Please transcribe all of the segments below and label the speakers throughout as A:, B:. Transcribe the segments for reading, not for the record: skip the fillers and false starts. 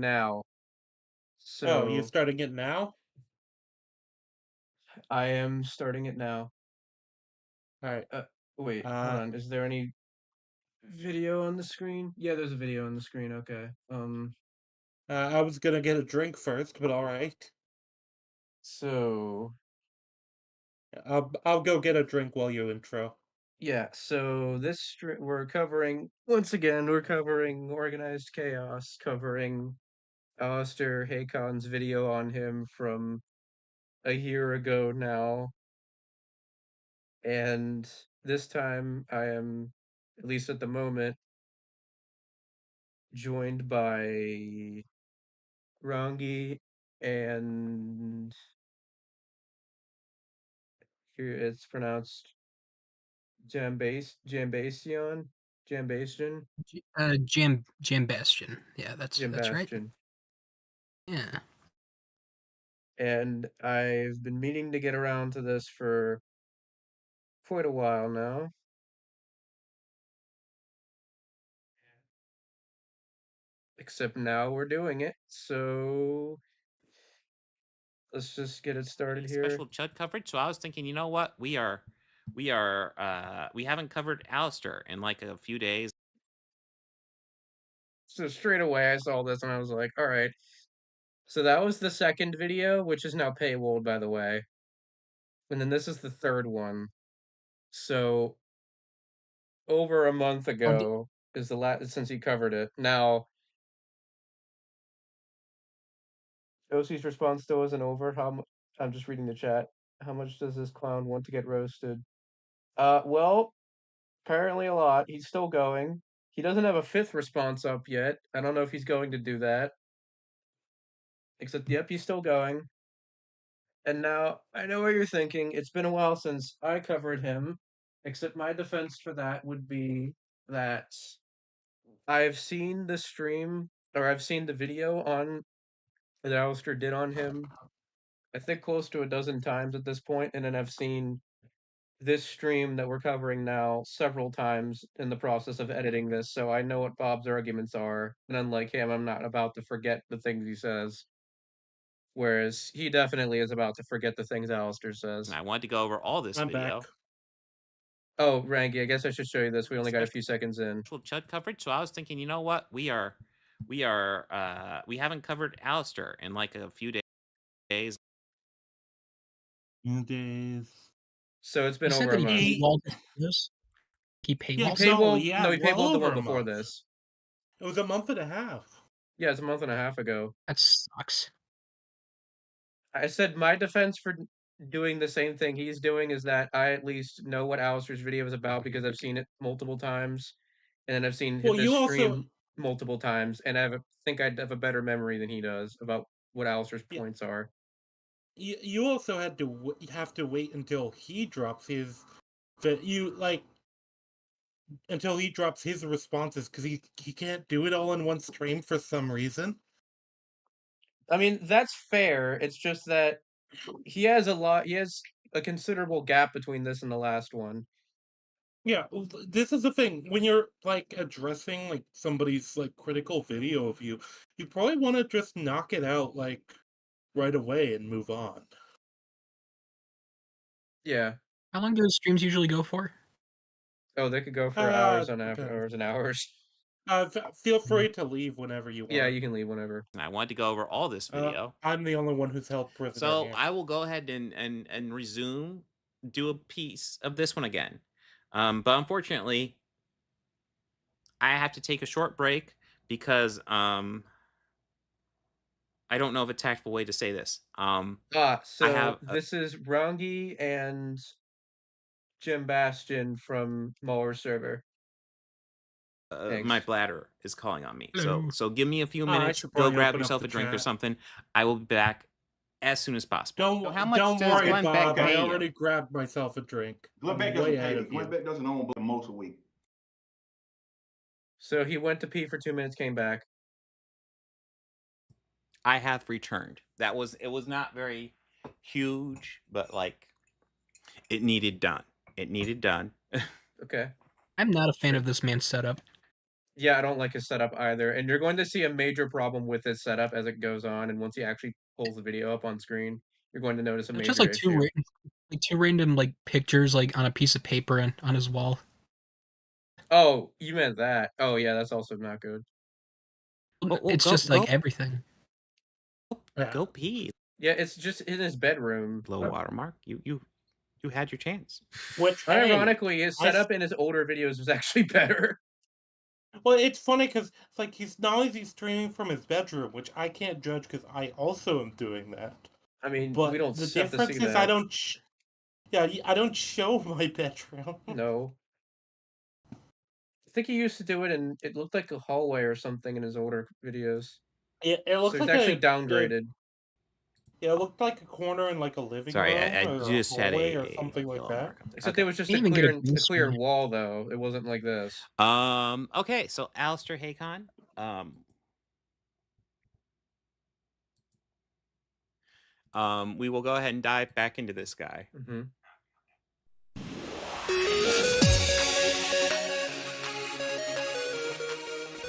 A: now.
B: Oh, you're
A: So
B: starting it now?
A: I am starting it now.
B: Alright.
A: Uh, wait, hold
B: Uh,
A: on. Is there any video on the screen? Yeah, there's a video on the screen. Okay.
B: I was gonna get a drink first, but alright.
A: So
B: I'll go get a drink while you intro.
A: yeah, so we're covering once again. We're covering organized chaos, covering Alastor Hacon's video on him from a year ago now, and this time I am, at least at the moment, joined by Rangi and here it's pronounced Jambastion,
C: Jambastion. Yeah, that's right.
A: Jambastion.
C: Yeah.
A: And I've been meaning to get around to this for quite a while now. Except now we're doing it, so let's just get it started here.
D: Special Chud coverage. So I was thinking, you know what? We haven't covered Alistair in like a few days.
A: So straight away I saw this and I was like, all right. So that was the second video, which is now paywalled, by the way. And then this is the third one. So over a month ago is the last since he covered it. Now OC's response still isn't over. I'm just reading the chat. How much does this clown want to get roasted? Well, apparently a lot. He's still going. He doesn't have a fifth response up yet. I don't know if he's going to do that. Except, yep, he's still going. And now, I know what you're thinking. It's been a while since I covered him. Except my defense for that would be that I've seen the stream, or I've seen the video on that Alistair did on him, I think close to a dozen times at this point, and then I've seen this stream that we're covering now several times in the process of editing this, so I know what Bob's arguments are, and unlike him, I'm not about to forget the things he says. Whereas he definitely is about to forget the things Alistair says.
D: And I wanted to go over all this
B: I'm
D: video.
B: back.
A: Oh, Rangi, I guess I should show you this. We only got a
D: Special
A: few seconds in.
D: Chud coverage. So I was thinking, you know what? We haven't covered Alistair in like a few days.
B: Days.
A: So it's been
C: You said
A: over a
C: that
A: month.
C: he paywalled this. He
B: Yeah,
C: paywalled.
A: Paywall? No, he
B: well
A: paywalled the
B: over
A: one
B: a
A: before
B: month.
A: this.
B: It was a month and a half.
A: Yeah, it's a month and a half ago.
C: That sucks.
A: I said my defense for doing the same thing he's doing is that I at least know what Alistair's video is about because I've seen it multiple times, and then I've seen
B: Well,
A: this
B: you
A: stream
B: also
A: multiple times, and think I'd have a better memory than he does about what Alistair's
B: Yeah.
A: points are.
B: you also had to have to wait until he drops his until he drops his responses because he can't do it all in one stream for some reason.
A: I mean, that's fair. It's just that he has a considerable gap between this and the last one.
B: Yeah, this is the thing. When you're like addressing like somebody's like critical video of you, you probably want to just knock it out like right away and move on.
A: Yeah.
C: How long do those streams usually go for?
A: Oh, they could go for hours on
B: Depends.
A: hours and hours.
B: Feel free to leave whenever you want.
A: Yeah, you can leave whenever.
D: And I wanted to go over all this video.
B: I'm the only one who's held prisoner.
D: So
B: here.
D: I will go ahead and resume, do a piece of this one again. But unfortunately, I have to take a short break because I don't know of a tactful way to say this.
A: This is Rangi and Jambastion from Muller server.
D: My bladder is calling on me.
C: Hello.
D: So give me a few
B: I
D: minutes.
B: should
D: Go
B: probably
D: grab
B: open up
D: yourself
B: the
D: a drink or
B: chat.
D: something. I will be back as soon as possible.
B: Don't
D: much
B: don't
D: does
B: worry,
D: Glenn Beck
B: Bob. I
D: pay you?
B: already grabbed myself a drink.
E: Glenn
B: I'm
E: Beck
B: way
E: doesn't
B: ahead
E: pay.
B: of
E: Glenn
B: you.
E: Beck doesn't own but most a week.
A: So he went to pee for 2 minutes, came back.
D: I have returned. It was not very huge, but like it needed done. It needed done.
A: Okay.
C: I'm not a fan of this man's setup.
A: Yeah, I don't like his setup either, and you're going to see a major problem with his setup as it goes on, and once he actually pulls the video up on screen, you're going to notice a
C: It's just
A: major
C: like
A: issue.
C: two random like pictures like on a piece of paper and on his wall.
A: Oh, you meant that. Oh yeah, that's also not good.
D: Well,
C: It's
D: go
C: just like everything.
B: Yeah.
D: go pee.
A: Yeah, it's just in his bedroom.
D: Low watermark. You had your chance.
B: Which, hey,
A: Unironically, his
B: I s-
A: setup in his older videos was actually better.
B: well, it's funny because it's like he's not only is he streaming from his bedroom, which I can't judge because I also am doing that.
A: I mean,
B: But
A: we don't
B: the
A: have to
B: difference
A: see
B: is
A: that.
B: I don't show my bedroom.
A: No. I think he used to do it and it looked like a hallway or something in his older videos.
B: It
A: So
B: looked
A: he's
B: like
A: actually downgraded.
B: Yeah, it looked like a corner in like a living
D: Sorry,
B: room
D: I
B: or
D: just
B: a
D: had
B: hallway or
D: a
B: something like
D: yellow
B: that.
D: mark up there.
A: Except
D: Okay.
A: it was just
C: Can't
A: a
C: even get a green
A: clear
C: screen.
A: wall though. It wasn't like this.
D: Okay, so Alastor Hacon. We will go ahead and dive back into this guy.
A: Mm-hmm.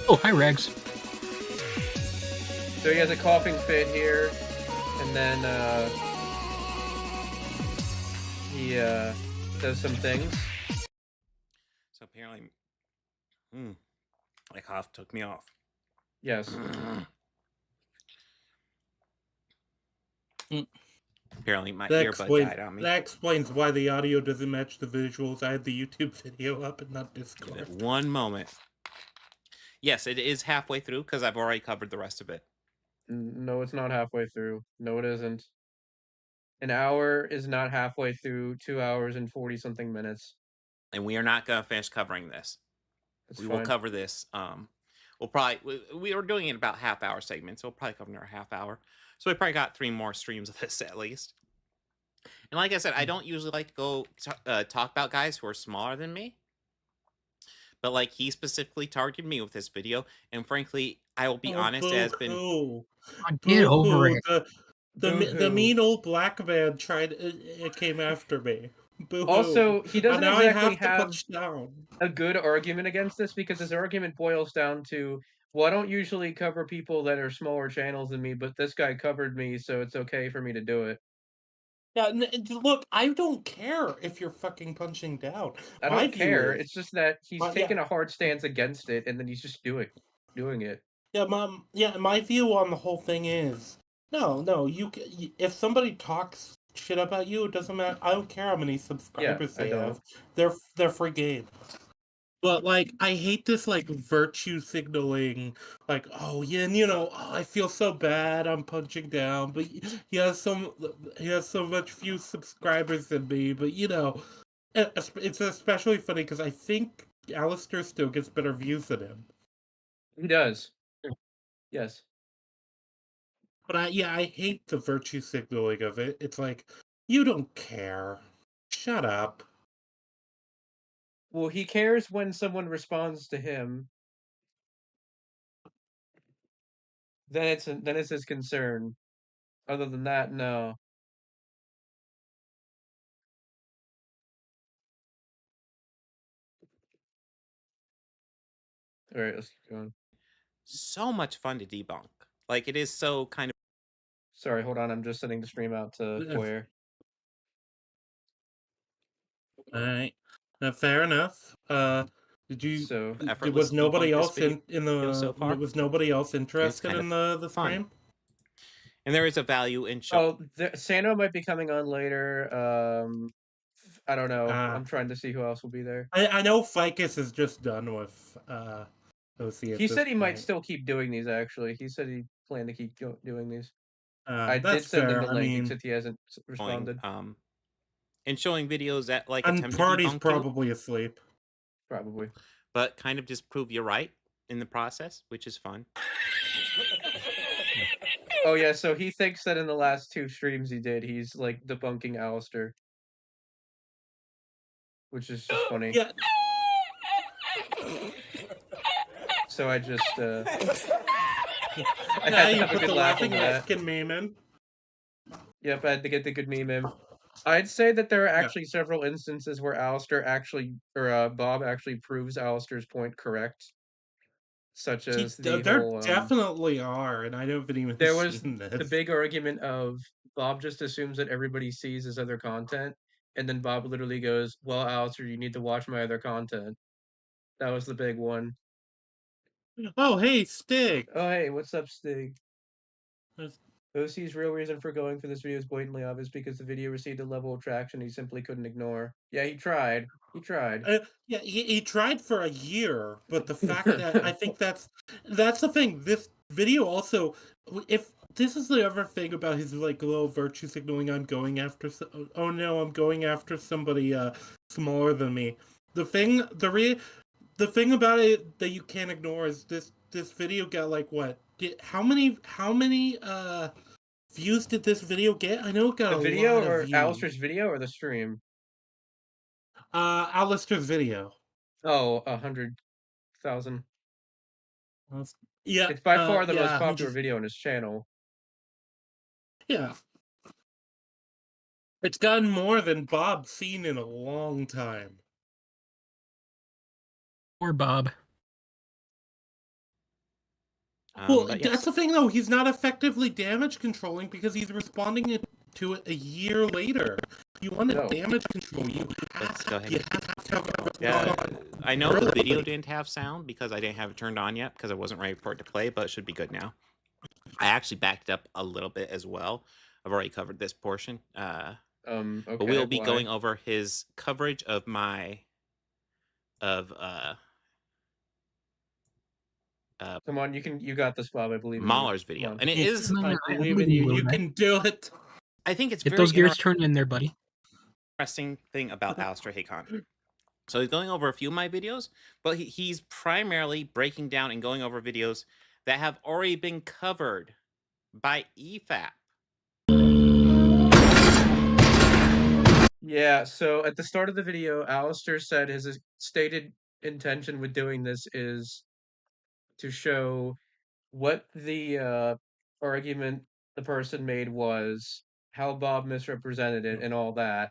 C: Oh, hi Rags.
A: So he has a coughing fit here, and then he does some things.
D: So apparently, my cough took me off.
A: Yes.
D: Apparently, my earbud died on me.
B: That explains why the audio doesn't match the visuals. I had the YouTube video up and not Discord.
D: One moment. Yes, it is halfway through because I've already covered the rest of it.
A: No, it's not halfway through. No, it isn't. An hour is not halfway through 2 hours and 40 something minutes.
D: And we are not going to finish covering this.
A: That's
D: we
A: fine.
D: will cover this. We'll probably we were doing it in about half-hour segments, so we'll probably cover another half hour. So we probably got 3 more streams of this at least. And like I said, I don't usually like to go talk about guys who are smaller than me. But like he specifically targeted me with this video, and frankly, I will be honest, it has been
C: Get over it.
B: The mean old black man tried. It came after me. Boo-hoo.
A: Also, he doesn't
B: now
A: exactly
B: I have to punch down.
A: a good argument against this because his argument boils down to, well, I don't usually cover people that are smaller channels than me, but this guy covered me, so it's okay for me to do it.
B: Yeah, look, I don't care if you're fucking punching down.
A: I don't care. It's just that he's taken
B: yeah.
A: a hard stance against it, and then he's just doing it.
B: Yeah, my view on the whole thing is, no, if somebody talks shit about you, it doesn't matter. I don't care how many subscribers they have. They're free game. But like, I hate this like virtue signaling, like, oh yeah, and I feel so bad, I'm punching down, but he has so much few subscribers than me, but it's especially funny because I think Alastor still gets better views than him.
A: He does. Yes.
B: But I hate the virtue signaling of it. It's like, you don't care. Shut up.
A: Well, he cares when someone responds to him. Then it's his concern. Other than that, no. All right, let's keep going.
D: So much fun to debunk. Like it is so kind of.
A: Sorry, hold on. I'm just sending the stream out to Foyer.
B: All right, fair enough. Did you?
A: So
B: was nobody else in the?
D: So far?
B: Was nobody else interested in the stream?
D: And there is a value in show.
A: Oh, Sano might be coming on later. I don't know. I'm trying to see who else will be there.
B: I know Ficus is just done with OC.
A: He said he might still keep doing these. Actually, he said he planned to keep doing these. I did send him the link, except he hasn't responded.
D: And showing videos that like
B: and Party's probably asleep.
A: Probably.
D: But kind of just prove you're right in the process, which is fun.
A: Oh yeah, so he thinks that in the last 2 streams he did, he's like debunking Alastor. Which is just funny.
B: Yeah.
A: So I just
B: I had to have a good laugh at that. Meme in.
A: Yep, I had to get the good meme in. I'd say that there are actually several instances where Alastor actually, or Bob actually proves Alastor's point correct. such as the
B: There
A: whole.
B: definitely are, and I haven't even
A: There was
B: seen
A: the
B: this.
A: big argument of Bob just assumes that everybody sees his other content, and then Bob literally goes, "Well, Alastor, you need to watch my other content." That was the big one.
B: Oh, hey, Stig.
A: Oh, hey, what's up, Stig?
B: There's-
A: OC's real reason for going for this video is blatantly obvious because the video received a level of traction he simply couldn't ignore. Yeah, he tried. He tried.
B: Yeah, he tried for a year, but the fact that I think that's the thing. This video also, if this is the other thing about his like little virtue signaling, I'm going after. Oh no, I'm going after somebody smaller than me. The thing about it that you can't ignore is this video got like what? How many views did this video get? I know it got
A: The
B: a
A: video
B: lot of
A: or
B: views.
A: Alastor's video or the stream?
B: Alastor's video.
A: Oh, 100,000.
B: Yeah,
A: It's by far the most
B: yeah,
A: popular video on his channel.
B: Yeah. It's gotten more than Bob's seen in a long time.
C: Poor Bob.
B: Well,
D: But
B: that's
D: yes,
B: the thing, though. He's not effectively damage controlling because he's responding to it a year later. If you want to
A: No.
B: damage control, you
D: let's go ahead.
B: have to have a
D: Yeah,
B: respond
D: I know the video
B: early.
D: didn't have sound because I didn't have it turned on yet because I wasn't ready for it to play, but it should be good now. I actually backed it up a little bit as well. I've already covered this portion.
A: Okay,
D: But we'll be
A: why?
D: going over his coverage of my
A: Come on, you got this, Bob. I believe in you.
D: Mahler's video,
A: Come on.
D: and it is.
B: I believe in you. You can do it.
D: I think it's
C: Get
D: very
C: those gears turned in there, buddy.
D: interesting thing about Alastor Hacon. So he's going over a few of my videos, but he's primarily breaking down and going over videos that have already been covered by EFAP.
A: Yeah, so at the start of the video, Alastor said his stated intention with doing this is to show what the argument the person made was, how Bob misrepresented it, and all that.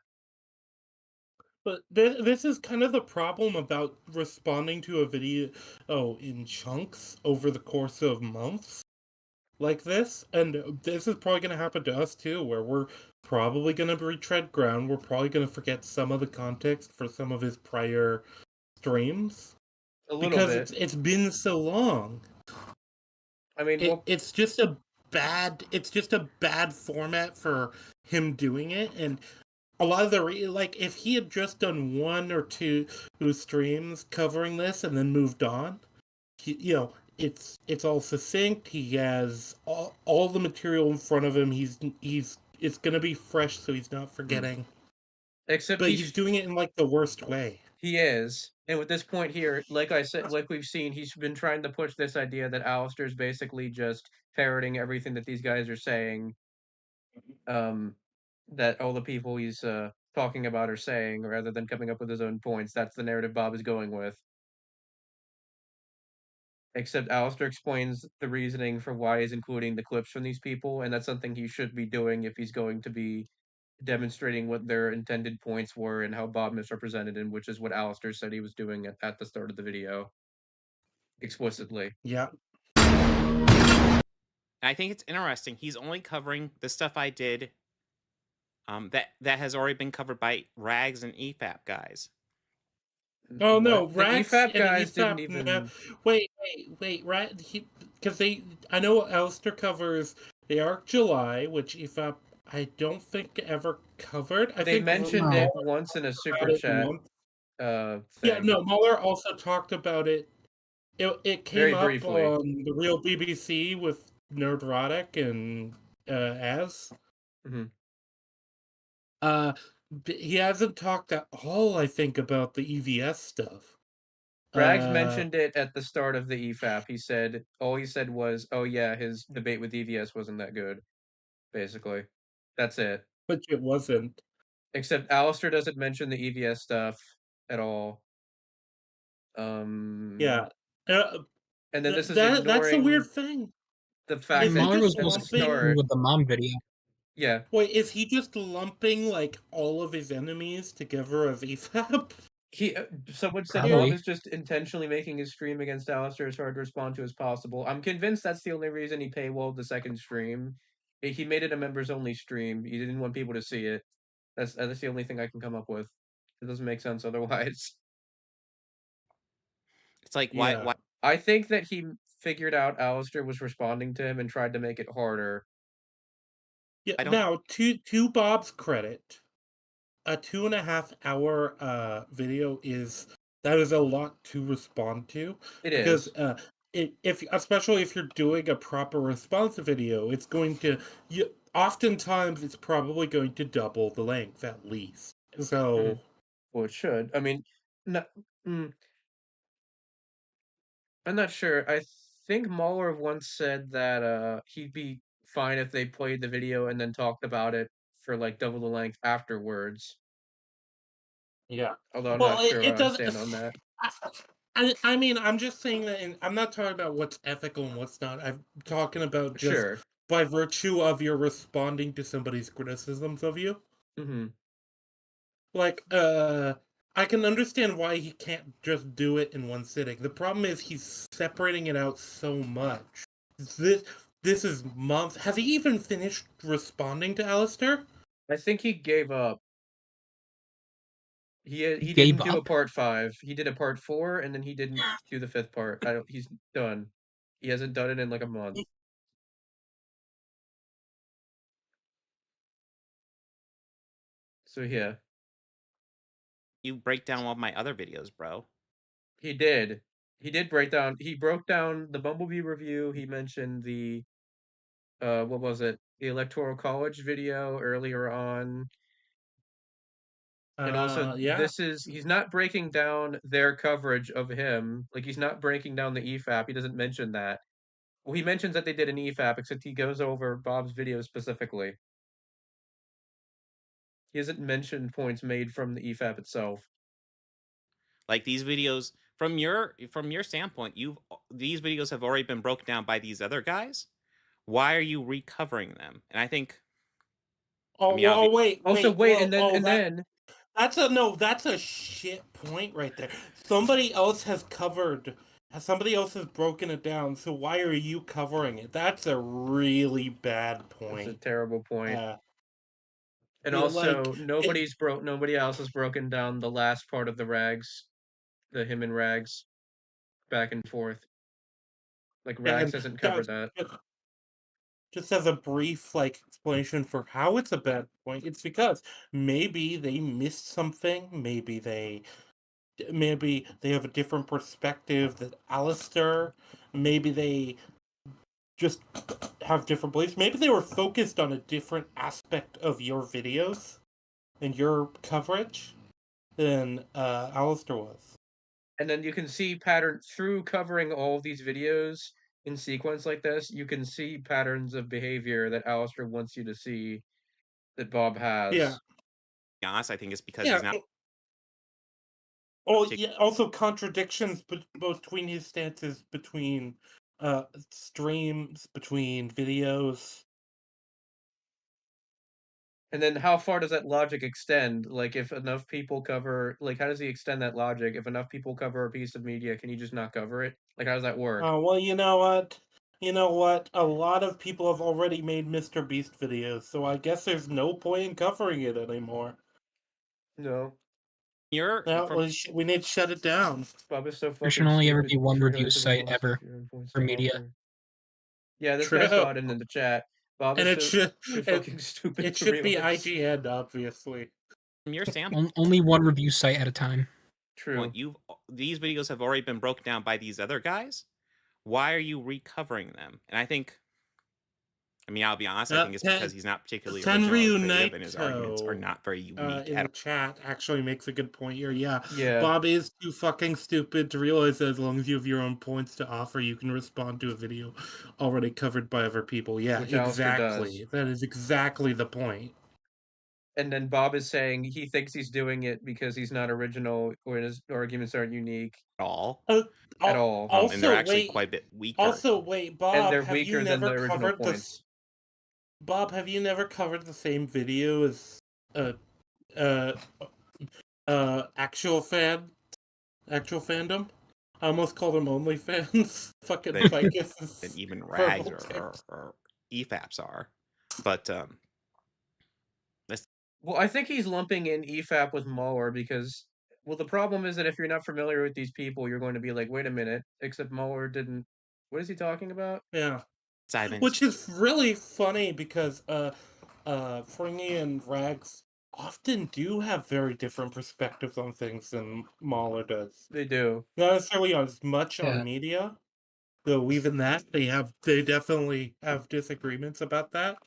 B: But this is kind of the problem about responding to a video in chunks over the course of months like this. And this is probably going to happen to us too, where we're probably going to retread ground. We're probably going to forget some of the context for some of his prior streams.
A: A little
B: because
A: bit.
B: it's been so long.
A: I mean,
B: it's just a bad format for him doing it, and a lot of the like if he had just done one or two streams covering this and then moved on, it's all succinct. He has all the material in front of him. It's gonna be fresh, so he's not forgetting.
A: Except
B: but he's doing it in like the worst way.
A: He is. And with this point here, like I said, like we've seen, he's been trying to push this idea that Alastor's basically just parroting everything that these guys are saying. That all the people he's talking about are saying, rather than coming up with his own points. That's the narrative Bob is going with. Except Alastor explains the reasoning for why he's including the clips from these people, and that's something he should be doing if he's going to be demonstrating what their intended points were and how Bob misrepresented him, which is what Alastor said he was doing at the start of the video. Explicitly.
B: Yeah.
D: I think it's interesting. He's only covering the stuff I did that has already been covered by Rags and EFAP guys.
B: Oh no,
A: the
B: Rags
A: EFAP
B: and
A: guys
B: EFAP,
A: didn't even.
B: Wait, right? Because I know Alastor covers the Arc July, which EFAP I don't think ever covered. I
A: They
B: think
A: mentioned it once in a super chat.
B: Yeah, no, Muller also talked about it. It came
A: Very
B: up
A: briefly
B: on the Real BBC with Nerdrotic and Az.
A: Mm-hmm.
B: He hasn't talked at all, I think, about the EVS stuff.
A: Rags mentioned it at the start of the EFAP. He said, all he said was, oh yeah, his debate with EVS wasn't that good. Basically. That's it.
B: Which it wasn't.
A: Except Alastor doesn't mention the EVS stuff at all.
B: Yeah.
A: And then this is ignoring
B: that's a weird thing.
A: The fact that
C: Muller was
A: at the
C: just
A: start
C: with the mom video.
A: Yeah.
B: Wait, is he just lumping like all of his enemies together as EFAP?
A: Someone said Bob
C: Probably.
A: is just intentionally making his stream against Alastor as hard to respond to as possible. I'm convinced that's the only reason he paywalled the second stream. He made it a members only stream. He didn't want people to see it. That's the only thing I can come up with. It doesn't make sense otherwise.
D: It's like
B: Yeah.
D: why
A: I think that he figured out Alastor was responding to him and tried to make it harder.
B: Yeah.
D: I don't-
B: Now, to Bob's credit, a 2.5 hour video is a lot to respond to.
A: It
B: because
A: is.
B: especially if you're doing a proper response video, it's going to oftentimes it's probably going to double the length at least. So
A: Well, it should. I mean, no, I'm not sure. I think Mahler once said that he'd be fine if they played the video and then talked about it for like double the length afterwards.
B: yeah.
A: Although I'm
B: Well,
A: not sure
B: it
A: where I
B: does.
A: stand on that.
B: I mean, I'm just saying that, and I'm not talking about what's ethical and what's not. I'm talking about just
A: Sure.
B: by virtue of your responding to somebody's criticisms of you.
A: Mm-hmm.
B: Like, I can understand why he can't just do it in one sitting. The problem is he's separating it out so much. This is months. Has he even finished responding to Alastor?
A: I think he gave up. He
C: gave
A: didn't do a
C: up?
A: part 5. He did a part 4, and then he didn't do the 5th part. He's done. He hasn't done it in like a month. So yeah,
D: you break down all my other videos, bro?
A: he did. He did break down. He broke down the Bumblebee review. He mentioned the what was it? The Electoral College video earlier on. And also,
B: Yeah.
A: he's not breaking down their coverage of him. Like, he's not breaking down the EFAP. He doesn't mention that. Well, he mentions that they did an EFAP, except he goes over Bob's video specifically. He hasn't mentioned points made from the EFAP itself.
D: Like these videos from your standpoint, these videos have already been broken down by these other guys. Why are you recovering them? And I think
B: Wait.
A: And then
B: that's a shit point right there. Somebody else has broken it down, so why are you covering it? That's a really bad point.
A: That's a terrible point. And
B: Yeah,
A: also,
B: like,
A: nobody else has broken down the last part of the Rags, the him and Rags, back and forth. Like, Rags hasn't covered that.
B: Just as a brief explanation for how it's a bad point, it's because maybe they missed something. Maybe they have a different perspective than Alastor. Maybe they just have different beliefs. Maybe they were focused on a different aspect of your videos and your coverage than Alastor was.
A: And then you can see patterns through covering all of these videos in sequence like this. You can see patterns of behavior that Alastor wants you to see that Bob has.
B: Yeah.
D: To be honest, I think it's because he's not.
B: Also contradictions between his stances, between streams, between videos.
A: And then how far does that logic extend? Like, if enough people cover, like, how does he extend that logic? If enough people cover a piece of media, can you just not cover it? Like, how does that work?
B: Well, you know what? A lot of people have already made Mr. Beast videos, so I guess there's no point in covering it anymore.
A: No.
B: We need to shut it down.
A: Bob is so fucking
C: There should only ever
A: stupid.
C: be one
A: Sure
C: review
A: doesn't
C: site
A: want to
C: ever
A: stick your own points
C: for
A: to
C: media.
A: offer. Yeah, this
B: True.
A: guy's got it in the chat. Bob
B: And
A: is
B: it
A: too fucking stupid
B: It
A: to
B: should be
A: realize.
B: IGN, obviously.
D: From your standpoint,
C: Only one review site at a time.
A: True.
D: These videos have already been broken down by these other guys. Why are you recovering them? And I think, I'll be honest. I think it's because he's not particularly original or creative, and his arguments are not very unique.
B: In the chat, actually makes a good point here. Yeah,
A: Yeah.
B: Bob is too fucking stupid to realize that as long as you have your own points to offer, you can respond to a video already covered by other people. Yeah,
A: Which Alastor
B: exactly.
A: does.
B: That is exactly the point.
A: And then Bob is saying he thinks he's doing it because he's not original or his arguments aren't unique
D: at all.
A: At all.
D: And they're actually quite a bit weaker.
B: Also, wait, Bob,
A: and they're weaker than the original points.
B: Bob, have you never covered the same video as Actual fandom. I almost call them OnlyFans. Fucking
D: Than
B: Ficus is
D: than even Rags
B: purple
D: or EFAPs are. But
A: Well, I think he's lumping in EFAP with Mauler because, well, the problem is that if you're not familiar with these people, you're going to be like, wait a minute, except Mauler didn't. What is he talking about?
B: Yeah.
D: silence.
B: Which is really funny because Fringy and Rags often do have very different perspectives on things than Mahler does.
A: They do.
B: Not necessarily as much
C: Yeah.
B: on media, though even that they definitely have disagreements about that.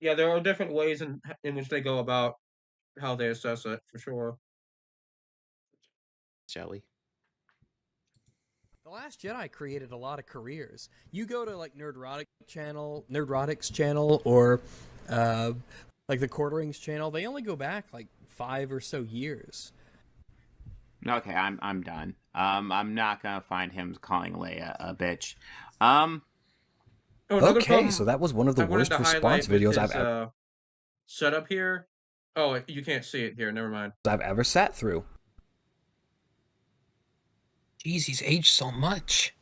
A: Yeah, there are different ways in which they go about how they assess it, for sure.
D: Jelly.
E: The Last Jedi created a lot of careers. You go to like Nerdrotic's channel, or like the Quarterings channel. They only go back like 5 or so years.
F: Okay, I'm done. I'm not gonna find him calling Leia a bitch.
A: Oh, another
G: Okay,
A: problem
G: so that was one of the
A: I wanted
G: worst
A: to
G: response
A: highlight with
G: videos
A: his
G: I've
A: setup here. Oh, you can't see it here. Never mind.
G: ever sat through.
C: Jeez, he's aged so much.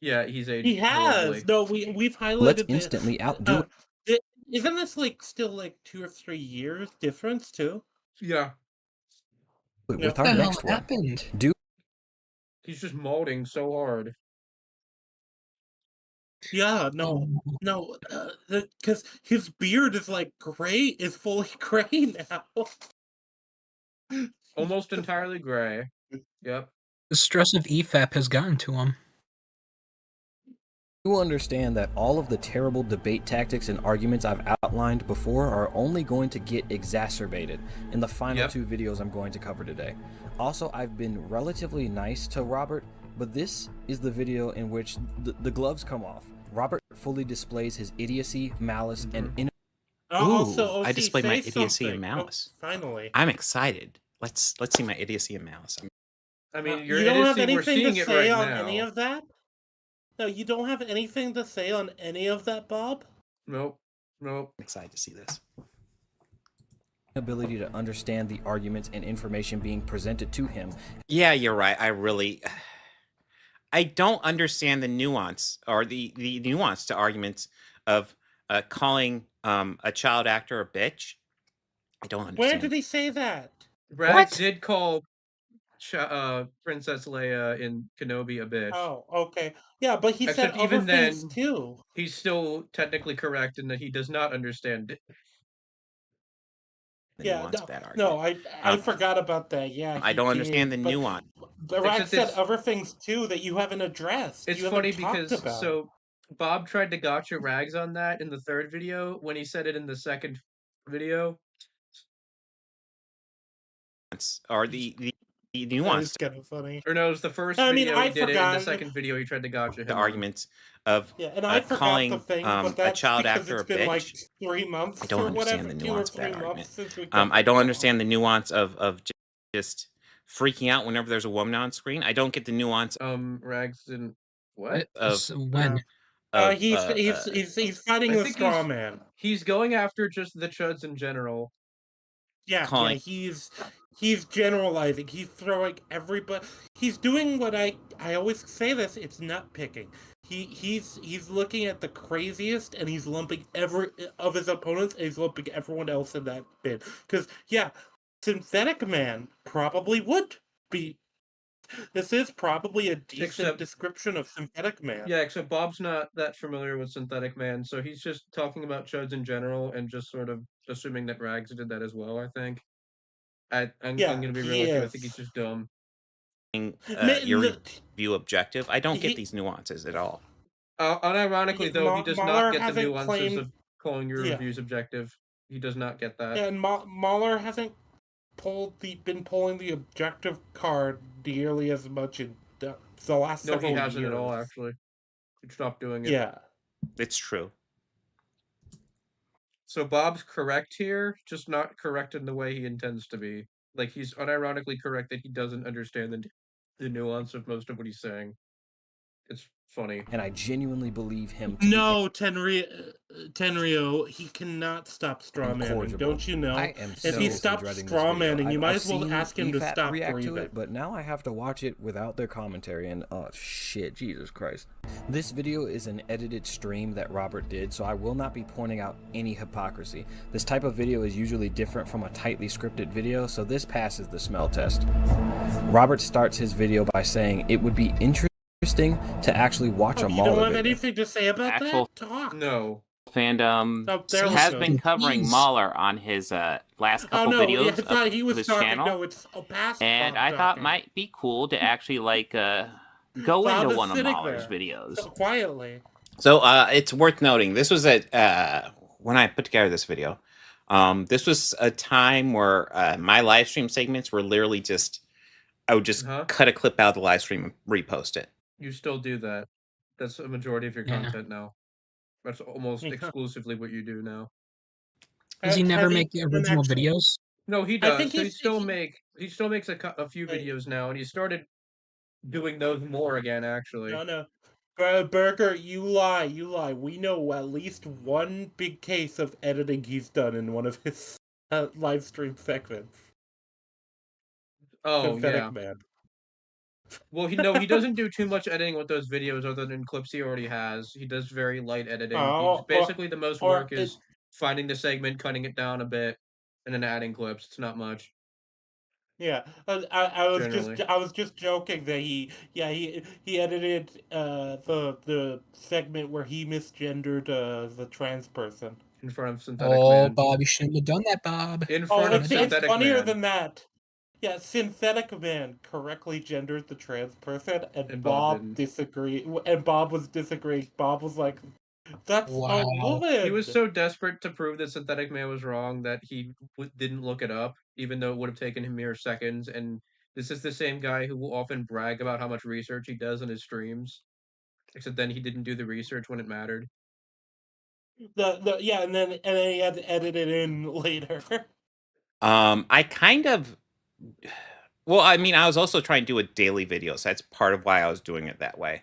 A: Yeah, he's aged
B: He
A: horribly.
B: has. No, we've highlighted.
G: Let's instantly outdo
B: Isn't this like still like 2 or 3 years difference too?
A: Yeah,
G: it
B: Yeah.
G: with our
C: What the hell
G: next one.
C: happened?
G: Dude,
A: he's just molding so hard.
B: Yeah,
C: Oh,
B: no, because his beard is like gray, is fully gray now.
A: Almost entirely gray. Yep.
C: the stress of EFAP has gotten to him.
G: you understand that all of the terrible debate tactics and arguments I've outlined before are only going to get exacerbated in the final
A: Yep.
G: 2 videos I'm going to cover today. Also, I've been relatively nice to Robert, but this is the video in which the gloves come off. Robert fully displays his idiocy, malice, and
B: Also,
D: I
B: OC,
D: displayed my
B: say
D: idiocy and
B: something.
D: malice.
B: Oh, finally.
D: I'm excited. Let's see my idiocy and malice.
A: I mean, your
B: you don't have
A: idiocy, we're
B: anything to
A: seeing it
B: say
A: right
B: on
A: now.
B: any of that? No, you don't have anything to say on any of that, Bob?
A: Nope. Nope.
D: I'm excited to see this.
G: ability to understand the arguments and information being presented to him.
D: Yeah, you're right. I don't understand the nuance or the nuance to arguments of calling a child actor a bitch. I don't understand.
B: Where did he say that?
A: Rags did call Princess Leia in Kenobi a bitch.
B: Oh, okay. Yeah, but he
A: Except
B: said other
A: even
B: things
A: then,
B: too.
A: He's still technically correct in that he does not understand it.
D: The
B: Yeah,
D: nuance of that argument.
B: no, I forgot about that. Yeah,
D: I
B: he
D: don't understand the
B: did, but-
D: nuance.
B: But Rax
A: Except
B: said
A: it's-
B: other things too that you haven't addressed.
A: It's
B: you haven't
A: funny
B: talked
A: because
B: about.
A: so Bob tried to gotcha Rags on that in the 3rd video when he said it in the 2nd video.
D: Or the
B: That
D: nuance
B: is kind of funny.
A: Or no, it was the 1st
B: I mean,
A: video
B: I
A: he did
B: forgot.
A: it. In the 2nd video he tried to gotcha him.
D: the arguments of
B: Yeah, and I forgot
D: calling
B: the thing, but that's
D: a child
B: because
D: actor
B: it's
D: a
B: been
D: bitch.
B: like 3 months
D: I don't
B: or
D: understand
B: whatever,
D: the
B: 2 or
D: nuance of
B: 3
D: that
B: months
D: argument.
B: since we
D: I don't understand the nuance of just freaking out whenever there's a woman on screen. I don't get the nuance
A: Rags didn't what?
D: of
C: So when?
B: He's fighting
A: I
B: the
A: think
B: straw man.
A: He's going after just the Chuds in general.
B: Yeah,
D: calling-
B: he's generalizing. He's throwing everybody. He's doing what I always say this. It's nitpicking. He's looking at the craziest and he's lumping every of his opponents and he's lumping everyone else in that bin. Because yeah, Synthetic Man probably would be. This is probably a decent description of Synthetic Man.
A: Yeah, except Bob's not that familiar with Synthetic Man, so he's just talking about Chuds in general and just sort of assuming that Rags did that as well, I think. I'm going to be real with you, I think he's just dumb.
D: Your view objective. I don't get these nuances at all.
A: Unironically, though, he does
B: Mahler
A: not get the nuances
B: claimed,
A: of calling your reviews objective. He does not get that.
B: Yeah, and Mahler hasn't been pulling the objective card nearly as much in the last several years.
A: No, he hasn't at all, actually. He stopped doing it.
B: Yeah.
D: It's true.
A: So Bob's correct here, just not correct in the way he intends to be. Like, he's unironically correct that he doesn't understand the nuance of most of what he's saying. It's funny.
G: And I genuinely believe him to
B: No, Tenryo, he cannot stop strawmanning. Don't you know?
G: I am
B: If he
G: seriously
B: stops
G: dreading this video.
B: strawmanning, you might
G: I've
B: as well
G: seen
B: ask him to
G: EFAT
B: stop
G: react
B: breathing.
G: to it, but now I have to watch it without their commentary, and oh shit, Jesus Christ. This video is an edited stream that Robert did, so I will not be pointing out any hypocrisy. This type of video is usually different from a tightly scripted video, so this passes the smell test. Robert starts his video by saying it would be interesting to actually watch a Mauler
B: You don't have
G: video.
B: anything to say about
F: Actual
B: that? Talk.
A: No.
F: Fandom
B: there we
F: has
B: go.
F: been covering
C: Jeez.
F: Mauler on his last
B: Oh
F: couple
B: no,
F: videos
B: I thought he
F: of
B: was
F: his
B: talking.
F: channel,
B: No, it's past.
F: and
B: Bob
F: I thought
B: talking.
F: might be cool to actually like go
B: Bob
F: into
B: is
F: one of
B: sitting
F: Mauler's
B: there,
F: videos.
B: so quietly.
D: So it's worth noting, this was when I put together this video. This was a time where my live stream segments were literally just, I would just cut a clip out of the live stream and repost it.
A: You still do that. That's a majority of your content now. That's almost exclusively what you do now.
C: Does he never make original videos?
A: No, he
B: I
A: does.
B: think
A: He still makes a few
B: Hey.
A: videos now, and he started doing those more again. Actually,
B: No. Burger, you lie. We know at least one big case of editing he's done in one of his live stream segments.
A: Oh,
B: Synthetic
A: yeah.
B: Man.
A: Well, he doesn't do too much editing with those videos other than clips he already has. He does very light editing. Basically, the most work is finding the segment, cutting it down a bit, and then adding clips. It's not much.
B: Yeah, I was just joking that he edited the segment where he misgendered the trans person
A: in front of Synthetic Man.
C: Bob, you shouldn't have done that, Bob.
A: In front of Synthetic
B: it's funnier
A: Man.
B: than that. Yeah, Synthetic Man correctly gendered the trans person, and Bob disagreed. And Bob was disagreeing. Bob was like, "That's a woman."
A: He was so desperate to prove that Synthetic Man was wrong that he didn't look it up, even though it would have taken him mere seconds. And this is the same guy who will often brag about how much research he does in his streams, except then he didn't do the research when it mattered.
B: Yeah, and then he had to edit it in later.
D: I kind of, well, I mean, I was also trying to do a daily video, so that's part of why I was doing it that way.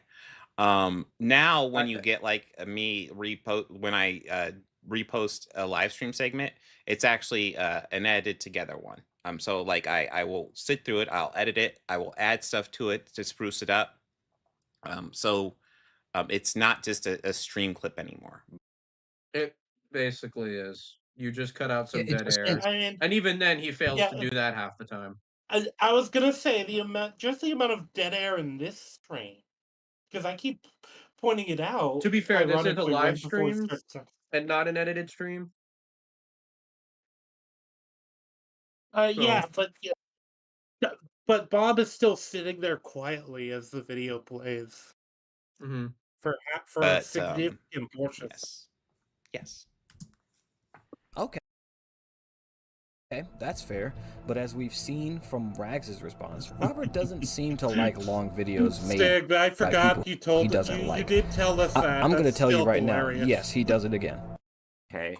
D: Now when you get like me when I repost a live stream segment, it's actually an edited together one. So like I will sit through it, I'll edit it, I will add stuff to it to spruce it up. So it's not just a stream clip anymore.
A: It basically is. You just cut out some dead air.
B: I mean,
A: and even then he fails to do that half the time.
B: I was gonna say the amount of dead air in this stream, because I keep pointing it out.
A: To be fair, this is a live stream and not an edited stream.
B: Yeah, but Bob is still sitting there quietly as the video plays.
A: Mm-hmm.
B: For a significant portion.
D: Yes.
G: Okay, that's fair. But as we've seen from Rags' response, Robert doesn't seem to like long videos made.
B: Stig, I forgot you told
G: he doesn't like.
B: You did tell us that.
G: I'm going to tell you right
B: hilarious.
G: now. Yes, he does it again.
F: Okay.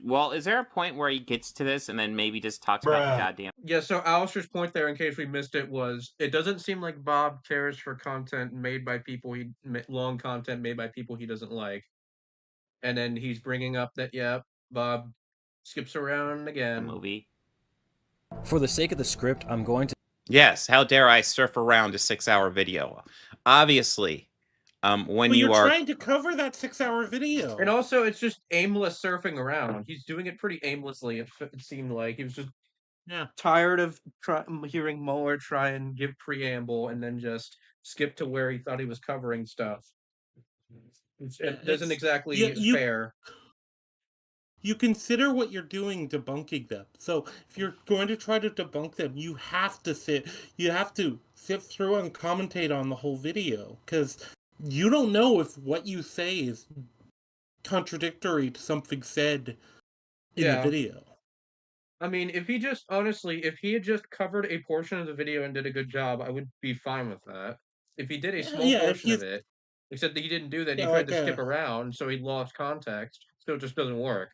F: Well, is there a point where he gets to this and then maybe just talks about the goddamn...
A: Yeah, so Alastor's point there, in case we missed it, was it doesn't seem like Bob cares for content made by people long content made by people he doesn't like. And then he's bringing up that, yeah, Bob skips around again.
F: Movie.
G: For the sake of the script, I'm going to...
D: Yes, how dare I surf around a 6-hour video? Obviously, when
B: you're trying to cover that 6-hour video.
A: And also, it's just aimless surfing around. He's doing it pretty aimlessly, it seemed like. He was just tired of hearing Mueller try and give preamble and then just skip to where he thought he was covering stuff. It isn't exactly fair.
B: You consider what you're doing debunking them. So if you're going to try to debunk them, you have to sit through and commentate on the whole video, because you don't know if what you say is contradictory to something said in the video.
A: I mean, if he had just covered a portion of the video and did a good job, I would be fine with that. If he did a small portion of it, except that he didn't do that, he tried to skip around, so he lost context, so it just doesn't work.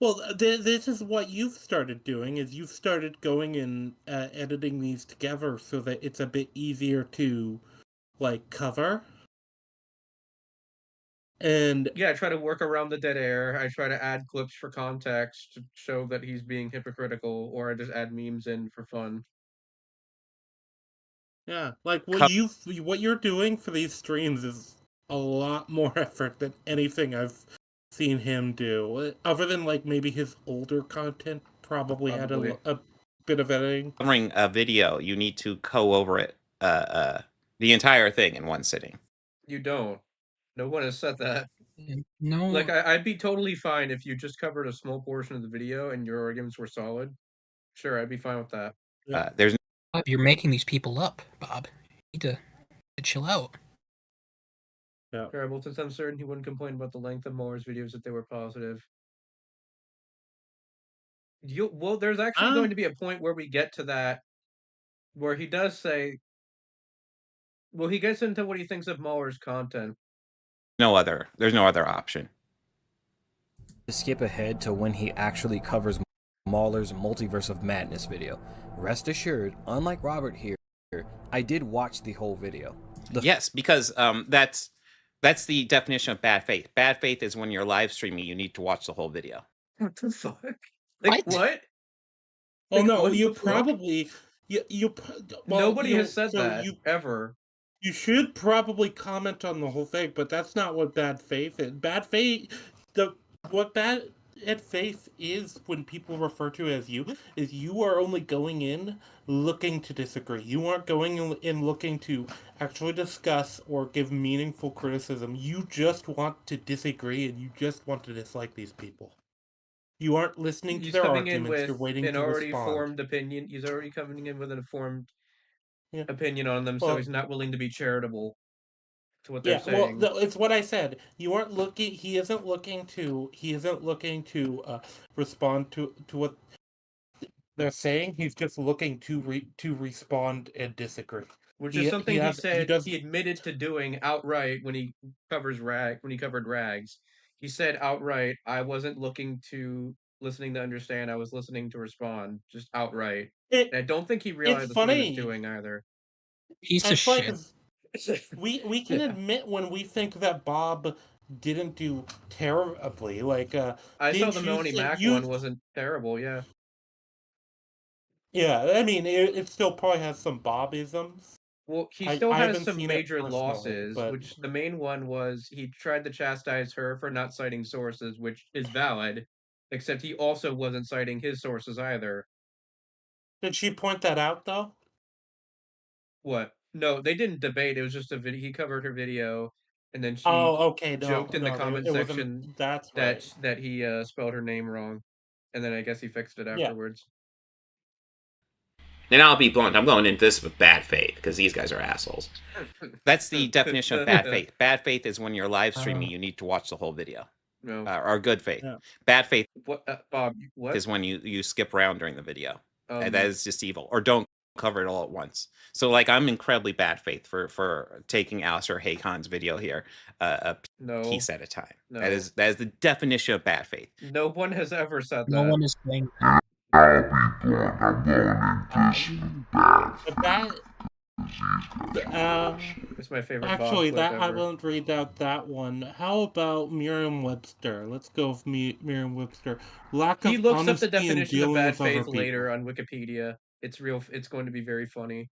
B: Well, this is what you've started doing, is you've started going and editing these together so that it's a bit easier to like cover. And
A: yeah, I try to work around the dead air. I try to add clips for context to show that he's being hypocritical, or I just add memes in for fun.
B: Yeah, like what you're doing for these streams is a lot more effort than anything I've seen him do. Other than like maybe his older content probably. Had a bit of editing.
D: Covering a video, you need to over it the entire thing in one sitting.
A: You don't. No one has said that.
C: No.
A: Like, I'd be totally fine if you just covered a small portion of the video and your arguments were solid. Sure, I'd be fine with that.
D: There's
C: You're making these people up, Bob. You need to chill out.
A: Yeah. Terrible. Since I'm certain he wouldn't complain about the length of Muller's videos if they were positive. Well, there's actually going to be a point where we get to that, where he does say, well, he gets into what he thinks of Muller's content.
D: There's no other option.
G: To skip ahead to when he actually covers Mauler's Multiverse of Madness video. Rest assured, unlike Robert here, I did watch the whole video.
D: Yes, because that's the definition of bad faith. Bad faith is when you're live streaming, you need to watch the whole video.
A: What the fuck? Like, what?
B: Oh, like, no, you probably...
A: Nobody has said that, ever.
B: You should probably comment on the whole thing, but that's not what bad faith is. Bad faith... What bad faith is, when people refer to as you, is you are only going in looking to disagree. You aren't going in looking to actually discuss or give meaningful criticism. You just want to disagree, and you just want to dislike these people. You aren't listening to their arguments. You're waiting to respond.
A: He's already formed opinion. He's already coming in with an informed opinion on them, so he's not willing to be charitable to what they're saying.
B: Well, it's what I said. You aren't looking. He isn't looking to respond to what they're saying. He's just looking to respond and disagree.
A: Which is something he said he admitted to doing outright when he covered Rags. He said outright, I wasn't listening to understand, I was listening to respond, just outright. And I don't think he realized what he was doing either.
C: Piece of shit.
B: We can admit when we think that Bob didn't do terribly. Like
A: I thought the Melanie Mac one wasn't terrible, yeah.
B: Yeah, I mean it still probably has some Bob-isms.
A: Well, he still has some major losses, which the main one was he tried to chastise her for not citing sources, which is valid, except he also wasn't citing his sources either.
B: Did she point that out, though?
A: What? No, they didn't debate. It was just a video. He covered her video, and then she joked in the comment section that he spelled her name wrong, and then I guess he fixed it afterwards.
D: And I'll be blunt, I'm going into this with bad faith, because these guys are assholes. That's the definition of bad faith. Bad faith is when you're live streaming, you need to watch the whole video.
A: No.
D: Or good faith. Yeah. Bad faith
A: Bob, what?
D: Is when you skip around during the video. That is just evil. Or don't cover it all at once. So, like, I'm incredibly bad faith for taking Alastor Hacon's video here a piece at a time. No. That is the definition of bad faith.
A: No one has ever said that.
C: No one is saying
A: it's my favorite.
B: Actually, I won't read out that one. How about Merriam-Webster? Let's go with Merriam-Webster.
A: He looks up the definition of bad faith later on Wikipedia. It's real. It's going to be very funny.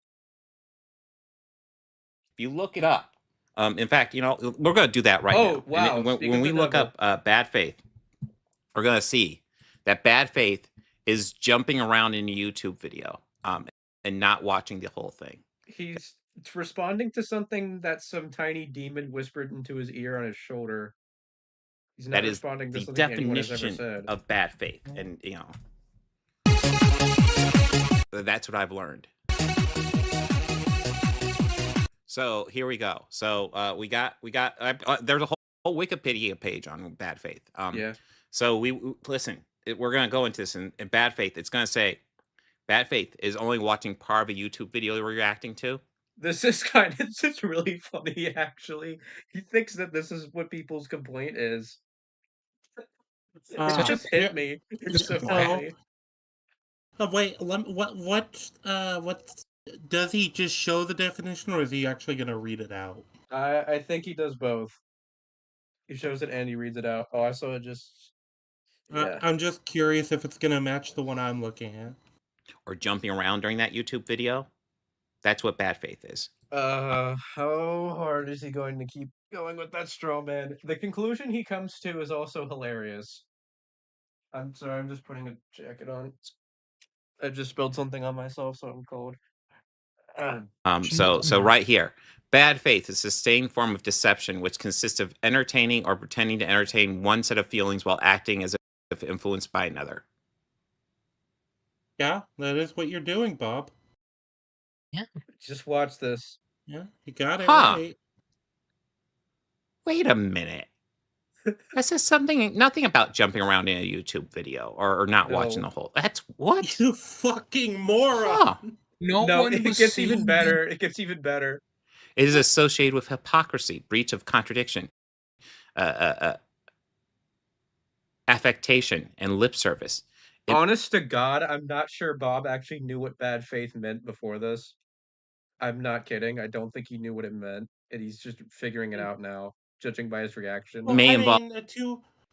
D: If you look it up, in fact, we're going to do that right now.
A: Oh wow!
D: When we look up bad faith, we're going to see that bad faith is jumping around in a YouTube video and not watching the whole thing.
A: He's responding to something that some tiny demon whispered into his ear on his shoulder. He's not responding to something anyone has ever said.
D: Of bad faith, and that's what I've learned. So here we go. So we got there's a whole Wikipedia page on bad faith.
A: Yeah.
D: So we listen. We're going to go into this in bad faith. It's going to say, bad faith is only watching part of a YouTube video you're reacting to.
A: This is it's really funny, actually. He thinks that this is what people's complaint is. It just hit me. It's so funny.
B: Wait, what's Does he just show the definition, or is he actually going to read it out?
A: I think he does both. He shows it and he reads it out. Oh, I saw it just. Yeah.
B: I'm just curious if it's going to match the one I'm looking at.
D: Or jumping around during that YouTube video. That's what bad faith is.
A: How hard is he going to keep going with that straw man? The conclusion he comes to is also hilarious. I'm sorry, I'm just putting a jacket on. I just spilled something on myself, so I'm cold.
D: So right here, bad faith is a sustained form of deception which consists of entertaining or pretending to entertain one set of feelings while acting as if influenced by another.
B: Yeah, that is what you're doing, Bob.
C: Yeah.
A: Just watch this.
B: Yeah, you got it
D: Huh.
B: right.
D: Wait a minute. That says nothing about jumping around in a YouTube video or not watching the whole. That's what?
B: You fucking moron.
D: Huh.
A: No, it gets even better. It gets even better.
D: It is associated with hypocrisy, breach of contradiction, affectation, and lip service.
A: Honest to God, I'm not sure Bob actually knew what bad faith meant before this. I'm not kidding. I don't think he knew what it meant, and he's just figuring it out now, judging by his reaction.
B: Well, I mean,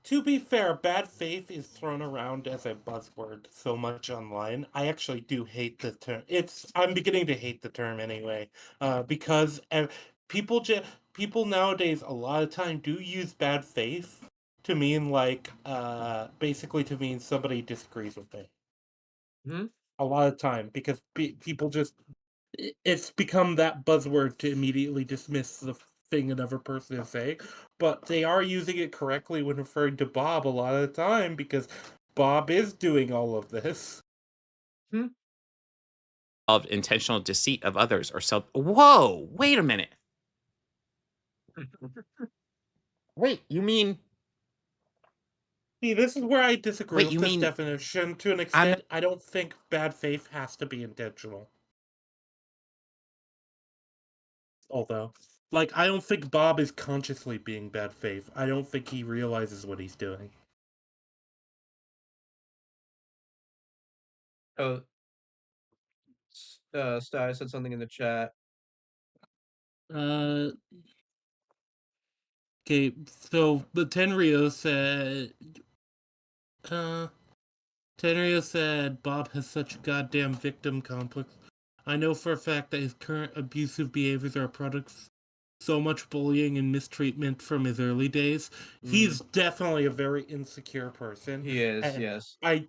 B: to be fair, bad faith is thrown around as a buzzword so much online. I actually do hate the term. I'm beginning to hate the term anyway, because people nowadays a lot of time do use bad faith to mean basically to mean somebody disagrees with me.
A: Mm-hmm.
B: A lot of time because people just it's become that buzzword to immediately dismiss the thing another person is saying, but they are using it correctly when referring to Bob a lot of the time because Bob is doing all of this.
D: Of intentional deceit of others or self. Whoa! Wait a minute. Wait, you mean?
B: See, this is where I disagree with this definition to an extent. I don't think bad faith has to be intentional. Although, I don't think Bob is consciously being bad faith. I don't think he realizes what he's doing.
A: Oh, Sty said something in the chat.
B: Okay, so the Tenryo said Bob has such a goddamn victim complex. I know for a fact that his current abusive behaviors are products so much bullying and mistreatment from his early days. He's definitely a very insecure person.
A: He is, and yes.
B: I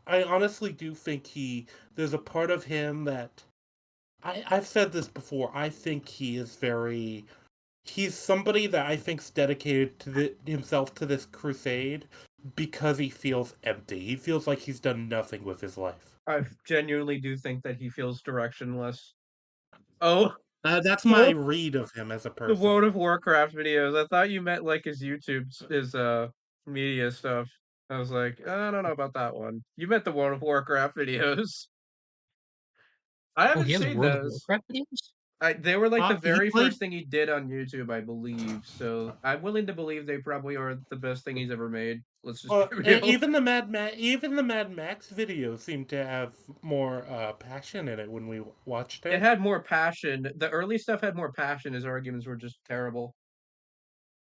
B: honestly do think there's a part of him that I've said this before. I think he's somebody that I think's dedicated to himself to this crusade because he feels empty. He feels like he's done nothing with his life.
A: I genuinely do think that he feels directionless. Oh,
B: that's my read of him as a person.
A: The World of Warcraft videos. I thought you meant his his media stuff. I was like, I don't know about that one. You meant the World of Warcraft videos. I haven't seen
C: World
A: those.
C: Of Warcraft videos?
A: They were the very first thing he did on YouTube, I believe. So I'm willing to believe they probably are the best thing he's ever made. Let's just
B: even the Mad Max videos seemed to have more passion in it when we watched it.
A: It had more passion. The early stuff had more passion. His arguments were just terrible.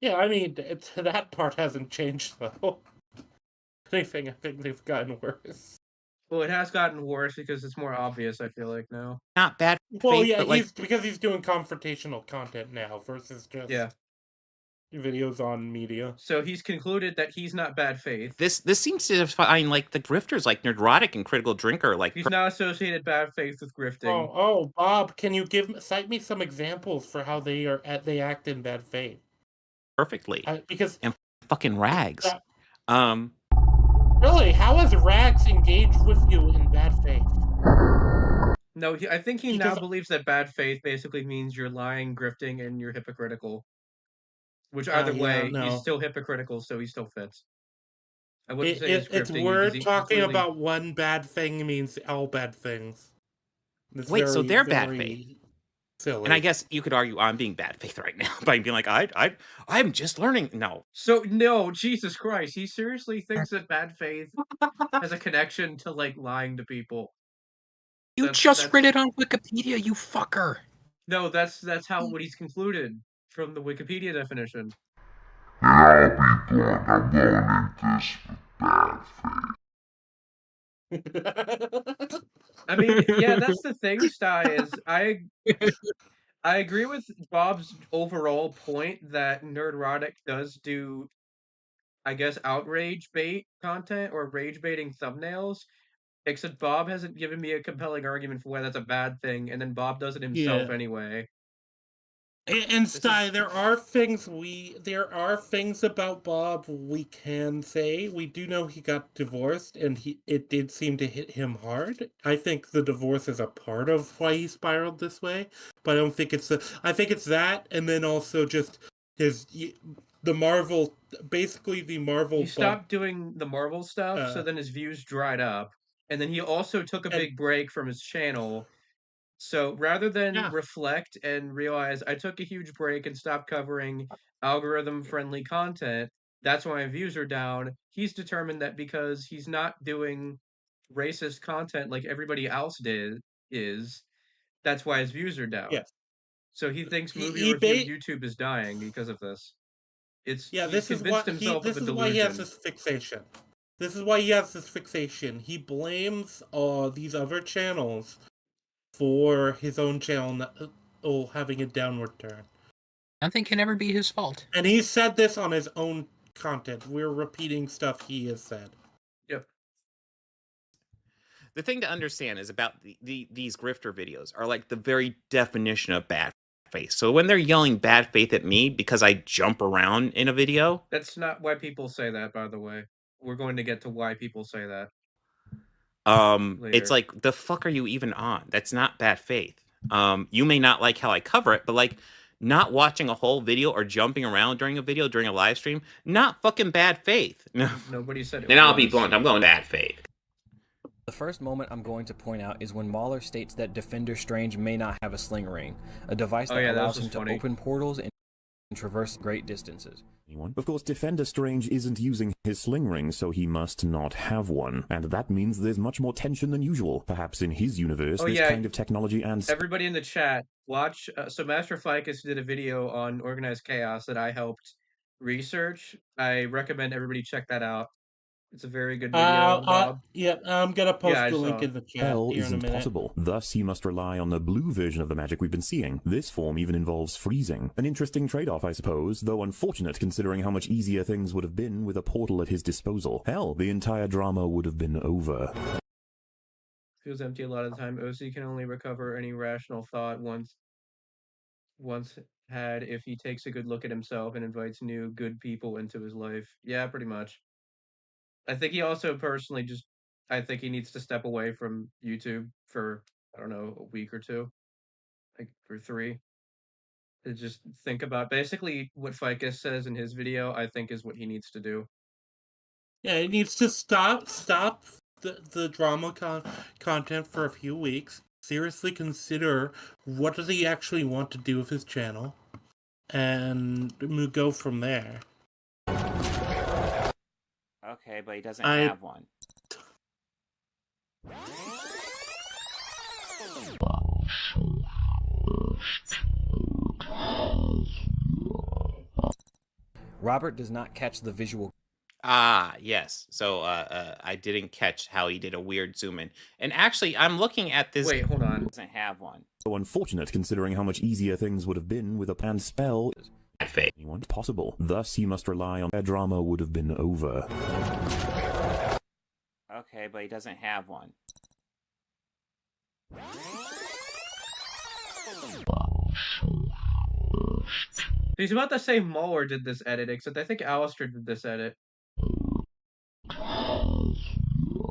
B: Yeah, I mean that part hasn't changed though. If anything, I think they've gotten worse.
A: Well, it has gotten worse because it's more obvious, I feel like, now.
D: Not bad.
B: Well, yeah, because he's doing confrontational content now versus just videos on media.
A: So he's concluded that he's not bad faith.
D: This seems to define the grifters like Nerdrotic and Critical Drinker.
A: He's not associated bad faith with grifting.
B: Oh, Bob, can you cite me some examples for how they act in bad faith?
D: Perfectly.
B: Because
D: and fucking Rags.
B: Really? How has Rags engaged with you in bad faith?
A: No, I think he now believes that bad faith basically means you're lying, grifting, and you're hypocritical. Which either way, he's still hypocritical, so he still fits. I wouldn't say he's grifting.
B: It's weird talking about one bad thing means all bad things.
D: Wait, so they're bad faith. Silly. And I guess you could argue I'm being bad faith right now by being like, I'm just learning. No.
A: So no, Jesus Christ, he seriously thinks that bad faith has a connection to lying to people.
C: You just read it on Wikipedia, you fucker.
A: No, that's how what he's concluded from the Wikipedia definition.
H: I'll be blunt, I'm going into this with bad faith.
A: I mean, yeah, that's the thing, Sty, is I agree with Bob's overall point that Nerdrotic does do, I guess, outrage bait content or rage baiting thumbnails, except Bob hasn't given me a compelling argument for why that's a bad thing, and then Bob does it himself anyway.
B: And Sty, there are things about Bob we can say. We do know he got divorced, and it did seem to hit him hard. I think the divorce is a part of why he spiraled this way, but I don't think it's I think it's that, and then also just the Marvel.
A: He stopped doing the Marvel stuff, so then his views dried up, and then he also took a big break from his channel. So rather than reflect and realize I took a huge break and stopped covering algorithm-friendly content, that's why my views are down, he's determined that because he's not doing racist content like everybody else that's why his views are down.
B: Yes.
A: So he thinks movie review YouTube is dying because of this. He's convinced himself of a delusion.
B: This is why he has this fixation. This is why he has this fixation. He blames these other channels for his own channel having a downward turn.
C: Nothing can ever be his fault.
B: And he said this on his own content. We're repeating stuff he has said.
A: Yep.
D: The thing to understand is about these grifter videos are like the very definition of bad faith. So when they're yelling bad faith at me because I jump around in a video...
A: That's not why people say that, by the way. We're going to get to why people say that.
D: It's like, the fuck are you even on? That's not bad faith. You may not like how I cover it, but like not watching a whole video or jumping around during a video, during a live stream, not fucking bad faith. No.
A: Nobody said it.
F: Then I'll be blunt, I'm going bad faith.
G: The first moment I'm going to point out is when Mauler states that Defender Strange may not have a sling ring, a device that allows him to open portals and traverse great distances.
I: Of course, Defender Strange isn't using his sling ring, so he must not have one. And that means there's much more tension than usual. Perhaps in his universe, this kind of technology and...
A: Everybody in the chat, watch... so Master Ficus did a video on Organized Chaos that I helped research. I recommend everybody check that out. It's a very good video, Bob.
B: Yeah, I'm gonna post the link in the chat
I: Hell
B: here in a
I: isn't
B: minute.
I: possible. Thus, he must rely on the blue version of the magic we've been seeing. This form even involves freezing. An interesting trade-off, I suppose, though unfortunate considering how much easier things would have been with a portal at his disposal. Hell, the entire drama would have been over.
A: Feels empty a lot of the time. OC can only recover any rational thought once had if he takes a good look at himself and invites new good people into his life. Yeah, pretty much. I think he also personally I think he needs to step away from YouTube for, I don't know, a week or two. Like, or 3. To just think about, basically, what Ficus says in his video, I think is what he needs to do.
B: Yeah, he needs to stop the drama content for a few weeks. Seriously consider what does he actually want to do with his channel, and go from there.
F: Okay, but he doesn't have one.
G: Robert does not catch the visual.
D: Ah, yes. So I didn't catch how he did a weird zoom in. And actually, I'm looking at this...
A: Wait, hold on.
F: Doesn't have one.
I: So unfortunate considering how much easier things would have been with a pan spell. Anyone possible. Thus, he must rely on their drama would have been over.
F: Okay, but he doesn't have one.
A: He's about to say Muller did this edit, except I think Alastor did this edit.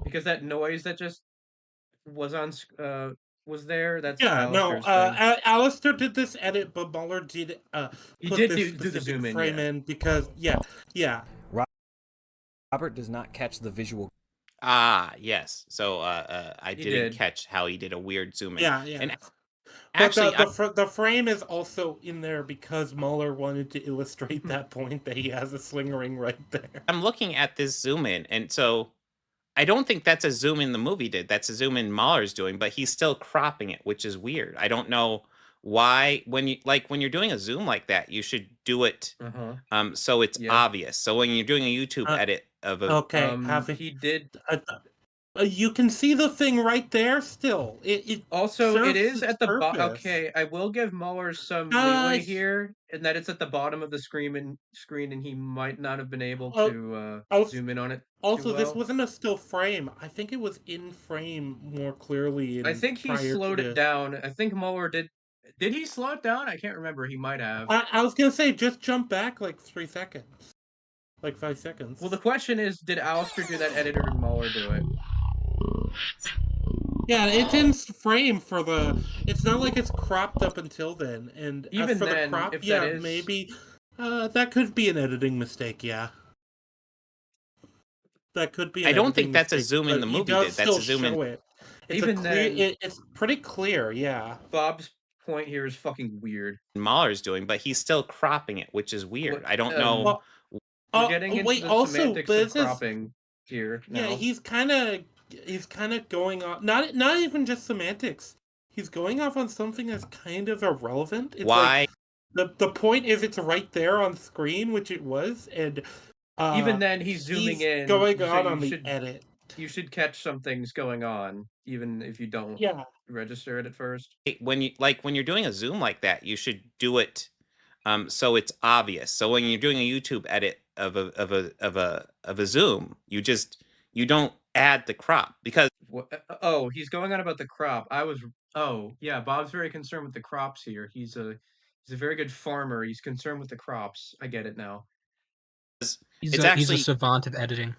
A: Because that noise that just was on was there. That's
B: Alastor did this edit, but Muller did
A: he
B: put
A: did
B: this
A: do the zoom
B: frame in because
G: Robert does not catch the visual.
D: Ah, yes. So I didn't catch how he did a weird zoom in.
B: Yeah.
D: And
B: actually, the frame is also in there because Muller wanted to illustrate that point that he has a sling ring right there.
D: I'm looking at this zoom in, and so I don't think that's a zoom in the movie did. That's a zoom in Mahler's doing, but he's still cropping it, which is weird. I don't know why when you're doing a zoom like that, you should do it so it's obvious. So when you're doing a YouTube edit of a
A: he did.
B: You can see the thing right there. Still, it
A: also it is at the
B: bottom.
A: Okay, I will give Mueller some leeway here, in that it's at the bottom of the screen, and he might not have been able to zoom in on it.
B: Also, this wasn't a still frame. I think it was in frame more clearly.
A: I think he slowed it down. I think Mueller did. Did he slow it down? I can't remember. He might have.
B: I was gonna say just jump back like 3 seconds, like 5 seconds.
A: Well, the question is, did Alastor do that edit or did Mueller do it?
B: Yeah, it's in frame for the. It's not like it's cropped up until then. And
A: even
B: for
A: then,
B: the crop,
A: if
B: yeah,
A: that is...
B: maybe that could be an editing mistake. Yeah, that could be.
D: I don't think that's a zoom in the movie. That's a zoom in.
B: It's even then, it's pretty clear. Yeah.
A: Bob's point here is fucking weird.
D: Mahler's doing, but he's still cropping it, which is weird. I don't know.
A: We're getting into the semantics of cropping here.
B: Yeah, he's kind of going off. Not even just semantics. He's going off on something that's kind of irrelevant. It's
D: why?
B: Like, the point is, it's right there on screen, which it was, and
A: even then, he's zooming in.
B: Going on the edit.
A: You should catch some things going on, even if you don't register it at first.
D: When you're doing a zoom like that, you should do it so it's obvious. So when you're doing a YouTube edit of a zoom, you don't add the crop because
A: he's going on about the crop. Bob's very concerned with the crops here. He's a very good farmer. He's concerned with the crops. I get it now.
C: He's a savant of editing.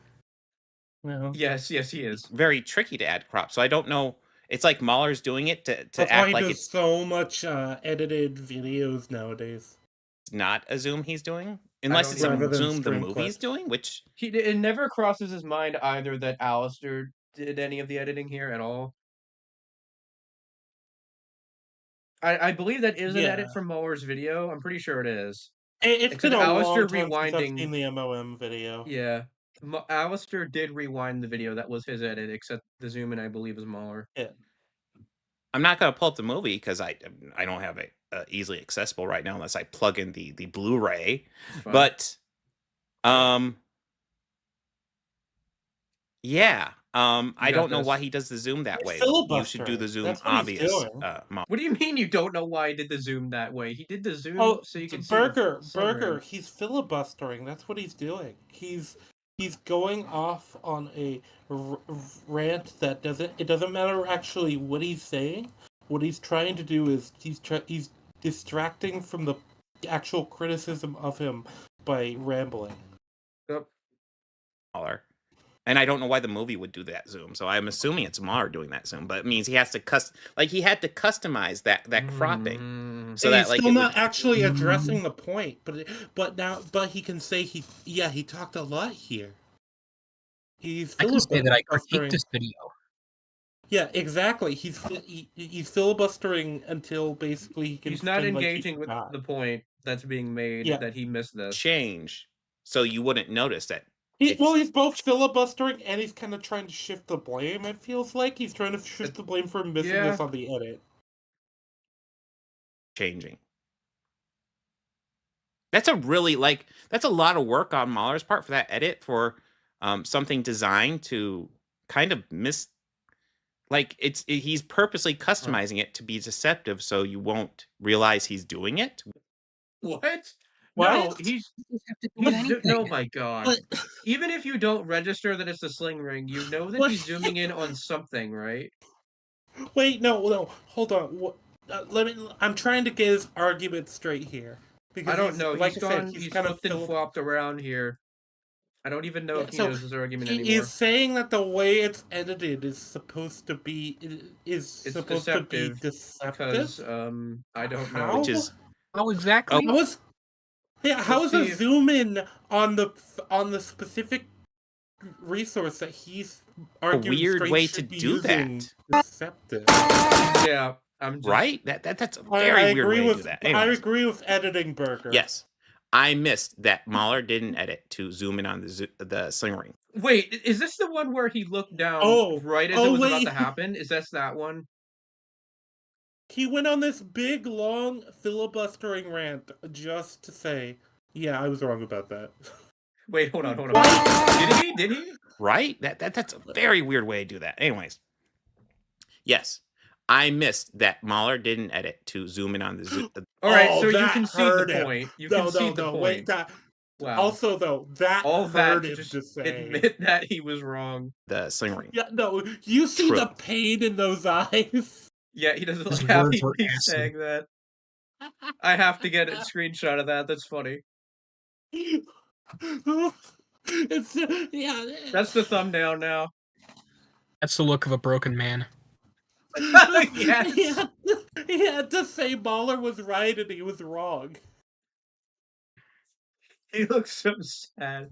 B: Well,
A: yes, he is.
D: Very tricky to add crop. So I don't know. It's like Mahler's doing it to
B: That's
D: act
B: why
D: like
B: he
D: it's
B: does so much edited videos nowadays.
D: Not a zoom he's doing, unless it's a zoom the movie's doing, which
A: it never crosses his mind either that Alastor did any of the editing here at all. I believe that is an edit from Mueller's video. I'm pretty sure it is.
B: It's been a long time
A: rewinding
B: since I've seen the MOM video.
A: Yeah. Alastor did rewind the video. That was his edit, except the zoom in, I believe, is Mueller.
B: Yeah.
D: I'm not going to pull up the movie because I don't have it easily accessible right now unless I plug in the Blu-ray. But I don't know why he does the zoom that way. You should do the zoom obvious.
A: What do you mean you don't know why he did the zoom that way? He did the zoom so you can see
B: Burger. He's filibustering. That's what he's doing. He's going off on a rant that doesn't matter actually what he's saying. What he's trying to do is he's distracting from the actual criticism of him by rambling.
A: Yep.
D: And I don't know why the movie would do that zoom. So I'm assuming it's Mahler doing that zoom, but it means he has to he had to customize that cropping. So
B: he's still not actually addressing the point, but he can say he talked a lot here. I
C: can say that I critiqued this video.
B: Yeah, exactly. He's filibustering until basically he can.
A: He's not engaging with the point that's being made that he missed this
D: change, so you wouldn't notice that.
B: He's both filibustering and he's kind of trying to shift the blame. It feels like he's trying to shift the blame for missing this on the edit.
D: Changing. That's a lot of work on Mahler's part for that edit for something designed to kind of miss. He's purposely customizing it to be deceptive, so you won't realize he's doing it.
A: What?
B: What?
A: No, oh my god. But, even if you don't register that it's a sling ring, you know that he's zooming in on something, right?
B: Wait, no, hold on. I'm trying to get his argument straight here.
A: Because I don't know. He's kind of flopped around here. I don't even know if he knows his argument anymore.
B: He's saying that the way it's edited is supposed to be deceptive.
A: Because I don't know.
D: Which is
C: how exactly?
B: How is a zoom in on the specific resource that he's arguing
D: a weird way to do that?
B: Deceptive.
A: Yeah,
D: right. That's a very weird way to do that.
B: Anyways. I agree with editing Burger.
D: Yes, I missed that Mahler didn't edit to zoom in on the sling ring.
A: Wait, is this the one where he looked down right as it was about to happen? Is that one?
B: He went on this big, long, filibustering rant just to say, yeah, I was wrong about that.
A: Wait, hold on. Did he?
D: Right? That's a very weird way to do that. Anyways. Yes. I missed that Mahler didn't edit to zoom in on the zoom.
A: All right, so you concede the point. You concede the point.
B: Wait, wow. Also, though, that hurt him to say.
A: Admit that he was wrong.
D: The sling ring.
B: Yeah, no, you see the pain in those eyes.
A: Yeah, he doesn't look happy he's saying that. I have to get a screenshot of that. That's funny.
B: That's
A: the thumbnail now.
C: That's the look of a broken man.
A: Yes.
B: He had to say Mahler was right and he was wrong.
A: He looks so sad.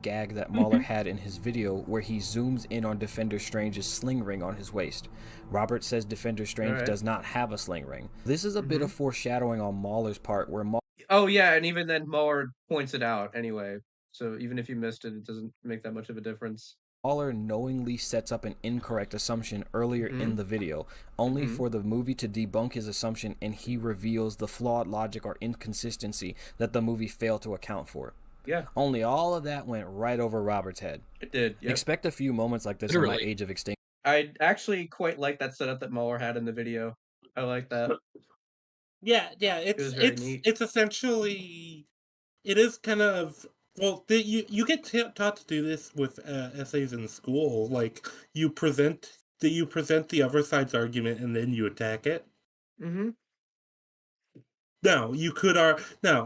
G: Gag that Mahler had in his video where he zooms in on Defender Strange's sling ring on his waist. Robert says Defender Strange does not have a sling ring. This is a bit of foreshadowing on Mahler's part where
A: Oh yeah, and even then Mahler points it out anyway. So even if you missed it, it doesn't make that much of a difference.
G: Mahler knowingly sets up an incorrect assumption earlier in the video, only for the movie to debunk his assumption, and he reveals the flawed logic or inconsistency that the movie failed to account for.
A: Yeah.
G: Only all of that went right over Robert's head.
A: It did. Yep.
G: Expect a few moments like this in my Age of Extinction.
A: I actually quite like that setup that Mahler had in the video. I like that.
B: Yeah, it's essentially, it is kind of, well, you get taught to do this with essays in school. Like you present the other side's argument and then you attack it.
A: Mm-hmm.
B: Now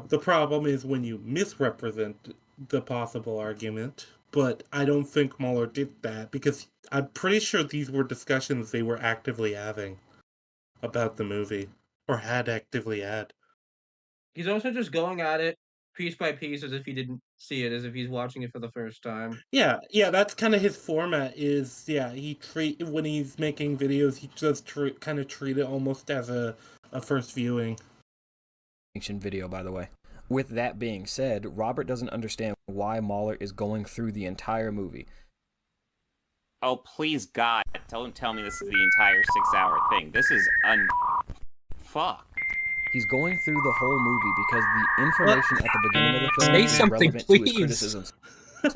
B: the problem is when you misrepresent the possible argument. But I don't think Mahler did that because I'm pretty sure these were discussions they were actively having about the movie, or had actively had.
A: He's also just going at it piece by piece as if he didn't see it, as if he's watching it for the first time.
B: Yeah, that's kind of his format. When he's making videos, he just kind of treat it almost as a first viewing.
G: Video, by the way. With that being said, Robert doesn't understand why Mahler is going through the entire movie.
F: Oh, please, God, don't tell me this is the entire 6-hour thing. This is fuck.
G: He's going through the whole movie because the information at the beginning of the film is relevant to his criticisms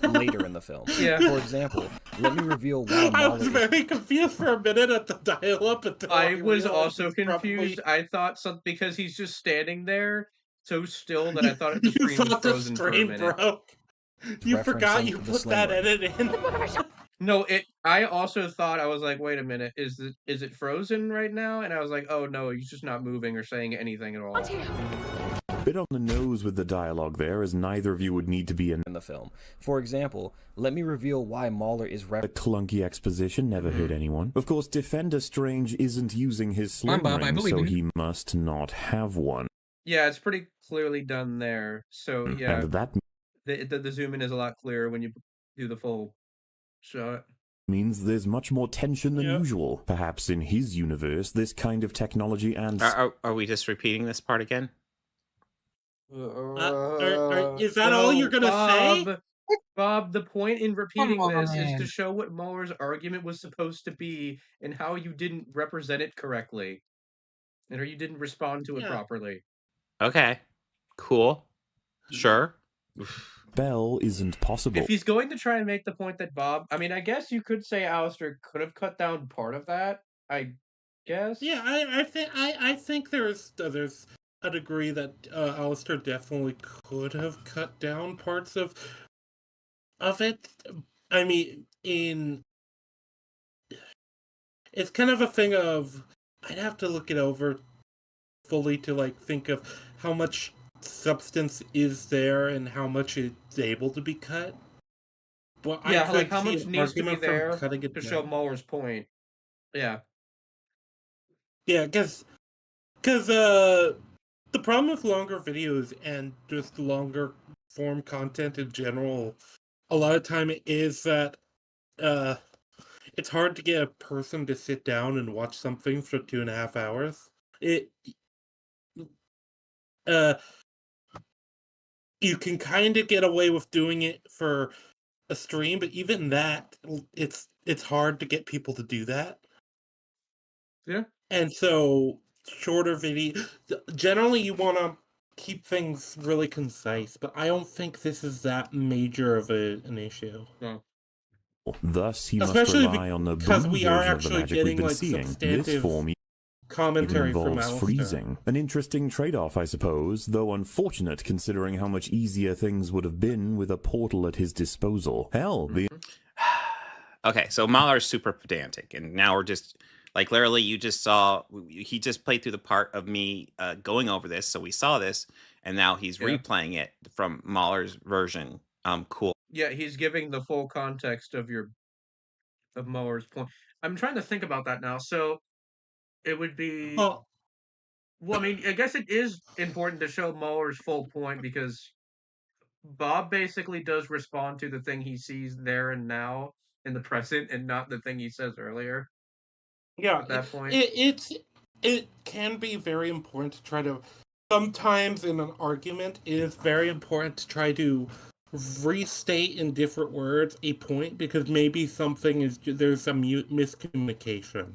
G: later in the film.
A: Yeah.
G: For example, let me reveal why Mahler
B: I was very confused for a minute at the dial-up.
A: I was also confused. I thought because he's just standing there so still that I thought the screen was frozen for a minute.
B: Broke. You forgot you put that edit in.
A: No, I also thought, I was like, wait a minute, is it frozen right now? And I was like, oh no, he's just not moving or saying anything at all.
I: Bit on the nose with the dialogue there, as neither of you would need to be in
G: the film. For example, let me reveal why Mahler is
I: a clunky exposition never hurt anyone. Of course, Defender Strange isn't using his sling ring, so he must not have one.
A: Yeah, it's pretty clearly done there. So yeah,
I: and that
A: the zoom in is a lot clearer when you do the full shot.
I: Means there's much more tension than usual. Perhaps in his universe, this kind of technology and...
D: Are we just repeating this part again?
B: Is that all you're gonna say?
A: Bob, the point in repeating this is to show what Mahler's argument was supposed to be and how you didn't represent it correctly. And or you didn't respond to it properly.
D: Okay. Cool. Sure.
I: Bell isn't possible.
A: If he's going to try and make the point that I mean, I guess you could say Alastor could have cut down part of that. I guess.
B: Yeah, I think there's a degree that Alastor definitely could have cut down parts of it. I mean, it's kind of a thing of I'd have to look it over fully to think of how much substance is there and how much is able to be cut. But
A: yeah, how much needs to be there to show Mahler's point. Yeah.
B: Yeah, because the problem with longer videos and just longer form content in general, a lot of time is that it's hard to get a person to sit down and watch something for 2.5 hours. You can kind of get away with doing it for a stream, but even that, it's hard to get people to do that.
A: Yeah.
B: And so shorter video, generally you want to keep things really concise, but I don't think this is that major of an issue.
A: No.
I: Thus, he must
B: Especially
I: rely on the
B: because
I: blue
B: we are
I: version of the
B: actually
I: magic we've
B: getting
I: been
B: like
I: seeing. This
B: substantive
I: form even
B: commentary from
I: involves
B: Alastor.
I: freezing. An interesting trade-off, I suppose, though unfortunate considering how much easier things would have been with a portal at his disposal. Hell, the...
D: Okay, so Mahler's super pedantic, and now we're just... Like, literally, you just saw... He just played through the part of me going over this, so we saw this, and now he's replaying it from Mahler's version. Cool.
A: Yeah, he's giving the full context of Mahler's point. I'm trying to think about that now. So it would be...
B: Well,
A: I mean, I guess it is important to show Mahler's full point because Bob basically does respond to the thing he sees there and now in the present and not the thing he says earlier.
B: Yeah,
A: at that point.
B: It can be very important to try to... Sometimes in an argument, it is very important to try to restate in different words a point because maybe there's a miscommunication.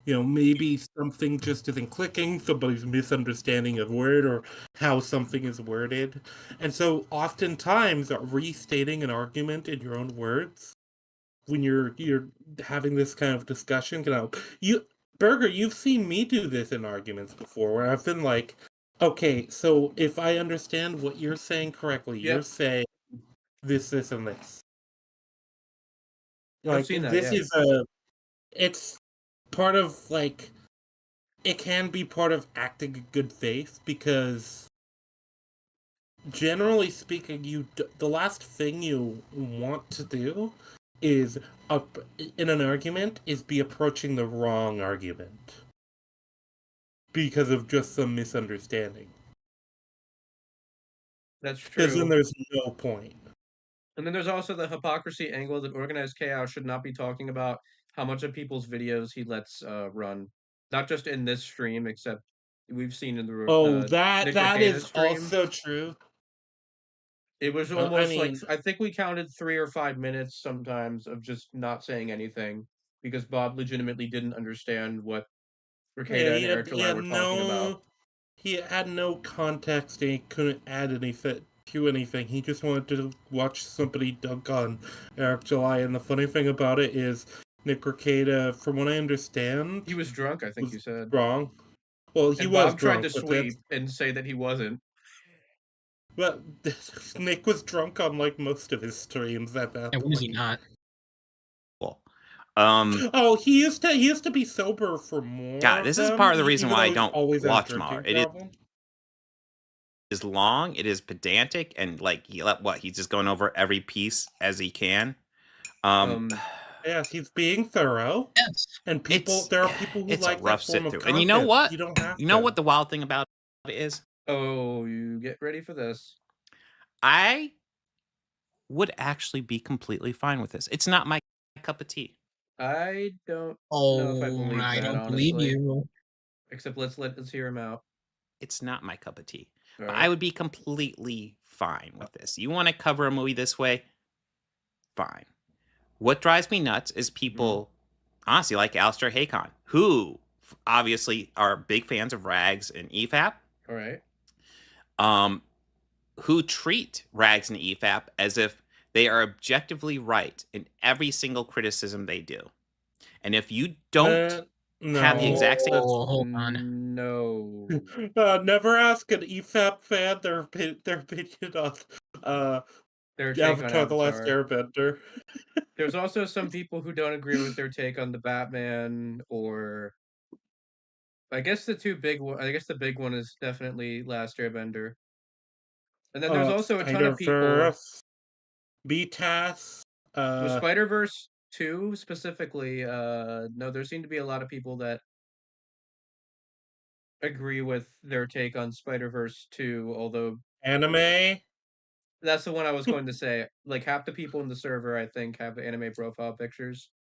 B: You know, maybe something just isn't clicking, somebody's misunderstanding a word or how something is worded. And so oftentimes restating an argument in your own words when you're having this kind of discussion can help. Burger, you've seen me do this in arguments before where I've been like, okay, so if I understand what you're saying correctly, you're saying this, and this. Like,
A: I've seen that,
B: this is it's part of, like, it can be part of acting in good faith because generally speaking, the last thing you want to do is, in an argument, is be approaching the wrong argument because of just some misunderstanding.
A: That's true.
B: Because then there's no point.
A: And then there's also the hypocrisy angle that Organized Chaos should not be talking about how much of people's videos he lets run. Not just in this stream, except we've seen in the
B: that is also true.
A: It was almost like, I think we counted 3 or 5 minutes sometimes of just not saying anything because Bob legitimately didn't understand what Ricada and Ericula were talking about.
B: He had no context and he couldn't add anything to anything. He just wanted to watch somebody dunk on Eric July. And the funny thing about it is Nick Ricada, from what I understand,
A: he was drunk, I think you said.
B: Wrong. Well, he
A: and
B: was
A: Bob
B: drunk,
A: tried to sweep and say that he wasn't.
B: But Nick was drunk on like most of his streams at that point.
C: Was he not?
D: Well,
B: oh, he used to be sober for more.
D: God, this is part of the reason why I don't watch Mahler. It is long, it is pedantic, and like he's just going over every piece as he can.
B: Yes, he's being thorough.
C: Yes,
B: and there are people who like
D: a rough
B: that form of
D: sit-through. And you know what?
B: You don't have
D: You know what the wild thing about it is?
A: Oh, you get ready for this.
D: I would actually be completely fine with this. It's not my cup of tea.
A: I don't know if I believe that,
C: don't believe you.
A: Except let's hear him out.
D: It's not my cup of tea.
A: Right.
D: But I would be completely fine with this. You want to cover a movie this way? Fine. What drives me nuts is people, honestly, like Alastor Hacon, who obviously are big fans of Rags and EFAP.
A: All right.
D: Who treat Rags and EFAP as if they are objectively right in every single criticism they do. And if you don't have the exact same...
C: hold on.
A: No.
B: Never ask an EFAP fan their opinion on Avatar: The Last Airbender.
A: There's also some people who don't agree with their take on the Batman, or I guess the big one is definitely Last Airbender. And then there's also a ton of people.
B: BTAS.
A: With Spider-Verse 2 specifically, no, there seem to be a lot of people that agree with their take on Spider-Verse 2, although
B: anime.
A: That's the one I was going to say. Like, half the people in the server, I think, have anime profile pictures.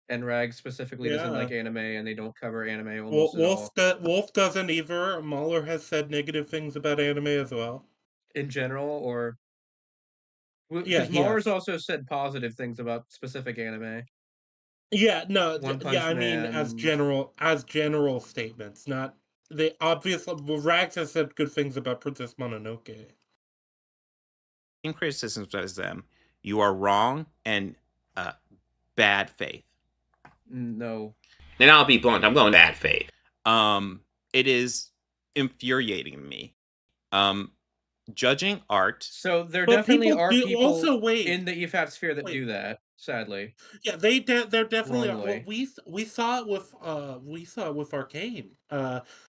A: And Rag specifically doesn't like anime, and they don't cover anime almost at all.
B: Wolf doesn't either. Mahler has said negative things about anime as well.
A: In general, or... Because Mars also said positive things about specific anime.
B: Yeah, no,
A: One Punch
B: I mean
A: Man.
B: as general statements, not they obviously. Well, Rags has said good things about Princess Mononoke.
D: In criticisms as them, you are wrong and bad faith.
A: No.
D: And I'll be blunt, I'm going bad faith. It is infuriating to me. Judging art.
A: So there definitely are people also in the EFAP sphere that do that. Sadly.
B: Yeah, they're definitely. Well, we saw it with Arcane.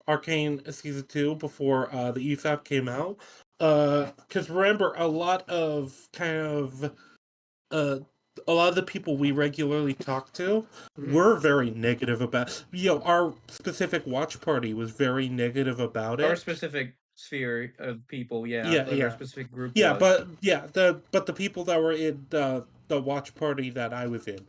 B: Arcane season 2 before the EFAP came out. Because remember, a lot of the people we regularly talk to were very negative about. Our specific watch party was very negative about it.
A: Our specific sphere of people, our specific group.
B: But the people that were in the watch party that I was in,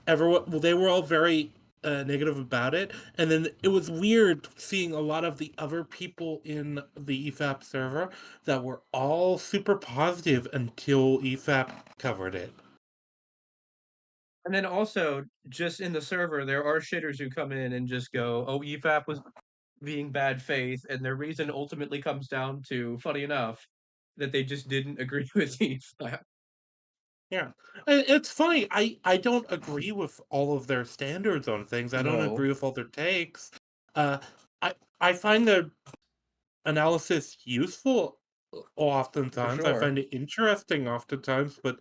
B: everyone, they were all very negative about it, and then it was weird seeing a lot of the other people in the EFAP server that were all super positive until EFAP covered it.
A: And then also, just in the server, there are shitters who come in and just go, "Oh, EFAP was being bad faith," and their reason ultimately comes down to, funny enough, that they just didn't agree with EFAP.
B: Yeah, it's funny. I don't agree with all of their standards on things. I don't agree with all their takes. I find their analysis useful oftentimes. I find it interesting oftentimes, but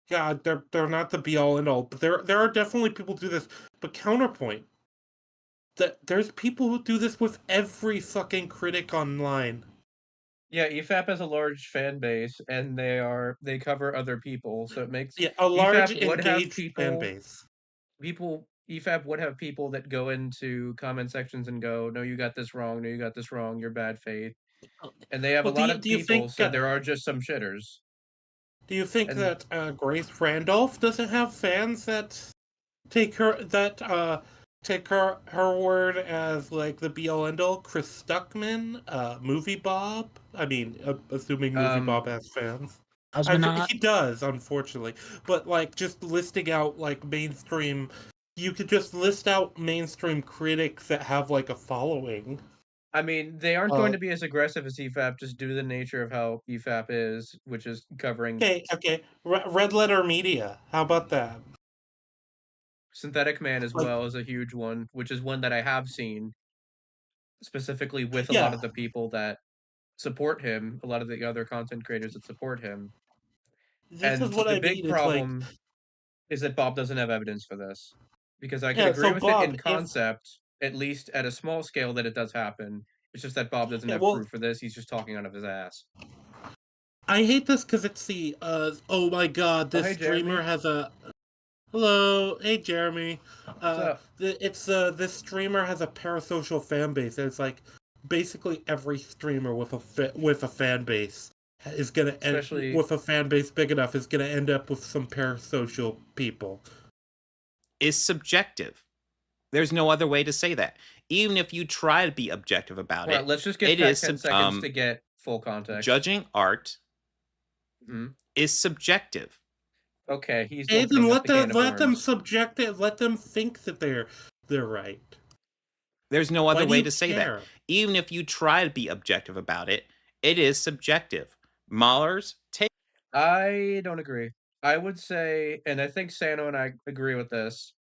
B: God, they're not the be all and all. But there are definitely people who do this. But counterpoint, that there's people who do this with every fucking critic online.
A: Yeah, EFAP has a large fan base, and they cover other people, so it makes
B: a large
A: EFAP
B: engaged fan base.
A: EFAP would have people that go into comment sections and go, "No, you got this wrong. No, you got this wrong. You're bad faith." And they have a lot of people, so there are just some shitters.
B: Do you think that Grace Randolph doesn't have fans that take her word as like the be all end all? Chris Stuckman, Movie Bob. I mean, assuming Movie Bob has fans. He does, unfortunately. But like, just listing out like mainstream, you could just list out mainstream critics that have like a following.
A: I mean, they aren't going to be as aggressive as EFAP just due to the nature of how EFAP is, which is covering.
B: Okay. Red Letter Media. How about that?
A: Synthetic Man as well is a huge one, which is one that I have seen specifically with a lot of the people that support him, a lot of the other content creators that support him. The big problem is that Bob doesn't have evidence for this. Because I can agree with it in concept, at least at a small scale, that it does happen. It's just that Bob doesn't have proof for this. He's just talking out of his ass.
B: I hate this because it's the, oh my god, this streamer has a... Hello, hey Jeremy. This streamer has a parasocial fan base. And it's like, basically every streamer with a fan base is gonna end with a fan base big enough is gonna end up with some parasocial people.
D: Is subjective. There's no other way to say that. Even if you try to be objective about it,
A: let's just get 10 seconds to get full context.
D: Judging art is subjective.
A: Okay, he's.
B: Hey, then let them subjective. Let them think that they're right.
D: There's no other way to say that. Even if you try to be objective about it, it is subjective. Mahler's take.
A: I don't agree. I would say, and I think Sano and I agree with this,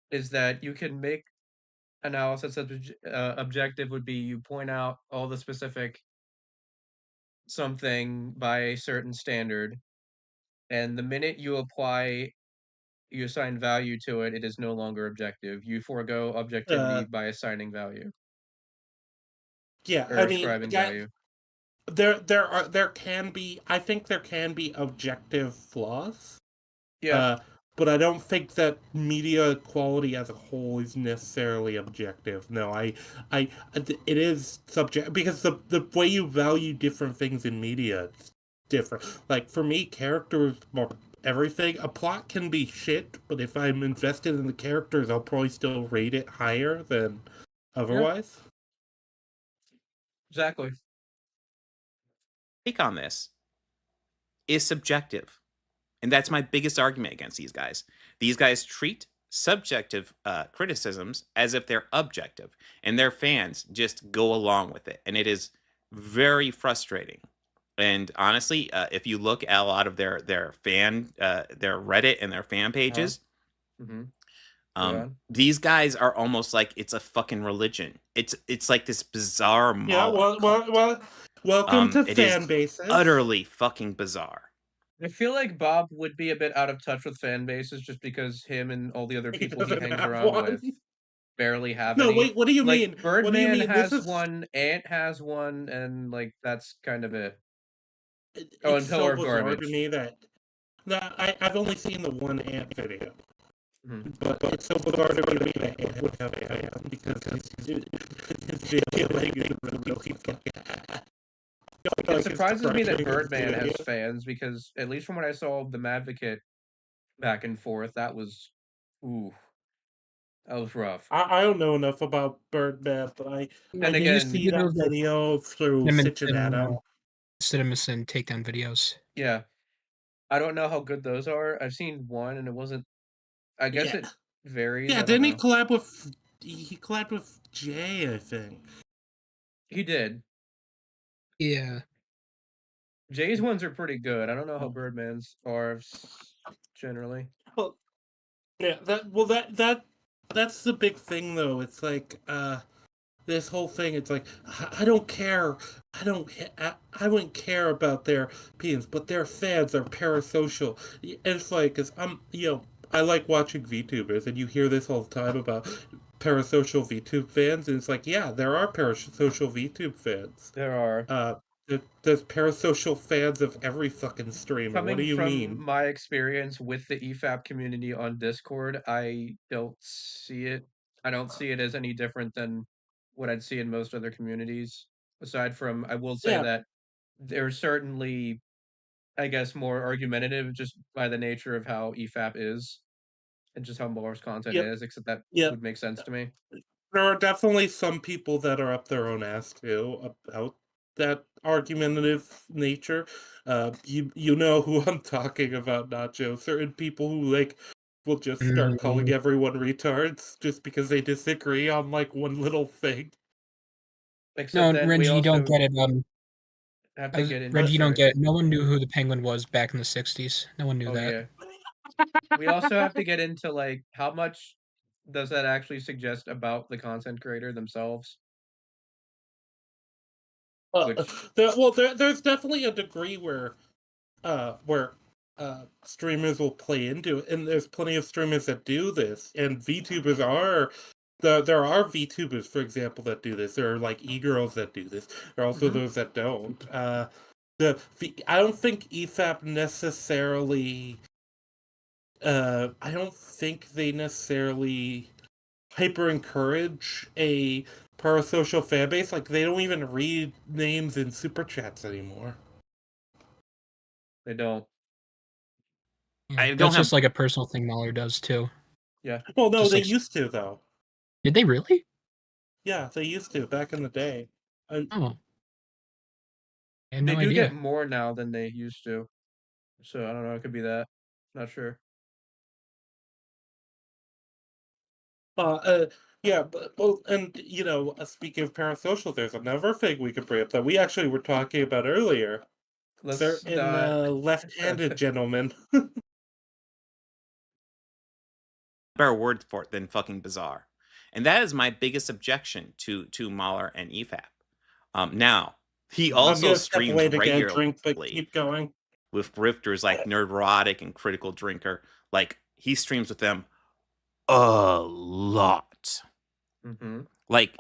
A: is that you can make analysis objective would be you point out all the specific something by a certain standard, and the minute you assign value to it, it is no longer objective. You forego objectivity by assigning value.
B: Yeah,
A: or ascribing value.
B: There can be, I think there can be objective flaws.
A: Yeah.
B: But I don't think that media quality as a whole is necessarily objective. No, it is subjective because the way you value different things in media is different. Like for me, characters are everything. A plot can be shit, but if I'm invested in the characters, I'll probably still rate it higher than otherwise.
A: Yeah. Exactly.
D: Take on this. is subjective. And that's my biggest argument against these guys. These guys treat subjective criticisms as if they're objective, and their fans just go along with it. And it is very frustrating. And honestly, if you look at a lot of their their Reddit and their fan pages, these guys are almost like it's a fucking religion. It's like this bizarre mob.
B: Yeah, well, welcome to fan bases.
D: Utterly fucking bizarre.
A: I feel like Bob would be a bit out of touch with fan bases just because him and all the other people he hangs around with barely have any.
B: No, wait, what do you mean?
A: Birdman has one, Ant has one, and like that's kind of it.
B: It's so bizarre to me that I've only seen the one Ant video. But it's so bizarre to me that Ant would have a fan because his video is really fucking.
A: It surprises me that Birdman has fans because, at least from what I saw of the Madvocate back and forth, that was rough.
B: I don't know enough about Birdman, but I
A: again,
B: see that video through Cincinnati.
C: Cinemas and takedown videos.
A: Yeah. I don't know how good those are. I've seen one and it wasn't. I guess it varies.
B: Yeah, didn't he collab with? He collabed with Jay, I think.
A: He did.
C: Yeah.
A: Jay's ones are pretty good. I don't know how Birdman's are generally.
B: Well, yeah, that's the big thing though. It's like this whole thing. It's like I don't care. I wouldn't care about their opinions, but their fans are parasocial. And it's like, cause I like watching VTubers, and you hear this all the time about parasocial VTube fans, and it's like, yeah, there are parasocial VTube fans.
A: There are.
B: There's parasocial fans of every fucking streamer. What do you mean?
A: From my experience with the EFAP community on Discord, I don't see it. I don't see it as any different than what I'd see in most other communities. Aside from, I will say that they're certainly, I guess, more argumentative just by the nature of how EFAP is and just how Muller's content is, except that would make sense to me.
B: There are definitely some people that are up their own ass too about that argumentative nature. You know who I'm talking about, Nacho. Certain people who like will just start calling everyone retards just because they disagree on like one little thing.
C: No, Reggie, you don't get it. Reggie, you don't get it. No one knew who the Penguin was back in the 60s. No one knew that.
A: Yeah. We also have to get into like how much does that actually suggest about the content creator themselves?
B: There's definitely a degree where streamers will play into it, and there's plenty of streamers that do this, and VTubers are. There are VTubers, for example, that do this. There are like e-girls that do this. There are also those that don't. I don't think EFAP necessarily. I don't think they necessarily hyper encourage a parasocial fan base. Like, they don't even read names in super chats anymore.
A: They don't.
C: Yeah, that's just like a personal thing Mahler does too.
A: Yeah.
B: Well, no, they used to though.
C: Did they really?
B: Yeah, they used to back in the day.
C: Oh. I had
A: no
C: no
A: idea.
C: idea.
A: Get more now than they used to. So I don't know. It could be that. Not sure.
B: Yeah, and speaking of parasocial, there's another thing we could bring up that we actually were talking about earlier. Certain left-handed gentlemen.
D: Better word for it than fucking bizarre, and that is my biggest objection to Mahler and EFAP. Now he also streams regularly.
B: But keep going.
D: With grifters like Nerdrotic and Critical Drinker. Like, he streams with them a lot. Like,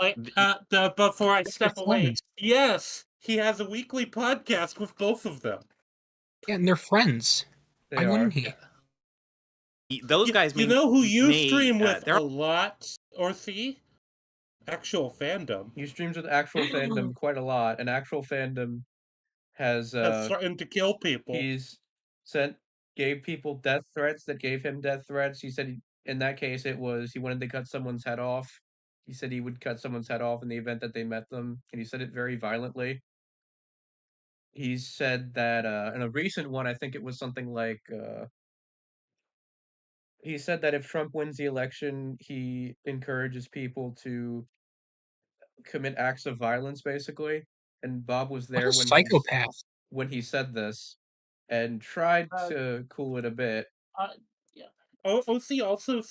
B: before I step away, yes, he has a weekly podcast with both of them.
C: Yeah, and they're friends. Why wouldn't he?
D: Those guys.
B: You know who you stream with a lot, or see? Actual Fandom.
A: He streams with Actual Fandom quite a lot, and Actual Fandom has
B: threatened to kill people.
A: He's gave people death threats that gave him death threats. He said in that case he wanted to cut someone's head off. He said he would cut someone's head off in the event that they met them, and he said it very violently. he said that in a recent one, I think it was something like he said that if Trump wins the election, he encourages people to commit acts of violence, basically. And Bob was
C: What
A: there
C: a psychopath.
A: when he said this, and tried to cool it a bit.
B: Yeah. OC also,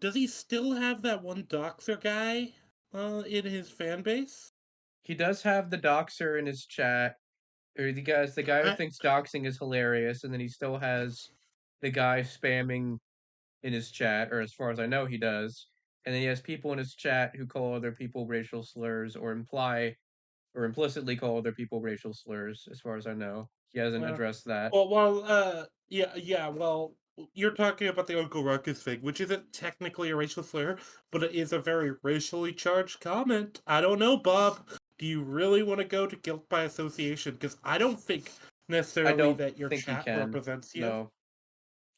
B: does he still have that one doxer guy in his fan base?
A: He does have the doxer in his chat, or the guy who thinks doxing is hilarious, and then he still has the guy spamming in his chat, or as far as I know, he does. And then he has people in his chat who call other people racial slurs, or imply or implicitly call other people racial slurs, as far as I know. He hasn't addressed that.
B: Well, well, you're talking about the Uncle Ruckus thing, which isn't technically a racial slur, but it is a very racially charged comment. I don't know, Bob. Do you really want to go to guilt by association? Because I don't think necessarily that your chat represents you.
A: No.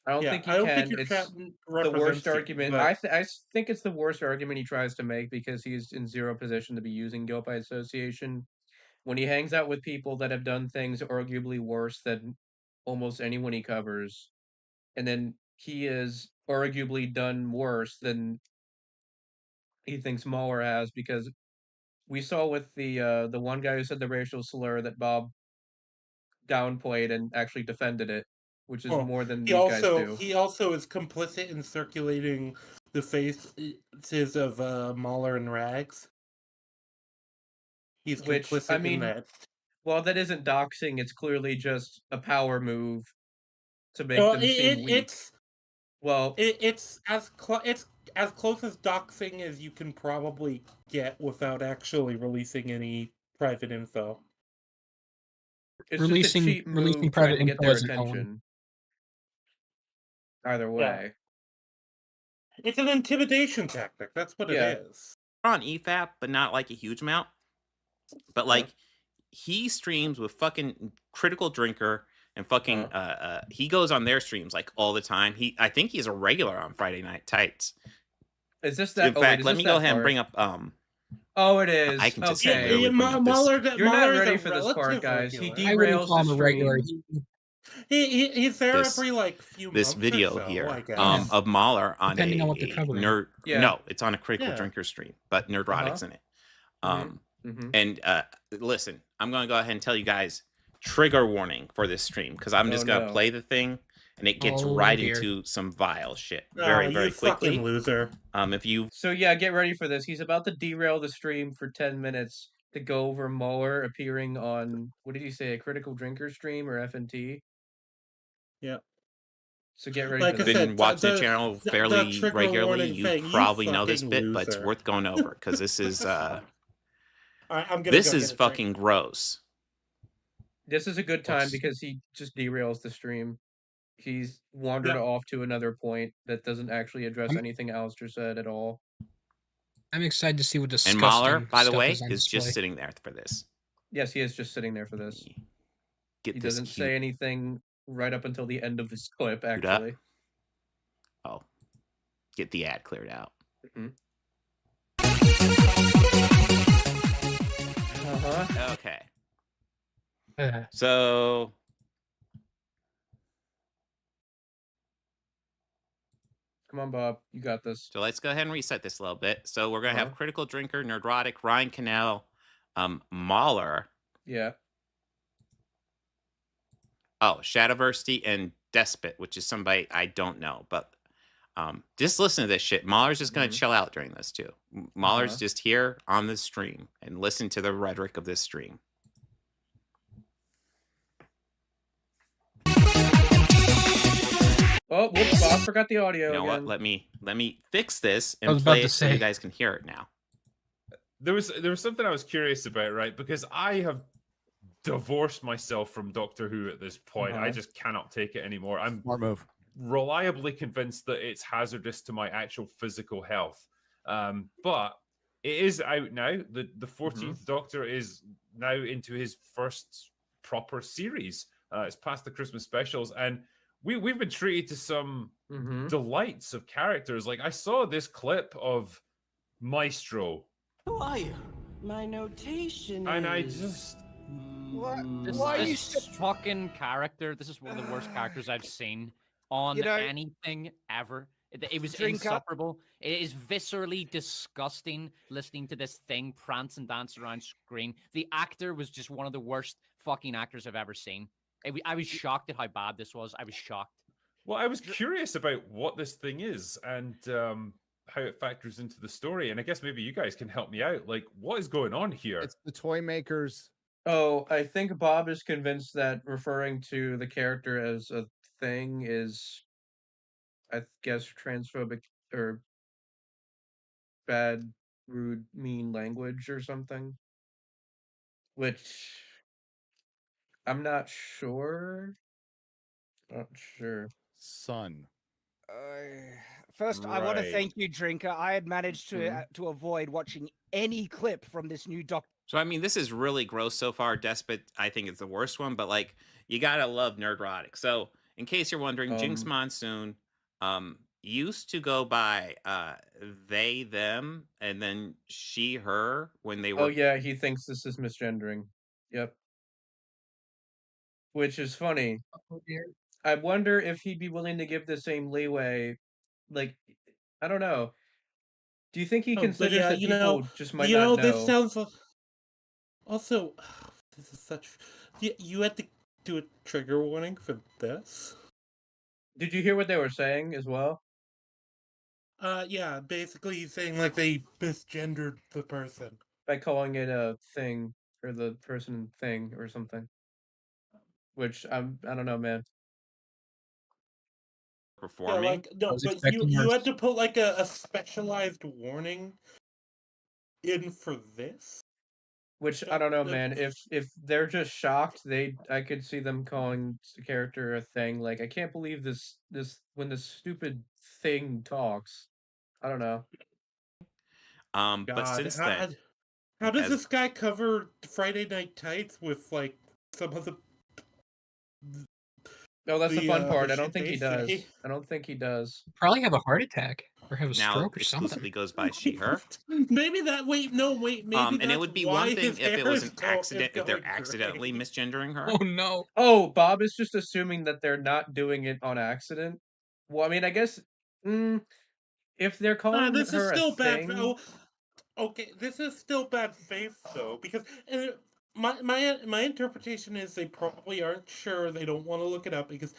A: I don't think he
B: I don't
A: can.
B: think your
A: It's
B: chat
A: the worst
B: you,
A: argument.
B: but...
A: I think it's the worst argument he tries to make because he's in zero position to be using guilt by association. When he hangs out with people that have done things arguably worse than almost anyone he covers, and then he is arguably done worse than he thinks Mueller has, because we saw with the one guy who said the racial slur that Bob downplayed and actually defended it, which is more than these guys do.
B: He also is complicit in circulating the faces of Mueller and Rags. He's complicit in that.
A: Well, that isn't doxing. It's clearly just a power move to make them seem weak.
B: It's as close as doxing as you can probably get without actually releasing any private info.
A: It's releasing private info to get their attention. Either way.
B: It's an intimidation tactic. That's what it is.
D: On EFAP, but not like a huge amount. But like he streams with fucking Critical Drinker and fucking he goes on their streams like all the time. I think he's a regular on Friday Night Tights.
A: Is this that?
D: In fact, let me go ahead and bring up
A: Oh, it is.
D: I can just
A: You're not ready for this part, guys. He derails the stream.
B: He's there every like few months.
D: This video here of Mahler on a nerd. No, it's on a Critical Drinker stream, but Nerdrotic's in it. And listen, I'm going to go ahead and tell you guys trigger warning for this stream, because I'm just going to play the thing and it gets into some vile shit very quickly.
B: Fucking loser.
A: So yeah, get ready for this. He's about to derail the stream for 10 minutes to go over Mueller appearing on, what did he say, a Critical Drinker stream or FNT?
B: Yeah.
A: So get ready for this.
D: If you've been watching the channel fairly regularly, you probably know this bit, but it's worth going over, because this is this is fucking gross.
A: This is a good time because he just derails the stream. He's wandered off to another point that doesn't actually address anything Alastor said at all.
C: I'm excited to see what disgusting.
D: And Mahler, by the way,
C: is
D: just sitting there for this.
A: Yes, he is just sitting there for this. He doesn't say anything right up until the end of this clip, actually.
D: Oh. Get the ad cleared out. Okay. So
A: come on, Bob, you got this.
D: So let's go ahead and reset this a little bit. So we're gonna have Critical Drinker, Nerdrotic, Ryan Cannell, Mahler.
A: Yeah.
D: Oh, Shadowversity and Despot, which is somebody I don't know, but just listen to this shit. Mahler's just gonna chill out during this too. Mahler's just here on the stream and listen to the rhetoric of this stream.
A: Oh, whoops! Bob forgot the audio.
D: You know what? Let me fix this and play it so you guys can hear it now.
J: There was something I was curious about, right? Because I have divorced myself from Doctor Who at this point. I just cannot take it anymore. I'm reliably convinced that it's hazardous to my actual physical health. But it is out now. The 14th Doctor is now into his first proper series. It's past the Christmas specials, and we've been treated to some delights of characters. Like, I saw this clip of Maestro.
K: Who are you? My notation
J: and I just
K: This fucking character. This is one of the worst characters I've seen on anything ever. It was insufferable. It is viscerally disgusting listening to this thing prance and dance around screen. The actor was just one of the worst fucking actors I've ever seen. I was shocked at how bad this was. I was shocked.
J: Well, I was curious about what this thing is and how it factors into the story. And I guess maybe you guys can help me out. Like, what is going on here?
L: It's the toy makers.
A: Oh, I think Bob is convinced that referring to the character as a thing is, I guess, transphobic or bad, rude, mean language or something. Which I'm not sure. Not sure.
L: Son.
M: First, I want to thank you, Drinker. I had managed to avoid watching any clip from this new doc.
D: So I mean, this is really gross so far. Despot, I think, is the worst one, but like, you gotta love Nerdrotic. So, in case you're wondering, Jinx Monsoon used to go by they, them, and then she, her when they were.
A: Oh yeah, he thinks this is misgendering. Yep. Which is funny.
C: Oh dear.
A: I wonder if he'd be willing to give the same leeway. Like, I don't know. Do you think he considers that people just might not know?
B: This sounds also. This is such. You had to do a trigger warning for this.
A: Did you hear what they were saying as well?
B: Yeah. Basically, he's saying like they misgendered the person
A: by calling it a thing or the person thing or something. Which I don't know, man.
D: Performing.
B: Yeah, but you had to put like a specialized warning in for this.
A: Which I don't know, man. If they're just shocked, I could see them calling the character a thing. Like, I can't believe this when this stupid thing talks. I don't know.
D: But since then,
B: how does this guy cover Friday Night Tights with like some of the?
A: No, that's the fun part. I don't think he does. I don't think he does.
C: Probably have a heart attack or have a stroke or something.
D: Exclusively goes by she, her.
B: Maybe that. Maybe.
D: And it would be one thing if it was an accident, if they're accidentally misgendering her.
C: Oh no.
A: Oh, Bob is just assuming that they're not doing it on accident. Well, I mean, I guess if they're calling
B: this
A: her
B: is still
A: a
B: bad.
A: thing...
B: Okay, this is still bad faith though, because my interpretation is they probably aren't sure. They don't want to look it up because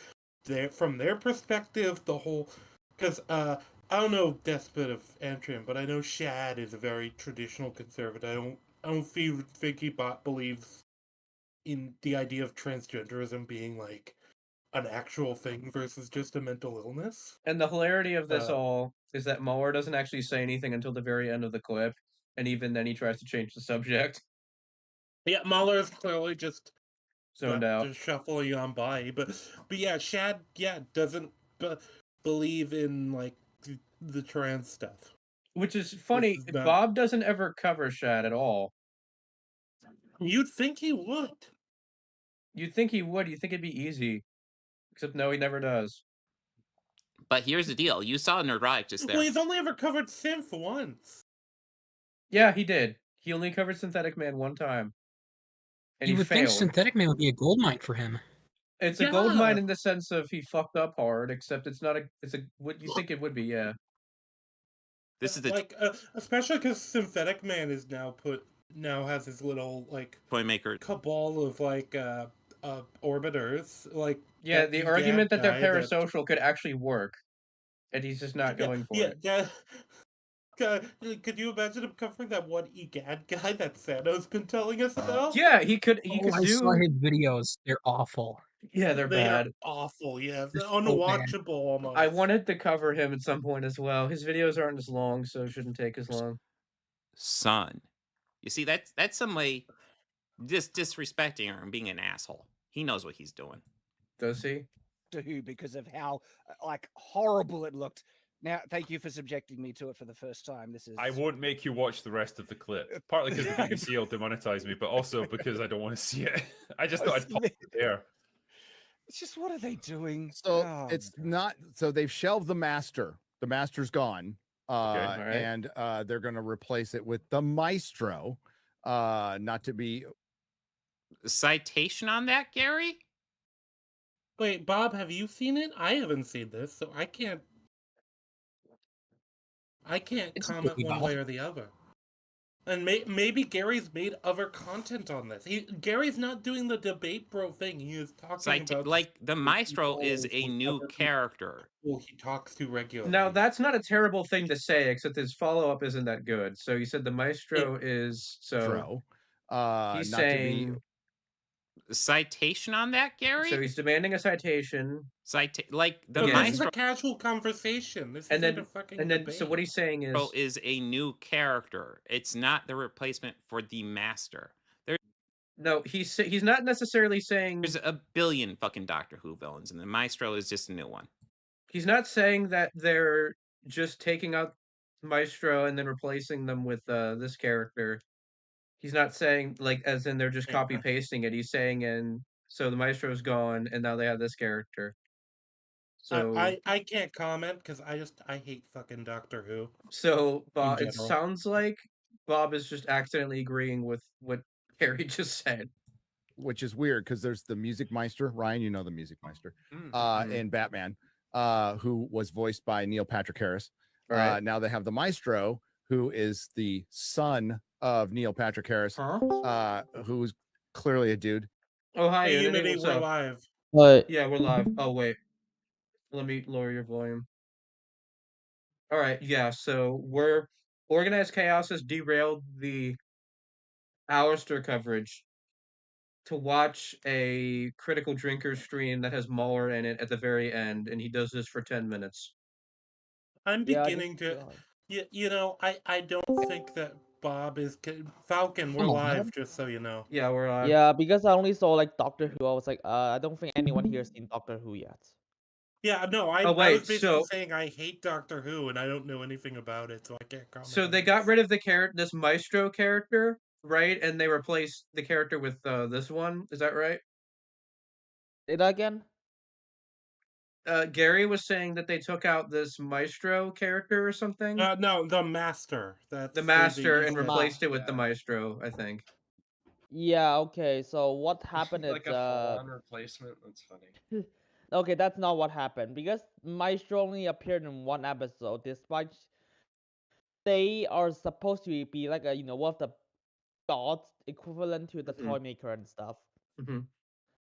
B: from their perspective, the whole because I don't know Despot of Antrim, but I know Shad is a very traditional conservative. I don't think he believes in the idea of transgenderism being like an actual thing versus just a mental illness.
A: And the hilarity of this all is that Mueller doesn't actually say anything until the very end of the clip, and even then he tries to change the subject.
B: Yeah, Mueller is clearly just
A: zoned out,
B: just shuffling on by. But yeah, Shad doesn't believe in like the trans stuff.
A: Which is funny. Bob doesn't ever cover Shad at all.
B: You'd think he would.
A: You'd think he would. You'd think it'd be easy. Except no, he never does.
D: But here's the deal. You saw Nerdrotic just there.
B: Well, he's only ever covered synth once.
A: Yeah, he did. He only covered Synthetic Man one time. And
C: you would
A: failed.
C: think Synthetic Man would be a goldmine for him.
A: It's a goldmine in the sense of he fucked up hard, except it's not what you think it would be, yeah.
D: This is the
B: especially because Synthetic Man is now has his little like
D: Toymaker
B: cabal of like orbiters. Like
A: yeah, the argument that they're parasocial could actually work, and he's just not going for it.
B: Yeah. Could you imagine him covering that one EGAD guy that Sano's been telling us about?
A: Yeah, he could.
C: I saw his videos. They're awful.
A: Yeah, they're bad.
B: Awful. Yeah, they're unwatchable almost.
A: I wanted to cover him at some point as well. His videos aren't as long, so it shouldn't take as long.
D: Son, you see that's some way just disrespecting her and being an asshole. He knows what he's doing.
A: Does he?
M: To who? Because of how like horrible it looked. Now, thank you for subjecting me to it for the first time. This is.
J: I won't make you watch the rest of the clip. Partly because the BBC will demonetize me, but also because I don't want to see it. I just thought I'd pop it there.
M: It's just, what are they doing?
L: So it's not. So they've shelved the master. The master's gone, and they're going to replace it with the maestro. Not to be
D: Citation on that, Gary?
B: Wait, Bob, have you seen it? I haven't seen this, so I can't comment one way or the other. And maybe Gary's made other content on this. Gary's not doing the debate bro thing. He is talking about
D: like the Maestro is a new character.
B: Well, he talks to regularly.
A: Now that's not a terrible thing to say, except his follow-up isn't that good. So you said the Maestro is he's saying
D: citation on that, Gary?
A: So he's demanding a citation.
D: Like the
B: Maestro.
D: Maestro
B: This is a casual conversation. This isn't a fucking debate.
A: So what he's saying
D: is a new character. It's not the replacement for the Master.
A: No, he's not necessarily saying
D: there's a billion fucking Doctor Who villains, and the Maestro is just a new one.
A: He's not saying that they're just taking out Maestro and then replacing them with this character. He's not saying like as in they're just copy pasting it. He's saying so the Maestro's gone and now they have this character. So
B: I can't comment because I hate fucking Doctor Who.
A: So Bob, it sounds like Bob is just accidentally agreeing with what Harry just said,
L: which is weird because there's the Music Meister, Ryan. You know the Music Meister, in Batman, who was voiced by Neil Patrick Harris.
A: Right.
L: Now they have the Maestro, who is the son of Neil Patrick Harris, who's clearly a dude.
A: Oh hi,
B: hey, Unity, we're live.
C: What?
A: Yeah, we're live. Oh wait, let me lower your volume. All right, yeah. So Organized Chaos has derailed the Alastor coverage to watch a Critical Drinker stream that has Muller in it at the very end, and he does this for 10 minutes.
B: I'm beginning to, you know, I don't think that Bob is Falcon. We're live, just so you know.
A: Yeah, we're live.
N: Yeah, because I only saw like Doctor Who. I was like, I don't think anyone here has seen Doctor Who yet.
B: Yeah, no, I was basically saying I hate Doctor Who and I don't know anything about it, so I can't comment.
A: So they got rid of the this Maestro character, right? And they replaced the character with this one. Is that right?
N: Say that again?
A: Gary was saying that they took out this Maestro character or something.
B: No, the Master.
A: The Master and replaced it with the Maestro, I think.
N: Yeah. Okay. So what happened is
O: like a full-on replacement. That's funny.
N: Okay, that's not what happened because Maestro only appeared in one episode, despite they are supposed to be like a one of the gods equivalent to the toy maker and stuff.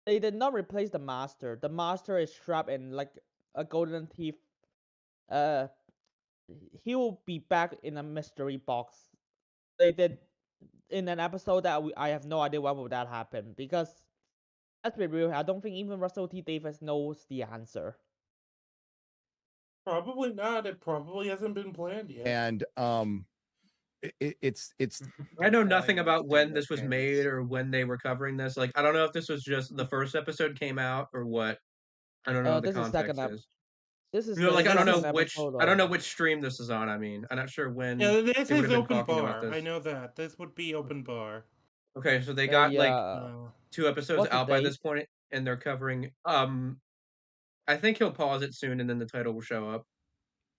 N: They did not replace the Master. The Master is trapped in like a golden teeth. He will be back in a mystery box. They did in an episode that I have no idea when will that happen because let's be real, I don't think even Russell T Davies knows the answer.
B: Probably not. It probably hasn't been planned yet.
L: And it's
A: I know nothing about when this was made or when they were covering this. Like I don't know if this was just the first episode came out or what. I don't know what the context is.
N: This is
A: like I don't know which stream this is on. I mean, I'm not sure when.
B: Yeah, this is open bar. I know that this would be open bar.
A: Okay, so they got like 2 episodes out by this point, and they're covering. I think he'll pause it soon, and then the title will show up.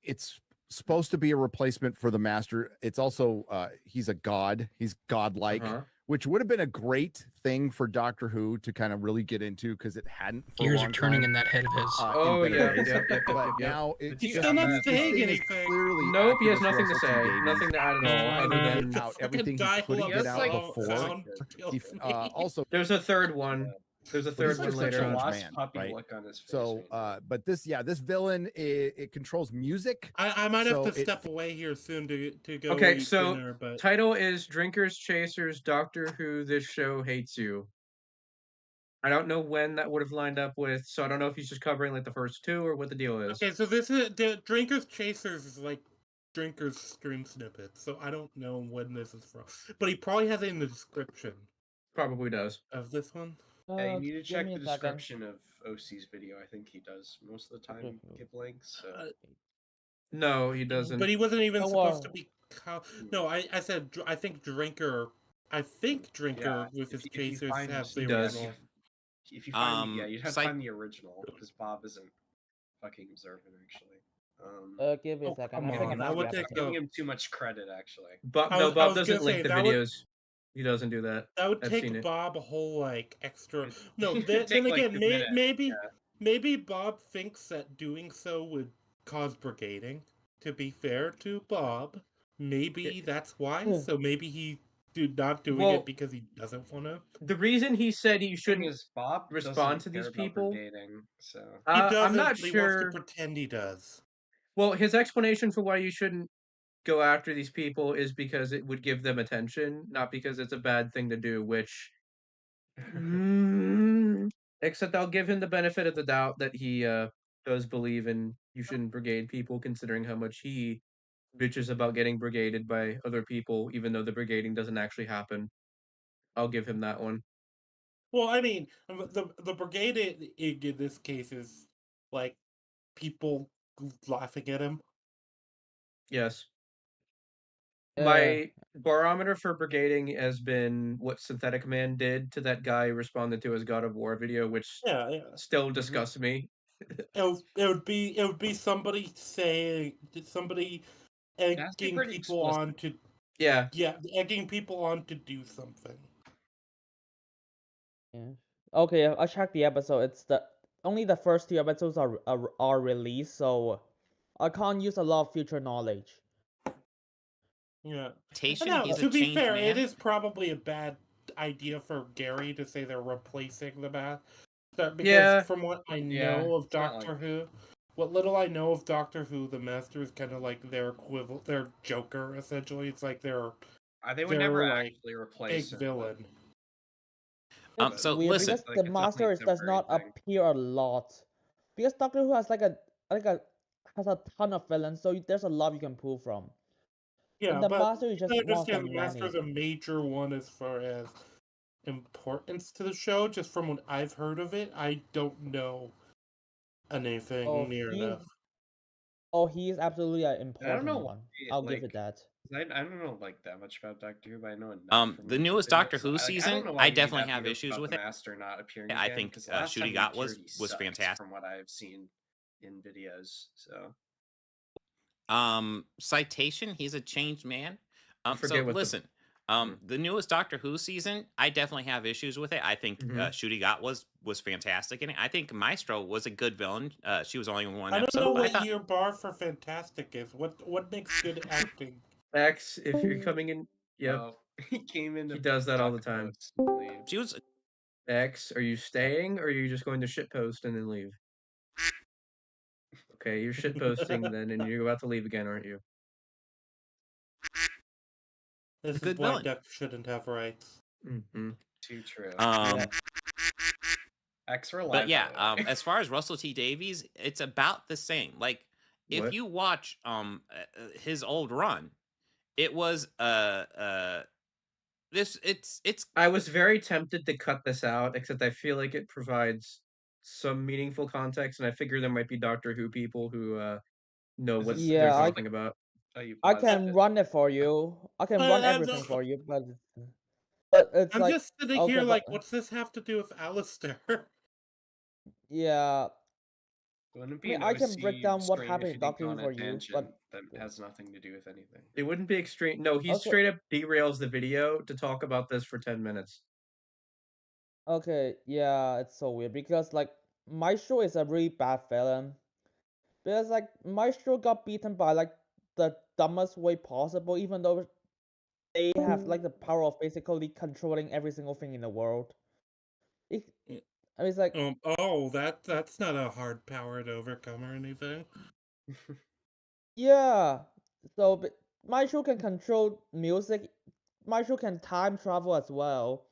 L: It's supposed to be a replacement for the Master. It's also he's a god. He's godlike, which would have been a great thing for Doctor Who to kind of really get into because it hadn't.
C: Gears are turning in that head of his.
L: But now
B: he's still not saying anything.
A: Nope, he has nothing to say. Nothing to add at all, other than
L: everything he couldn't get out before. Also,
A: there's a third one. There's a third one later.
L: Right? So, but this villain, it controls music.
B: I might have to step away here soon to go.
A: Okay,
B: eat
A: so
B: dinner, but...
A: title is Drinkers Chasers Doctor Who. This show hates you. I don't know when that would have lined up with, so I don't know if he's just covering like the first 2 or what the deal is.
B: Okay, so this is the Drinkers Chasers is like Drinkers stream snippets, so I don't know when this is from, but he probably has it in the description.
A: Probably does.
B: Of this one.
O: Yeah, you need to check the description of OC's video. I think he does most of the time give links. So.
A: No, he doesn't.
B: But he wasn't even supposed to be. No, I said I think Drinker. I think Drinker with his chasers has the original.
O: If you find, you'd have to find the original because Bob isn't fucking observant actually.
N: Give me a second.
O: I'm giving him too much credit actually.
A: Bob doesn't link the videos. He doesn't do that.
B: That would
A: I've seen
B: take
A: it.
B: Bob a whole like extra. No,
O: It'd
B: then
O: take, like,
B: again,
O: 2 minutes,
B: maybe Bob thinks that doing so would cause brigading. To be fair to Bob, maybe that's why. So maybe he not doing it because he doesn't want to.
A: The reason he said he shouldn't
O: is Bob
A: respond to
O: doesn't
A: these
O: care about
A: people.
O: brigading, so
B: He doesn't,
A: I'm not
B: but he
A: sure.
B: wants to pretend he does.
A: Well, his explanation for why you shouldn't go after these people is because it would give them attention, not because it's a bad thing to do, which except I'll give him the benefit of the doubt that he does believe in you shouldn't brigade people, considering how much he bitches about getting brigaded by other people, even though the brigading doesn't actually happen. I'll give him that one.
B: Well, I mean, the brigade in this case is like people laughing at him.
A: Yes. My barometer for brigading has been what Synthetic Man did to that guy who responded to his God of War video, which still disgusts me.
B: It would be somebody egging people on to egging people on to do something.
N: Yeah. Okay, I checked the episode. It's only the first 2 episodes are released, so I can't use a lot of future knowledge.
B: Yeah.
D: He's
B: To
D: a
B: be
D: changed
B: fair,
D: man.
B: it is probably a bad idea for Gary to say they're replacing the Master. Because from what I know of Doctor Who, what little I know of Doctor Who, the Master is kind of like their equivalent, their Joker, essentially. It's like their
O: they would never
B: like,
O: actually replace
B: big
O: him,
B: villain.
N: It's
D: So
N: weird
D: listen,
N: because the Master does not appear a lot. Because Doctor Who has has a ton of villains, so there's a lot you can pull from.
B: Yeah,
N: and the
B: but
N: Master is just
B: I
N: one of
B: understand
N: the
B: the Master is
N: many.
B: a major one as far as importance to the show. Just from what I've heard of it, I don't know anything near enough.
N: Oh, he is absolutely an
O: I don't
N: important
O: know
N: one. I'll give it that.
O: I don't know like that much about Doctor Who, but I know enough.
D: The newest Doctor Who season, I definitely have issues with
O: the
D: it.
O: Master not appearing
D: I
O: again,
D: think
O: because last time
D: Shooty
O: he
D: Got
O: appeared, he
D: was
O: sucked,
D: fantastic.
O: from what I've seen in videos. So
D: Citation, he's a changed man.
A: forget
D: So
A: what
D: listen, the newest Doctor Who season, I definitely have issues with it. I think Shooty Got was fantastic in it. I think Maestro was a good villain. She was only in one episode.
B: I don't know what your bar for fantastic is. What makes good acting?
A: X, if you're coming in,
O: he came in.
A: He does that all the time.
D: She was.
A: X, are you staying or are you just going to shitpost and then leave? Okay, you're shitposting then, and you're about to leave again, aren't you?
B: This is why Duck shouldn't have rights.
O: Too true.
D: But yeah, as far as Russell T Davies, it's about the same. Like if you watch his old run, it was it's
A: I was very tempted to cut this out, except I feel like it provides some meaningful context, and I figure there might be Doctor Who people who know what they're talking about.
N: I can run it for you. I can run everything for you, but it's
B: I'm
N: like
B: just sitting here like, what's this have to do with Alastor?
N: Yeah.
O: Wouldn't be
N: I can break down what happened in Doctor Who for you, but
O: that has nothing to do with anything.
A: It wouldn't be extreme. No, he straight up derails the video to talk about this for 10 minutes.
N: Okay, yeah, it's so weird because like Maestro is a really bad villain. Because like Maestro got beaten by like the dumbest way possible, even though they have like the power of basically controlling every single thing in the world. I mean, it's like
B: that's not a hard power to overcome or anything.
N: Yeah. So Maestro can control music. Maestro can time travel as well.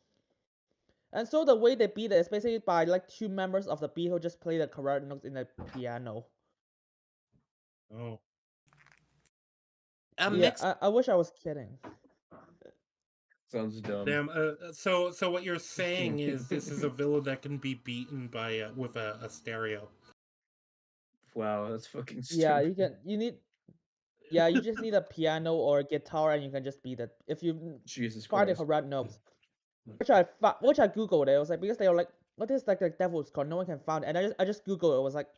N: And so the way they beat it is basically by like 2 members of the Beatles just play the correct notes in the piano.
B: Oh.
N: I wish I was kidding.
A: Sounds dumb.
B: Damn. So what you're saying is this is a villain that can be beaten by with a stereo.
A: Wow, that's fucking stupid.
N: Yeah, you just need a piano or a guitar and you can just beat it if you find the correct notes. Which I googled it. It was like because they were like, what is like the devil's chord? No one can find it. And I just googled it. It was like,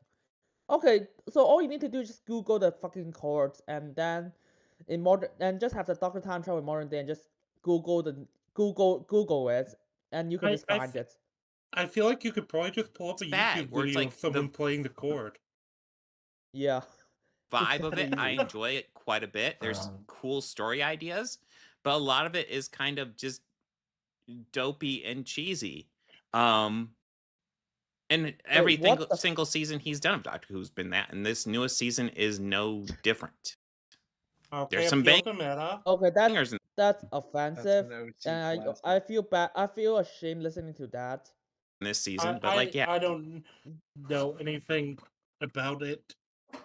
N: okay, so all you need to do is just Google the fucking chords and then just have the Doctor Time Travel in modern day and just Google the Google it, and you can just find it.
B: I feel like you could probably just pull up a YouTube video of someone playing the chord.
N: Yeah.
D: Vibe of it, I enjoy it quite a bit. There's cool story ideas, but a lot of it is kind of just dopey and cheesy. And every single season he's done of Doctor Who's been that, and this newest season is no different.
B: Okay,
D: there's some
N: Okay, that's offensive, and I feel bad. I feel ashamed listening to that.
D: This season, but like, yeah,
B: I don't know anything about it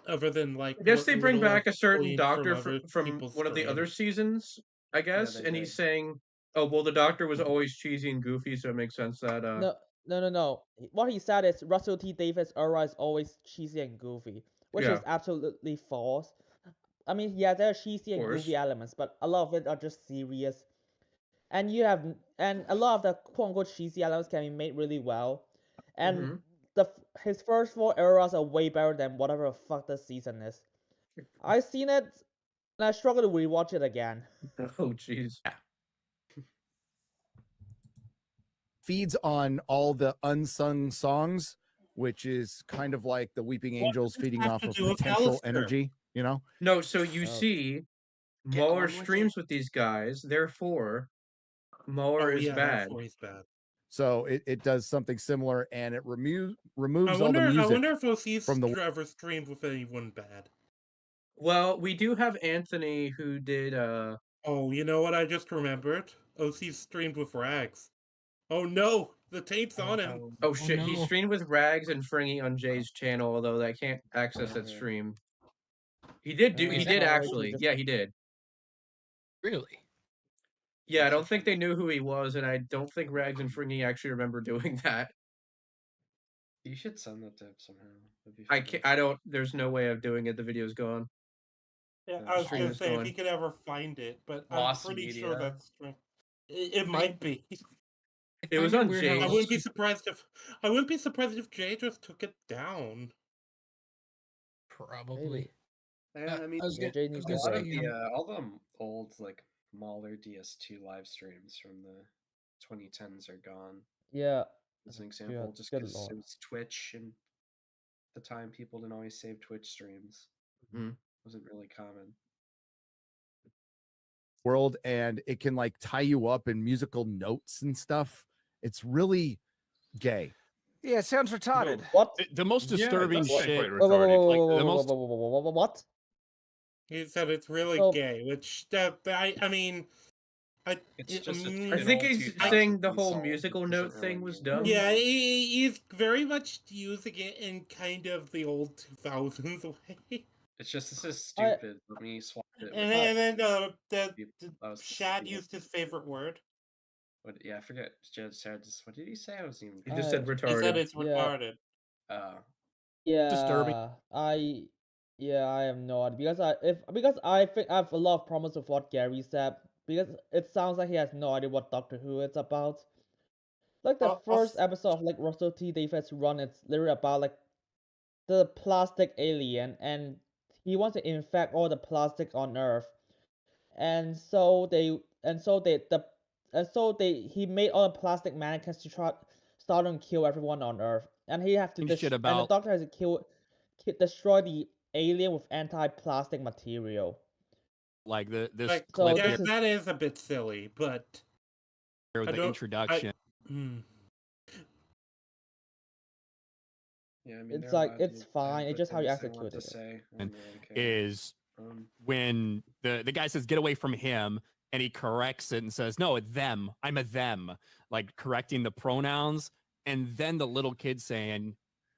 B: other than like.
A: I guess they bring
B: little
A: back a certain
B: I've
A: doctor
B: gleaned
A: from one of the other seasons, I guess,
O: they
A: and
O: did.
A: he's saying, "Oh, well, the doctor was always cheesy and goofy, so it makes sense that."
N: No. What he said is Russell T Davies' era is always cheesy and goofy, which is absolutely false. I mean, yeah, there are cheesy and goofy elements, but a lot of it are just serious. And a lot of the quote unquote cheesy elements can be made really well. And his first 4 eras are way better than whatever the fuck this season is. I've seen it, and I struggle to rewatch it again.
A: Oh, jeez.
L: Feeds on all the unsung songs, which is kind of like the Weeping Angels feeding off of potential energy, you know?
A: No, so you see, Mueller streams with these guys, therefore, Mueller is bad.
L: So it does something similar, and it removes
B: I
L: all the music.
B: I wonder if OC's
L: from the
B: ever streamed with anyone bad.
A: Well, we do have Anthony who did.
B: Oh, you know what? I just remembered. OC streamed with Rags. Oh no, the tape's on him.
A: Oh shit, he streamed with Rags and Fringy on Jay's channel, although I can't access that stream. He did actually. Yeah, he did.
C: Really?
A: Yeah, I don't think they knew who he was, and I don't think Rags and Fringy actually remember doing that.
O: You should send that to him somehow.
A: I can't. I don't. There's no way of doing it. The video's gone.
B: Yeah, I was gonna say if he could ever find it, but I'm pretty sure that's it might be.
A: It was on Jay.
B: I wouldn't be surprised if Jay just took it down.
C: Probably.
O: Yeah, I mean, all the old like Mahler DS2 live streams from the 2010s are gone.
N: Yeah.
O: As an example, just because it was Twitch, and at the time people didn't always save Twitch streams.
A: Mm-hmm.
O: Wasn't really common.
L: World, and it can like tie you up in musical notes and stuff. It's really gay.
M: Yeah, it sounds retarded.
N: What?
P: The most disturbing shit.
N: What?
B: He said it's really gay, which I mean, I
A: think he's saying the whole musical note thing was dumb.
B: Yeah, he's very much using it in kind of the old 2000s way.
O: It's just, this is stupid. Let me swap it.
B: And then Shad used his favorite word.
O: What? Yeah, I forget. What did he say? I was even.
A: He just said retarded.
B: He said it's retarded.
N: Yeah.
P: Disturbing.
N: I have no idea because I think I have a lot of problems with what Gary said, because it sounds like he has no idea what Doctor Who is about. Like the first episode of like Russell T Davies' run, it's literally about like the plastic alien, and he wants to infect all the plastic on Earth, and so he made all the plastic mannequins to start and kill everyone on Earth, and he have to and the Doctor has to destroy the alien with anti-plastic material.
P: Like this
B: clip. Yeah, that is a bit silly, but
P: the introduction.
O: Yeah, I mean,
N: it's like it's fine. It's just how you execute it.
P: Is when the guy says get away from him, and he corrects it and says, no, it's them. I'm a them, like correcting the pronouns, and then the little kid saying,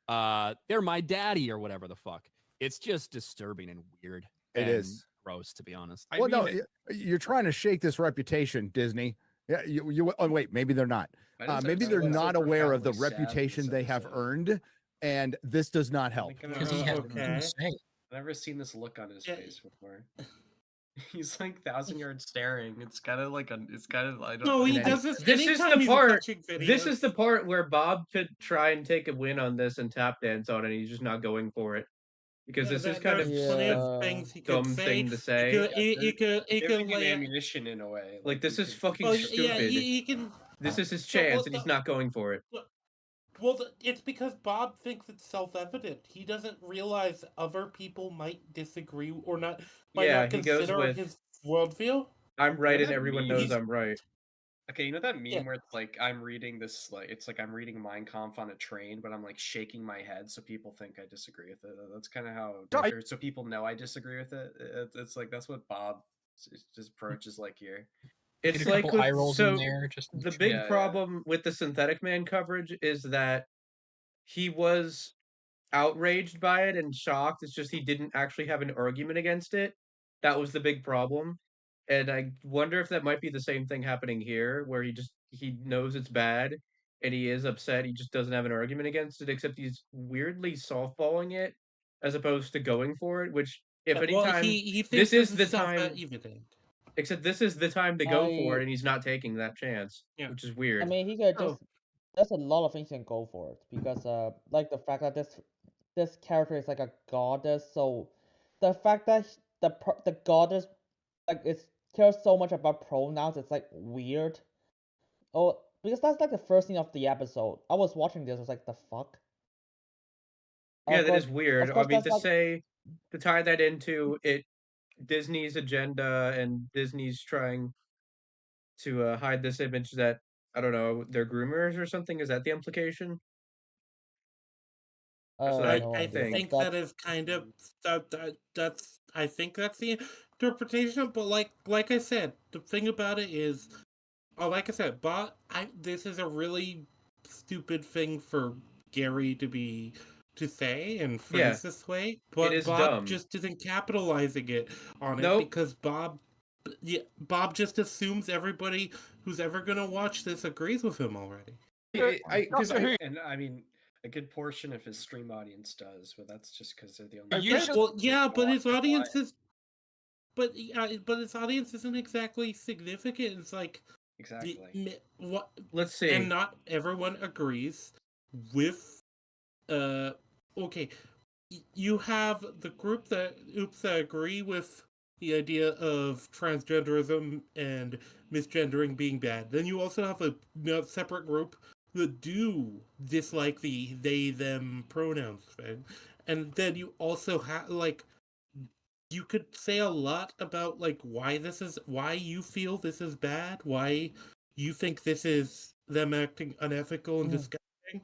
P: they're my daddy or whatever the fuck. It's just disturbing and weird.
L: It is
P: gross, to be honest.
L: Well, no, you're trying to shake this reputation, Disney. Yeah, you. Oh, wait, maybe they're not. Maybe they're not aware of the reputation they have earned, and this does not help.
O: I've never seen this look on his face before. He's like 1,000 yards staring. It's kind of like it's kind of. I don't.
B: No, he does this.
A: This is the part. This is the part where Bob could try and take a win on this and tap dance on it. He's just not going for it. because this is kind of a dumb thing to say.
O: Giving him ammunition in a way.
A: Like this is fucking stupid.
B: he can.
A: This is his chance, and he's not going for it.
B: Well, it's because Bob thinks it's self-evident. He doesn't realize other people might disagree or not. Might not consider his worldview.
A: I'm right, and everyone knows I'm right.
O: Okay, you know that meme where it's like I'm reading this, like it's like I'm reading Mein Kampf on a train, but I'm like shaking my head so people think I disagree with it. That's kind of how, so people know I disagree with it. It's like that's what Bob's approach is like here.
A: It's like the big problem with the Synthetic Man coverage is that he was outraged by it and shocked. It's just he didn't actually have an argument against it. That was the big problem. And I wonder if that might be the same thing happening here, where he knows it's bad and he is upset. He just doesn't have an argument against it, except he's weirdly softballing it as opposed to going for it, which if anytime
B: he
A: this is the
B: time.
A: time. Except this is the time to go for it, and he's not taking that chance, which is weird.
N: I mean, he could just. There's a lot of things he can go for it because, like the fact that this character is like a goddess, so the fact that the goddess like cares so much about pronouns, it's like weird. Oh, because that's like the first scene of the episode. I was watching this, I was like, the fuck.
A: Yeah, that is weird. I mean, to tie that into it. Disney's agenda and Disney's trying to hide this image that, I don't know, they're groomers or something. Is that the implication?
B: I think that is kind of that's I think that's the interpretation. But like I said, the thing about it is, like I said, this is a really stupid thing for Gary to say and phrase this way, but Bob just isn't capitalizing it on it because Bob just assumes everybody who's ever gonna watch this agrees with him already.
O: And I mean, a good portion of his stream audience does, but that's just because they're the only.
B: But his audience is, but his audience isn't exactly significant. It's like
A: Let's see,
B: and not everyone agrees with. Okay, you have the group that agree with the idea of transgenderism and misgendering being bad. Then you also have a separate group that do dislike the they/them pronouns thing. And then you also have, like, you could say a lot about, like, why you feel this is bad, why you think this is them acting unethical and disgusting.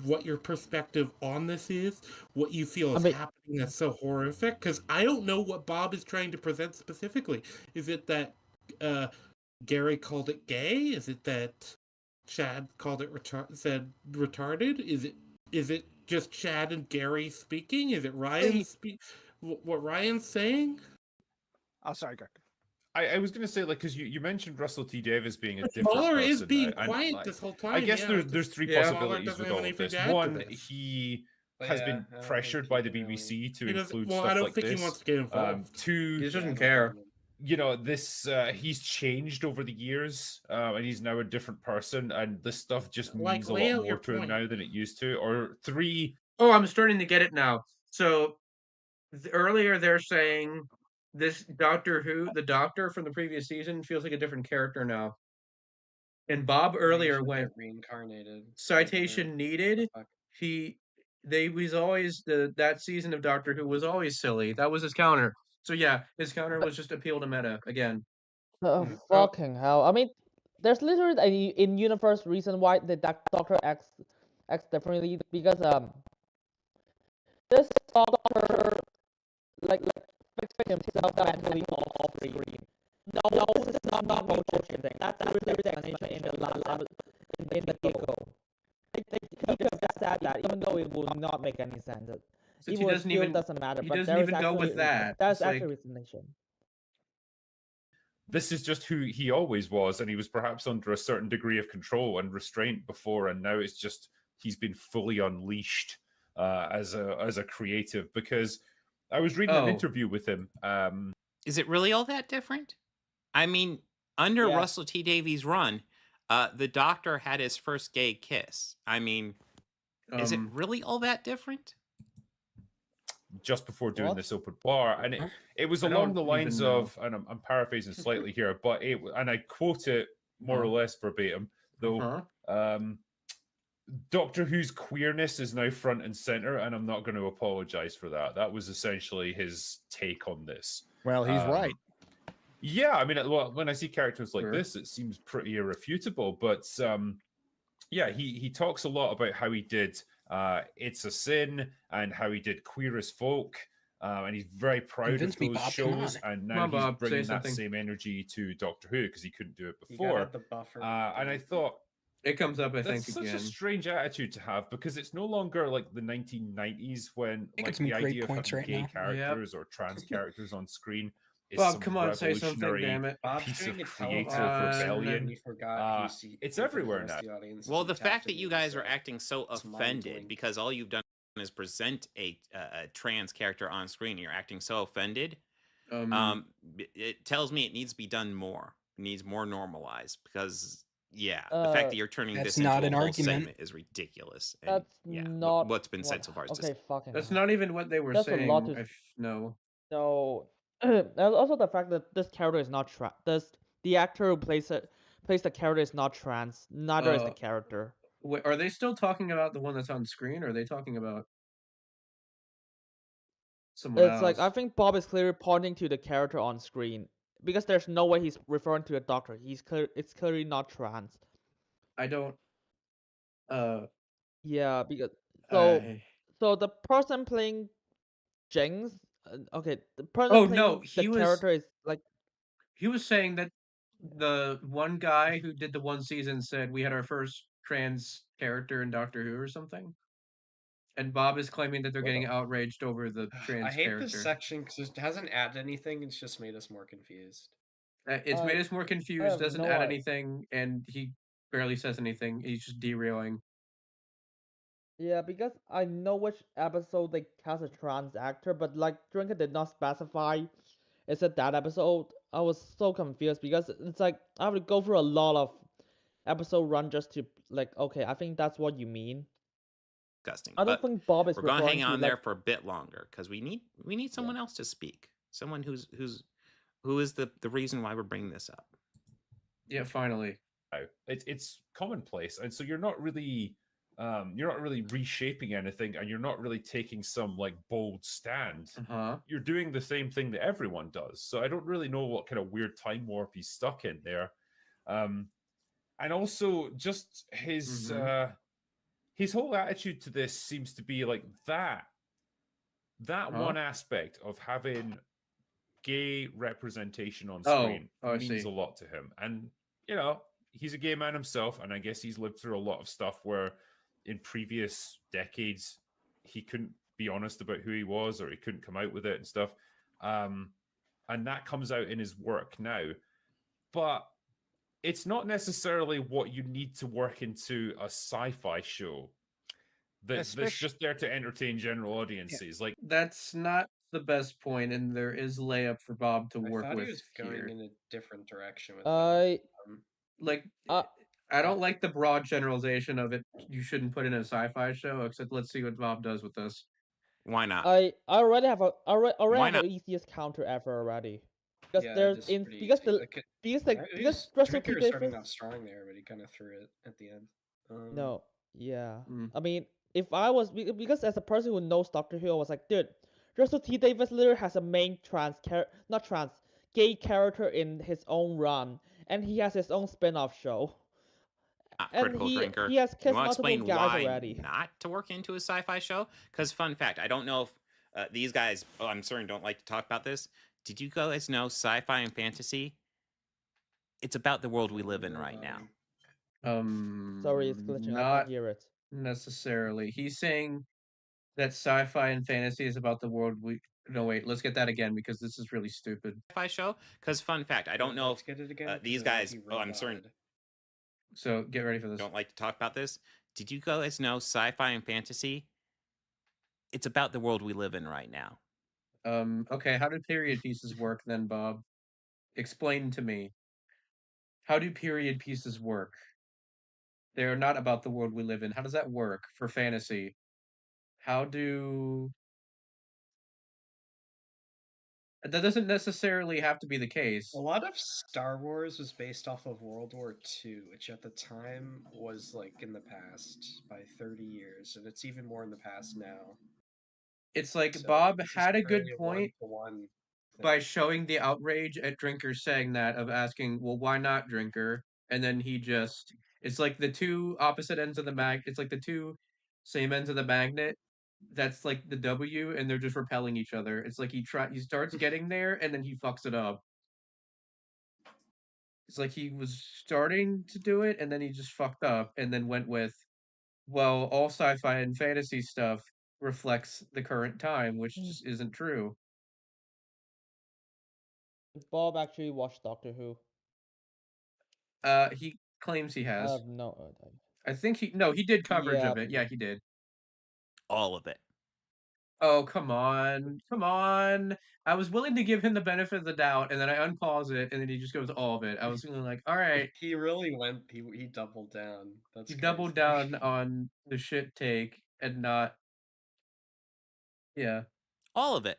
B: What your perspective on this is, what you feel is happening that's so horrific, because I don't know what Bob is trying to present specifically. Is it that Gary called it gay? Is it that Chad called it said retarded? Is it just Chad and Gary speaking? Is it Ryan what Ryan's saying?
L: Oh, sorry, Greg.
J: I was going to say, like, because you mentioned Russell T Davies being a different
B: Mueller
J: person.
B: is being quiet this whole time.
J: I guess there's three possibilities with all of this. One, he has been pressured by the BBC to include stuff like this.
B: I don't think he wants to get involved.
J: Two,
A: he doesn't care.
J: You know, this he's changed over the years, and he's now a different person, and this stuff just means a lot more to him now than it used to. Or three.
A: Oh, I'm starting to get it now. So earlier they're saying this Doctor Who, the Doctor from the previous season, feels like a different character now. And Bob earlier went
O: reincarnated.
A: Citation needed. That season of Doctor Who was always silly. That was his counter. So yeah, his counter was just appeal to meta again.
N: Fucking hell! I mean, there's literally a in-universe reason why the Doctor acts differently, because this Doctor like himself mentally off screen. No, this is not bullshit thing. That's the explanation in the lab in the get-go. He could have just said that, even though it would not make any sense.
A: He doesn't even
N: matter.
A: He
N: but
A: doesn't even go with that.
N: That's actually explanation.
J: This is just who he always was, and he was perhaps under a certain degree of control and restraint before, and now it's just he's been fully unleashed as a creative. Because I was reading an interview with him.
D: Is it really all that different? I mean, under Russell T Davies' run, the Doctor had his first gay kiss. I mean, is it really all that different?
J: just before doing this open bar, and it was
A: I
J: along
A: don't
J: the lines
A: even know.
J: of, and I'm paraphrasing slightly here, but and I quote it more or less verbatim, though. Doctor Who's queerness is now front and center, and I'm not going to apologize for that. That was essentially his take on this.
L: Well, he's right.
J: Yeah, I mean, well, when I see characters like this, it seems pretty irrefutable. But yeah, he talks a lot about how he did It's a Sin and how he did Queer as Folk. And he's very proud of those shows. And now he's bringing that same energy to Doctor Who because he couldn't do it before.
O: The buffer.
J: And I thought,
A: it comes up, I think,
J: that's
A: again.
J: such a strange attitude to have because it's no longer like the 1990s when like the idea of having gay characters or trans characters on screen is
A: Bob,
J: some
A: come on, say something, damn it.
J: piece of creative rebellion. It's everywhere now.
D: Well, the fact that you guys are acting so offended because all you've done is present a trans character on screen, and you're acting so offended. It tells me it needs to be done more. It needs more normalized because. Yeah, the fact that you're turning this into a whole segment is ridiculous. And,
N: that's not
D: what's been said so far. Is
A: that's not even what they were saying. No.
N: No. Also, the fact that this character is not the actor who plays the character is not trans. Neither is the character.
A: Wait, are they still talking about the one that's on screen, or are they talking about someone else?
N: It's like I think Bob is clearly pointing to the character on screen. Because there's no way he's referring to a doctor. It's clearly not trans.
A: I don't.
N: Yeah, because so the person playing Jinx. Okay, the person playing the character is like.
A: He was saying that the one guy who did the one season said we had our first trans character in Doctor Who or something. And Bob is claiming that they're getting outraged over the trans
O: I hate
A: character.
O: this section because it hasn't added anything. It's just made us more confused.
A: It's made us more confused, doesn't add anything, and he barely says anything. He's just derailing.
N: Yeah, because I know which episode they cast a trans actor, but like Drinker did not specify is it that episode. I was so confused because it's like I have to go through a lot of episode run just to like, okay, I think that's what you mean.
D: Disgusting.
N: I don't think Bob is.
D: We're gonna hang on there for a bit longer because we need someone else to speak. Someone who is the reason why we're bringing this up.
A: Yeah, finally.
J: It's commonplace, and so you're not really reshaping anything, and you're not really taking some like bold stand. You're doing the same thing that everyone does. So I don't really know what kind of weird time warp he's stuck in there. And also just his whole attitude to this seems to be like that one aspect of having gay representation on screen means a lot to him. And you know, he's a gay man himself, and I guess he's lived through a lot of stuff where in previous decades he couldn't be honest about who he was, or he couldn't come out with it and stuff. And that comes out in his work now. But it's not necessarily what you need to work into a sci-fi show that's just there to entertain general audiences. Like
A: that's not the best point, and there is layup for Bob to work with.
O: He was going in a different direction with
A: I don't like the broad generalization of it. You shouldn't put in a sci-fi show, except let's see what Bob does with this.
D: Why not?
N: I already have the easiest counter ever already. Because there's because
O: Drinker is starting off strong there, but he kind of threw it at the end.
N: No, yeah. I mean, if I was because as a person who knows Doctor Who, I was like, dude, Russell T Davies literally has a main gay character in his own run, and he has his own spin-off show.
D: Critical Drinker.
N: He has
D: you want to explain why
N: already.
D: Not to work into a sci-fi show? Because fun fact, I don't know if these guys, I'm certain, don't like to talk about this. Did you guys know sci-fi and fantasy? It's about the world we live in right now.
N: Sorry, it's glitching. I can't hear it.
A: Necessarily. He's saying that sci-fi and fantasy is about the world we. No, wait. Let's get that again because this is really stupid.
D: Sci-fi show. Because fun fact, I don't know if these guys. I'm certain.
A: So get ready for this.
D: Don't like to talk about this. Did you guys know sci-fi and fantasy? It's about the world we live in right now.
A: Okay, how do period pieces work then, Bob? Explain to me. How do period pieces work? They're not about the world we live in. How does that work for fantasy? How do That doesn't necessarily have to be the case.
O: A lot of Star Wars was based off of World War II, which at the time was like in the past by 30 years, and it's even more in the past now.
A: It's like so Bob had a good point
O: one-to-one
A: by showing the outrage at Drinker saying that, of asking, well, why not Drinker? And then he just, it's like the two opposite ends of the it's like the two same ends of the magnet. That's like the W, and they're just repelling each other. It's like he starts getting there, and then he fucks it up. It's like he was starting to do it, and then he just fucked up, and then went with, well, all sci-fi and fantasy stuff reflects the current time, which just isn't true.
N: Bob actually watched Doctor Who?
A: He claims he has.
N: No.
A: I think he did coverage of it. Yeah, he did.
D: All of it.
A: Oh, come on. Come on. I was willing to give him the benefit of the doubt, and then I unpause it, and then he just goes all of it. I was like, all right.
O: He really went, he doubled down. That's
A: he doubled down on the shit take and not. Yeah.
D: All of it.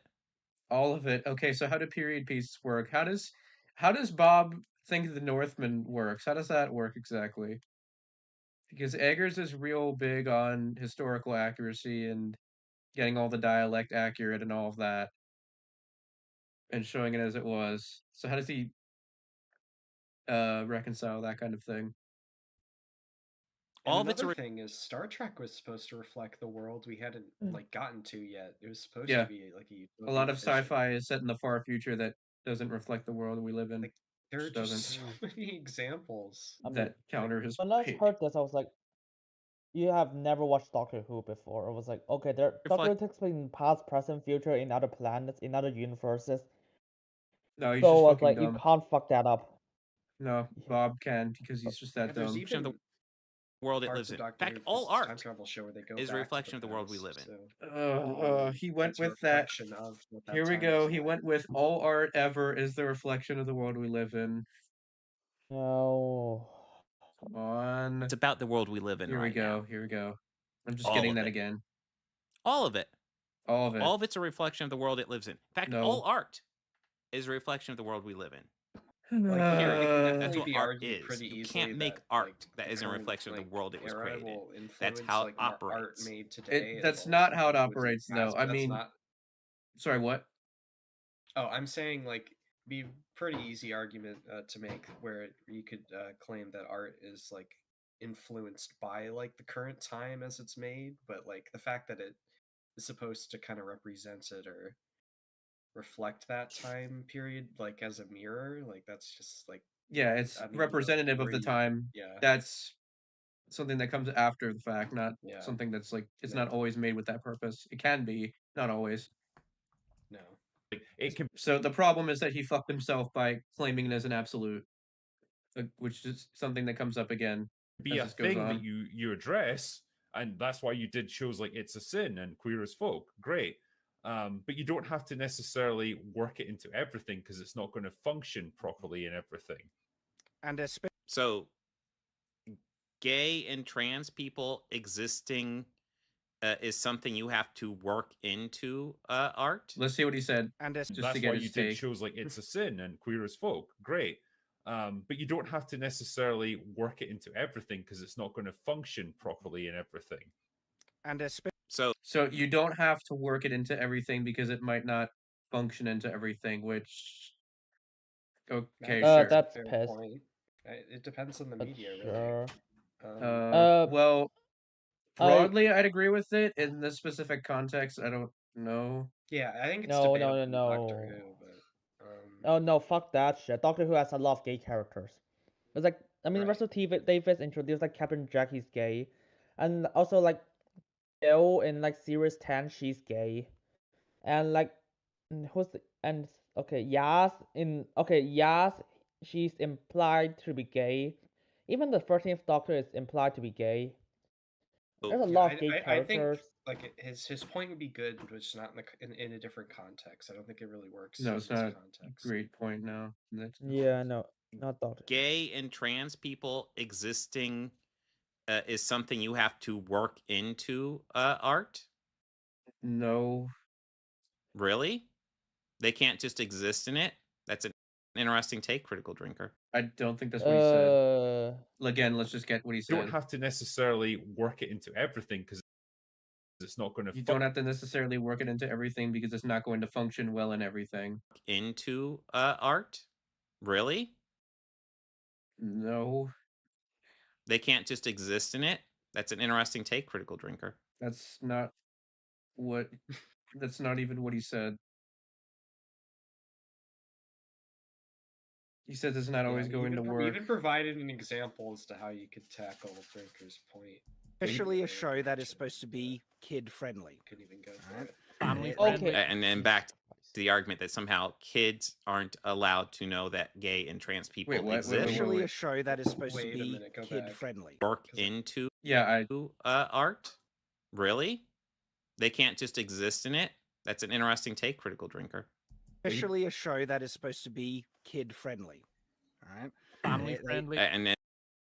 A: All of it. Okay, so how do period pieces work? How does Bob think the Northman works? How does that work exactly? Because Eggers is real big on historical accuracy and getting all the dialect accurate and all of that, and showing it as it was. So how does he reconcile that kind of thing?
O: And another thing is Star Trek was supposed to reflect the world we hadn't like gotten to yet. It was supposed to be like
A: a lot of sci-fi is set in the far future that doesn't reflect the world we live in.
O: Like, there are just so many examples
A: that counter his.
N: When I heard this, I was like, "You have never watched Doctor Who before." I was like, "Okay, Doctor Who takes place in past, present, future, in other planets, in other universes."
A: No, he's
N: so
A: just
N: I was
A: fucking
N: like,
A: dumb.
N: "You can't fuck that up."
A: No, Bob can, because he's just that dumb.
O: Even
D: the world it lives in. In fact, all art
O: time travel show where they go
D: is a
O: back
D: reflection
O: to the
D: of the world we
O: past,
D: live in.
A: He went with that. Here we go. He went with all art ever is the reflection of the world we live in.
N: No.
A: Come on.
D: It's about the world we live in.
A: Here
D: right
A: we go.
D: now.
A: Here we go. I'm just getting that again.
D: All of it.
A: All of it.
D: All of it's a reflection of the world it lives in. In fact, all art is a reflection of the world we live in. That's what art is. You can't make art that isn't a reflection of the world it was created. That's how it operates.
A: That's not how it operates, though. I mean, sorry, what?
O: Oh, I'm saying like be pretty easy argument to make where you could claim that art is like influenced by like the current time as it's made, but like the fact that it is supposed to kind of represent it or reflect that time period like as a mirror, like that's just like
A: it's representative of the time. That's something that comes after the fact, not something that's like it's not always made with that purpose. It can be, not always.
O: No.
J: It can.
A: So the problem is that he fucked himself by claiming it as an absolute, which is something that comes up again.
J: Be a thing that you address, and that's why you did shows like It's a Sin and Queer as Folk. Great. But you don't have to necessarily work it into everything because it's not going to function properly in everything.
M: And
D: so, gay and trans people existing is something you have to work into art.
A: Let's see what he said.
J: And that's why you did shows like It's a Sin and Queer as Folk. Great. But you don't have to necessarily work it into everything because it's not going to function properly in everything.
M: And
A: so you don't have to work it into everything because it might not function into everything, which okay, sure.
N: That's pissed.
O: It depends on the media, really.
A: Well, broadly, I'd agree with it. In this specific context, I don't know.
O: Yeah, I think it's
N: no.
O: Doctor Who, but
N: oh no, fuck that shit. Doctor Who has a lot of gay characters. It's like Russell T Davies introduced like Captain Jackie's gay, and also like Bill in like Series 10, she's gay, and like Yas, she's implied to be gay. Even the 13th Doctor is implied to be gay. There's a lot of gay characters.
O: I think like his point would be good, but it's not in a different context. I don't think it really works.
A: No, it's not a great point now.
N: Yeah, no, not Doctor.
D: Gay and trans people existing is something you have to work into art?
A: No.
D: Really? They can't just exist in it. That's an interesting take, Critical Drinker.
A: I don't think that's what he said. Again, let's just get what he said.
J: You don't have to necessarily work it into everything because it's not going to.
A: You don't have to necessarily work it into everything because it's not going to function well in everything.
D: Into art? Really?
A: No.
D: They can't just exist in it. That's an interesting take, Critical Drinker.
A: That's not what. That's not even what he said. He said it's not always going to work.
O: We even provided an example as to how you could tackle Drinker's point.
M: Officially a show that is supposed to be kid-friendly.
O: Couldn't even go for it.
K: Family
N: Okay.
D: And then back to the argument that somehow kids aren't allowed to know that gay and trans people exist.
M: Officially a show that is supposed to be kid-friendly.
D: Work into
A: I
D: art? Really? They can't just exist in it? That's an interesting take, Critical Drinker.
M: Officially a show that is supposed to be kid-friendly. All right.
K: Family friendly.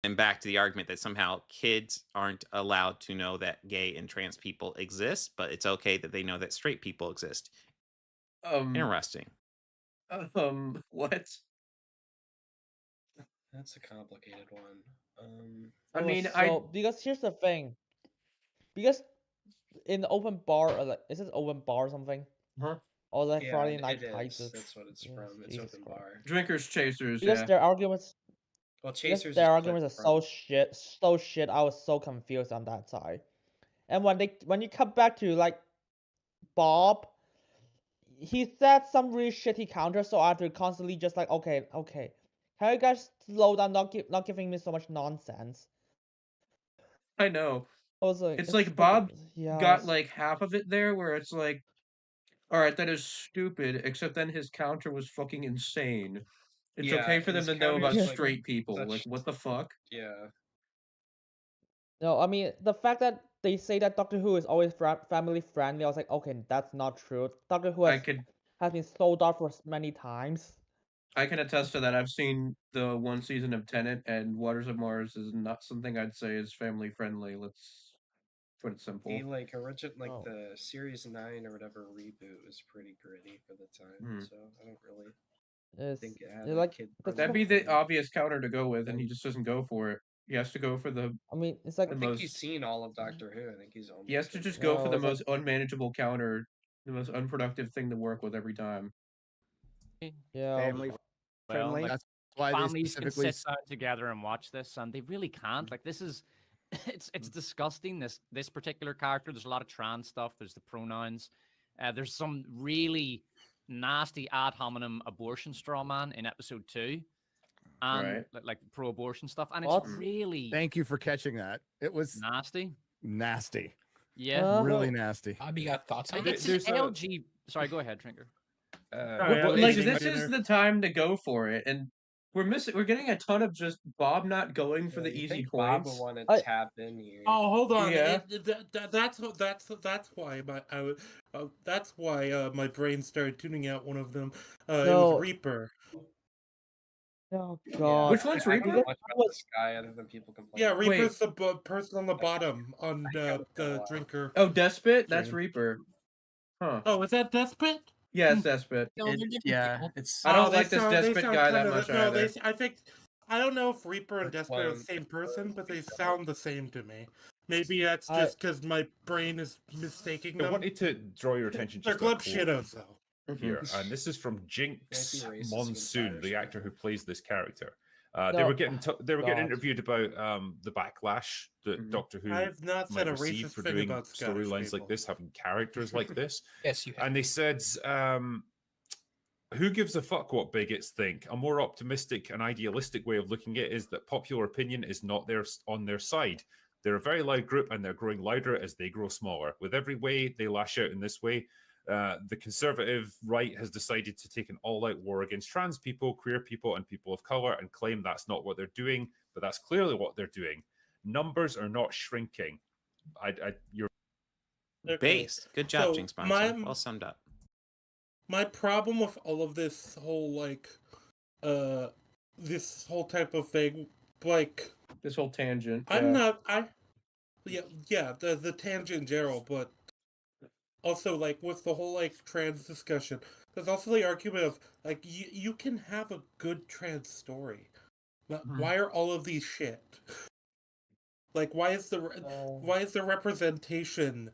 D: And back to the argument that somehow kids aren't allowed to know that gay and trans people exist, but it's okay that they know that straight people exist. Interesting.
A: What?
O: That's a complicated one.
A: I mean,
N: because here's the thing. Because in the open bar, or like, is this open bar or something?
A: Huh?
N: Or like
O: Yeah,
N: Friday Night
O: it
N: Heights.
O: is. That's what it's from. It's open bar.
A: Drinkers, chasers.
N: Because
A: Yeah.
N: their arguments.
O: Well,
N: because
O: chasers.
N: their arguments are so shit. I was so confused on that side. And when you come back to like Bob, he said some really shitty counter, so I have to constantly just like, okay, can you guys slow down, not giving me so much nonsense.
A: I know.
N: I was like,
A: it's like Bob
N: yes.
A: got like half of it there, where it's like, all right, that is stupid. Except then his counter was fucking insane. It's okay for them to know about straight people. Like, what the fuck?
O: Yeah.
N: No, I mean, the fact that they say that Doctor Who is always family friendly, I was like, okay, that's not true. Doctor Who has been sold out for many times.
A: I can attest to that. I've seen the one season of Tenet, and Waters of Mars is not something I'd say is family friendly. Let's put it simple.
O: The the Series 9 or whatever reboot was pretty gritty for the time, so I don't really think it had
N: like
O: kid.
A: That'd be the obvious counter to go with, and he just doesn't go for it. He has to go for the.
N: I mean, it's like
O: I think he's seen all of Doctor Who. I think he's almost.
A: He has to just go for the most unmanageable counter, the most unproductive thing to work with every time.
N: Yeah.
M: Family friendly.
L: That's why
K: families can sit down together and watch this, and they really can't. Like, this is, it's disgusting. This particular character. There's a lot of trans stuff. There's the pronouns. There's some really nasty ad hominem abortion straw man in episode 2. And like pro-abortion stuff, and it's really.
L: Thank you for catching that. It was
K: nasty.
L: Nasty.
K: Yeah,
L: really nasty.
C: Bobby got thoughts on
K: it. It's an LG. Sorry, go ahead, Trinker.
A: Like, this is the time to go for it, and we're getting a ton of just Bob not going for the easy
O: Bob
A: points.
O: will want to tap in here.
B: Oh, hold on.
A: Yeah.
B: That's why my brain started tuning out one of them. It
N: No.
B: was Reaper.
N: Oh God.
A: Which one's Reaper?
O: Much about this guy other than people complain.
B: Yeah, Reaper's the person on the bottom on the drinker.
A: Oh, Despot? That's Reaper. Huh.
B: Oh, is that Despot?
A: Yeah, it's Despot.
B: It's.
A: I don't like this Despot guy that much either.
B: I don't know if Reaper and Despot are the same person, but they sound the same to me. Maybe that's just because my brain is mistaking them.
J: I wanted to draw your attention to
B: They're glib shitters, though.
J: Here, and this is from Jinx
O: racist
J: Monsoon, the actor who plays this character. They
N: No.
J: were getting interviewed about the backlash that Doctor Who
B: I have not
J: might
B: said a
J: receive
B: racist
J: for
B: thing
J: doing
B: about Scottish
J: storylines
B: people.
J: like this, having characters like this.
C: Yes, you have.
J: And they said, who gives a fuck what bigots think? A more optimistic and idealistic way of looking at it is that popular opinion is not on their side. They're a very loud group, and they're growing louder as they grow smaller. With every way they lash out in this way, the conservative right has decided to take an all-out war against trans people, queer people, and people of color, and claim that's not what they're doing, but that's clearly what they're doing. Numbers are not shrinking. You're
D: based. Good job, Jinx Monsoon. Well summed up.
B: My problem with all of this whole this whole type of thing, like
A: this whole tangent.
B: I'm not. The tangent, Gerald, but also, like, with the whole, like, trans discussion, there's also the argument of, like, you can have a good trans story. But why are all of these shit? Like, why is the representation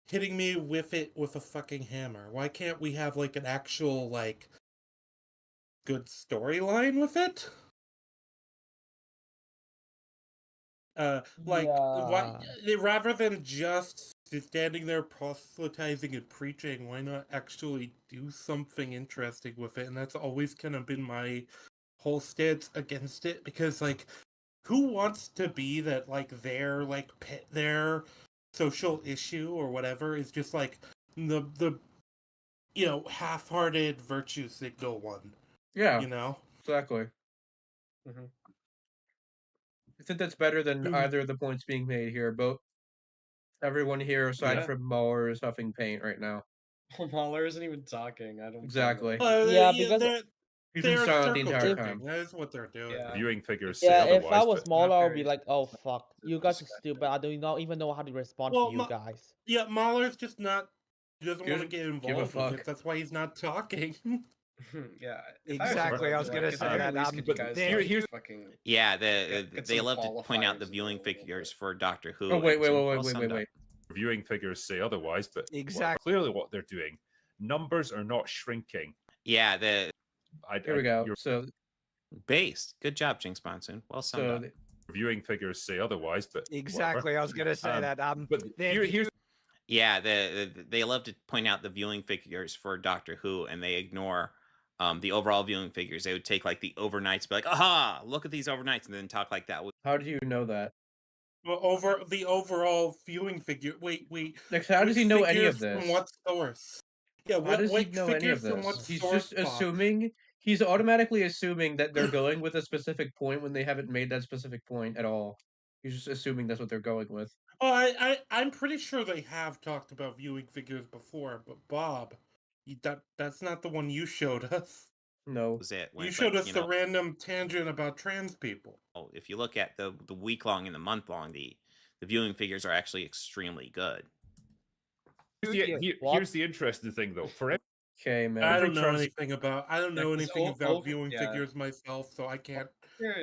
B: hitting me with a fucking hammer? Why can't we have, like, an actual, like, good storyline with it? Rather than just standing there proselytizing and preaching, why not actually do something interesting with it? And that's always kind of been my whole stance against it, because, like, who wants to be that, like, their social issue or whatever is just, like, the half-hearted virtue signal one.
A: Yeah.
B: You know?
A: Exactly.
O: Mm-hmm.
A: I think that's better than either of the points being made here. Both everyone here, aside from Mauler, is huffing paint right now.
O: Well, Mauler isn't even talking. I don't.
A: Exactly.
N: Because
A: he's been silent the entire time.
B: That is what they're doing.
O: Yeah.
J: Viewing figures say
N: Yeah,
J: otherwise.
N: if I was
J: but...
N: smaller, I would be like, "Oh fuck, you guys are stupid. I do not even know how to respond to you guys."
B: Yeah, Mahler's just not. He doesn't want to get
A: give a
B: involved with
A: fuck.
B: it. That's why he's not talking.
O: Yeah,
M: exactly. I was gonna say that.
J: Here's
O: fucking.
D: Yeah, they love to point out the viewing figures for Doctor Who.
A: Oh wait.
J: Viewing figures say otherwise, but
M: exactly
J: clearly what they're doing. Numbers are not shrinking.
D: Yeah,
A: here we go. So
D: based. Good job, Jinx Monsoon. Well summed up.
J: Viewing figures say otherwise, but
M: exactly. I was gonna say that.
J: But here's.
D: Yeah, they love to point out the viewing figures for Doctor Who, and they ignore the overall viewing figures. They would take, like, the overnights, be like, "Aha! Look at these overnights," and then talk like that.
A: How do you know that?
B: Well, over the overall viewing figure. Wait.
A: Next, how does he know any of this?
B: From what source? Yeah,
A: how does he know any of this? He's just assuming. He's automatically assuming that they're going with a specific point when they haven't made that specific point at all. He's just assuming that's what they're going with.
B: Oh, I'm pretty sure they have talked about viewing figures before, but Bob, that's not the one you showed us.
A: No,
D: was it?
B: You showed us the random tangent about trans people.
D: Oh, if you look at the week long and the month long, the viewing figures are actually extremely good.
J: Here's the interesting thing, though. For
A: okay, man,
B: I don't know anything about viewing figures myself, so I can't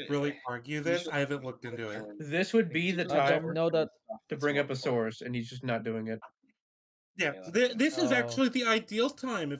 B: really argue this. I haven't looked into it.
A: This would be the time to bring up a source, and he's just not doing it.
B: Yeah, this is actually the ideal time.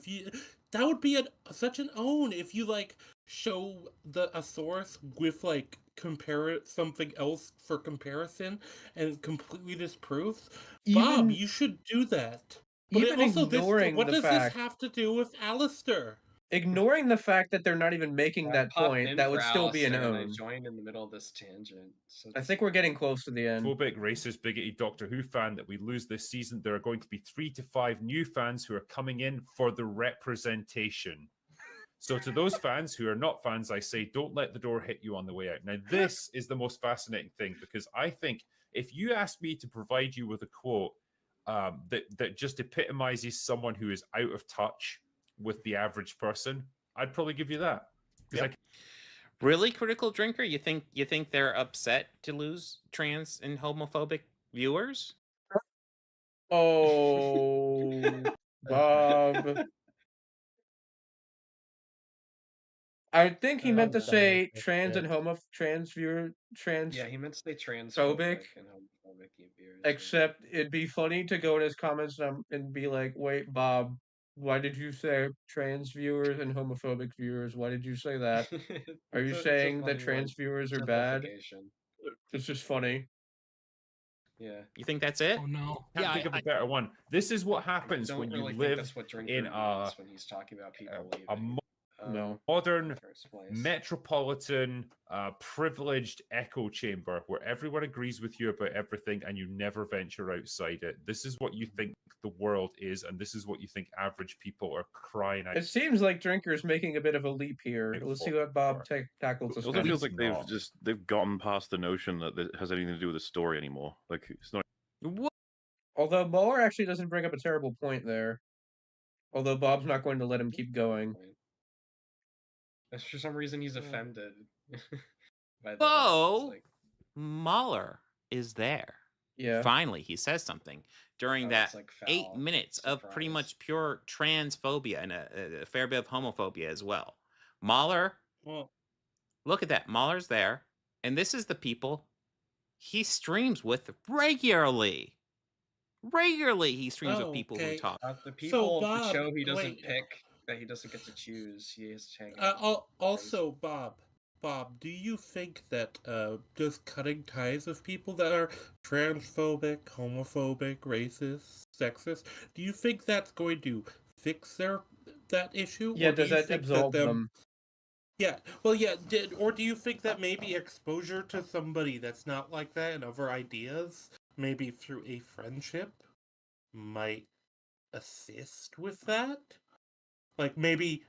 B: That would be such an own if you, like, show a source with, like, compare something else for comparison and completely disproves. Bob, you should do that. But
A: even
B: also,
A: ignoring
B: what does
A: this
B: have to do with Alastor?
A: Ignoring the fact that they're not even making that point, that would still be an own.
O: I joined in the middle of this tangent. So
A: I think we're getting close to the end.
J: Phobic, racist, bigoted Doctor Who fan that we lose this season. There are going to be 3 to 5 new fans who are coming in for the representation. So to those fans who are not fans, I say, don't let the door hit you on the way out. Now, this is the most fascinating thing, because I think if you asked me to provide you with a quote that just epitomizes someone who is out of touch with the average person, I'd probably give you that.
D: Yep. Really, Critical Drinker? You think they're upset to lose trans and homophobic viewers?
A: Oh, Bob. I think he meant to say trans and trans viewer trans.
O: Yeah, he meant to say
A: transphobic
O: and homophobic viewers.
A: Except it'd be funny to go in his comments and be like, "Wait, Bob, why did you say trans viewers and homophobic viewers? Why did you say that? Are you saying that trans viewers are bad?" It's just funny.
O: Yeah.
D: You think that's it?
C: Oh no.
J: Can't think of a better one. This is what happens when you live in
O: when he's talking about people leaving.
J: Modern, metropolitan, privileged echo chamber where everyone agrees with you about everything and you never venture outside it. This is what you think the world is, and this is what you think average people are crying out.
A: It seems like Drinker's making a bit of a leap here. Let's see what Bob tackles.
Q: It also feels like they've gotten past the notion that it has anything to do with the story anymore. Like, it's not.
A: Although Mueller actually doesn't bring up a terrible point there. Although Bob's not going to let him keep going.
O: For some reason, he's offended.
D: Whoa! Mahler is there.
A: Yeah.
D: Finally, he says something. during that like 8 minutes of pretty much pure transphobia and a fair bit of homophobia as well. Mahler, look at that. Mahler's there, and this is the people he streams with regularly. Regularly, he streams with people who talk.
O: The people of the show he doesn't pick, that he doesn't get to choose. He has to hang out.
B: Also, Bob, do you think that just cutting ties with people that are transphobic, homophobic, racist, sexist, do you think that's going to fix that issue?
A: Yeah,
B: or
A: does that absolve them?
B: Yeah, well, yeah, or do you think that maybe exposure to somebody that's not like that and other ideas, maybe through a friendship, might assist with that? Like maybe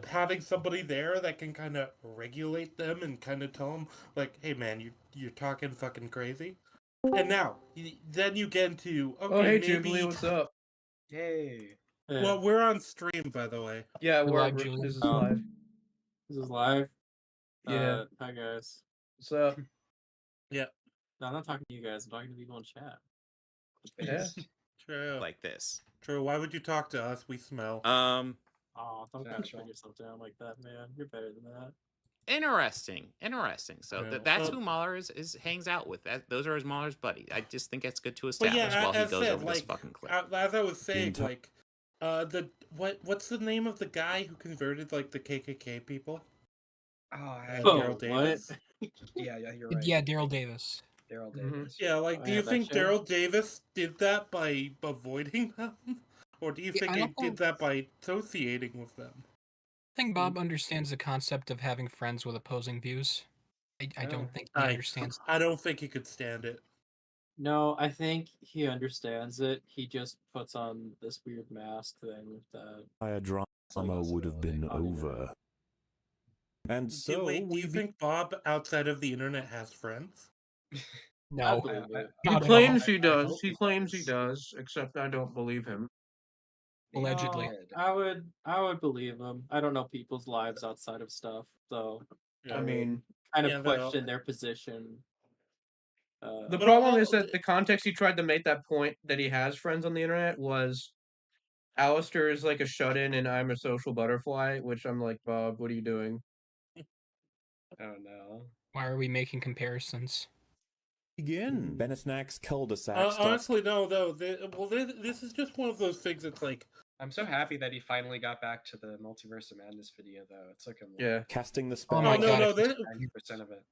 B: having somebody there that can kind of regulate them and kind of tell them, like, "Hey, man, you're talking fucking crazy." And now, then you get into
A: hey, Jubuli, what's up?
O: Hey.
B: Well, we're on stream, by the way.
A: Yeah, this is live.
R: This is live.
A: Yeah.
R: Hi guys.
A: What's up?
B: Yeah.
R: No, I'm not talking to you guys. I'm talking to people in chat.
A: Yeah.
B: True.
D: Like this.
B: True. Why would you talk to us? We smell.
R: Oh, don't bring yourself down like that, man. You're better than that.
D: Interesting. So
B: Yeah.
D: that's who Mahler hangs out with. Those are his Mahler's buddies. I just think that's good to establish while he goes over this fucking clip.
B: As I was saying, like, what's the name of the guy who converted like the KKK people? Daryl Davis.
O: Yeah, you're right.
C: Yeah, Daryl Davis.
O: Daryl Davis.
B: Yeah, like, do you think Daryl Davis did that by avoiding them, or do you think he did that by associating with them?
C: I think Bob understands the concept of having friends with opposing views. I don't think he understands.
B: I don't think he could stand it.
R: No, I think he understands it. He just puts on this weird mask thing that
I: drama would have been over. And so,
B: do you think Bob outside of the internet has friends?
C: No.
A: He claims he does. He claims he does, except I don't believe him.
C: Allegedly.
R: I would believe him. I don't know people's lives outside of stuff, so
A: I mean,
R: kind of question their position.
A: The problem is that the context he tried to make that point that he has friends on the internet was Alastor is like a shut-in and I'm a social butterfly, which I'm like, Bob, what are you doing?
O: Oh no.
C: Why are we making comparisons?
I: Begin. Benesnack's cul-de-sac
B: honestly, no, though. This is just one of those things that's like...
O: I'm so happy that he finally got back to the Multiverse of Madness video, though. It took him
I: casting the spell.
B: Oh, no,
O: 90% of it.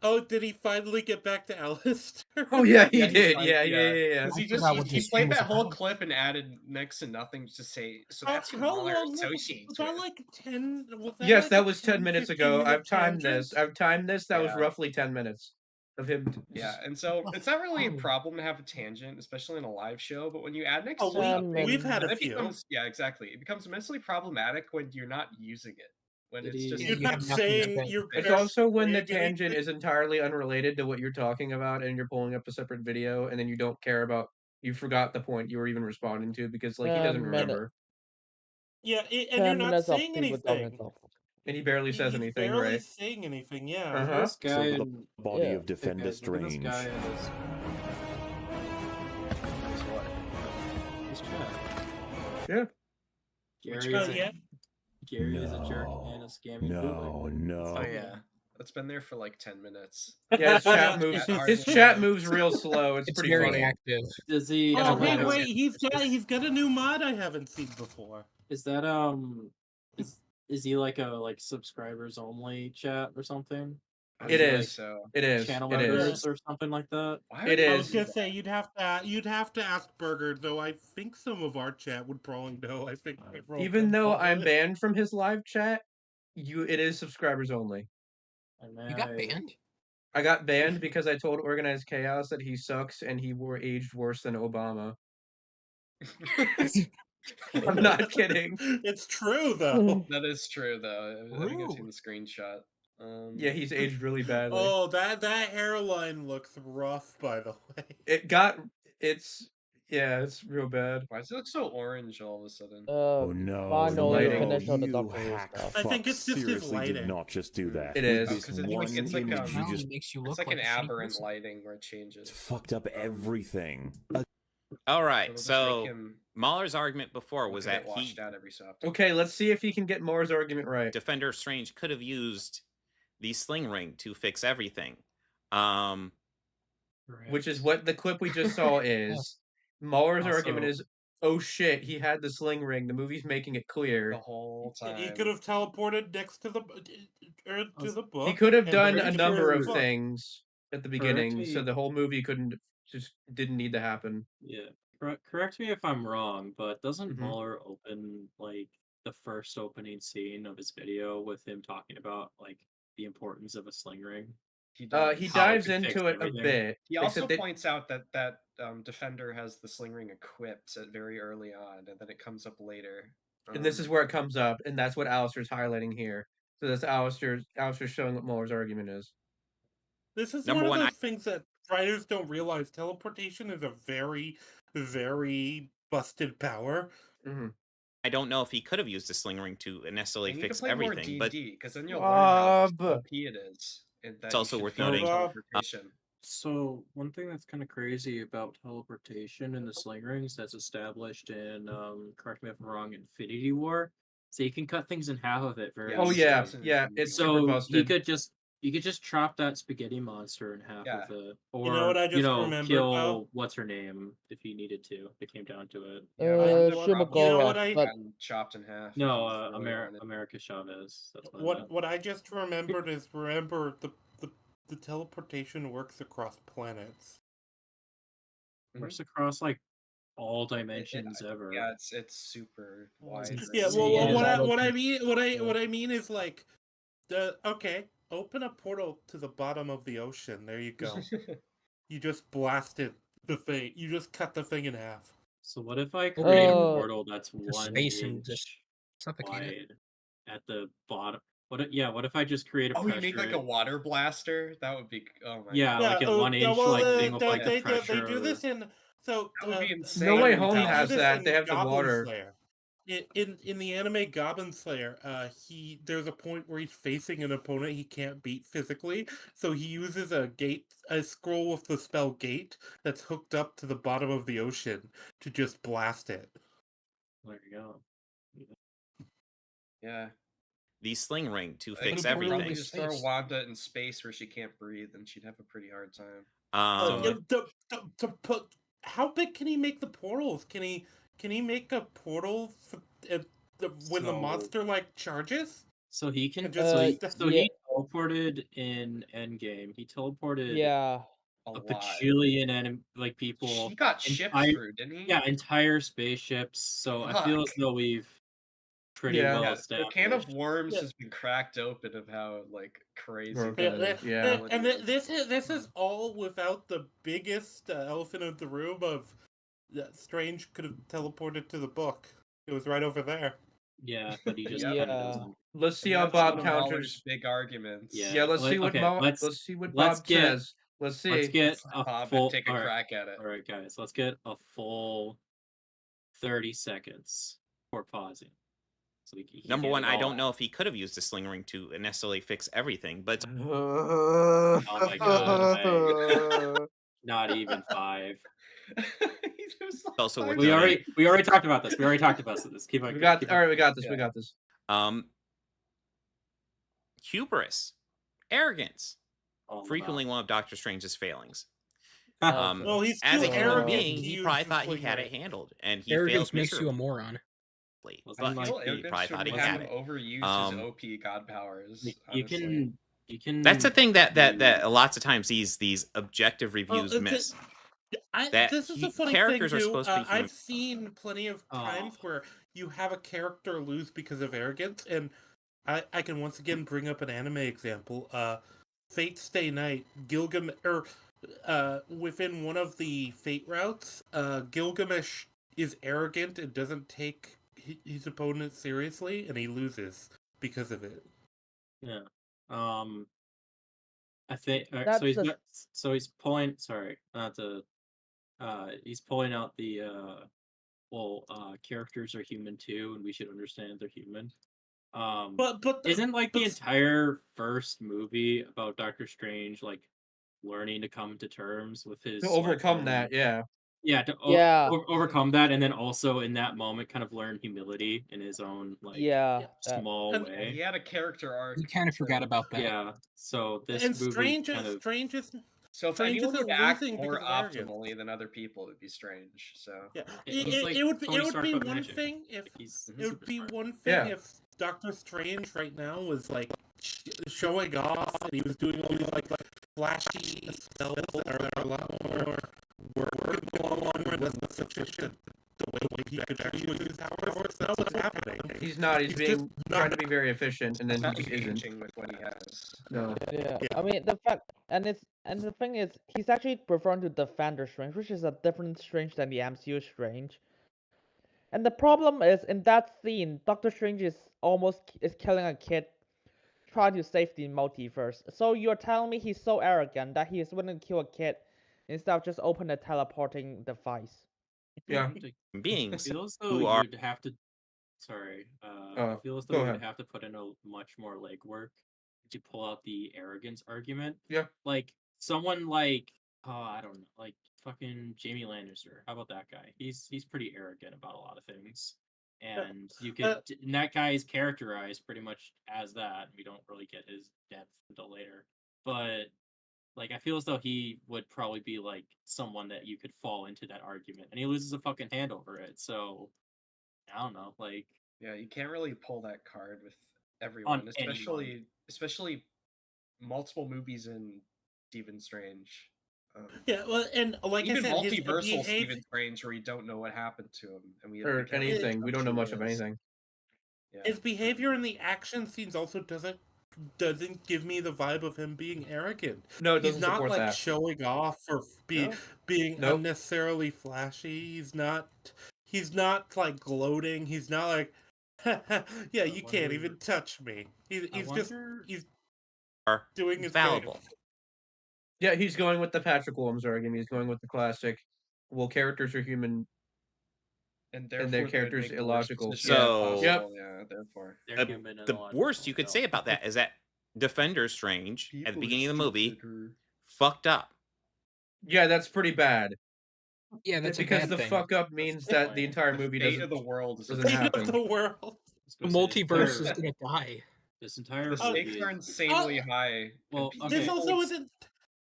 B: Oh, did he finally get back to Alastor?
A: Oh, yeah, he did. Yeah.
O: He played that whole clip and added next to nothing to say, so that's who Mahler associates
B: with. Was that like 10?
A: Yes, that was 10 minutes ago. I've timed this. That was roughly 10 minutes of him.
O: Yeah, and so it's not really a problem to have a tangent, especially in a live show, but when you add next to
B: something, we've had a few.
O: Yeah, exactly. It becomes immensely problematic when you're not using it. When it's just
B: you're not saying
A: it's also when the tangent is entirely unrelated to what you're talking about and you're pulling up a separate video and then you don't care about, you forgot the point you were even responding to because like he doesn't remember.
B: Yeah, and you're not saying anything.
A: And he barely says anything, right?
B: Barely saying anything, yeah.
R: This guy
I: so the body of Defender Strange.
R: This guy is
A: yeah.
R: Gary is a jerk and a scamming
I: No.
O: Oh yeah. It's been there for like 10 minutes.
A: Yeah, his chat moves real slow. It's pretty
C: very
A: funny.
C: active.
R: Does he
B: wait, he's got a new mod I haven't seen before.
R: Is that is he like a subscribers only chat or something?
A: It is. It is.
R: Channel members or something like that.
A: It is.
B: I was gonna say you'd have to ask Burger, though. I think some of our chat would probably know. I think
A: even though I'm banned from his live chat, it is subscribers only.
C: You got banned?
A: I got banned because I told Organized Chaos that he sucks and he aged worse than Obama. I'm not kidding.
B: It's true though.
O: That is true though. I think I've seen the screenshot.
A: Yeah, he's aged really badly.
B: Oh, that hairline looks rough, by the way.
A: It's real bad.
O: Why does it look so orange all of a sudden?
I: Oh no!
B: I think it's just his lighting.
I: Did not just do that.
A: It is
O: because it's like an aberrant lighting where it changes.
I: It's fucked up everything.
D: All right,
O: It'll just
D: so
O: make him
D: Mahler's argument before
O: look
D: was
O: a bit
D: that
O: washed
D: he
O: out every so often.
A: Okay, let's see if he can get Moore's argument right.
D: Defender Strange could have used the sling ring to fix everything.
A: Which is what the clip we just saw is. Mahler's argument is, oh shit, he had the sling ring. The movie's making it clear.
O: The whole time.
B: He could have teleported next to the book.
A: He could have
B: and
A: done
B: then
A: a
B: he
A: number
B: could
A: of
B: have-
A: things at the beginning, so
R: me-
A: the whole movie didn't need to happen.
R: Yeah. Correct me if I'm wrong, but doesn't
A: Mhm.
R: Mueller open like the first opening scene of his video with him talking about like the importance of a sling ring?
O: He
A: He dives into it a bit.
O: He also
A: except that-
O: points out that Defender has the sling ring equipped at very early on, and then it comes up later.
A: And this is where it comes up, and that's what Alastor's highlighting here. So that's Alastor's showing what Mueller's argument is.
B: This is
D: Number
B: one of
D: one,
B: those things that writers don't realize. Teleportation is a very, very busted power.
D: I don't know if he could have used the sling ring to necessarily
O: And you
D: fix
O: can play more
D: everything, but
O: D&D, because then you'll learn how
A: Bob.
O: OP it is. And that
D: it's
O: you
D: also
O: should
D: worth
O: feel
D: noting.
O: teleportation.
R: So one thing that's kind of crazy about teleportation in the sling rings that's established in, correct me if I'm wrong, Infinity War. So you can cut things in half of it very
A: Oh yeah, yeah, it's super
R: so
A: busted.
R: you could just chop that spaghetti monster in half
O: Yeah.
R: with it, or
B: You know what I just remembered,
R: kill
B: though?
R: what's her name if you needed to. If it came down to it.
O: And chopped in half.
R: No,
O: if you really wanted.
R: America Chavez. That's what I meant.
B: What I just remembered is the teleportation works across planets.
R: Works across like all dimensions ever.
O: Yeah, it's super wide.
B: Yeah, well, what I mean is like open a portal to the bottom of the ocean. There you go. You just blasted the thing. You just cut the thing in half.
R: So what if I create a portal that's
C: The
R: 1
C: space and
R: inch
C: just suffocate it.
R: wide at the bottom? What if I just create a
O: Oh,
R: pressure?
O: you make like a water blaster? That would be. Oh my.
R: Yeah,
O: God.
R: like a 1 inch thing with like the pressure.
B: They do this in so.
O: That would be insane.
A: No Way
B: they
A: Home
B: do
A: has
B: this
A: that.
B: in
A: They have the
B: Goblin
A: water.
B: Slayer. In the anime Goblin Slayer, there's a point where he's facing an opponent he can't beat physically, so he uses a scroll with the spell Gate that's hooked up to the bottom of the ocean to just blast it.
R: There you go.
O: Yeah.
D: the sling ring to
O: I
D: fix
O: could probably
D: everything.
O: just throw Wanda in space where she can't breathe, and she'd have a pretty hard time.
B: To put, how big can he make the portals? Can he make a portal when the monster like charges?
R: So he can
B: And just
R: he teleported in Endgame. He teleported a
O: lot.
R: bajillion like people.
O: He got shipped through, didn't he?
R: Yeah, entire spaceships. So I feel as though we've pretty well
O: The
R: established.
O: can of worms has been cracked open of how like crazy.
B: And this is all without the biggest elephant in the room of that Strange could have teleported to the book. It was right over there.
R: Yeah, but he just kinda doesn't.
A: Let's see how Bob counters.
O: Big arguments.
A: Yeah, let's see what let's see what Bob says. Let's see.
R: Let's get a
O: Bob,
R: full.
O: take a
R: all right,
O: crack at it.
R: All right, guys, let's get a full 30 seconds for pausing. So he
D: Number
R: get
D: one,
R: it
D: I
R: all
D: don't know if he could have used the sling ring to necessarily fix everything, but
R: Oh my god! Not even 5.
D: also worth
R: We
D: noting.
R: already talked about this. We already talked about this. Keep on.
A: We got
R: keep
A: all
R: on-
A: right. We got this.
R: Yeah.
A: We got this.
D: Hubris, arrogance,
R: Oh,
D: frequently one of Doctor Strange's failings.
B: Well, he's
D: as
B: too
D: a human
B: arrogant
D: being,
B: to
D: he
B: use
D: probably
B: the
D: thought he
B: sling
D: had
B: ring.
D: it handled, and he
C: Arrogance
D: failed
C: makes you a
D: miserably.
C: moron.
D: But
O: I feel
D: he
O: arrogance
D: probably
O: should
D: thought he
O: make
D: had
O: him
D: it.
O: overuse his OP god powers.
R: You
O: honestly.
R: can.
D: That's the thing that lots of times these objective reviews miss. That
B: This is a funny
D: characters
B: thing
D: are
B: too.
D: supposed to be human.
B: I've seen plenty of times where you have a character lose because of arrogance, and I can once again bring up an anime example. Fate Stay Night, within one of the Fate routes, Gilgamesh is arrogant and doesn't take his opponent seriously, and he loses because of it.
R: Yeah. I think
N: That's
R: so.
N: the-
R: So he's pulling. Sorry, not to. He's pulling out the. Characters are human too, and we should understand they're human.
B: But
R: isn't like the entire first movie about Doctor Strange like learning to come to terms with his
A: To overcome
R: own-
A: that, yeah.
R: Yeah, to
N: Yeah.
R: overcome that, and then also in that moment, kind of learn humility in his own small way.
O: He had a character arc.
C: You kind of forgot about that.
R: Yeah. So this
B: And
R: movie
B: Strange is
O: So if
B: Strange
O: anyone
B: isn't
O: would act
B: losing
O: more
B: because of arrogance.
O: optimally than other people, it'd be Strange. So
B: yeah,
R: like
B: it would
R: Tony Stark
B: be
R: but
B: one
R: magic.
B: thing if
R: Like, he's
B: it would
R: super
B: be
R: smart.
B: one thing
A: Yeah.
B: if Doctor Strange right now was like showing off and he was doing all these like flashy spells that are a lot more workable with sufficient the way he could actually use powers. That's what's happening.
A: He's not. He's being
B: just
A: trying to be very efficient, and then
O: not
A: he just isn't.
O: engaging with what he has.
A: No.
N: Yeah. I mean the fact and the thing is he's actually referring to Defender Strange, which is a different Strange than the MCU Strange. And the problem is in that scene, Doctor Strange is killing a kid, trying to save the multiverse. So you're telling me he's so arrogant that he is willing to kill a kid instead of just open a teleporting device?
A: Yeah.
D: Beings
R: I feel as though
D: who are
R: you'd have to. Sorry, I feel as though
A: go
R: you'd
A: ahead.
R: have to put in a much more legwork to pull out the arrogance argument.
A: Yeah.
R: Like someone like I don't know, like fucking Jamie Lannister. How about that guy? He's pretty arrogant about a lot of things, and you could and that guy is characterized pretty much as that. We don't really get his depth until later, but like I feel as though he would probably be like someone that you could fall into that argument, and he loses a fucking hand over it. So I don't know, like
O: yeah, you can't really pull that card with everyone, especially multiple movies in Stephen Strange.
B: Yeah, well, and like
O: even
B: I said,
O: multiversal Stephen Strange, where you don't know what happened to him, and
A: or anything. We don't know much of anything.
O: Yeah.
B: His behavior in the action scenes also doesn't give me the vibe of him being arrogant.
A: No, it
B: he's
A: doesn't
B: not
A: support
B: like
A: that.
B: showing off or being
A: Nope.
B: unnecessarily flashy. He's not like gloating. He's not like, yeah, you can't even touch me. He's doing his
D: valuable.
B: thing.
A: Yeah, he's going with the Patrick Williams argument. He's going with the classic. Well, characters are human,
O: and
A: their characters illogical.
D: So,
A: yep.
O: Yeah, therefore,
D: the worst you could say about that is that Defender Strange at the beginning of the movie fucked up.
A: Yeah, that's pretty bad.
C: Yeah, that's
A: because
C: a bad
A: the
C: thing.
A: fuck up means that the entire movie doesn't.
O: The world
A: doesn't happen.
B: The world.
C: The multiverse is gonna die.
R: This entire
O: the stakes are insanely high.
R: Well, okay.
B: This also isn't.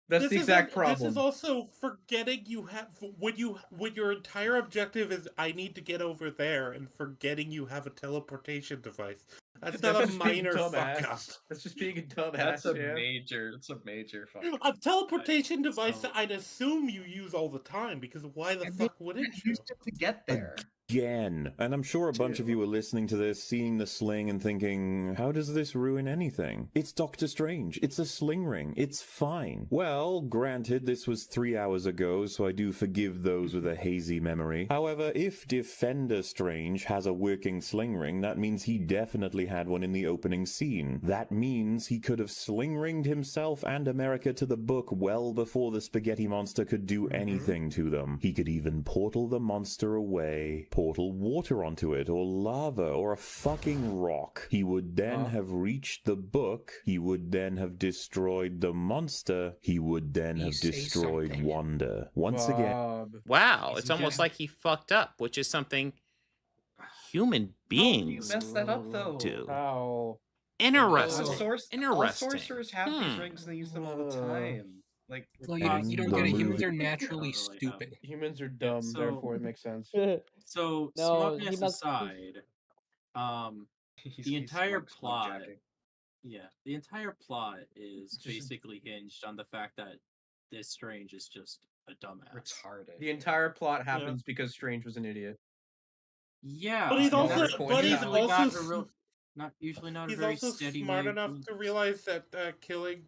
A: That's the exact problem.
B: This is also forgetting you have when your entire objective is I need to get over there, and forgetting you have a teleportation device. That's not a minor fuck up.
A: That's just being a dumbass.
O: That's a major fuck up.
B: A teleportation device that I'd assume you use all the time, because why the fuck wouldn't you?
O: To get there.
I: Again. And I'm sure a bunch of you are listening to this, seeing the sling and thinking, how does this ruin anything? It's Doctor Strange. It's a sling ring. It's fine. Well, granted, this was 3 hours ago, so I do forgive those with a hazy memory. However, if Defender Strange has a working sling ring, that means he definitely had one in the opening scene. That means he could have sling ringed himself and America to the book well before the spaghetti monster could do anything to them. He could even portal the monster away. Portal water onto it, or lava, or a fucking rock. He would then have reached the book. He would then have destroyed the monster. He would then have destroyed Wanda. Once again.
D: Wow, it's almost like he fucked up, which is something human beings
O: You messed that up though.
D: do.
A: How?
D: Interesting.
O: All sorcerers have these rings and they use them all the time. Like,
C: well, you don't get it. Humans are naturally stupid.
A: Humans are dumb, therefore it makes sense.
R: So
N: No,
R: smugness aside, the entire plot. Yeah, the entire plot is basically hinged on the fact that this Strange is just a dumbass.
O: Retarded.
A: The entire plot happens because Strange was an idiot.
R: Yeah,
B: But he's also
R: not usually not a
B: he's
R: very
B: also
R: steady
B: smart
R: way
B: enough to realize that killing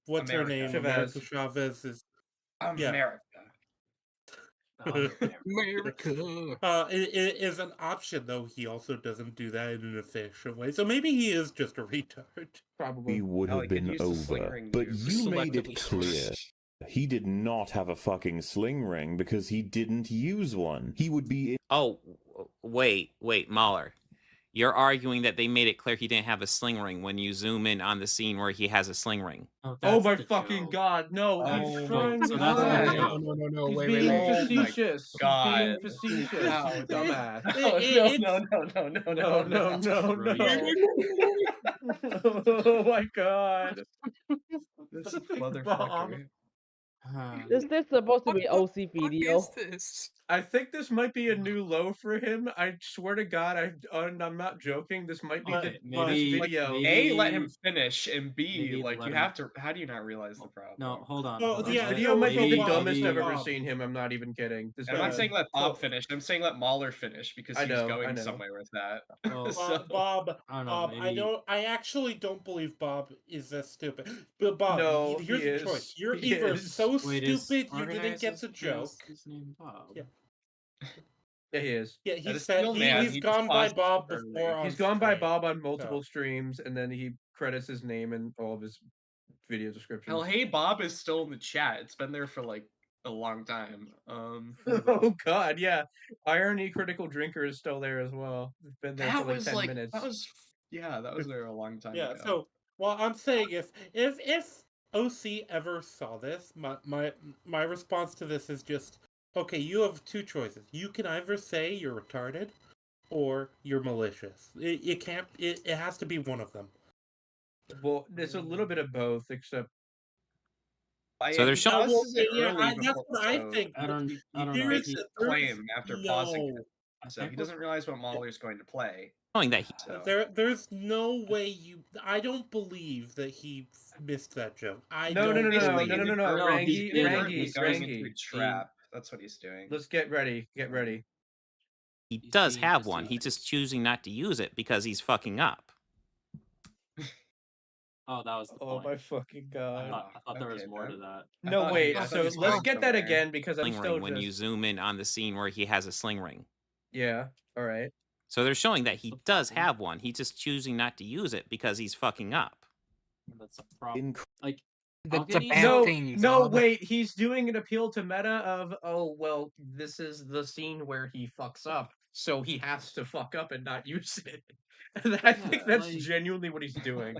B: what's her name? America Chavez is
O: America.
B: America. It is an option, though he also doesn't do that in an efficient way. So maybe he is just a retard.
A: Probably.
I: He would have been over. But you made it clear. He did not have a fucking sling ring because he didn't use one. He would be...
D: Oh, wait, Mahler. You're arguing that they made it clear he didn't have a sling ring when you zoom in on the scene where he has a sling ring.
A: Oh my fucking god, no, he's trying
K: so that's the joke.
C: No,
A: he's
C: wait,
A: being
C: wait.
A: facetious.
O: God.
A: He's being facetious.
O: No,
A: You dumbass. No. Oh my god.
O: This motherfucker.
N: Is this supposed to be OC video?
A: What is this? I think this might be a new low for him. I swear to God, I'm not joking. This might be this video.
O: A, let him finish, and B, like you have to. How do you not realize the problem?
K: No, hold on.
A: Oh,
K: hold
A: yeah,
K: on.
A: video might be the
K: Maybe-
A: dumbest I've
K: maybe-
A: ever seen him. I'm not even kidding. This
O: I'm
A: guy-
O: not saying let Bob finish. I'm saying let Mahler finish because
A: I
O: he's
A: know, I
O: going
A: know.
O: somewhere with that.
B: Bob,
K: I don't know, maybe-
B: I actually don't believe Bob is this stupid. But Bob,
A: No,
B: here's
A: he
B: the
A: is.
B: choice. You're
A: He
B: either
A: is.
B: so
K: Wait, his
B: stupid you didn't get the
K: organizer's
B: joke.
K: his name Bob.
B: Yeah.
A: Yeah, he is.
B: Yeah,
O: That is
B: he's
O: still mad.
B: he's
O: He
B: gone
O: just
B: by
O: paused
B: Bob
O: earlier.
B: before on
A: He's gone by
B: stream.
A: Bob on multiple streams, and then he credits his name in all of his video descriptions.
O: Hell, hey Bob is still in the chat. It's been there for like a long time.
A: Oh god, yeah. Irony Critical Drinker is still there as well. It's been there
O: That
A: for like
O: was
A: 10
O: like
A: minutes.
O: that was there a long time
B: Yeah,
O: ago.
B: so well I'm saying if OC ever saw this, my response to this is just okay, you have two choices. You can either say you're retarded or you're malicious. It can't it has to be one of them.
A: Well, there's a little bit of both, except
D: So they're showing.
B: That's what I think.
K: I don't know.
O: He claim after pausing
B: no.
O: it. So he doesn't realize what Mahler's going to play.
D: Showing that he,
O: So.
B: There's no way you. I don't believe that he missed that joke.
A: No, Rangi,
O: He's going into a trap. That's what he's doing.
A: Let's get ready. Get ready.
D: he does have one. He's just choosing not to use it because he's fucking up.
K: Oh, that was the
A: Oh
K: point.
A: my fucking god.
K: I thought there was more to that.
A: No, wait. So let's get that again because I'm
D: Sling
A: still
D: ring when you zoom in on the scene where he has a sling ring.
A: Yeah. All right.
D: So they're showing that he does have one. He's just choosing not to use it because he's fucking up.
K: That's a problem. Like,
C: That's a bad
A: No,
C: thing.
A: no,
C: Bob.
A: wait. He's doing an appeal to meta of, oh, well, this is the scene where he fucks up, so he has to fuck up and not use it. And I think that's genuinely what he's doing.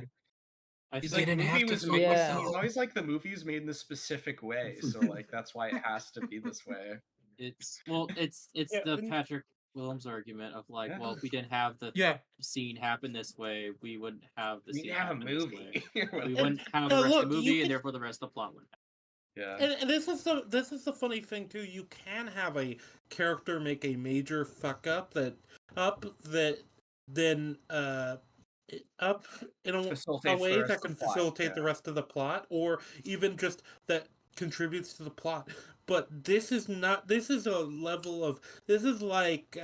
O: He's
C: You
O: like,
C: didn't have to
O: he's always like the movie's made in this specific way, so like that's why it has to be this way.
K: It's the Patrick Willems argument of like, well, if we didn't have the scene happen this way, we wouldn't have the scene happen this way. We wouldn't have the rest of the movie, and therefore the rest of the plot wouldn't happen.
O: Yeah.
B: And this is the funny thing too. You can have a character make a major fuck up then up in a way that can facilitate the rest of the plot, or even just that contributes to the plot. But this is not. This is a level of. This is like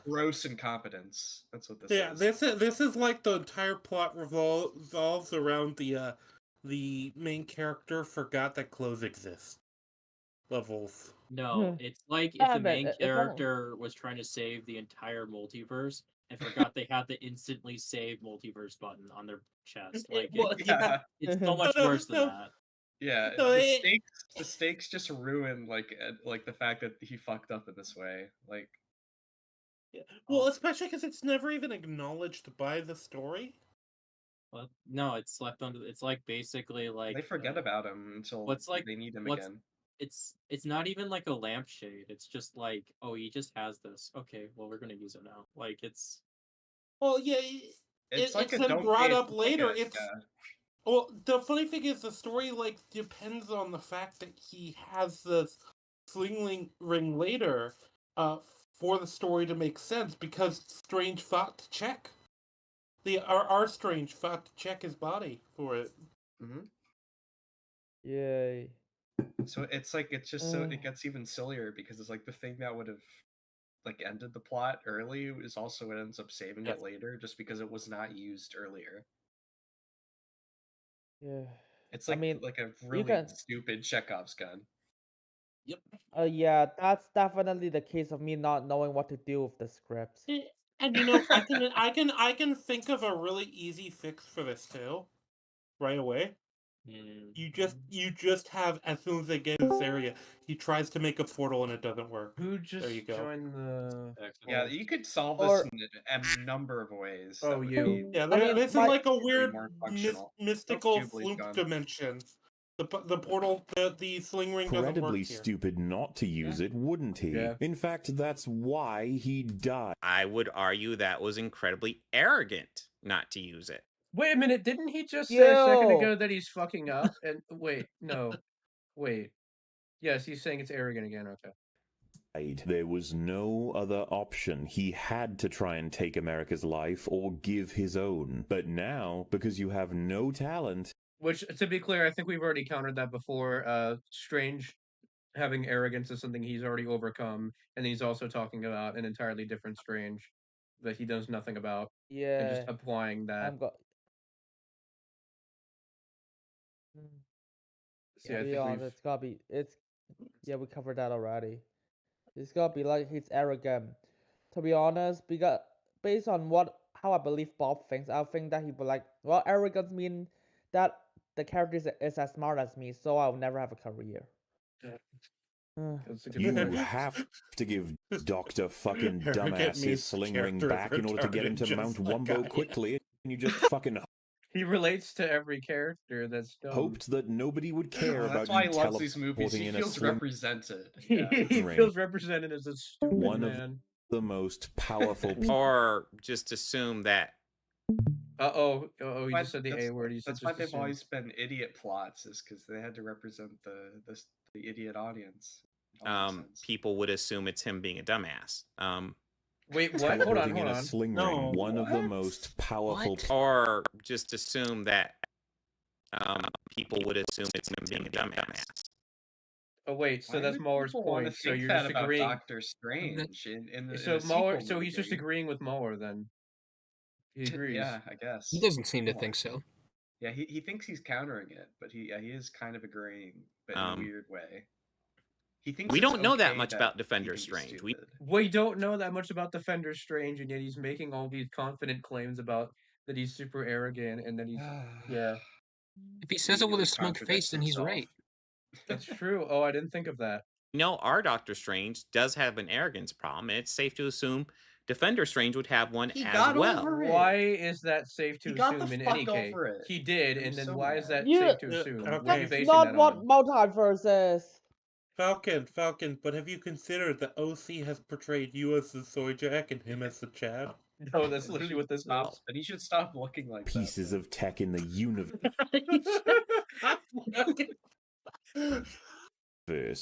O: gross incompetence. That's what this is.
B: Yeah, this is like the entire plot revolves around the main character forgot that clothes exist. Levels.
K: No, it's like if the main character was trying to save the entire multiverse and forgot they had the instantly save multiverse button on their chest. Like, it's so much worse than that.
O: Yeah,
B: No,
O: the stakes just ruin like the fact that he fucked up in this way. Like,
B: well, especially because it's never even acknowledged by the story.
K: Well, no, it's left under. It's like basically like
O: they forget about him until they need him again.
K: It's not even like a lampshade. It's just like, oh, he just has this. Okay, well, we're gonna use it now. Like it's.
B: Well, yeah,
O: it's like
B: it's then brought up later. It's well, the funny thing is the story like depends on the fact that he has the sling ring later, for the story to make sense because Strange thought to check. Our Strange thought to check his body for it.
O: Mm-hmm.
N: Yay.
O: So it's like it's just so it gets even sillier because it's like the thing that would have like ended the plot early is also what ends up saving it later just because it was not used earlier.
N: Yeah.
O: It's like like a really stupid Chekhov's gun.
B: Yep.
N: Yeah, that's definitely the case of me not knowing what to do with the scripts.
B: And you know, I can think of a really easy fix for this too, right away. You just have, as soon as they get in this area, he tries to make a portal and it doesn't work.
A: Who just
B: there you go.
A: joined the?
O: Yeah, you could solve this in a number of ways.
A: Oh, you.
B: Yeah, this is like a weird mystical fluke dimension. The portal, the sling ring doesn't
I: Incredibly
B: work here.
I: stupid not to use it, wouldn't he?
A: Yeah.
I: In fact, that's why he died.
D: I would argue that was incredibly arrogant not to use it.
A: Wait a minute, didn't he just say a second ago that he's fucking up? And wait, no. Wait. Yes, he's saying it's arrogant again, okay.
I: There was no other option. He had to try and take America's life or give his own. But now, because you have no talent...
A: Which, to be clear, I think we've already countered that before. Strange having arrogance is something he's already overcome, and he's also talking about an entirely different Strange that he knows nothing about.
N: Yeah.
A: And just applying that.
N: So yeah, to be honest, it's gotta be we covered that already. It's gotta be like he's arrogant. To be honest, because based on how I believe Bob thinks, I think that he would like, well, arrogance mean that the character is as smart as me, so I'll never have a career.
I: You have to give Dr. fucking dumbass his sling ring back in order to get him to Mount Wumbo quickly, and you just fucking...
A: He relates to every character that's dumb.
I: Hoped that nobody would care about
O: That's why
I: you
O: he loves these movies. He
I: teleporting in a
O: feels
I: sling
O: represented.
A: He feels represented as a stupid
I: One
A: man.
I: of the most powerful...
D: Or just assume that...
A: You just said the A word. You said
O: That's why
A: just
O: they've
A: assume.
O: always been idiot plots, is because they had to represent the idiot audience.
D: People would assume it's him being a dumbass.
A: Wait, what? Hold on,
I: teleporting in a sling ring, one of the most powerful...
D: Or just assume that people would assume it's him being a dumbass.
A: Oh wait, so that's Muller's point. So you're just
O: about
A: agreeing.
O: Doctor Strange in the
A: So
O: in the
A: Mueller,
O: sequel
A: so he's just
O: movie.
A: agreeing with Mueller then. He agrees.
O: Yeah, I guess.
C: He doesn't seem to think so.
O: Yeah, he thinks he's countering it, but he is kind of agreeing, but in a weird way. He thinks
D: we
O: it's
D: don't know
O: okay
D: that much about Defender
O: he can be
D: Strange.
A: We don't know that much about Defender Strange, and yet he's making all these confident claims about that he's super arrogant and that he's yeah.
C: If he says it with a smug face, then he's right.
A: That's true. Oh, I didn't think of that.
D: No, our Doctor Strange does have an arrogance problem, and it's safe to assume Defender Strange would have one as well.
A: Why is that safe to assume in any case? He did, and then why is that safe to assume? What are you
N: That's
A: basing
N: not
A: that
N: what
A: on?
N: multiverse is.
B: Falcon, but have you considered that OC has portrayed you as the Soy Jack and him as the Chad?
A: No, that's literally what this is.
O: But he should stop looking like
I: Pieces of tech in the universe.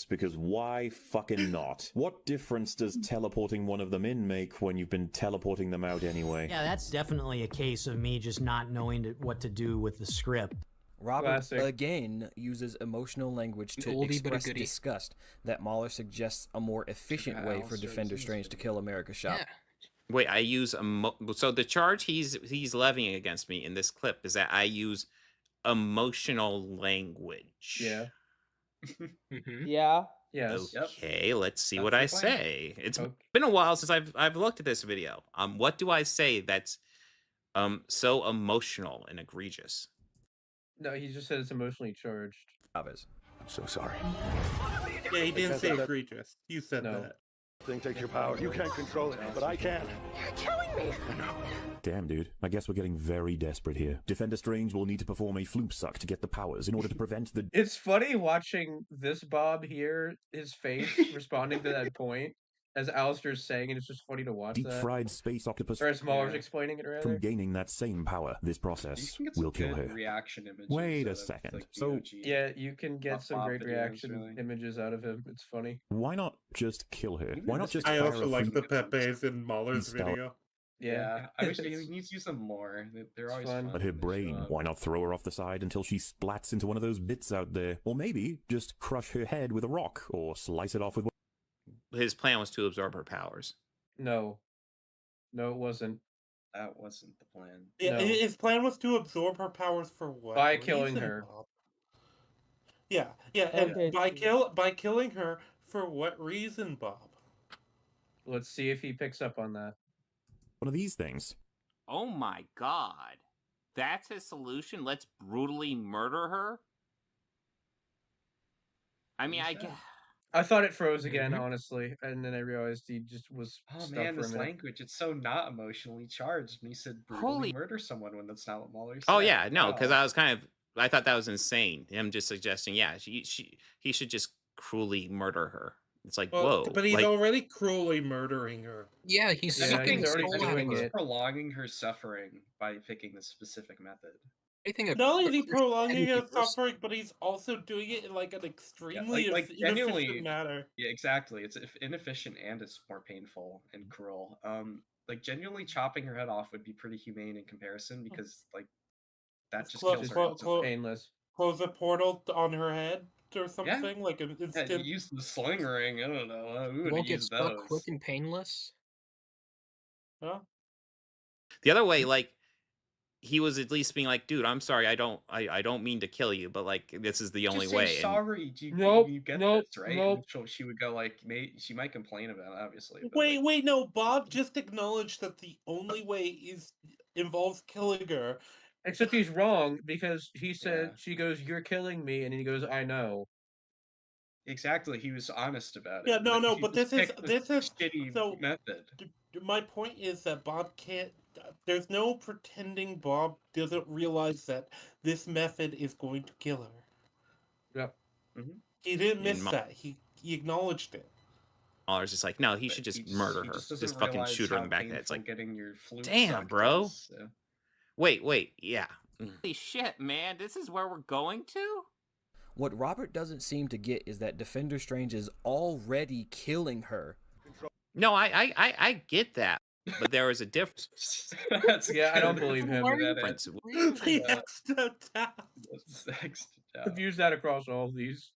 I: Because why fucking not? What difference does teleporting one of them in make when you've been teleporting them out anyway?
S: Yeah, that's definitely a case of me just not knowing what to do with the script.
G: Robert again uses emotional language to
C: Oldie but a
G: express
C: goodie.
G: disgust that Mahler suggests a more efficient way for Defender Strange to kill America's shop.
D: Wait, I use so the charge he's levying against me in this clip is that I use emotional language.
A: Yeah.
N: Yeah.
A: Yes.
D: Okay, let's see what I say. It's been a while since I've looked at this video. What do I say that's so emotional and egregious?
A: No, he just said it's emotionally charged.
G: I'm
I: so sorry.
B: Yeah, he didn't say egregious. You said that.
T: Thing takes your power. You can't control it, but I can.
U: You're killing me.
I: Damn, dude. I guess we're getting very desperate here. Defender Strange will need to perform a floop suck to get the powers in order to prevent the...
A: It's funny watching this Bob here, his face responding to that point as Alastor's saying, and it's just funny to watch that.
I: Deep-fried space octopus...
A: Or as Muller's explaining it, rather.
I: From gaining that same power, this process will kill her.
O: Reaction images.
I: Wait a second. So...
A: Yeah, you can get some
O: Bob
A: great
O: videos,
A: reaction
O: really.
A: images out of him. It's funny.
I: Why not just kill her? Why not just
B: I
I: fire
B: also
I: a
B: like
I: floop
B: the Pepe's in Mahler's
I: Style.
B: video.
O: Yeah, I wish he needs to use them more. They're always fun.
I: But her brain, why not throw her off the side until she splats into one of those bits out there? Or maybe just crush her head with a rock, or slice it off with...
D: His plan was to absorb her powers.
A: No. No, it wasn't.
O: That wasn't the plan.
B: Yeah,
A: No.
B: his plan was to absorb her powers for what?
A: By killing
B: reason,
A: her.
B: Bob? Yeah, and by killing her for what reason, Bob?
A: Let's see if he picks up on that.
I: One of these things.
F: Oh my god. That's his solution? Let's brutally murder her? I mean,
A: I thought it froze again, honestly, and then I realized he just was
O: Oh
A: stuck
O: man,
A: for a
O: this
A: minute.
O: language, it's so not emotionally charged. And he said brutally
D: Holy-
O: murder someone when that's not what Mahler said.
D: Oh yeah, no, because
O: Wow.
D: I thought that was insane. Him just suggesting, yeah, he should just cruelly murder her. It's like, whoa.
B: But he's
D: like,
B: already cruelly murdering her.
C: Yeah, he's
O: sucking
A: he's already doing
O: he's
A: it.
O: prolonging her suffering by picking this specific method.
B: Not only is he prolonging her suffering, but he's also doing it in like an extremely
O: genuinely,
B: inefficient manner.
O: Yeah, exactly. It's inefficient and it's more painful and cruel. Like genuinely chopping her head off would be pretty humane in comparison because like that just kills her.
A: It's painless.
B: Close a portal on her head or something like an instant.
O: Yeah, you use the sling ring. I don't know. We would
C: Won't get
O: use
C: stuck
O: those.
C: quick and painless.
B: Huh?
D: the other way, like, he was at least being like, dude, I'm sorry, I don't mean to kill you, but like this is the only
O: Just
D: way.
O: say sorry. Do you, you get
A: nope,
O: this, right?
A: nope.
O: And she would go like, she might complain about it, obviously. But
B: Wait, no. Bob just acknowledged that the only way involves killing her.
A: Except he's wrong because he said she goes, "You're killing me," and he goes, "I know."
O: Exactly, he was honest about it.
B: Yeah, no, but this is
O: shitty
B: so
O: method.
B: My point is that Bob can't. There's no pretending Bob doesn't realize that this method is going to kill her.
A: Yep.
B: He didn't miss that. He acknowledged it.
D: Mahler's just like, no, he should just murder her. Just fucking shoot her in the back of the head. It's like,
O: getting your flute
D: damn, bro.
O: So.
D: Wait, yeah.
F: Holy shit, man! This is where we're going to.
G: What Robert doesn't seem to get is that Defender Strange is already killing her.
D: No, I get that, but there is a difference.
A: Yeah, I don't believe him. I've used that across all of these.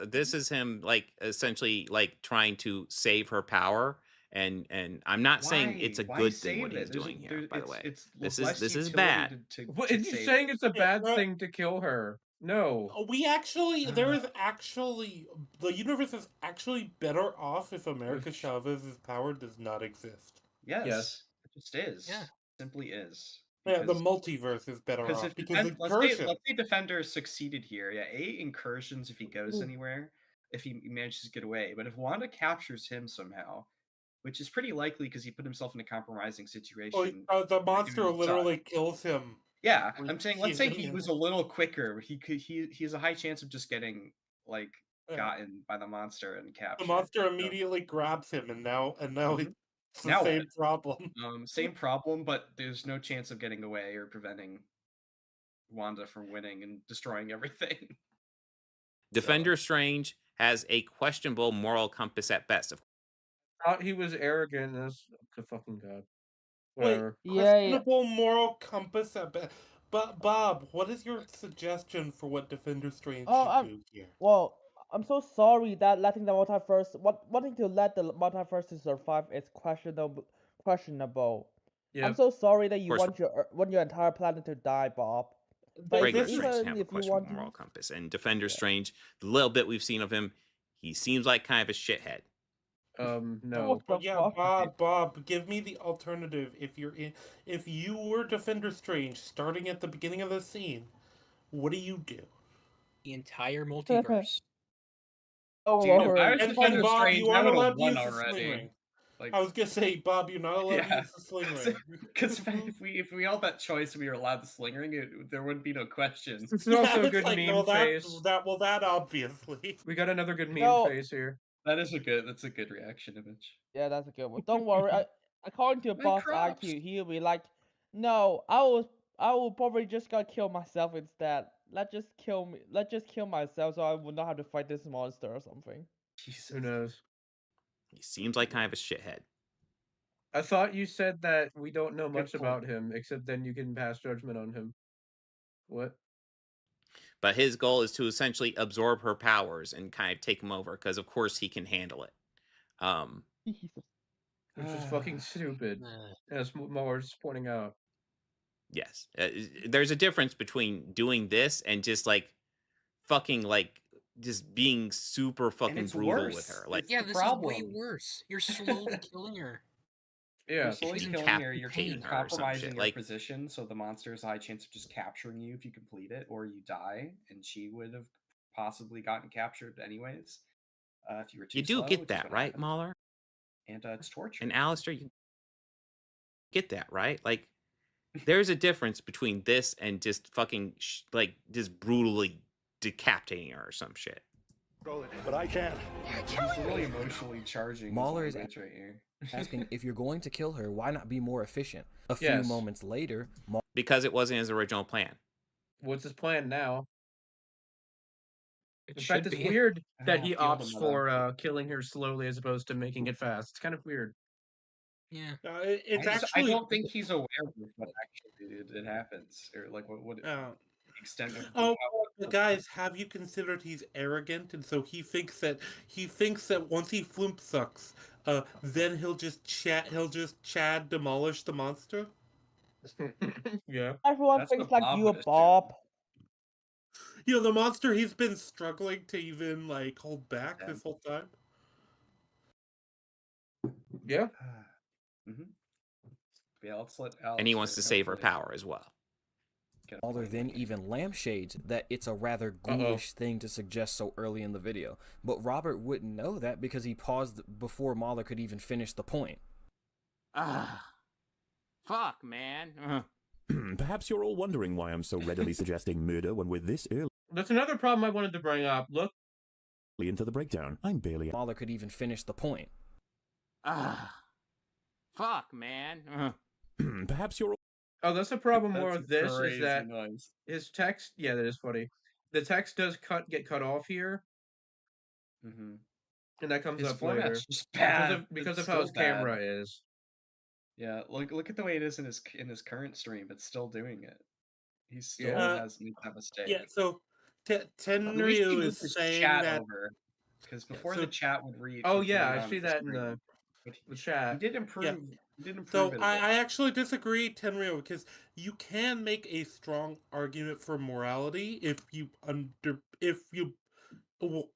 D: This is him, like, essentially, like, trying to save her power, and I'm not saying it's a good thing what he's doing here. By the way, this is bad.
A: What is he saying? It's a bad thing to kill her. No.
B: We actually, there is actually, the universe is actually better off if America Chavez's power does not exist.
O: Yes. It just is. Yeah. Simply is.
B: Yeah, the multiverse is better off.
O: Let's say Defender succeeded here. Yeah, 8 incursions if he goes anywhere, if he manages to get away. But if Wanda captures him somehow, which is pretty likely because he put himself in a compromising situation.
B: The monster literally kills him.
O: Yeah, I'm saying, let's say he was a little quicker. He has a high chance of just getting gotten by the monster and captured.
B: The monster immediately grabs him, and now it's the same problem.
O: Same problem, but there's no chance of getting away or preventing Wanda from winning and destroying everything.
D: Defender Strange has a questionable moral compass at best.
A: Thought he was arrogant as the fucking god.
B: Whatever. Wait, questionable moral compass at best. But Bob, what is your suggestion for what Defender Strange should do here?
N: Well, I'm so sorry that letting the multiverse, wanting to let the multiverse to survive is questionable.
A: Yeah.
N: I'm so sorry that you want your entire planet to die, Bob. But
D: Regular Strange have a questionable moral compass, and Defender Strange, the little bit we've seen of him, he seems like kind of a shithead.
A: No.
B: Yeah, Bob, give me the alternative. If you were Defender Strange, starting at the beginning of the scene, what do you do?
C: The entire multiverse.
B: And Bob, you aren't allowed to use the sling ring. I was gonna say, Bob, you're not allowed to use the sling ring.
O: Because if we all that choice, we were allowed the sling ring, there wouldn't be no question.
A: It's also a good meme face.
B: That obviously.
A: We got another good meme face here.
O: That's a good reaction image.
N: Yeah, that's a good one. Don't worry. According to Boss IQ, he'll be like, "No, I will probably just gonna kill myself instead. Let's just kill myself, so I will not have to fight this monster or something."
O: Jesus.
A: Who knows?
D: He seems like kind of a shithead.
A: I thought you said that we don't know much about him, except then you can pass judgment on him. What?
D: But his goal is to essentially absorb her powers and kind of take him over, because of course he can handle it.
A: Which is fucking stupid, as Moore's pointing out.
D: Yes. There's a difference between doing this and just like fucking like just being super fucking brutal with her. Like,
C: yeah, this is way worse. You're slowly killing her.
A: Yeah,
O: you're slowly killing her. You're compromising your position, so the monster has a high chance of just capturing you if you complete it, or you die, and she would have possibly gotten captured anyways. If you were too
D: You do
O: slow,
D: get
O: which is
D: that,
O: what
D: right,
O: happened.
D: Mahler?
O: And it's torture.
D: And Alastor, you get that, right? Like, there's a difference between this and just fucking like just brutally decapitating her or some shit.
T: But I can't.
O: He's really emotionally charging.
G: Mahler is
O: right here.
G: asking if you're going to kill her, why not be more efficient? A few moments later,
D: because it wasn't his original plan.
A: What's his plan now?
D: It
A: In fact,
D: should
A: it's
D: be.
A: weird that
O: Oh,
A: he
O: killed
A: opts
O: him
A: for killing her slowly as opposed to making it fast. It's kind of weird.
C: Yeah.
B: It's
O: I
B: actually.
O: don't think he's aware of what actually it happens, or like what extent of.
B: Oh, guys, have you considered he's arrogant, and so he thinks that once he floomp sucks, then he'll just Chad demolish the monster.
A: Yeah.
N: Everyone thinks like you, Bob.
B: You know, the monster he's been struggling to even like hold back this whole time.
A: Yeah.
O: Yeah, let's let Alex.
D: And he wants to save her power as well.
G: Mahler then even lampshades that it's a rather ghoulish thing to suggest so early in the video. But Robert wouldn't know that because he paused before Mahler could even finish the point.
F: Fuck, man.
I: Perhaps you're all wondering why I'm so readily suggesting murder when we're this early
A: That's another problem I wanted to bring up. Look
I: into the breakdown. I'm barely.
G: Mahler could even finish the point.
F: Fuck, man.
I: Perhaps you're.
A: Oh, that's the problem more
O: That's
A: with this is
O: crazy
A: that
O: noise.
A: his text. Yeah, that is funny. The text does get cut off here, and that comes
O: His
A: up later
O: format's just bad.
A: because
O: It's
A: of how his
O: still bad.
A: camera is.
O: Yeah, look at the way it is in his current stream. It's still doing it. He still
B: Yeah.
O: has made that mistake.
B: Yeah, so
O: At least he
B: Tenryu
O: moved
B: is
O: his
B: saying
O: chat
B: that.
O: over, because before
B: so-
O: the chat would read.
A: Oh
O: would
A: yeah,
O: read
A: I
O: on
A: see that in
O: screen.
A: the chat.
O: He did improve.
B: Yeah.
O: He did improve
B: So
O: it a bit.
B: I actually disagree, Tenryu, because you can make a strong argument for morality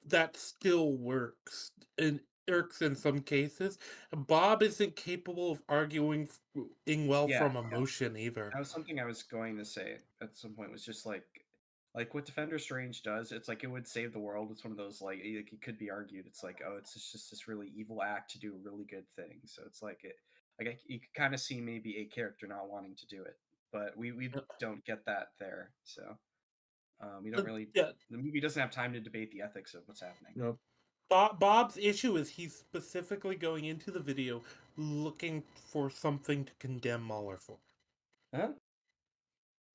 B: that still works and irks in some cases. Bob isn't capable of arguing well from emotion either.
O: That was something I was going to say at some point. Was just like what Defender Strange does. It's like it would save the world. It's one of those like it could be argued. It's like, oh, it's just this really evil act to do a really good thing. So it's like you could kind of see maybe a character not wanting to do it, but we don't get that there. So we don't really.
B: Yeah.
O: The movie doesn't have time to debate the ethics of what's happening.
A: Nope.
B: Bob's issue is he's specifically going into the video looking for something to condemn Mahler for.
O: Huh?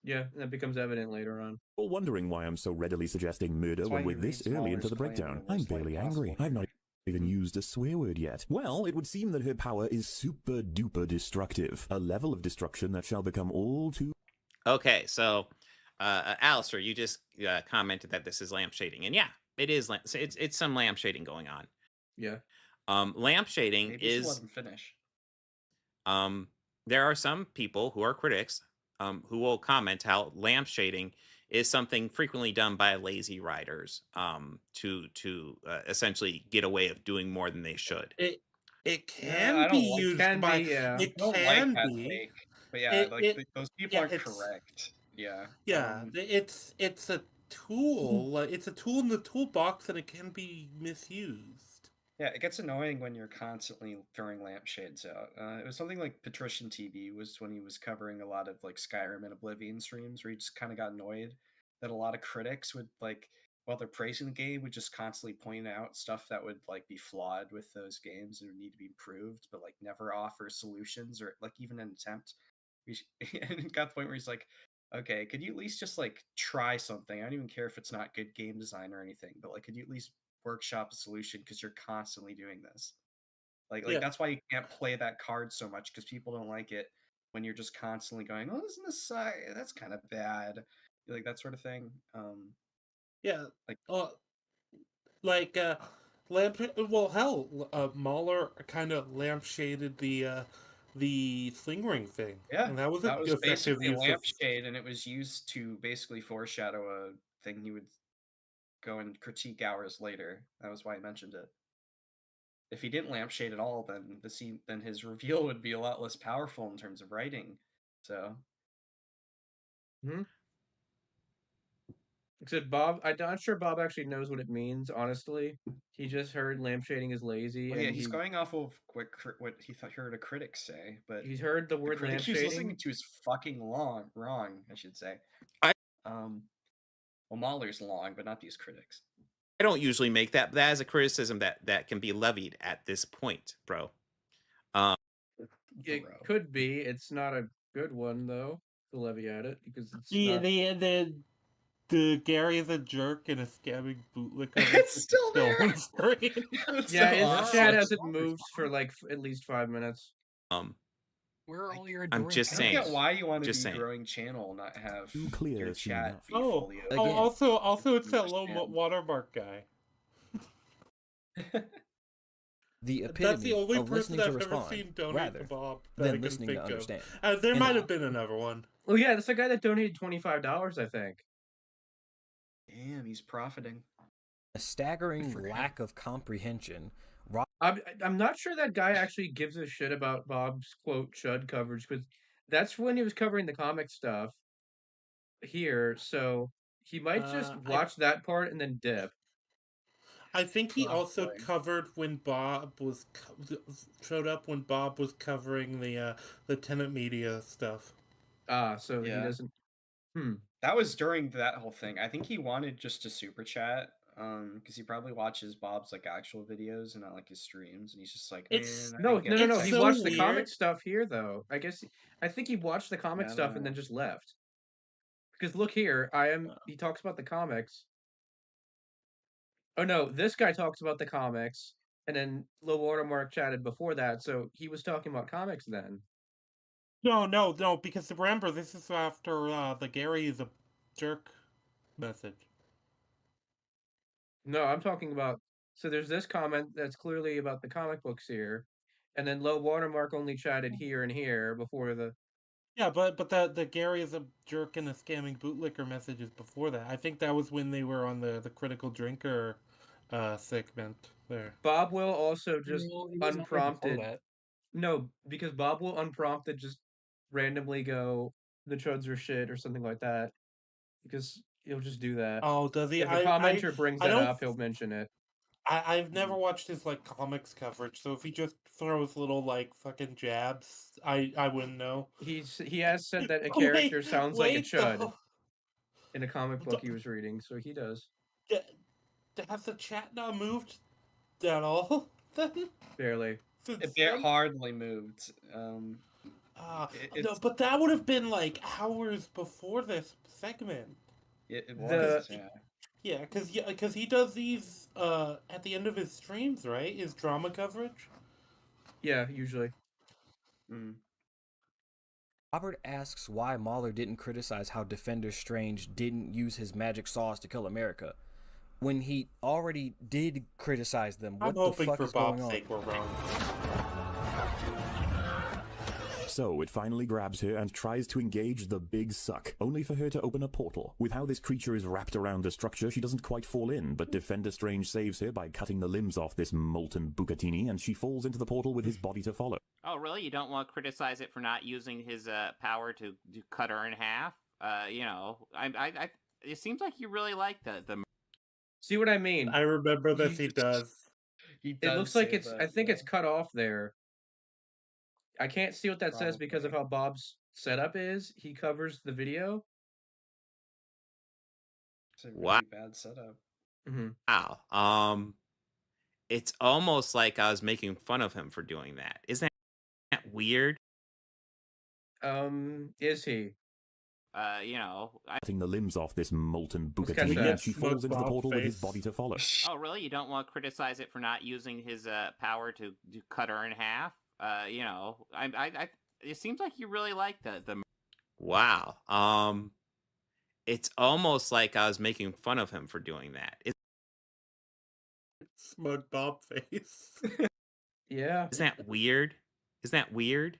A: Yeah, that becomes evident later on.
I: You're wondering why I'm so readily suggesting murder when we're this early into the breakdown. I'm barely angry. I've not even used a swear word yet. Well, it would seem that her power is super duper destructive, a level of destruction that shall become all too.
D: Okay, so Alastor, you just commented that this is lampshading, and yeah, it is. It's some lampshading going on.
A: Yeah.
D: Lampshading
O: Maybe
D: is.
O: let him finish.
D: There are some people who are critics who will comment how lampshading is something frequently done by lazy writers to essentially get away of doing more than they should.
B: It can be used by. It can
O: that
B: be.
O: take, but yeah, those people aren't correct. Yeah.
B: Yeah, it's a tool. It's a tool in the toolbox, and it can be misused.
O: Yeah, it gets annoying when you're constantly throwing lampshades out. It was something like Patrician TV was when he was covering a lot of like Skyrim and Oblivion streams, where he just kind of got annoyed that a lot of critics would like, while they're praising the game, would just constantly point out stuff that would like be flawed with those games and would need to be improved, but like never offer solutions or like even an attempt. And it got to the point where he's like, okay, could you at least just like try something? I don't even care if it's not good game design or anything, but like, could you at least workshop a solution, because you're constantly doing this. Like that's why you can't play that card so much, because people don't like it when you're just constantly going, oh, isn't this that's kind of bad, like that sort of thing.
B: Yeah, Mahler kind of lampshaded the sling ring thing.
O: Yeah,
B: and that was
O: basically a lampshade, and it was used to basically foreshadow a thing he would go and critique hours later. That was why I mentioned it. If he didn't lampshade at all, then his reveal would be a lot less powerful in terms of writing. So
A: Except Bob, I'm not sure Bob actually knows what it means, honestly. He just heard lampshading is lazy.
O: Well, yeah,
A: and
O: he's going off of what he heard a critic say, but
A: he's heard the word
O: critic he was listening
A: lampshading.
O: to is fucking wrong, I should say. Well, Mahler's long, but not these critics.
D: I don't usually make that. That is a criticism that can be levied at this point, bro.
A: It could be. It's not a good one though to levy at it because it's
B: the Gary is a jerk and a scamming bootlicker.
O: It's still there.
A: Yeah, his chat hasn't moved for like at least 5 minutes.
E: Where are all your
D: I'm just saying.
O: I don't get why you want to
D: Just
O: be
D: saying.
O: growing channel, not have
I: clear
O: your chat be
B: Oh,
O: fully
B: also it's that low watermark guy.
G: The
B: That's
G: epitome
B: the only
G: of
B: person
G: listening to
B: I've ever
G: respond,
B: seen donate
G: rather
B: to Bob that I
G: than
B: can
G: listening
B: think
G: to
B: of.
G: understand.
B: There
G: And
B: might have been another one.
A: Oh yeah, that's the guy that donated $25, I think.
O: Damn, he's profiting.
G: A staggering lack of comprehension.
A: I'm not sure that guy actually gives a shit about Bob's quote Chud coverage because that's when he was covering the comic stuff here, so he might just watch that part and then dip.
B: I think he also covered when Bob was showed up when Bob was covering the tenant media stuff.
A: So he doesn't.
O: That was during that whole thing. I think he wanted just to super chat, because he probably watches Bob's like actual videos and not like his streams, and he's just like,
A: No. He watched the comic stuff here though. I think he watched the comic stuff and then just left. Because look here, he talks about the comics. Oh no, this guy talks about the comics, and then Low Watermark chatted before that, so he was talking about comics then.
B: No, because remember, this is after the Gary is a jerk message.
A: No, I'm talking about. So there's this comment that's clearly about the comic books here, and then Low Watermark only chatted here and here before the.
B: Yeah, but the Gary is a jerk and a scamming bootlicker messages before that. I think that was when they were on the critical drinker segment there.
A: Bob will also just unprompted.
B: That.
A: No, because Bob will unprompted just randomly go, the Chuds are shit or something like that. Because he'll just do that.
B: Oh, does he?
A: If a commenter brings that up, he'll mention it.
B: I've never watched his like comics coverage, so if he just throws little like fucking jabs, I wouldn't know.
A: He has said that a character sounds like a Chud in a comic book he was reading, so he does.
B: Has the chat not moved at all? Then
A: barely.
O: It hardly moved.
B: No, but that would have been like hours before this segment.
O: It was.
B: Yeah, because he does these at the end of his streams, right? His drama coverage.
A: Yeah, usually.
G: Robert asks why Mahler didn't criticize how Defender Strange didn't use his magic sauce to kill America, when he already did criticize them. What the fuck is going on?
B: Sake we're wrong.
I: So it finally grabs her and tries to engage the big suck, only for her to open a portal. With how this creature is wrapped around the structure, she doesn't quite fall in, but Defender Strange saves her by cutting the limbs off this molten Bucatini, and she falls into the portal with his body to follow.
F: Oh, really? You don't want to criticize it for not using his power to cut her in half? It seems like you really like the.
A: See what I mean?
B: I remember this. He does.
A: It looks like it's. I think it's cut off there. I can't see what that says because of how Bob's setup is. He covers the video.
O: It's a really bad setup.
D: Wow. It's almost like I was making fun of him for doing that. Isn't that weird?
A: Is he?
I: Cutting the limbs off this molten Bucatini, and she falls into the portal with his body to follow.
F: Oh, really? You don't want to criticize it for not using his power to cut her in half? It seems like you really like the.
D: Wow. It's almost like I was making fun of him for doing that.
B: Smug Bob face.
A: Yeah.
D: Isn't that weird? Isn't that weird?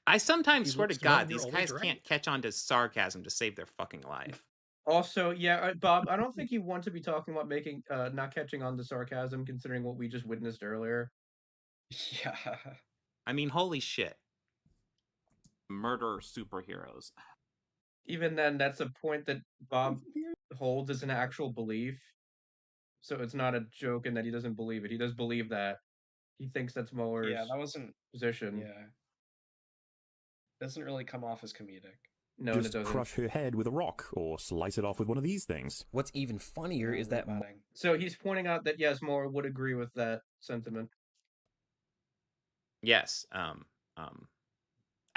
D: I sometimes swear to God, these guys can't catch on to sarcasm to save their fucking life.
A: Also, yeah, Bob, I don't think you want to be talking about making not catching on to sarcasm, considering what we just witnessed earlier.
O: Yeah.
D: I mean, holy shit. Murder superheroes.
A: Even then, that's a point that Bob holds as an actual belief. So it's not a joke in that he doesn't believe it. He does believe that. He thinks that's Mueller's
O: Yeah, that wasn't
A: position.
O: Yeah. Doesn't really come off as comedic.
A: No,
I: Just
A: it doesn't.
I: crush her head with a rock or slice it off with one of these things.
G: What's even funnier is that
A: So he's pointing out that yes, Mueller would agree with that sentiment.
D: Yes.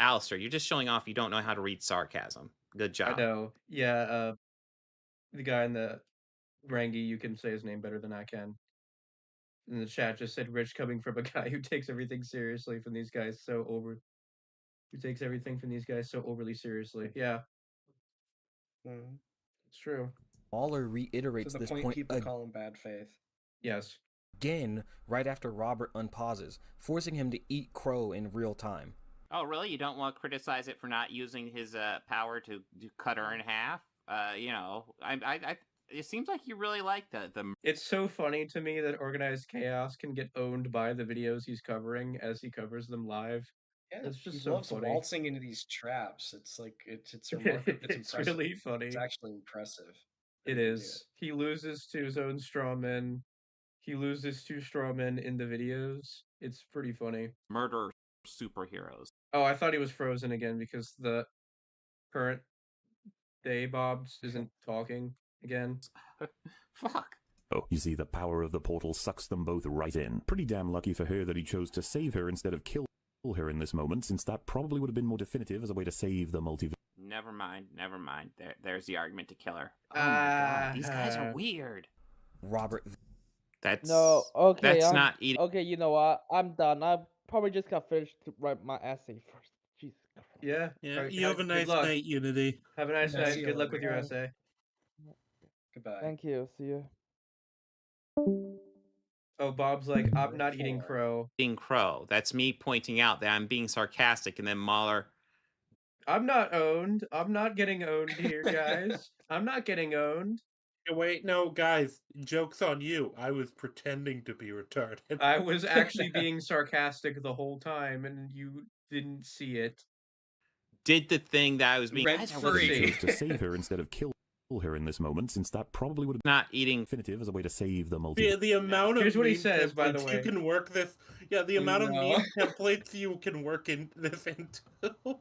D: Alastor, you're just showing off you don't know how to read sarcasm. Good job.
A: I know. Yeah, the guy in the Rangi, you can say his name better than I can. In the chat just said Rich coming from a guy who takes everything seriously from these guys who takes everything from these guys so overly seriously. Yeah. It's true.
G: Mueller reiterates
O: To the
G: this
O: point
G: point
O: people call him bad faith.
A: Yes.
G: Again, right after Robert unpauses, forcing him to eat crow in real time.
F: Oh, really? You don't want to criticize it for not using his power to cut her in half? You know, it seems like you really like the.
A: It's so funny to me that Organized Chaos can get owned by the videos he's covering as he covers them live.
O: Yeah,
A: it's just
O: he
A: so
O: loves
A: funny.
O: waltzing into these traps. It's like it's remarkable. It's impressive.
A: Really funny.
O: It's actually impressive.
A: It is. He loses to his own strawmen. He loses to strawmen in the videos. It's pretty funny.
F: Murder superheroes.
A: Oh, I thought he was frozen again because the current day Bobs isn't talking again.
F: Fuck.
I: Oh, you see, the power of the portal sucks them both right in. Pretty damn lucky for her that he chose to save her instead of kill her in this moment, since that probably would have been more definitive as a way to save the multiverse.
F: Never mind. There's the argument to kill her. Oh my god, these guys are weird.
G: Robert.
D: That's
N: no. Okay,
D: that's not eating.
N: Okay, you know what? I'm done. I probably just got finished to write my essay first. Jesus Christ.
A: Yeah.
B: Yeah.
A: Right,
B: You have a nice night, Unity.
A: Have a nice
O: Yeah,
A: night.
O: see you
A: Good luck
O: later.
A: with your essay.
O: Goodbye.
N: Thank you. See you.
A: Oh, Bob's like, I'm not eating crow.
D: Eating crow. That's me pointing out that I'm being sarcastic, and then Mueller.
A: I'm not owned. I'm not getting owned here, guys. I'm not getting owned.
B: Wait, no, guys. Joke's on you. I was pretending to be retarded.
A: I was actually being sarcastic the whole time, and you didn't see it.
D: Did the thing that I was being
I: Chose to save her instead of kill her in this moment, since that probably would have
D: not eating
I: definitive as a way to save the multiverse.
B: The amount of
A: Here's what he
B: meme
A: says, by the
B: templates
A: way.
B: you can work this. Yeah, the amount of meme templates you can work in this into.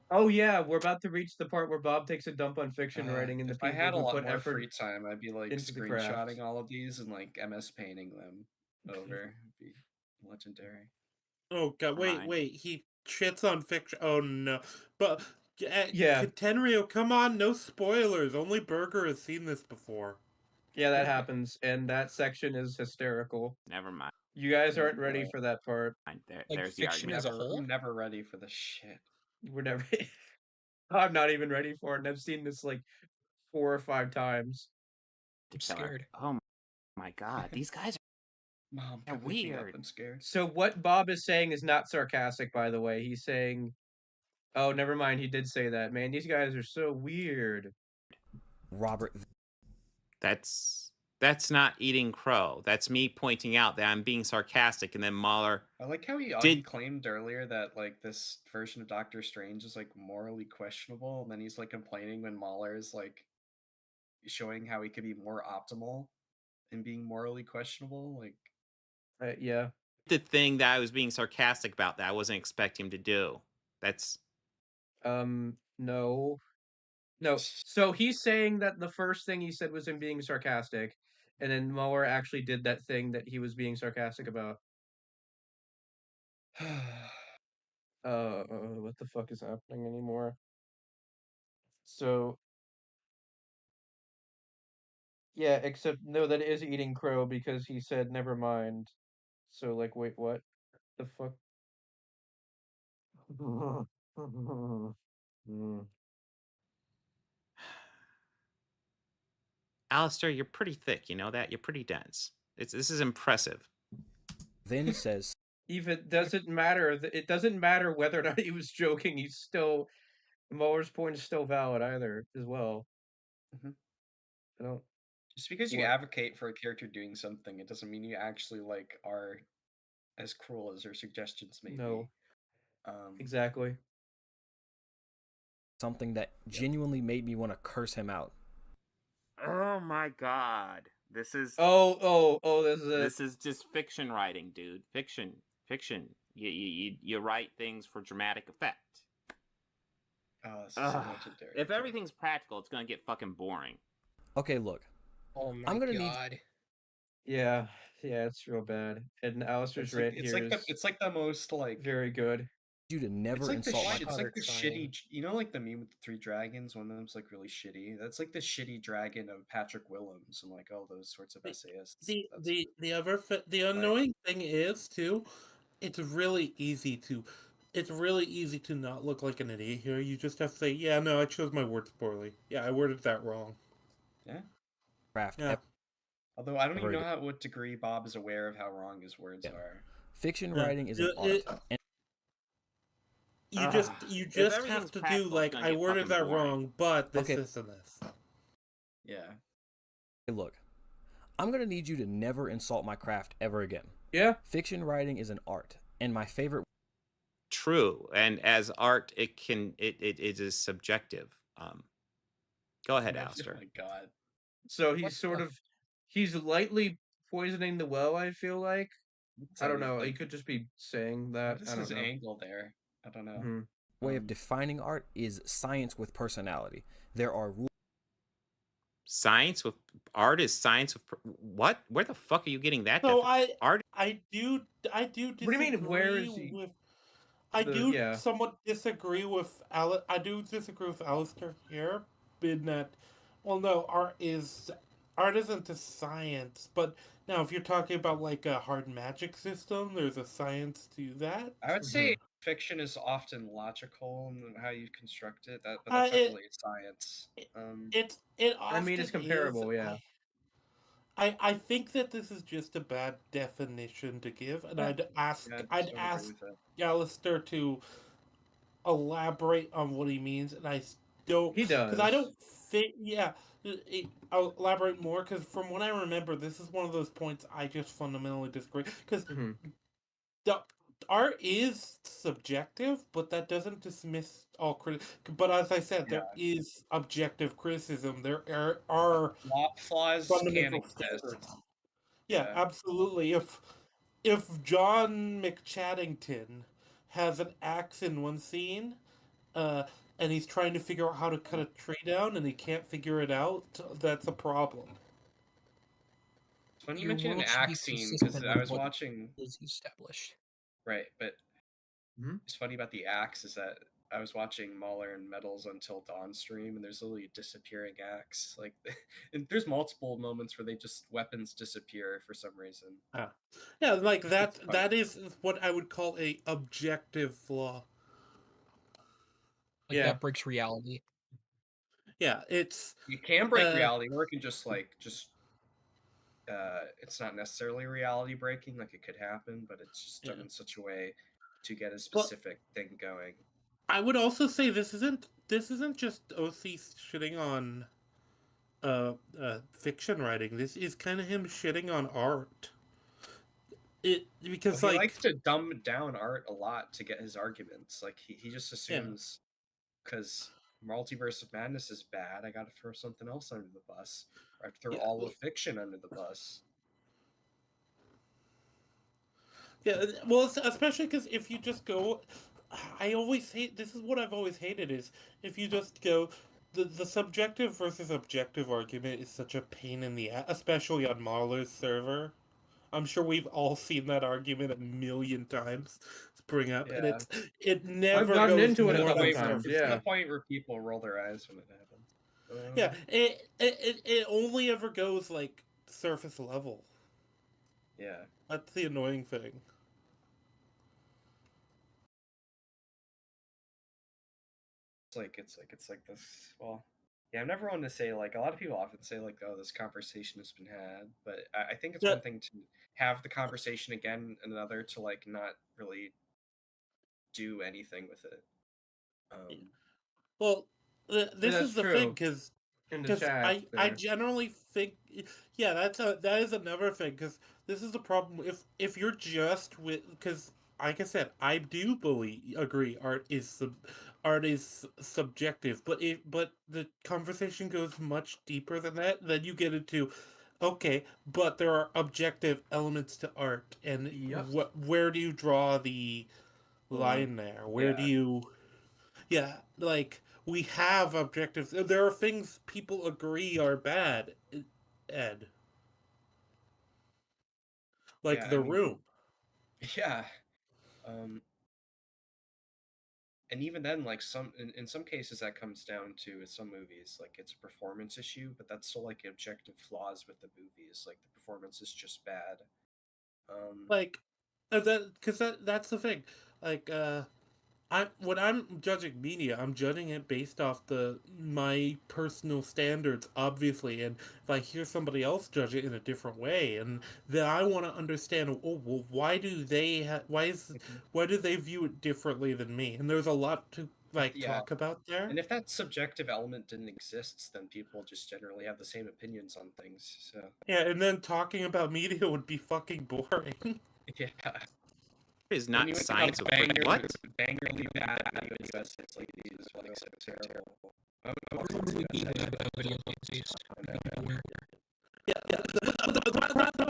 A: Oh yeah, we're about to reach the part where Bob takes a dump on fiction writing, and the
O: If I
A: people
O: had a
A: who
O: lot
A: put
O: more
A: effort
O: free time, I'd be like
A: into the craft.
O: screenshotting all of these and like MS painting them over. It'd be legendary.
B: Oh god, wait, he shits on fiction. Oh no. But
A: yeah.
B: Tenryu, come on, no spoilers. Only Burger has seen this before.
A: Yeah, that happens, and that section is hysterical.
F: Never mind.
A: You guys aren't ready for that part.
F: There's the argument.
O: I'm never ready for this shit.
A: We're never. I'm not even ready for it, and I've seen this like 4 or 5 times.
F: I'm scared. Oh my god, these guys
O: Mom,
F: are weird.
O: I'm scared.
A: So what Bob is saying is not sarcastic, by the way. He's saying, "Oh, never mind. He did say that. Man, these guys are so weird."
G: Robert.
D: That's not eating crow. That's me pointing out that I'm being sarcastic, and then Mueller.
O: I like how he claimed earlier that like this version of Doctor Strange is like morally questionable, and then he's like complaining when Mahler is like showing how he could be more optimal and being morally questionable. Like,
A: yeah.
D: The thing that I was being sarcastic about that I wasn't expecting him to do. That's.
A: No. So he's saying that the first thing he said was him being sarcastic, and then Mueller actually did that thing that he was being sarcastic about. What the fuck is happening anymore? So, yeah, except no, that is eating crow because he said never mind. So, like, wait, what? The fuck?
D: Alastor, you're pretty thick, you know that? You're pretty dense. This is impressive.
G: Then says,
A: even doesn't matter. It doesn't matter whether or not he was joking. He's still Muller's point is still valid either as well. I don't.
O: Just because you advocate for a character doing something, it doesn't mean you actually like are as cruel as their suggestions may be.
A: Exactly.
G: Something that genuinely made me want to curse him out.
F: Oh my god. This is
A: this
F: is just fiction writing, dude. Fiction. You write things for dramatic effect.
O: Oh, this is so legendary.
F: If everything's practical, it's gonna get fucking boring.
G: Okay, look.
C: Oh my
G: I'm gonna
C: god.
A: Yeah, it's real bad. And Alastor's rant here
O: it's like the most like
A: very good.
G: You to never insult my
O: it's like the shitty, you know, like the meme with the 3 dragons. One of them's like really shitty. That's like the shitty dragon of Patrick Willems and like all those sorts of essayists.
B: The annoying thing is too, it's really easy to not look like an idiot here. You just have to say, yeah, no, I chose my words poorly. Yeah, I worded that wrong.
O: Yeah.
G: Craft.
O: Yeah. Although I don't even know what degree Bob is aware of how wrong his words are.
G: Fiction writing is an art. And
B: you just have to do like, I worded that wrong, but this and this.
O: Yeah.
G: Hey, look, I'm gonna need you to never insult my craft ever again.
A: Yeah.
G: Fiction writing is an art, and my favorite.
D: True, and as art, it is subjective. Go ahead, Alastor.
O: Oh my god.
A: So he's lightly poisoning the well, I feel like. I don't know. He could just be saying that.
O: What is his angle there? I don't know.
G: Way of defining art is science with personality. There are rules.
D: Science with art is science with what? Where the fuck are you getting that?
B: So
D: art.
B: I do. Disagree
A: What do you mean? Where is he?
B: Somewhat disagree with I do disagree with Alastor here, in that. Well, no, art isn't a science, but now if you're talking about like a hard magic system, there's a science to that.
O: I would say fiction is often logical in how you construct it. But that's not really a science.
A: It's comparable, yeah.
B: I think that this is just a bad definition to give, and I'd ask Alastor to elaborate on what he means, and I don't.
A: He does.
B: Because I don't think. Yeah, I'll elaborate more, because from what I remember, this is one of those points I just fundamentally disagree. Because the art is subjective, but that doesn't dismiss all criticism. But as I said, there is objective criticism. There are
O: flaws
B: fundamental standards. Yeah, absolutely. If John McChattington has an axe in one scene, and he's trying to figure out how to cut a tree down, and he can't figure it out, that's a problem.
O: It's funny you mention an axe scene, because I was watching.
C: Is established.
O: Right, but it's funny about the axe is that I was watching Mahler and Metals Until Dawn stream, and there's literally a disappearing axe. Like, and there's multiple moments where weapons disappear for some reason.
B: Yeah, like that. That is what I would call a objective flaw.
C: Like that breaks reality.
B: Yeah,
O: you can break reality, or it can just it's not necessarily reality breaking. Like, it could happen, but it's just done in such a way to get a specific thing going.
B: I would also say this isn't just OC shitting on fiction writing. This is kind of him shitting on art. Because
O: he likes to dumb down art a lot to get his arguments. Like, he just assumes because Multiverse of Madness is bad, I gotta throw something else under the bus. Or I have to throw all of fiction under the bus.
B: Yeah, well, especially because if you just go, I always hate. This is what I've always hated is if you just go, the subjective versus objective argument is such a pain in the ass, especially on Mahler's server. I'm sure we've all seen that argument a million times spring up, and it never.
A: I've gotten
B: goes
A: into it a
B: more
A: couple
B: than
A: times.
O: It's to the point where people roll their eyes when it happens.
B: Yeah, it only ever goes like surface level.
O: Yeah,
B: that's the annoying thing.
O: It's like this. Well, yeah, I'm never one to say, like, a lot of people often say, like, oh, this conversation has been had, but I think it's one thing to have the conversation again, and another to, like, not really do anything with it.
B: Well, this is the thing, because I generally think, yeah, that is another thing, because this is the problem. If you're just with, because like I said, I do agree. Art is subjective, but the conversation goes much deeper than that. Then you get into, okay, but there are objective elements to art, and where do you draw the line there? Where do you? Yeah, like we have objectives. There are things people agree are bad, Ed. Like
O: Yeah,
B: The Room.
O: Yeah. And even then, like in some cases, that comes down to some movies, like it's a performance issue, but that's still like objective flaws with the movies. Like the performance is just bad.
B: Like that's the thing. Like when I'm judging media, I'm judging it based off my personal standards, obviously. And if I hear somebody else judge it in a different way, and then I want to understand, oh, well, why do they view it differently than me? And there's a lot to talk about there.
O: And if that subjective element didn't exist, then people just generally have the same opinions on things. So
B: yeah, and then talking about media would be fucking boring.
O: Yeah.
D: Is not science of what?
O: Bangerly bad videos it's like these like so terrible.
B: The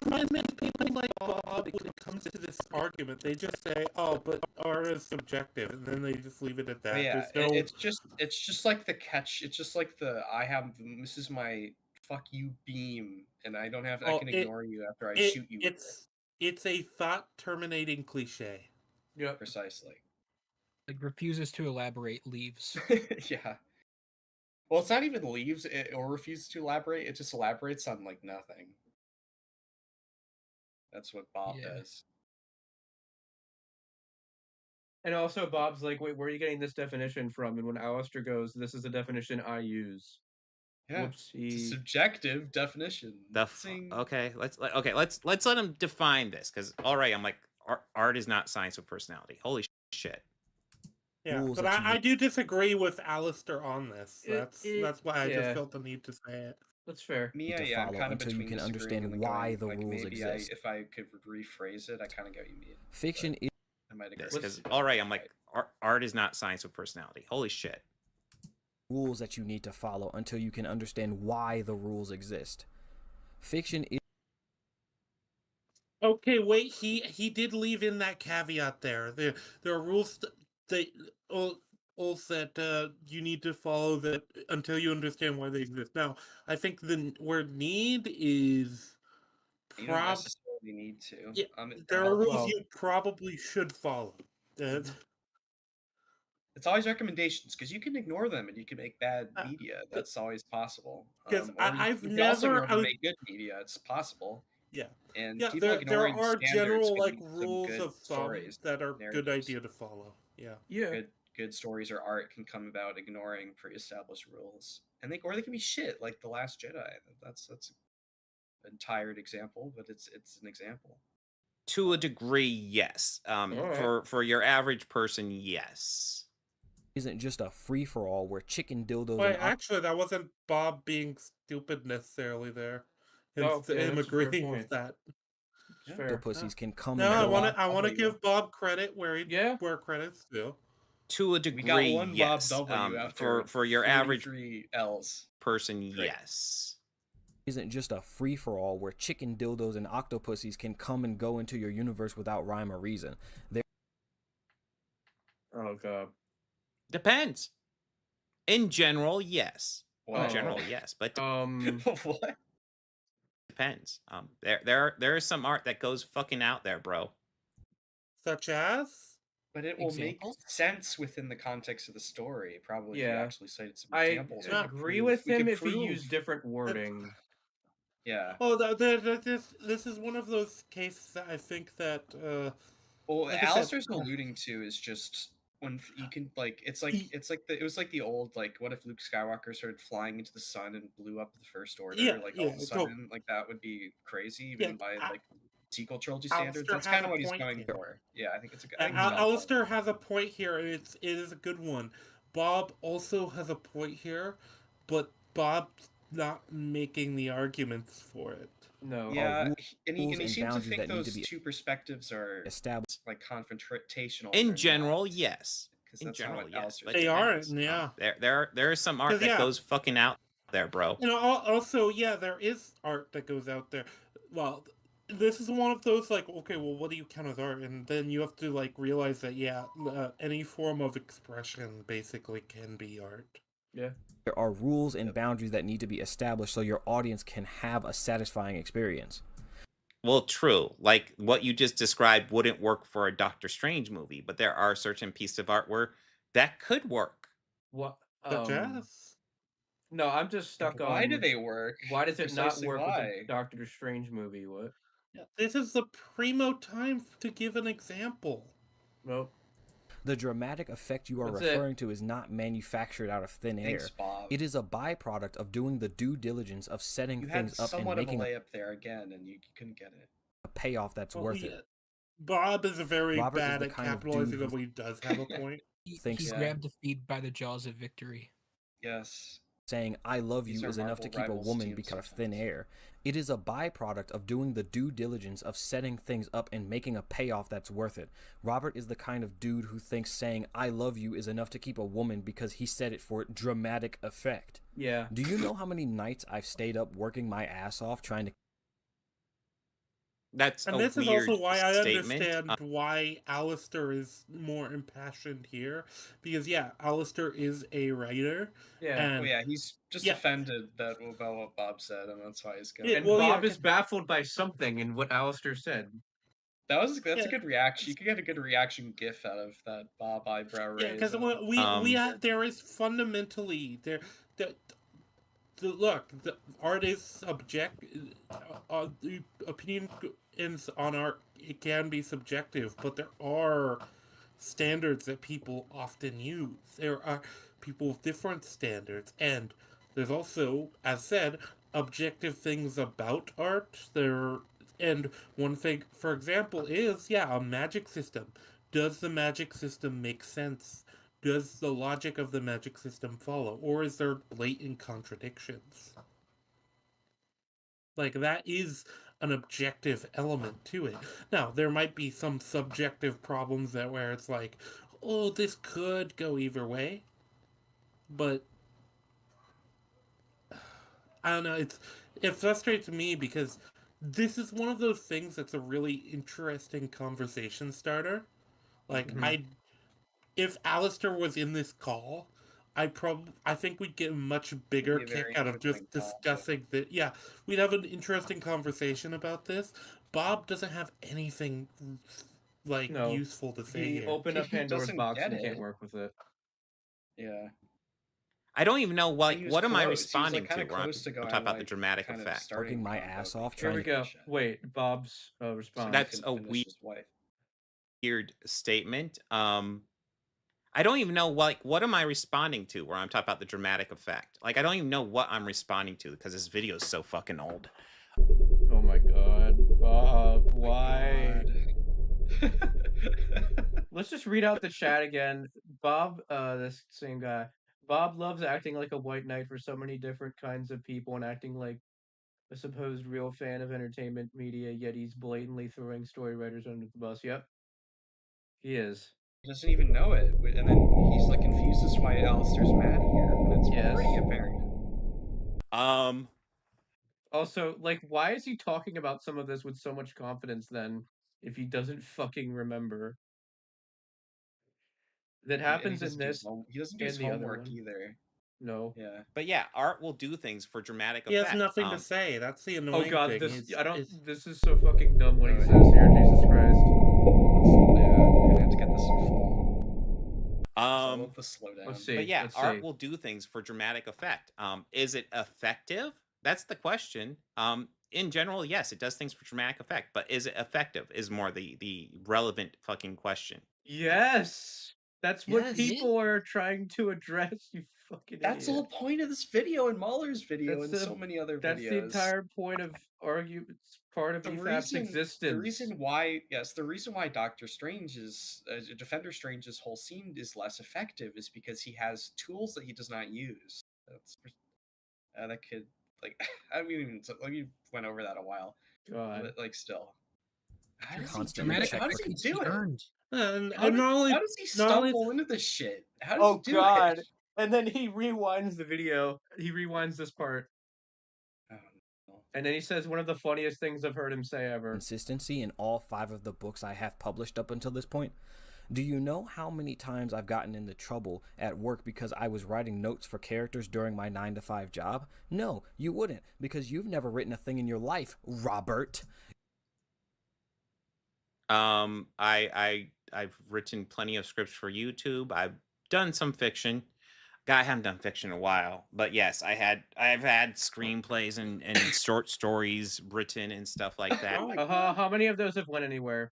B: problem is people like Bob, when it comes to this argument, they just say, "Oh, but art is subjective," and then they just leave it at that.
O: Yeah,
B: no...
O: it's just like the catch. It's just like this is my fuck you beam, and I don't have. I can ignore you after I shoot you.
B: It's a thought terminating cliche.
O: Yeah, precisely.
C: Like refuses to elaborate, leaves.
O: Yeah. Well, it's not even leaves or refuses to elaborate. It just elaborates on like nothing. That's what Bob does.
A: And also, Bob's like, "Wait, where are you getting this definition from?" And when Alastor goes, "This is a definition I use."
O: Yeah, it's a subjective definition.
D: Okay, let's let him define this, because already I'm like, art is not science with personality. Holy shit.
B: Yeah, but I do disagree with Alastor on this. That's why I just felt the need to say it.
A: That's fair.
O: Yeah, I'm kind of
G: until you can understand why the rules exist.
O: If I could rephrase it, I kind of get what you mean.
G: Fiction is
D: because already I'm like, art is not science with personality. Holy shit.
G: Rules that you need to follow until you can understand why the rules exist. Fiction is
B: okay. Wait, he did leave in that caveat there. There are rules that you need to follow that until you understand why they exist. Now, I think the word need is
O: you don't necessarily need to.
B: Yeah, there are rules you probably should follow.
O: It's always recommendations, because you can ignore them and you can make bad media. That's always possible.
B: Because I've
O: you
B: never
O: also make good media. It's possible.
B: Yeah,
O: and
B: yeah, there are general rules of thumb that are good idea to follow. Yeah.
O: Good stories or art can come about ignoring pre-established rules, and they can be shit, like The Last Jedi. That's a tired example, but it's an example.
D: To a degree, yes. For your average person, yes.
G: Isn't just a free-for-all where chicken dildos.
B: Wait, actually, that wasn't Bob being stupid necessarily there. Him agreeing with that.
G: Octopussies can come.
B: No, I want to give Bob credit where credit's due.
D: To a degree,
O: we got one
D: yes.
O: Bob W after
D: for your average
O: L's
D: person,
O: Great.
D: Yes.
G: Isn't just a free-for-all where chicken dildos and octopussies can come and go into your universe without rhyme or reason.
A: Oh god.
D: Depends. In general, yes.
O: Wow.
D: In general, yes, but
O: what?
D: Depends. There is some art that goes fucking out there, bro.
B: Such as?
O: But it will make sense within the context of the story. Probably, if you actually cited some examples.
A: I agree with him if he used different wording.
O: Yeah.
B: Oh, this is one of those cases that I think that.
O: Well, Alastor's alluding to is just when you can it was like the old what if Luke Skywalker started flying into the sun and blew up the First Order all of a sudden that would be crazy even by sequel trilogy standards. That's kind of what he's going for. Yeah, I think it's a good.
B: Alastor has a point here, and it is a good one. Bob also has a point here, but Bob's not making the arguments for it.
A: No.
O: Yeah, and he seems to think those two perspectives are
G: established,
O: like confrontational.
D: In general, yes.
O: In
D: general, yes. But
B: they are,
D: depends.
B: yeah.
D: There is some art that goes fucking out there, bro.
B: And also, yeah, there is art that goes out there. Well, this is one of those like, okay, well, what do you count as art? And then you have to like realize that any form of expression basically can be art.
A: Yeah.
G: There are rules and boundaries that need to be established so your audience can have a satisfying experience.
D: Well, true. Like what you just described wouldn't work for a Doctor Strange movie, but there are certain pieces of art where that could work.
A: What?
B: Yes.
A: No, I'm just stuck on.
O: Why do they work?
A: Why does it not
O: Precisely
A: work with
O: why?
A: the Doctor Strange movie? What?
B: Yeah, this is the primo time to give an example.
A: Nope.
G: The dramatic effect you are referring to is not manufactured out of thin air.
O: Thanks, Bob.
G: It is a byproduct of doing the due diligence of setting things up and making
O: of a layup there again, and you couldn't get it.
G: A payoff that's worth it.
B: Bob is very
G: Robert
B: bad at capitalizing on when he does have a point.
C: He grabbed defeat by the jaws of victory.
O: Yes.
G: Saying I love you is enough to keep a woman because of thin air. It is a byproduct of doing the due diligence of setting things up and making a payoff that's worth it. Robert is the kind of dude who thinks saying I love you is enough to keep a woman because he said it for dramatic effect.
A: Yeah.
G: Do you know how many nights I've stayed up working my ass off trying to...
D: That's
B: and this is also why I understand why Alastor is more impassioned here, because Alastor is a writer.
A: Yeah.
B: And,
O: he's just offended about what Bob said, and that's why he's going.
A: And Bob is baffled by something in what Alastor said.
O: That's a good reaction. You could get a good reaction GIF out of that Bob eyebrow raise.
B: Yeah, because there is fundamentally look, the art is subjective. The opinion on art, it can be subjective, but there are standards that people often use. There are people with different standards, and there's also, as said, objective things about art. And one thing, for example, is a magic system. Does the magic system make sense? Does the logic of the magic system follow? Or is there blatant contradictions? Like, that is an objective element to it. Now, there might be some subjective problems where it's like, oh, this could go either way. But I don't know, it frustrates me because this is one of those things that's a really interesting conversation starter. Like, if Alastor was in this call, I think we'd get a much bigger kick out of just discussing that. Yeah, we'd have an interesting conversation about this. Bob doesn't have anything useful to say here.
A: He opened up Pandora's box and can't work with it.
O: Yeah.
D: I don't even know what am I responding to where I'm talking about the dramatic effect.
G: Working my ass off.
A: Here we go. Wait, Bob's response.
D: So that's a weird statement. I don't even know what am I responding to where I'm talking about the dramatic effect. Like I don't even know what I'm responding to because this video is so fucking old.
A: Oh my god, Bob, why? Let's just read out the chat again. Bob, this same guy. Bob loves acting like a white knight for so many different kinds of people and acting like a supposed real fan of entertainment media, yet he's blatantly throwing story writers under the bus. Yep. He is.
O: He doesn't even know it, and then he's like confused as why Alastor's mad here when it's pretty apparent.
A: Also, like, why is he talking about some of this with so much confidence then, if he doesn't fucking remember? That happens in this.
O: He doesn't do his homework either.
A: No.
O: Yeah.
D: But yeah, art will do things for dramatic effect.
B: He has nothing to say. That's the annoying thing.
A: Oh god, this is so fucking dumb what he says here. Jesus Christ.
O: We're gonna have to get this in full. The slowdown.
A: Let's see.
D: But yeah, art will do things for dramatic effect. Is it effective? That's the question. In general, yes, it does things for dramatic effect, but is it effective is more the relevant fucking question.
A: Yes. That's what people are trying to address, you fucking
O: That's the whole point of this video and Mahler's video and so many other videos.
A: That's the entire point of arguments, part of EFAP's existence.
O: The reason why Doctor Strange's Defender Strange's whole scene is less effective is because he has tools that he does not use. That could Like, I mean, we went over that a while.
A: God.
O: But, like, still. How does
G: Constantly
O: he do it?
G: check
O: How does
G: for
O: he do it?
C: earned.
B: And
O: How
B: not only
O: does he
B: not only
O: stumble into this shit? How does he do
A: God.
O: it?
A: And then he rewinds the video. He rewinds this part. And then he says one of the funniest things I've heard him say ever.
G: Consistency in all 5 of the books I have published up until this point. Do you know how many times I've gotten into trouble at work because I was writing notes for characters during my 9-to-5 job? No, you wouldn't, because you've never written a thing in your life, Robert.
D: I've written plenty of scripts for YouTube. I've done some fiction. I haven't done fiction in a while, but yes, I've had screenplays and short stories written and stuff like that.
A: How many of those have went anywhere?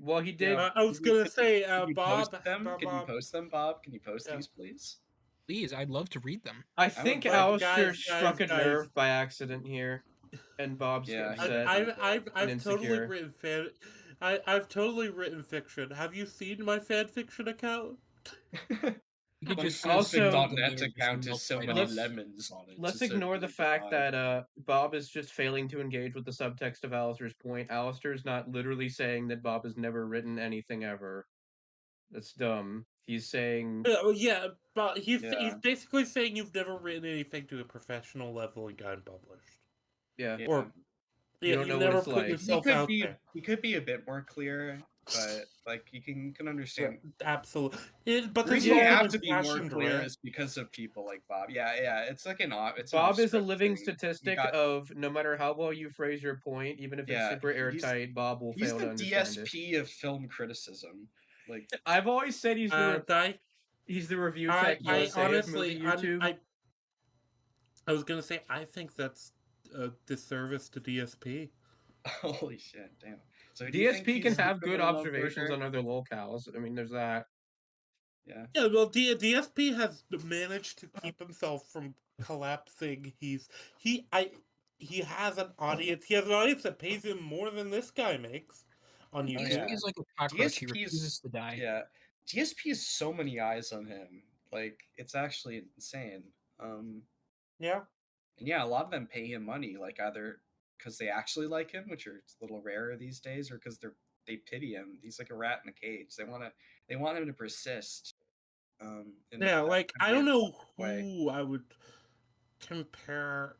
A: Well, he did.
B: I was gonna say, Bob.
O: Can you post them, Bob? Can you post these, please?
C: Please, I'd love to read them.
A: I think Alastor struck a nerve by accident here, and Bob's upset.
B: I've totally written I've totally written fiction. Have you seen my fan fiction account?
O: You could just .net account is so many lemons on it.
A: Let's ignore the fact that Bob is just failing to engage with the subtext of Alastor's point. Alastor is not literally saying that Bob has never written anything ever. That's dumb. He's saying...
B: Yeah, but he's basically saying you've never written anything to a professional level and gotten published.
A: Yeah.
B: Or
A: you don't know
B: never
A: what it's
B: put
A: like.
B: yourself out there.
O: He could be a bit more clear, but like you can understand.
B: Absolutely.
O: But the reason you have to be more clear is because of people like Bob. Yeah. It's like
A: Bob is a living statistic of no matter how well you phrase your point, even if it's super airtight, Bob will fail to understand it.
O: He's the DSP of film criticism. Like
A: I've always said he's the review tech USA of movie YouTube.
B: I was gonna say I think that's a disservice to DSP.
O: Holy shit! Damn. So
A: DSP can have good observations on other locales. I mean, there's that.
O: Yeah.
B: Yeah. Well, DSP has managed to keep himself from collapsing. He has an audience. He has an audience that pays him more than this guy makes on YouTube.
C: He's like a cockroach. He refuses to die.
O: Yeah. DSP has so many eyes on him. Like it's actually insane.
B: Yeah.
O: And yeah, a lot of them pay him money, like either because they actually like him, which are a little rarer these days, or because they pity him. He's like a rat in a cage. They want him to persist.
B: Yeah, like I don't know who I would compare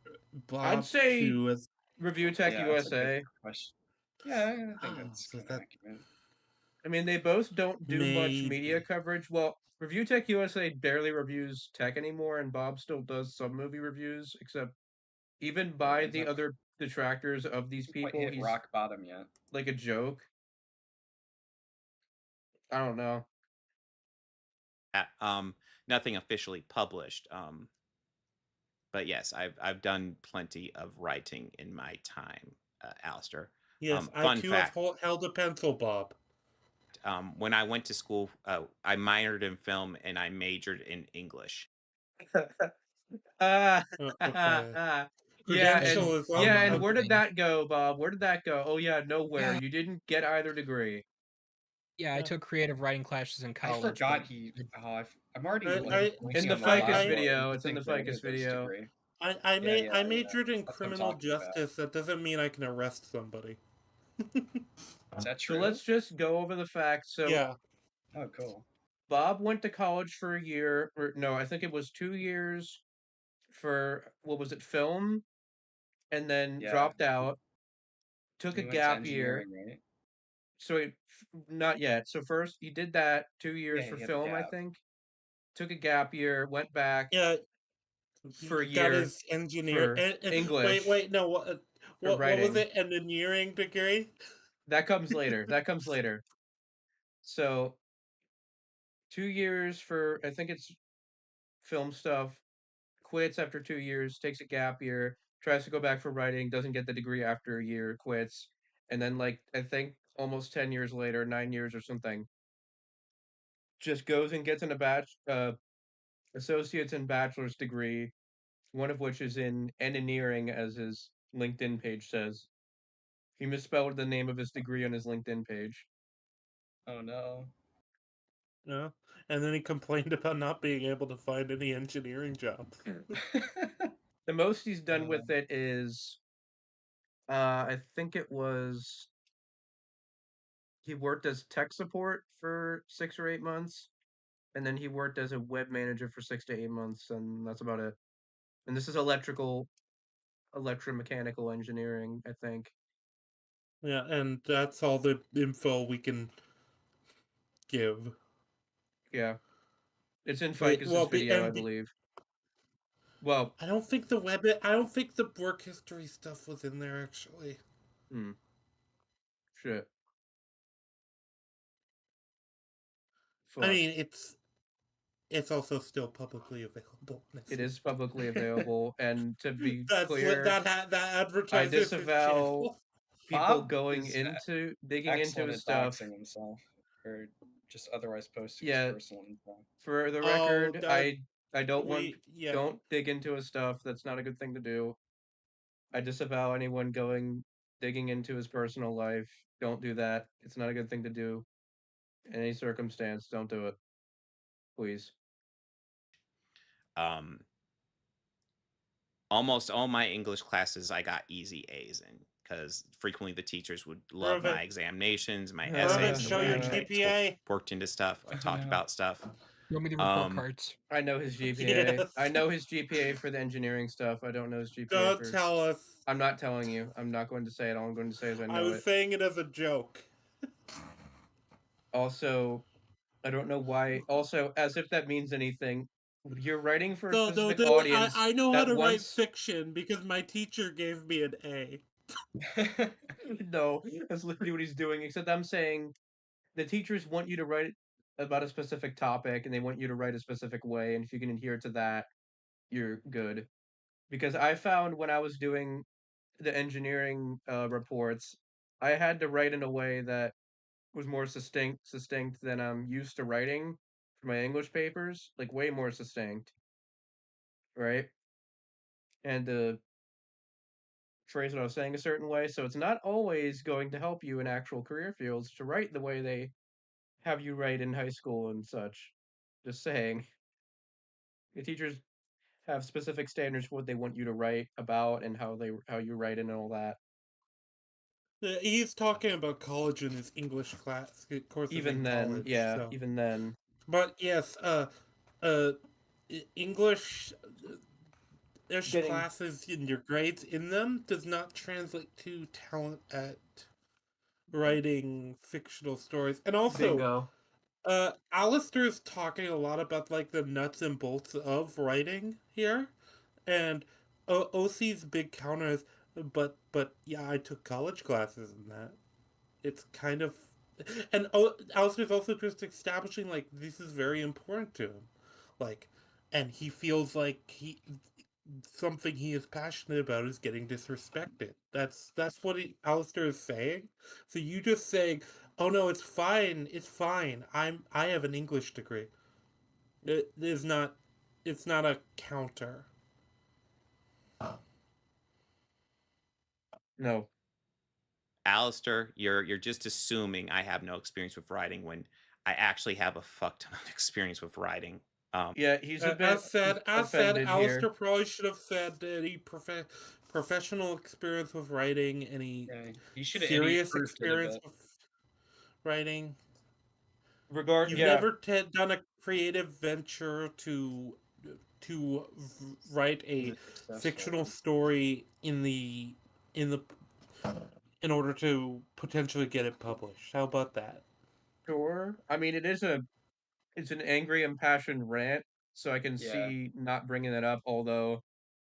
B: Bob
A: I'd say
B: to as
A: Review Tech USA.
O: Yeah, I think that's accurate.
A: I mean, they both don't do much media coverage. Well, Review Tech USA barely reviews tech anymore, and Bob still does some movie reviews, except even by the other detractors of these people,
O: he's rock bottom yet.
A: Like a joke. I don't know.
D: Nothing officially published. But yes, I've done plenty of writing in my time, Alastor.
B: Yes, I too have held a pencil, Bob.
D: When I went to school, I minored in film and I majored in English.
A: Yeah, and where did that go, Bob? Where did that go? Oh yeah, nowhere. You didn't get either degree.
C: Yeah, I took creative writing classes in college.
O: I forgot I'm already
A: in the Ficus video. It's in the Ficus video.
B: I majored in criminal justice. That doesn't mean I can arrest somebody.
O: Is that true?
A: So let's just go over the facts. So
B: yeah.
O: Oh, cool.
A: Bob went to college for a year, or no, I think it was 2 years for what was it, film, and then dropped out. Took a gap year.
O: Right?
A: So not yet. So first he did that 2 years for film, I think. Took a gap year, went back.
B: Yeah.
A: For a year.
B: Got his engineer
A: English.
B: Wait, no. What was it? An engineering degree?
A: That comes later. So 2 years for, I think it's film stuff. Quits after 2 years. Takes a gap year. Tries to go back for writing. Doesn't get the degree after a year. Quits. And then, like, I think almost 10 years later, 9 years or something, just goes and gets an associate's and bachelor's degree, one of which is in engineering, as his LinkedIn page says. He misspelled the name of his degree on his LinkedIn page.
O: Oh no.
B: And then he complained about not being able to find any engineering jobs.
A: The most he's done with it is, I think it was, he worked as tech support for 6 or 8 months, and then he worked as a web manager for 6 to 8 months, and that's about it. And this is electromechanical engineering, I think.
B: Yeah, and that's all the info we can give.
A: Yeah. It's in Ficus's video, I believe. Well,
B: I don't think the work history stuff was in there actually.
A: Shit.
B: Fuck. I mean, it's also still publicly available.
A: It is publicly available, and to be
B: That's
A: clear,
B: that
A: I
B: advertises
A: disavow people
O: Bob
A: going
O: is
A: into digging into
O: excellent
A: his
O: at
A: stuff.
O: doxing himself, or just otherwise posting
A: Yeah.
O: his personal info.
A: For the record, I don't dig into his stuff. That's not a good thing to do. I disavow anyone digging into his personal life. Don't do that. It's not a good thing to do. In any circumstance, don't do it. Please.
D: Almost all my English classes I got easy A's in, because frequently the teachers would love my examinations, my essays.
B: Show your GPA.
D: Worked into stuff. I talked about stuff.
C: You want me to report cards?
A: I know his GPA.
B: Yes.
A: I know his GPA for the engineering stuff. I don't know his GPA
B: Don't
A: for...
B: tell us.
A: I'm not telling you. I'm not going to say it. All I'm going to say is I know
B: I was saying it as a joke.
A: Also, I don't know why. Also, as if that means anything. You're writing for a specific audience.
B: I know how to write fiction because my teacher gave me an A.
A: No, that's literally what he's doing. Except I'm saying the teachers want you to write about a specific topic, and they want you to write a specific way. And if you can adhere to that, you're good. Because I found when I was doing the engineering reports, I had to write in a way that was more succinct than I'm used to writing for my English papers, like way more succinct, right? And to phrase what I was saying a certain way, so it's not always going to help you in actual career fields to write the way they have you write in high school and such. Just saying. The teachers have specific standards for what they want you to write about and how you write and all that.
B: He's talking about college in his English class courses.
A: Even then,
B: college,
A: yeah,
B: so.
A: even then.
B: But yes, English classes and your grades in them does not translate to talent at writing fictional stories. And also,
A: Bingo.
B: Alastor is talking a lot about like the nuts and bolts of writing here, and OC's big counter is, but yeah, I took college classes in that. It's kind of, and Alastor's also just establishing like this is very important to him, like, and he feels like something he is passionate about is getting disrespected. That's what Alastor is saying. So you just saying, "Oh no, it's fine. It's fine. I have an English degree." It's not a counter.
A: No.
D: Alastor, you're just assuming I have no experience with writing when I actually have a fuck ton of experience with writing.
A: Yeah, he's a bit
B: as said, Alastor probably should have said any professional experience with writing, any serious experience with writing. You've never done a creative venture to write a fictional story in order to potentially get it published. How about that?
A: Sure. I mean, it's an angry, impassioned rant, so I can see not bringing it up. Although,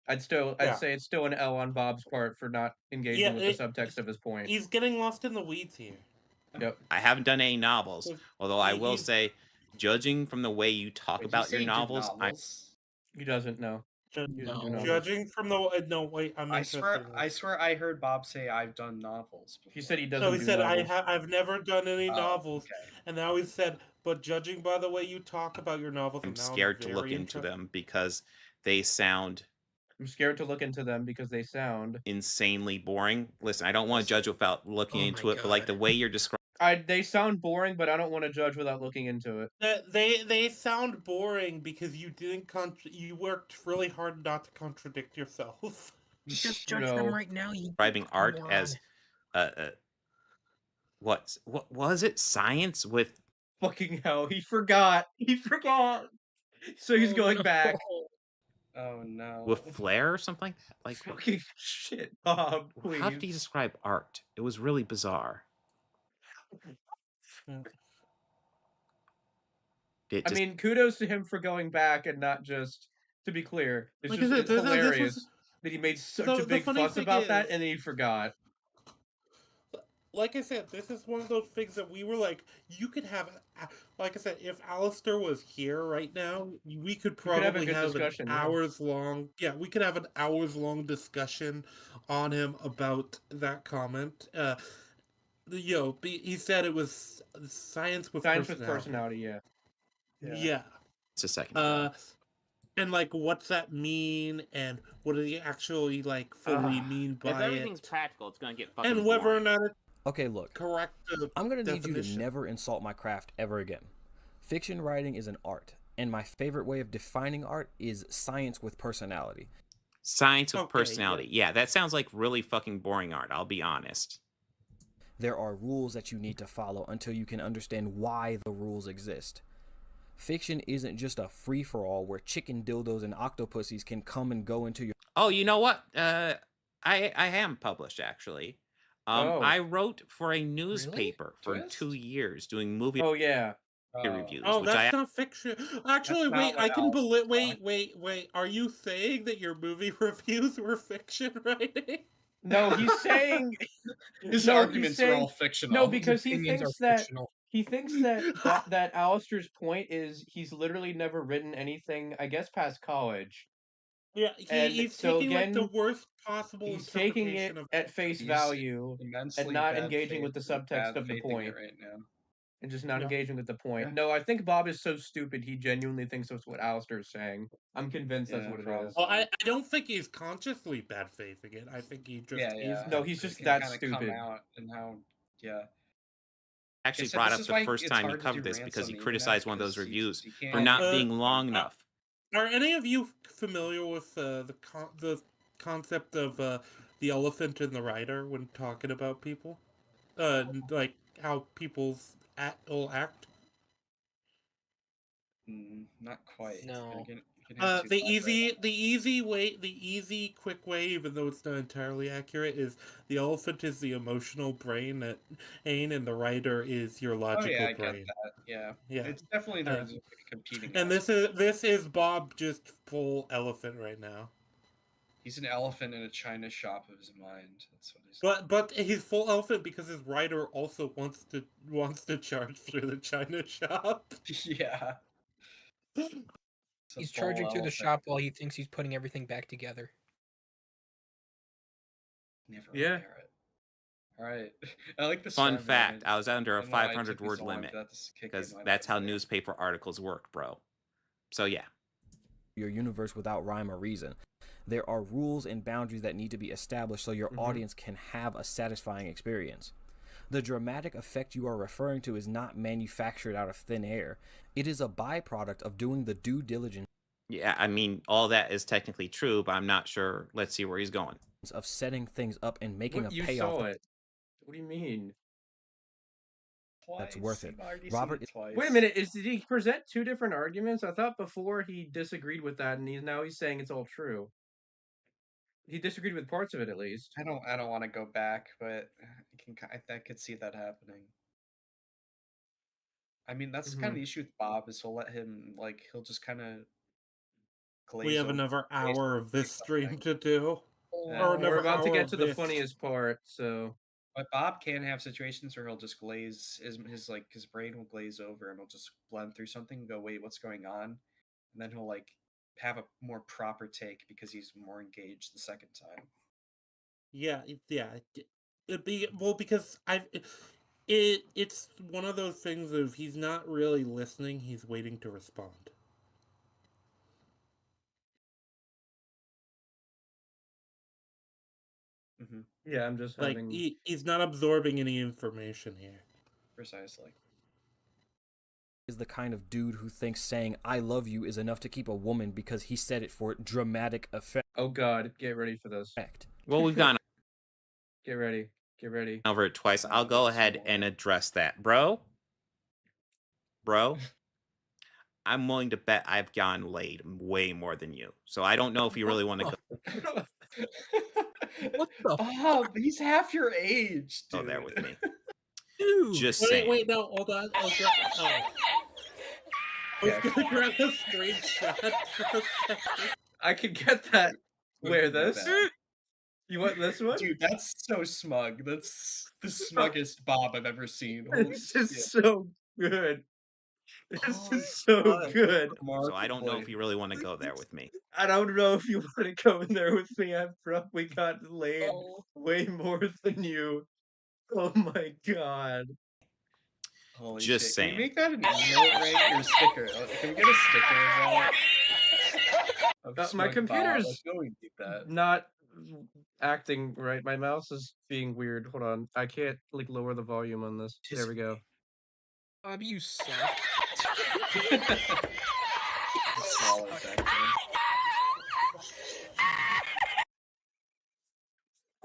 A: I'd say it's still an L on Bob's part for not engaging with the subtext of his point.
B: He's getting lost in the weeds here.
A: Yep.
D: I haven't done any novels, although I will say, judging from the way you talk about your novels,
A: he doesn't know.
B: Judging from the no wait,
O: I swear I heard Bob say I've done novels before.
A: He said he doesn't.
B: No, he said I've never done any novels, and now he said, but judging by the way you talk about your novels,
D: I'm scared to look into them because they sound.
A: I'm scared to look into them because they sound
D: insanely boring. Listen, I don't want to judge without looking into it, but like the way you're describing.
A: They sound boring, but I don't want to judge without looking into it.
B: They sound boring because you didn't you worked really hard not to contradict yourself.
E: Just judge them right now. You
D: describing art as what was it? Science with
A: fucking hell. He forgot. He forgot. So he's going back.
O: Oh no.
D: with flair or something like that. Like
A: fucking shit, Bob. Please.
D: How did he describe art? It was really bizarre.
A: I mean, kudos to him for going back and not just, to be clear, it's hilarious that he made such a big fuss about that and then he forgot.
B: Like I said, this is one of those things that we were like, you could have, like I said, if Alastor was here right now, we could probably have an hours-long, we could have an hours-long discussion on him about that comment. He said it was science with personality. Yeah.
D: It's a second.
B: And like, what's that mean? And what do you actually like fully mean by it?
F: If everything's practical, it's gonna get fucking
B: and whether
F: boring.
B: or not it's
G: okay, look.
B: Correct.
G: I'm gonna need you to never insult my craft ever again. Fiction writing is an art, and my favorite way of defining art is science with personality.
D: Science with personality. Yeah, that sounds like really fucking boring art. I'll be honest.
G: There are rules that you need to follow until you can understand why the rules exist. Fiction isn't just a free-for-all where chicken dildos and octopussies can come and go into your...
D: Oh, you know what? I am published, actually. I wrote for a newspaper for 2 years doing movie reviews.
B: Oh,
D: which
B: that's not fiction. Actually, wait, I can believe... Wait. Are you saying that your movie reviews were fiction writing?
A: No, he's saying...
O: His arguments are all fictional.
A: No, because he thinks that... He thinks that Alastor's point is he's literally never written anything, I guess, past college.
B: Yeah, he's taking like the worst possible
A: he's taking it at face value and not engaging with the subtext of the point.
O: Right now.
A: And just not engaging with the point. No, I think Bob is so stupid he genuinely thinks that's what Alastor is saying. I'm convinced that's what it is.
B: Well, I don't think he's consciously bad faithing it. I think he just is.
A: No, he's just that stupid.
O: Come out and how,
D: actually brought up the first time he covered this because he criticized one of those reviews for not being long enough.
B: Are any of you familiar with the concept of the elephant in the rider when talking about people? Like how people's will act?
O: Not quite.
N: No.
B: The easy, quick way, even though it's not entirely accurate, is the elephant is the emotional brain and the rider is your logical
O: I
B: brain.
O: get that. Yeah. It's
B: Yeah.
O: definitely there's competing.
B: And this is Bob just full elephant right now.
O: He's an elephant in a china shop of his mind. That's what he's.
B: But he's full elephant because his rider also wants to charge through the china shop.
O: Yeah.
C: He's charging through the shop while he thinks he's putting everything back together.
O: Never repair it. All right. I like this.
D: Fun fact, I was under a 500-word limit because that's how newspaper articles work, bro. So yeah.
G: Your universe without rhyme or reason. There are rules and boundaries that need to be established so your audience can have a satisfying experience. The dramatic effect you are referring to is not manufactured out of thin air. It is a byproduct of doing the due diligence.
D: Yeah, I mean, all that is technically true, but I'm not sure. Let's see where he's going.
G: Of setting things up and making a
A: You
G: payoff.
A: saw it. What do you mean?
G: That's worth it. Robert.
A: Wait a minute. Did he present two different arguments? I thought before he disagreed with that, and now he's saying it's all true. He disagreed with parts of it, at least.
O: I don't want to go back, but I could see that happening. I mean, that's kind of the issue with Bob is he'll just kind of.
B: We have another hour of this stream to do.
A: We're about to get to the funniest part, so.
O: But Bob can have situations where he'll just glaze his brain will glaze over and he'll just blend through something and go, wait, what's going on? And then he'll have a more proper take because he's more engaged the second time.
B: Yeah. Because it's one of those things of he's not really listening, he's waiting to respond.
A: Yeah, I'm just
B: like
A: having...
B: he's not absorbing any information here.
O: Precisely.
G: Is the kind of dude who thinks saying "I love you" is enough to keep a woman because he said it for dramatic effect.
A: Oh God, get ready for this.
D: Well, we've gone
A: Get ready. Get ready.
D: over it twice. I'll go ahead and address that, bro. I'm willing to bet I've gotten laid way more than you. So I don't know if you really want to go.
O: What the? Oh, he's half your age, dude.
D: Go there with me.
B: Dude.
D: Just saying.
B: Wait, no, hold on. I was gonna grab a screenshot for a second.
A: I could get that. Where this? You want this one?
O: Dude, that's so smug. That's the smuggest Bob I've ever seen. Holy
A: This is
O: shit.
A: so good. This is so good.
D: So I don't know if you really want to go there with me.
A: I don't know if you want to go in there with me. I've probably gotten laid way more than you. Oh my God.
O: Holy
D: Just
O: shit.
D: saying.
O: Can you make that an emote, right? Or a sticker? Can we get a sticker of that? Of
A: My
O: Smug
A: computer's
O: Bob? I feel we need that.
A: not acting right. My mouse is being weird. Hold on. I can't like lower the volume on this. There we go.
E: Bob, you suck.
O: Swallow that thing.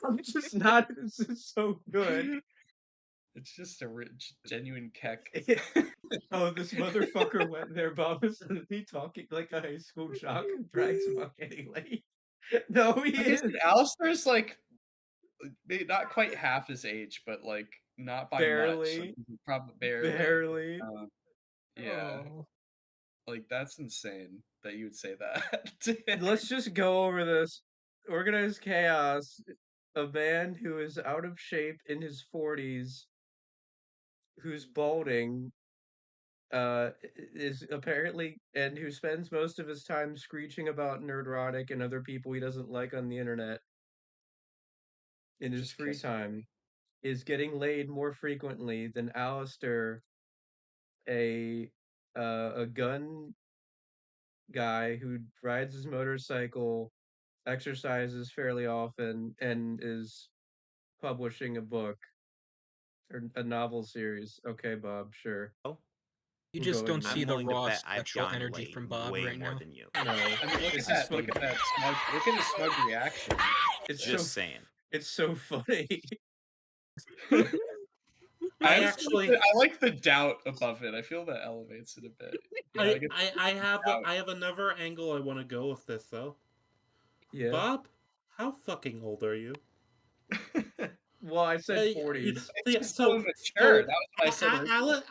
A: I'm just not. This is so good.
O: It's just a rich, genuine keck.
A: Oh, this motherfucker went there. Bob is he talking like a high school jock who brags about getting laid. No, he is.
O: Alastor's like maybe not quite half his age, but like not by
A: Barely.
O: much. Probably barely.
A: Barely.
O: Yeah.
A: Oh.
O: Like that's insane that you would say that.
A: Let's just go over this. Organized chaos. A man who is out of shape in his 40s, who's balding, is apparently, and who spends most of his time screeching about Nerdrotic and other people he doesn't like on the internet in his free time, is getting laid more frequently than Alastor, a gun guy who rides his motorcycle, exercises fairly often, and is publishing a book or a novel series. Okay, Bob, sure.
C: You
A: We'll
C: just
A: go
C: don't
A: into
C: see
A: it.
C: the raw sexual energy from Bob
D: way
C: right
D: more
C: now.
D: than you.
A: No,
O: I mean, look
A: it's
O: at
A: just
O: that. Look at that smug. Look at the smug reaction.
A: It's
D: Just
A: so,
D: saying.
A: It's so funny.
O: I like the doubt above it. I feel that elevates it a bit. Yeah,
B: I have another angle I want to go with this though.
A: Yeah.
B: Bob, how fucking old are you?
A: Well, I said 40s.
B: Yeah, so
O: mature. That was what I said.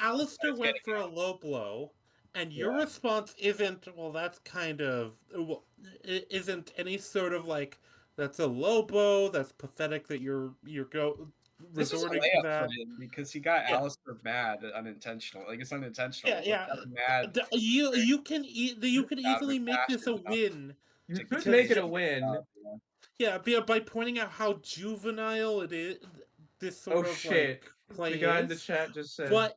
B: Alastor went for a low blow, and your response isn't, well, that's kind of, well, it isn't any sort of like, that's a low blow, that's pathetic that you're
O: This is a
B: resorting to
O: layup
B: that.
O: for him because he got Alastor mad unintentional. Like it's unintentional.
B: Yeah.
O: Mad.
B: You can easily make this a win.
A: You could make it a win.
B: Yeah, by pointing out how juvenile it is. This sort of
A: shit.
B: like play
A: The guy in the
B: is.
A: chat just said.
B: But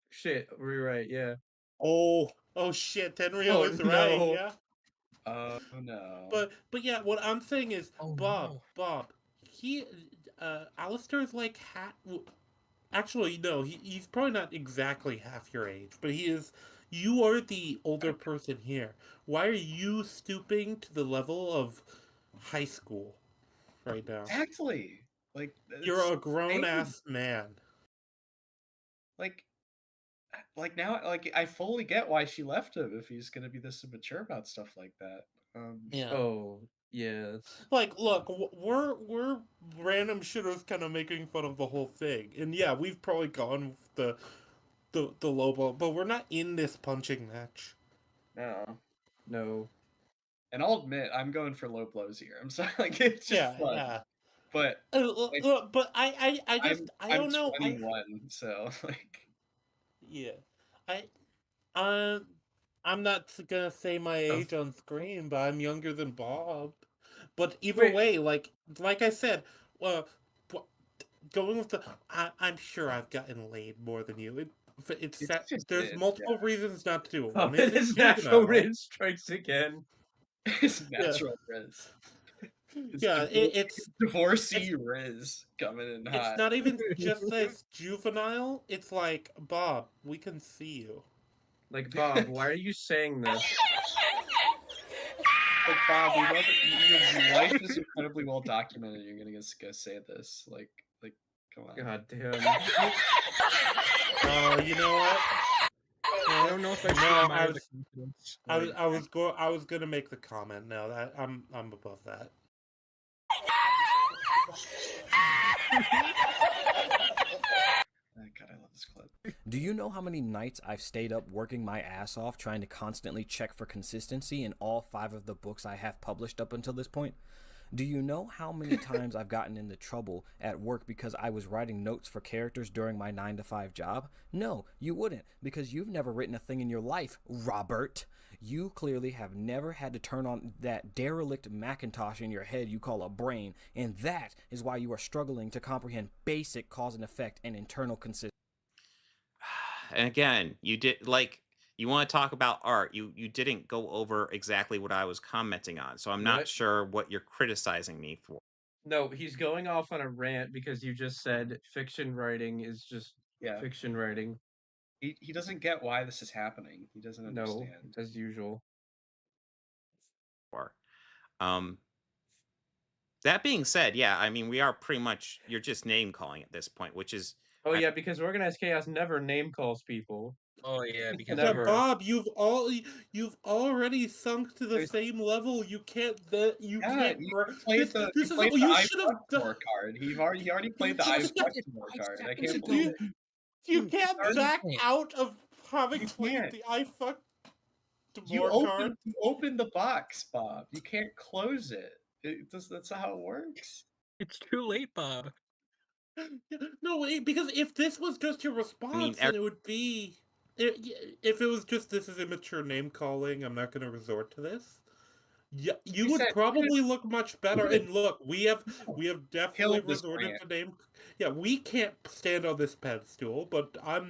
A: shit, we're right. Yeah.
B: Oh shit! Tenryo is right.
A: No.
B: Yeah.
O: Oh no.
B: But yeah, what I'm saying is, Bob, he, Alastor is like actually no, he's probably not exactly half your age, but he is. You are the older person here. Why are you stooping to the level of high school right now?
O: Exactly. Like
B: you're a grown ass man.
O: Like now, like I fully get why she left him if he's gonna be this immature about stuff like that.
B: Yeah.
A: Oh yeah.
B: Like, look, we're random shitters kind of making fun of the whole thing, and yeah, we've probably gone with the low blow, but we're not in this punching match.
O: No. And I'll admit, I'm going for low blows here. I'm sorry, like it's just fun.
B: Yeah.
O: But
B: but I don't know.
O: I'm 21, so like.
B: Yeah, I'm not gonna say my age on screen, but I'm younger than Bob. But either way, like I said, going with the, I'm sure I've gotten laid more than you. There's multiple reasons not to do it. One
A: His natural rage strikes again.
O: His natural res.
B: Yeah, it's
O: divorcee Riz coming in hot.
B: It's not even just as juvenile. It's like, Bob, we can see you.
A: Like, Bob, why are you saying this?
O: Like, Bob, we know that your life is incredibly well documented. You're gonna go say this, like, come on.
A: God damn.
B: You know what?
C: I don't know if I should
B: I was gonna make the comment. No, that I'm above that.
O: God, I love this clip.
G: Do you know how many nights I've stayed up working my ass off trying to constantly check for consistency in all 5 of the books I have published up until this point? Do you know how many times I've gotten into trouble at work because I was writing notes for characters during my 9-to-5 job? No, you wouldn't, because you've never written a thing in your life, Robert. You clearly have never had to turn on that derelict Macintosh in your head you call a brain, and that is why you are struggling to comprehend basic cause and effect and internal consistency.
D: And again, you did, like, you want to talk about art, you didn't go over exactly what I was commenting on, so I'm not sure what you're criticizing me for.
A: No, he's going off on a rant because you just said fiction writing is just fiction writing.
O: He doesn't get why this is happening. He doesn't understand.
A: No, as usual.
D: That being said, yeah, I mean, we are pretty much, you're just name calling at this point, which is...
A: Oh yeah, because Organized Chaos never name calls people.
C: Oh yeah, because
A: never.
B: Bob, you've already sunk to the same level. You can't. You should have.
O: More card. He already played the I've question more card. I can't believe it.
B: You can't back out of having played the I fucked more card.
O: You open the box, Bob. You can't close it. That's how it works.
C: It's too late, Bob.
B: No, because if this was just your response, then it would be. If it was just this is immature name calling, I'm not going to resort to this. Yeah, you would probably look much better. And look, we have definitely resorted to name. Yeah, we can't stand on this pedestal, but I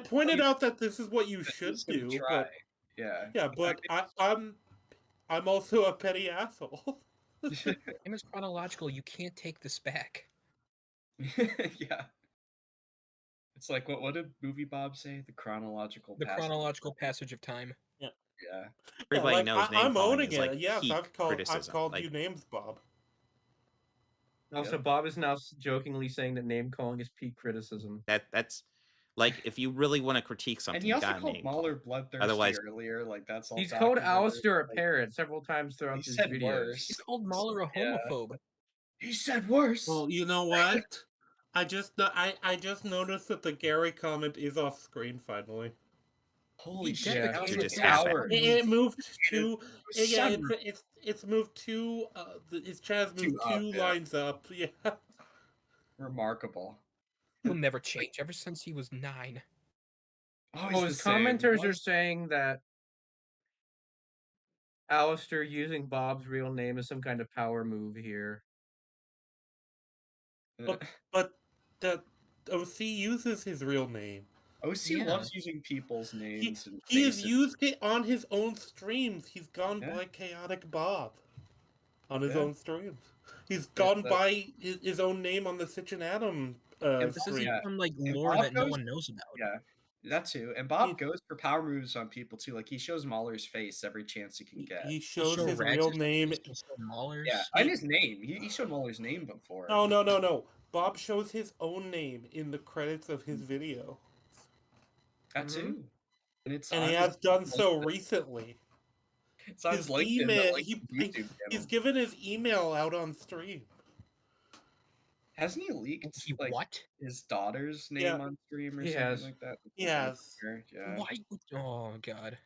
B: pointed out that this is what you should do. But but I'm also a petty asshole.
C: Name is chronological. You can't take this back.
O: Yeah. It's like what did Movie Bob say? The chronological
C: passage of time.
B: Yeah.
O: Yeah.
D: Everybody knows name
B: I'm owning
D: is,
B: it.
D: like,
B: Yes, I've called
D: like,
B: you names, Bob.
A: Also, Bob is now jokingly saying that name calling is peak criticism.
D: That's like, if you really want to critique something,
O: and he also
D: you gotta
O: called
D: name
O: Mahler bloodthirsty
D: Otherwise,
O: earlier. Like that's all.
A: He's called Alastor a parrot several times throughout his videos.
O: Worse.
C: He's called Mahler a homophobe.
O: He said worse.
B: Well, you know what? I just noticed that the Gary comment is off screen finally.
O: Holy shit!
B: It moved to it's moved to his Chaz moved 2 lines up. Yeah.
O: Remarkable.
C: He'll never change. Ever since he was 9.
A: Oh, his commenters are saying that Alastor using Bob's real name is some kind of power move here.
B: But the OC uses his real name.
O: OC loves using people's names.
B: He has used it on his own streams. He's gone by Chaotic Bob on his own streams. He's gone by his own name on the Sitch and Adam
C: this is even like lore that no one knows about.
O: Yeah, that too. And Bob goes for power moves on people too. Like he shows Mahler's face every chance he can get.
B: He shows his real name.
O: Yeah, and his name. He showed Mahler's name before.
B: Oh no. Bob shows his own name in the credits of his video.
O: That too. And
B: he has done so recently.
O: It's on his LinkedIn,
B: he's given his email out on stream.
O: Hasn't he leaked his daughter's name on stream or something like that?
B: Yes.
O: Yeah.
C: Why? Oh god.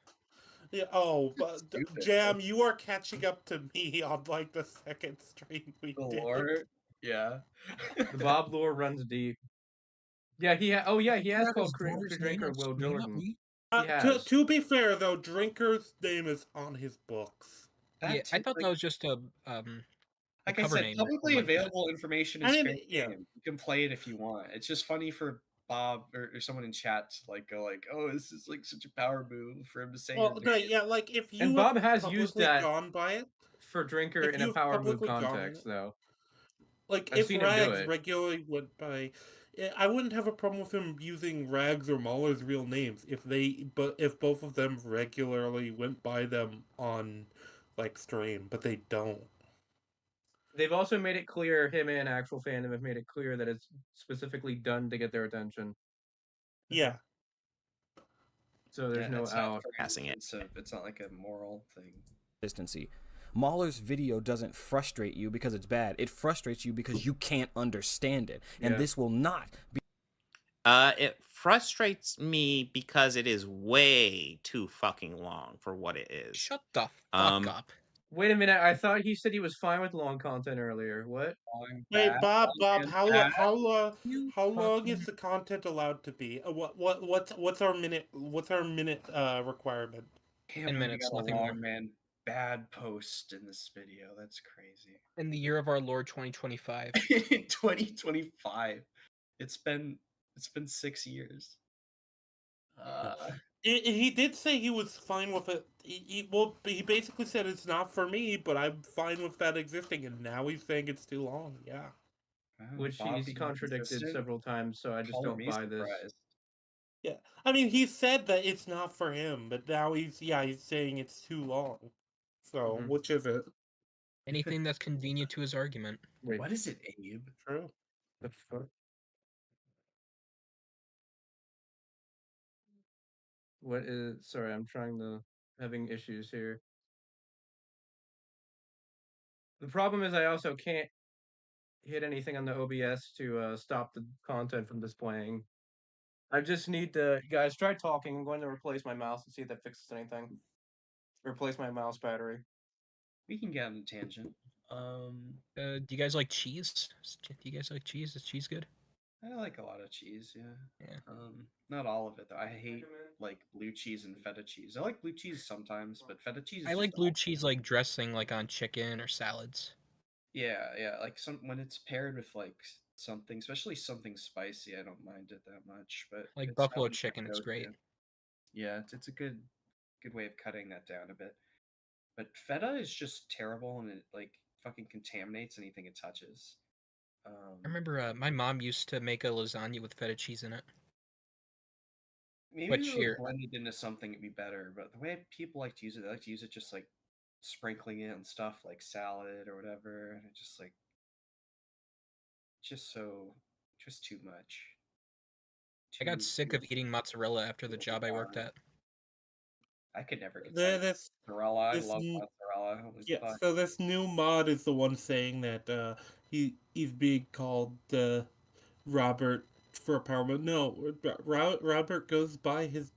B: Yeah. Oh, but Jam, you are catching up to me on like the second stream we did.
O: Lore? Yeah.
A: The Bob lore runs deep. Yeah, he has called Drinker Will Jordan.
B: To be fair though, Drinker's name is on his books.
C: I thought that was just a
O: like I said, publicly available information is fair game. You can play it if you want. It's just funny for Bob or someone in chat to like go like, "Oh, this is like such a power move for him to say."
B: Well, no, yeah, like if you
A: and Bob has used
B: publicly
A: that
B: gone by it
A: for Drinker
B: if
A: in a
B: you've
A: power move
B: publicly gone
A: context, though.
B: like
A: I've
B: if
A: seen him do
B: Rags
A: it.
B: regularly went by, I wouldn't have a problem with him using Rags or Mauler's real names if both of them regularly went by them on like stream, but they don't.
A: They've also made it clear, him and actual fandom have made it clear that it's specifically done to get their attention.
B: Yeah.
A: So there's no
O: it's
A: out.
D: Passing it.
O: It's not like a moral thing.
G: Consistency. Mauler's video doesn't frustrate you because it's bad. It frustrates you because you can't understand it. And this will not be.
D: It frustrates me because it is way too fucking long for what it is.
C: Shut the fuck up.
A: Wait a minute, I thought he said he was fine with long content earlier. What?
B: Wait, Bob, how long is the content allowed to be? What's our minute requirement?
C: 10 minutes, nothing more.
O: Man, bad post in this video. That's crazy.
C: In the year of our Lord 2025.
O: 2025. It's been 6 years.
B: He did say he was fine with it. He basically said it's not for me, but I'm fine with that existing, and now he's saying it's too long. Yeah.
A: Which he's contradicted several times, so I just don't buy this.
B: Yeah, I mean, he said that it's not for him, but now he's saying it's too long. So, which is it?
C: Anything that's convenient to his argument.
O: Wait, what is it, Abe?
B: True.
A: The fuck? What is... Sorry, I'm having issues here. The problem is I also can't hit anything on the OBS to stop the content from displaying. I just need to... Guys, try talking. I'm going to replace my mouse and see if that fixes anything. Replace my mouse battery.
O: We can get on a tangent.
C: Do you guys like cheese? Do you guys like cheese? Is cheese good?
O: I like a lot of cheese, yeah. Not all of it though. I hate like blue cheese and feta cheese. I like blue cheese sometimes, but feta cheese.
C: I like blue cheese like dressing, like on chicken or salads.
O: Yeah, like when it's paired with like something, especially something spicy, I don't mind it that much. But
C: like buffalo chicken, it's great.
O: Yeah, it's a good way of cutting that down a bit. But feta is just terrible, and it like fucking contaminates anything it touches.
C: I remember my mom used to make a lasagna with feta cheese in it.
O: Maybe if it was blended into something, it'd be better. But the way people like to use it, they like to use it just like sprinkling it on stuff like salad or whatever, and it just like just too much.
C: I got sick of eating mozzarella after the job I worked at.
O: I could never get mozzarella. I love mozzarella.
B: Yeah, so this new mod is the one saying that he's being called Robert for a power move. No, Robert goes by his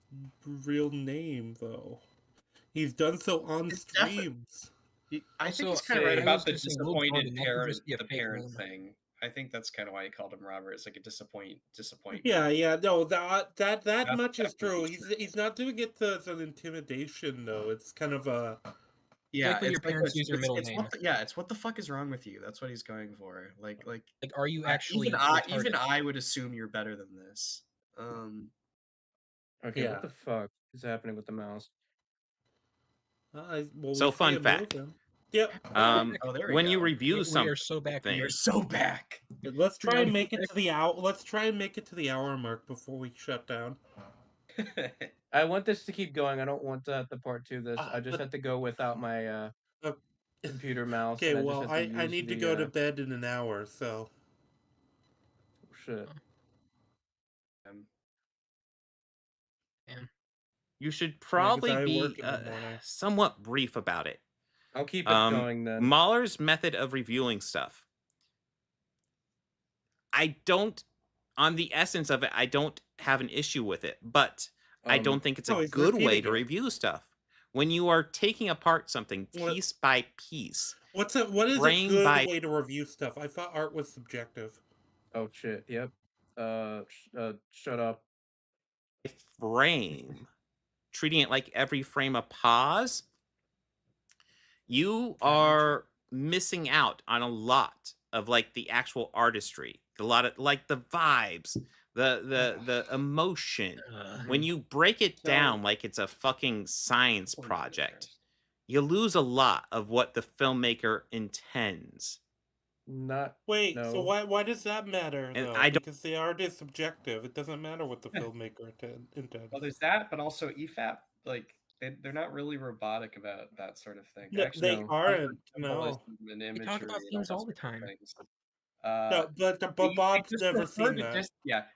B: real name though. He's done so on streams.
O: I think he's kind of right about the disappointed parent thing. I think that's kind of why he called him Robert. It's like a disappointment.
B: Yeah. No, that much is true. He's not doing it as an intimidation though. It's kind of a
O: yeah.
C: Like when your parents use your middle name.
O: It's what the fuck is wrong with you? That's what he's going for. Like
C: are you actually?
O: Even I would assume you're better than this.
A: Okay, what the fuck is happening with the mouse?
D: So fun fact.
B: Yep.
D: When you review something,
B: you're so back.
O: You're so back.
B: Let's try and make it to the hour. Let's try and make it to the hour mark before we shut down.
A: I want this to keep going. I don't want the part 2 of this. I just have to go without my computer mouse.
B: Okay, well, I need to go to bed in an hour, so.
A: Shit.
D: You should probably be somewhat brief about it.
A: I'll keep it going then.
D: Mauler's method of reviewing stuff. On the essence of it, I don't have an issue with it, but I don't think it's a good way to review stuff. When you are taking apart something piece by piece.
B: What is a good way to review stuff? I thought art was subjective.
A: Oh shit, yep. Shut up.
D: Frame. Treating it like every frame a pause. You are missing out on a lot of like the actual artistry, a lot of like the vibes, the emotion. When you break it down like it's a fucking science project, you lose a lot of what the filmmaker intends.
B: Wait, so why does that matter
D: And
B: though?
D: I don't-
B: Because the art is subjective. It doesn't matter what the filmmaker intends.
O: Well, there's that, but also EFAP, like they're not really robotic about that sort of thing.
B: No,
O: Actually,
B: they aren't. No,
O: and
C: They
O: imagery
C: talk about
O: and
C: themes all the
O: sorts of
C: time.
O: things.
B: No, but Bob's
O: just
B: never
O: prefer
B: seen
O: to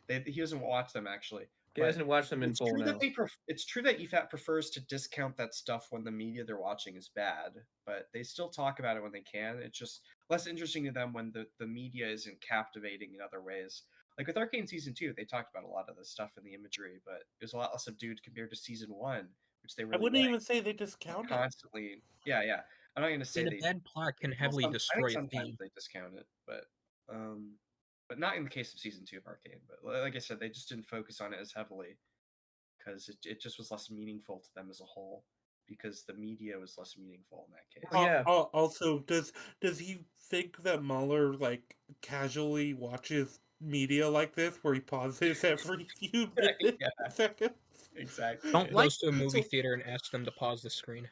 B: that.
O: he doesn't watch them actually.
A: He hasn't watched them in
O: It's
A: full
O: true
A: now.
O: that it's true that EFAP prefers to discount that stuff when the media they're watching is bad, but they still talk about it when they can. It's just less interesting to them when the media isn't captivating in other ways. Like with Arcane Season 2, they talked about a lot of the stuff in the imagery, but it was a lot less subdued compared to Season 1, which they really
B: I wouldn't
O: liked.
B: even say they discount it.
O: Constantly. Yeah. I'm not going to say
C: And a
O: they
C: bad plot can heavily
O: I
C: destroy
O: think
C: a
O: sometimes
C: theme.
O: they discount it, but not in the case of Season 2 of Arcane. But like I said, they just didn't focus on it as heavily because it just was less meaningful to them as a whole because the media was less meaningful in that case.
B: Also, does he think that Mahler like casually watches media like this, where he pauses every few seconds?
O: Exactly.
C: Goes to a movie theater and asks them to pause the screen.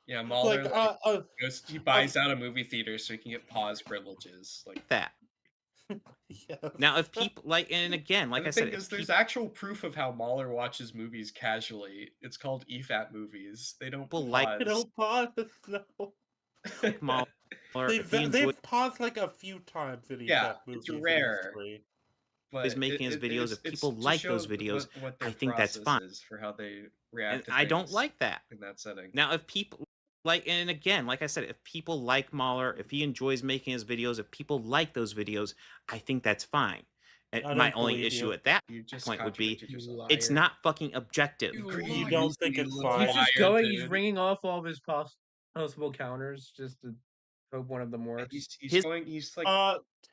O: Yeah, Mahler he buys out a movie theater so he can get pause privileges like
D: that. Now, if people and again, like I said,
O: there's actual proof of how Mahler watches movies casually. It's called EFAT movies. They don't pause.
B: They don't pause. No.
D: Mahler,
B: They've paused like a few times in EFAT movies.
O: It's rare.
D: But is making his videos. If people like those videos, I think that's fine.
O: For how they react.
D: And I don't like that
O: in that setting.
D: Now, if people and again, like I said, if people like Mahler, if he enjoys making his videos, if people like those videos, I think that's fine. And my only issue at that point would be it's not fucking objective.
B: You don't think it's fine?
A: He's just going. He's ringing off all of his possible counters just to hope one of them works.
O: He's like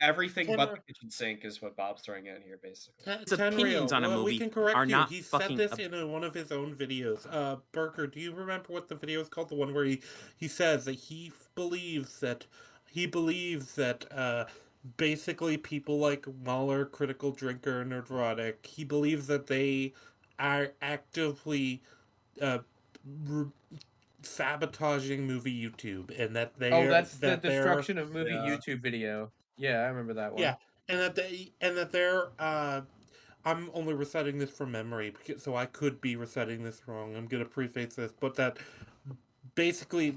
O: everything but the kitchen sink is what Bob's throwing out here, basically.
D: His opinions on a movie
B: we can correct
D: are
B: you.
D: not
B: He
D: fucking.
B: said this in one of his own videos. Burker, do you remember what the video is called? The one where he says that he believes that basically people like Mahler, Critical Drinker, Nerdrotic, he believes that they are actively sabotaging movie YouTube, and that they
A: that's the destruction of movie YouTube video. Yeah, I remember that one.
B: Yeah, and that they're I'm only reciting this from memory, so I could be reciting this wrong. I'm gonna preface this, but that basically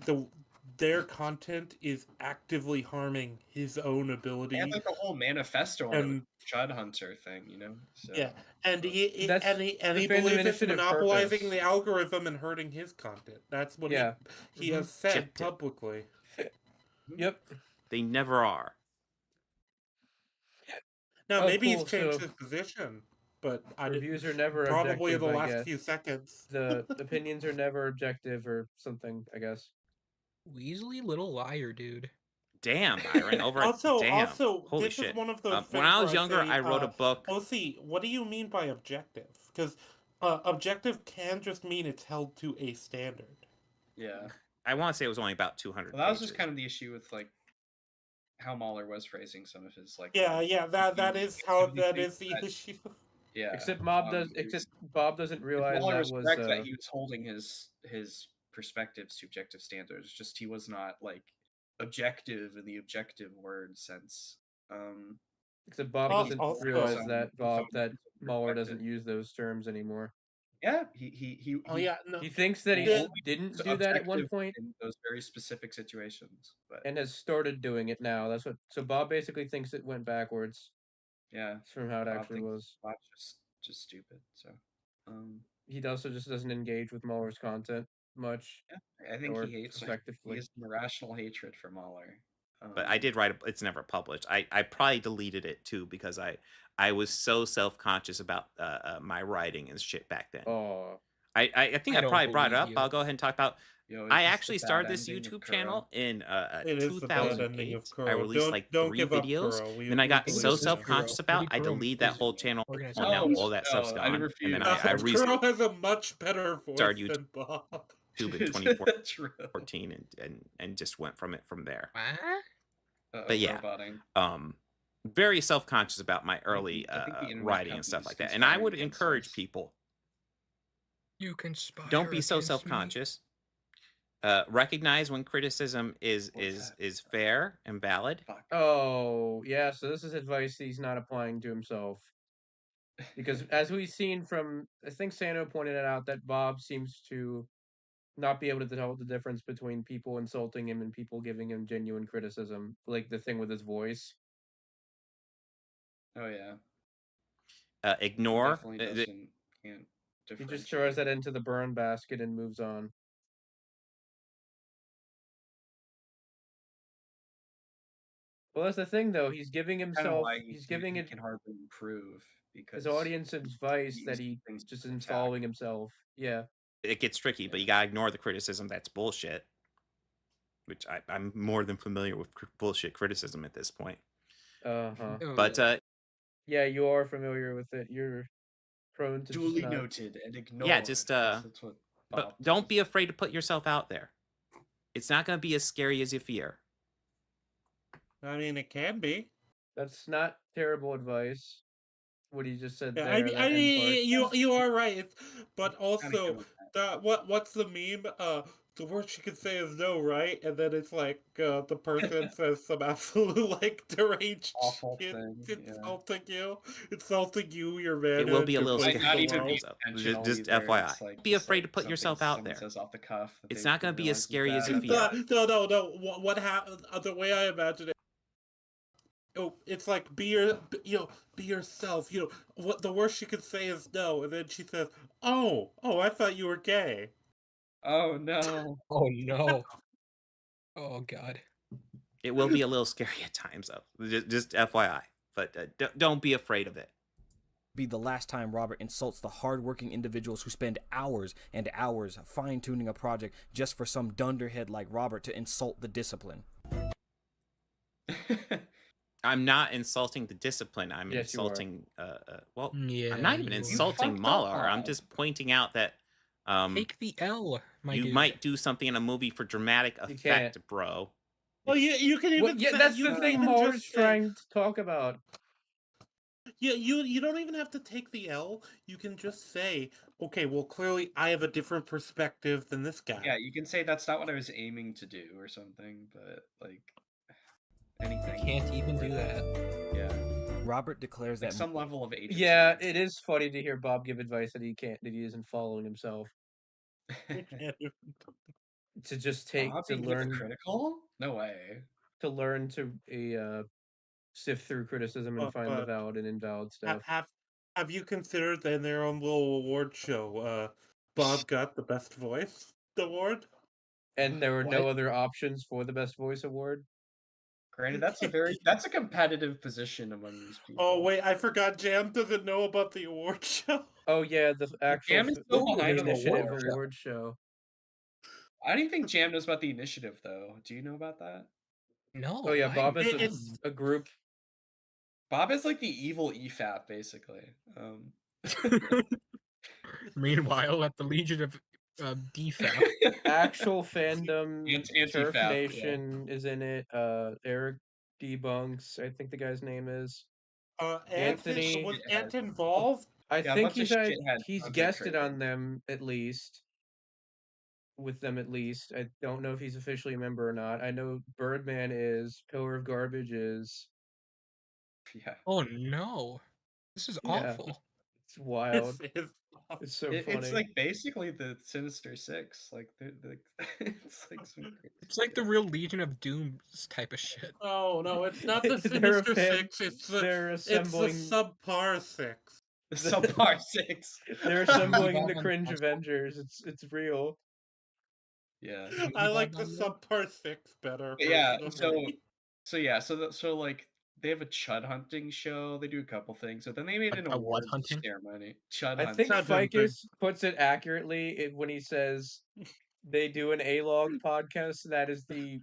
B: their content is actively harming his own ability.
O: And like the whole manifesto on the Chud Hunter thing, you know. So,
B: yeah, and he believes it's monopolizing the algorithm and hurting his content. That's what he has said publicly.
A: Yep,
D: they never are.
B: Now maybe he's changed his position, but
A: reviews are never
B: probably
A: objective,
B: in the last few seconds.
A: The opinions are never objective or something, I guess.
C: Weasley, little liar, dude.
D: Damn, Byron.
B: Also,
D: holy
B: this
D: shit.
B: is one of those
D: when I was younger, I wrote a book.
B: OC, what do you mean by objective? Because objective can just mean it's held to a standard.
O: Yeah,
D: I want to say it was only about 200.
O: Well, that was just kind of the issue with like how Mahler was phrasing some of his like.
B: That is the issue.
O: Yeah,
A: except Bob doesn't realize
O: Mahler
A: that
O: was
A: was
O: correct that he was holding his perspectives to objective standards. Just he was not like objective in the objective word sense.
A: Except Bob doesn't realize that Mahler doesn't use those terms anymore.
O: Yeah, he
A: thinks that he didn't do that at one point
O: in those very specific situations,
A: and has started doing it now. That's what. So Bob basically thinks it went backwards.
O: Yeah,
A: from how it actually was.
O: Bob's just stupid. So,
A: he also just doesn't engage with Mahler's content much.
O: Yeah, I think he hates him. He has an irrational hatred for Mahler.
D: But I did write it's never published. I probably deleted it too because I was so self-conscious about my writing and shit back then.
A: Oh,
D: I think I probably brought it up.
C: you.
D: I'll go ahead and talk about. I actually started this YouTube channel in 2008. I released like 3 videos. Then I got so self-conscious about I deleted that whole channel. And now all that stuff's gone. And then I
B: Kuro has a much better voice
D: started
B: than Bob.
D: YouTube in 2014 and just went from there. But yeah, very self-conscious about my early
O: I think the internet
D: writing and stuff
O: companies
D: like that. And I would
O: conspiring against
D: encourage
O: us.
D: people,
C: You conspire
D: don't be so
C: against me.
D: self-conscious. Recognize when criticism is fair and valid.
A: Oh, yeah, so this is advice he's not applying to himself. Because as we've seen from, I think Sano pointed it out, that Bob seems to not be able to tell the difference between people insulting him and people giving him genuine criticism, like the thing with his voice.
O: Oh yeah.
D: Ignore.
O: Definitely can't
A: He just throws that into the burn basket and moves on. Well, that's the thing, though. He's giving himself. He's giving it.
O: Can hardly improve because
A: his audience advice that he just installing himself. Yeah.
D: It gets tricky, but you gotta ignore the criticism that's bullshit. Which I'm more than familiar with bullshit criticism at this point.
A: Uh-huh.
D: But
A: yeah, you are familiar with it. You're prone to
O: duly
A: just
O: noted and ignored.
D: yeah, just
O: That's what
D: but don't be afraid to put yourself out there. It's not gonna be as scary as you fear.
B: I mean, it can be.
A: That's not terrible advice. What he just said
B: Yeah,
A: there.
B: I mean, you are right, but also what's the meme? The worst you could say is no, right? And then it's like the person says some absolute like deranged
O: awful
B: shit,
O: thing,
B: insulting you, your man.
D: It will be a little scary.
O: not even
D: Just FYI. Be afraid to put yourself out there.
O: Says off the cuff
D: it's not going to be as scary as you feel.
B: No. What happened? The way I imagine it. Oh, it's like be yourself. You know what? The worst she could say is no, and then she says, "Oh, I thought you were gay."
O: Oh no!
C: Oh no! Oh god!
D: It will be a little scary at times, though. Just FYI, but don't be afraid of it.
G: Be the last time Robert insults the hardworking individuals who spend hours and hours fine-tuning a project just for some dunderhead like Robert to insult the discipline.
D: I'm not insulting the discipline. I'm insulting. I'm not even insulting Malar. I'm just pointing out that
C: take the L.
D: You might do something in a movie for dramatic effect, bro.
B: Well, you can even.
A: That's the thing Malar's trying to talk about.
B: Yeah, you don't even have to take the L. You can just say, okay, well, clearly I have a different perspective than this guy.
O: Yeah, you can say that's not what I was aiming to do or something, but like anything.
C: You can't even do that.
O: Yeah.
G: Robert declares
O: like
G: that
O: some level of agency.
A: Yeah, it is funny to hear Bob give advice that he isn't following himself. To just take to learn
O: critical? No way.
A: To learn to sift through criticism and find the valid and invalid stuff.
B: Have you considered that in their own little award show, Bob got the best voice award?
A: And there were no other options for the best voice award?
O: Granted, that's a competitive position among these people.
B: Oh wait, I forgot Jam doesn't know about the award show.
A: Oh yeah, the actual
O: Jam is still behind on the
A: initiative
O: award
A: show.
O: I don't even think Jam knows about the initiative though. Do you know about that?
C: No.
A: Oh yeah, Bob is a group.
O: Bob is like the evil EFAP, basically.
C: Meanwhile, at the Legion of DFAP,
A: actual fandom, Turf
O: Anti-FAP,
A: Nation is in it. Eric Debunks, I think the guy's name is.
B: Anthony was Ant involved?
A: I think he's guested on them at least. With them at least. I don't know if he's officially a member or not. I know Birdman is. Pillar of Garbage is.
O: Yeah.
C: Oh no, this is awful.
A: It's wild. It's so funny.
O: It's like basically the Sinister Six. Like it's like some crazy
C: it's like the real Legion of Doom type of shit.
B: Oh no, it's not the Sinister Six. It's the Subpar Six.
O: The Subpar Six.
A: They're assembling the Cringe Avengers. It's real.
O: Yeah,
B: I like the Subpar Six better.
O: Yeah, so like they have a Chud hunting show. They do a couple things. So then they made an award ceremony. Chud hunting.
A: I think Ficus puts it accurately when he says they do an A-log podcast. That is the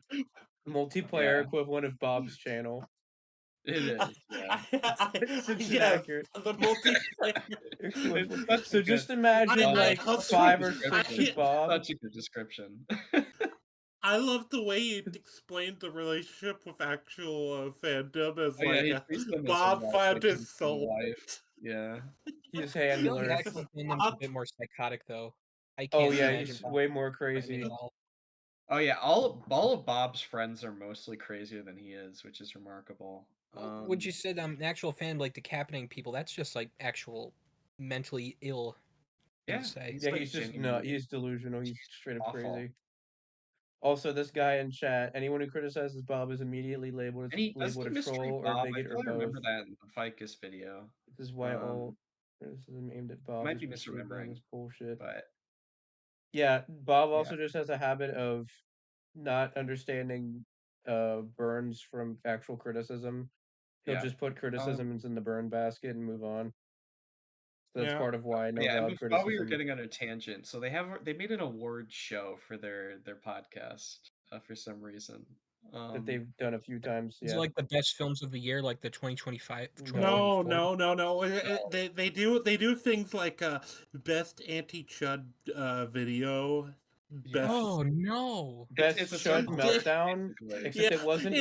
A: multiplayer equivalent of Bob's channel.
O: It is. Yeah.
A: It's accurate.
B: The multiplayer.
A: So just imagine like 5 or 6 of Bob.
O: Such a good description.
B: I love the way you explained the relationship with actual fandom as Bob found his soul.
O: Yeah.
A: His
C: I feel
A: handler.
C: like actual fandom's a bit more psychotic, though. I
A: Oh
C: can't
A: yeah,
C: imagine
A: he's
C: Bob
A: way more
C: friendly
A: crazy.
C: at all.
O: Oh yeah, all of Bob's friends are mostly crazier than he is, which is remarkable.
C: Would you say an actual fan like decapitating people? That's just like actual mentally ill.
O: Yeah,
C: To say.
A: Yeah, he's just not. He's delusional. He's straight up crazy. Also, this guy in chat, anyone who criticizes Bob is immediately labeled a troll or
O: Bob?
A: bigot
O: I
A: or both.
O: remember that in the Ficus video.
A: This is why all criticism aimed at Bob
O: might
A: is
O: be
A: perceived
O: misremembering
A: as bullshit.
O: But
A: yeah, Bob also just has a habit of not understanding burns from actual criticism. He'll just put criticisms in the burn basket and move on. So that's part of why no valid criticism.
O: While we were getting on a tangent, so they made an award show for their podcast for some reason.
A: That they've done a few times.
C: Is it like the best films of the year, like the 2025?
B: No. They do things like best anti-chud video. Best...
C: Oh no!
A: Best Chud meltdown. Except it wasn't.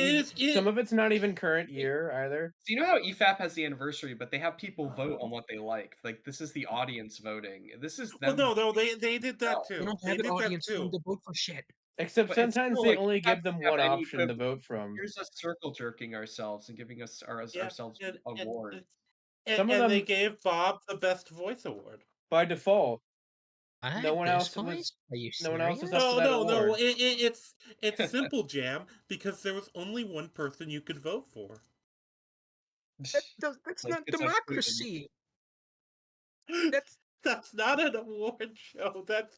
A: Some of it's not even current year either.
O: So you know how EFAP has the anniversary, but they have people vote on what they like. Like this is the audience voting. This is them.
B: Well, no, they did that too.
C: They don't have an audience to vote for shit.
A: Except
O: But
A: sometimes
O: still,
A: they
O: like,
A: only
O: we
A: give
O: have
A: them
O: to have
A: one
O: any
A: option to
O: equivalent.
A: vote from.
O: Here's us circle jerking ourselves and giving us ourselves award.
A: Some of them
B: they gave Bob the best voice award
A: by default. No one else
C: Are you
A: no one else is
B: serious?
A: up for that
B: No.
A: award.
B: It's simple, Jam, because there was only one person you could vote for.
C: That's not democracy.
B: That's not an award show. That's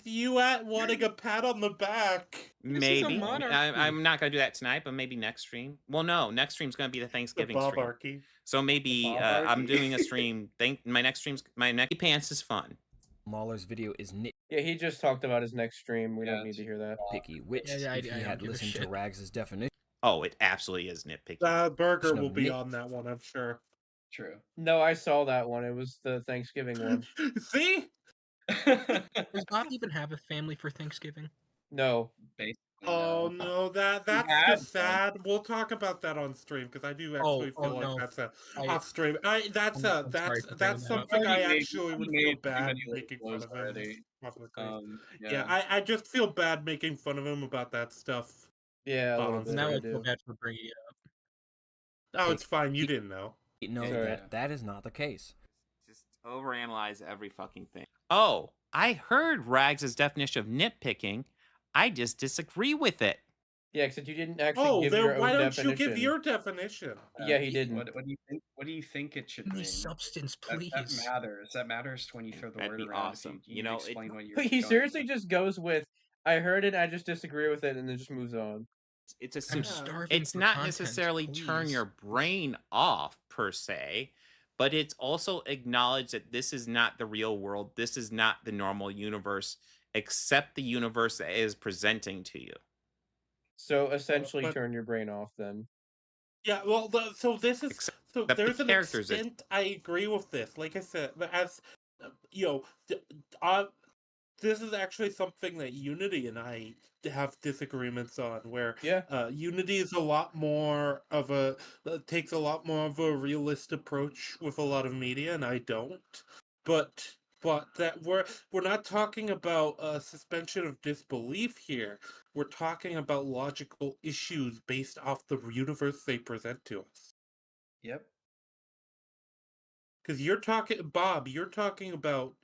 B: you wanting a pat on the back.
D: Maybe I'm not gonna do that tonight, but maybe next stream. Well, no, next stream's gonna be the Thanksgiving stream.
B: Bobarchy.
D: So maybe I'm doing a stream. My next pants is fun.
G: Mahler's video is
A: Yeah, he just talked about his next stream. We don't need to hear that.
G: nitpicky, which if he had listened to Rags' definition.
D: Oh, it absolutely is nitpicky.
B: Burger will be on that one, I'm sure.
O: True.
A: No, I saw that one. It was the Thanksgiving one.
B: See?
C: Does Bob even have a family for Thanksgiving?
A: No.
B: Oh no, that's just sad. We'll talk about that on stream because I do actually feel like that's off stream. That's something I actually would feel bad making fun of him. I just feel bad making fun of him about that stuff.
A: Yeah,
C: now I feel bad for bringing it up.
B: Oh, it's fine. You didn't know.
G: No, that is not the case.
F: Just overanalyze every fucking thing.
D: Oh, I heard Rags' definition of nitpicking. I just disagree with it.
A: Yeah, except you didn't actually give your own
B: why don't
A: definition.
B: you give your definition?
A: Yeah, he didn't.
O: What do you think? What do you think it should mean?
C: Substance, please.
O: That matters. That matters when you throw the word around.
F: Awesome.
O: You know, explain what you're.
A: But he seriously just goes with, "I heard it. I just disagree with it," and then just moves on.
D: It's not necessarily turn your brain off per se, but it's also acknowledge that this is not the real world. This is not the normal universe. Accept the universe that is presenting to you.
A: So essentially, turn your brain off then.
B: Yeah, well, there's an extent I agree with this. Like I said, as you know, this is actually something that Unity and I have disagreements on. Where Unity is a lot more of takes a lot more of a realist approach with a lot of media, and I don't. But that we're not talking about suspension of disbelief here. We're talking about logical issues based off the universe they present to us.
O: Yep.
B: Because you're talking about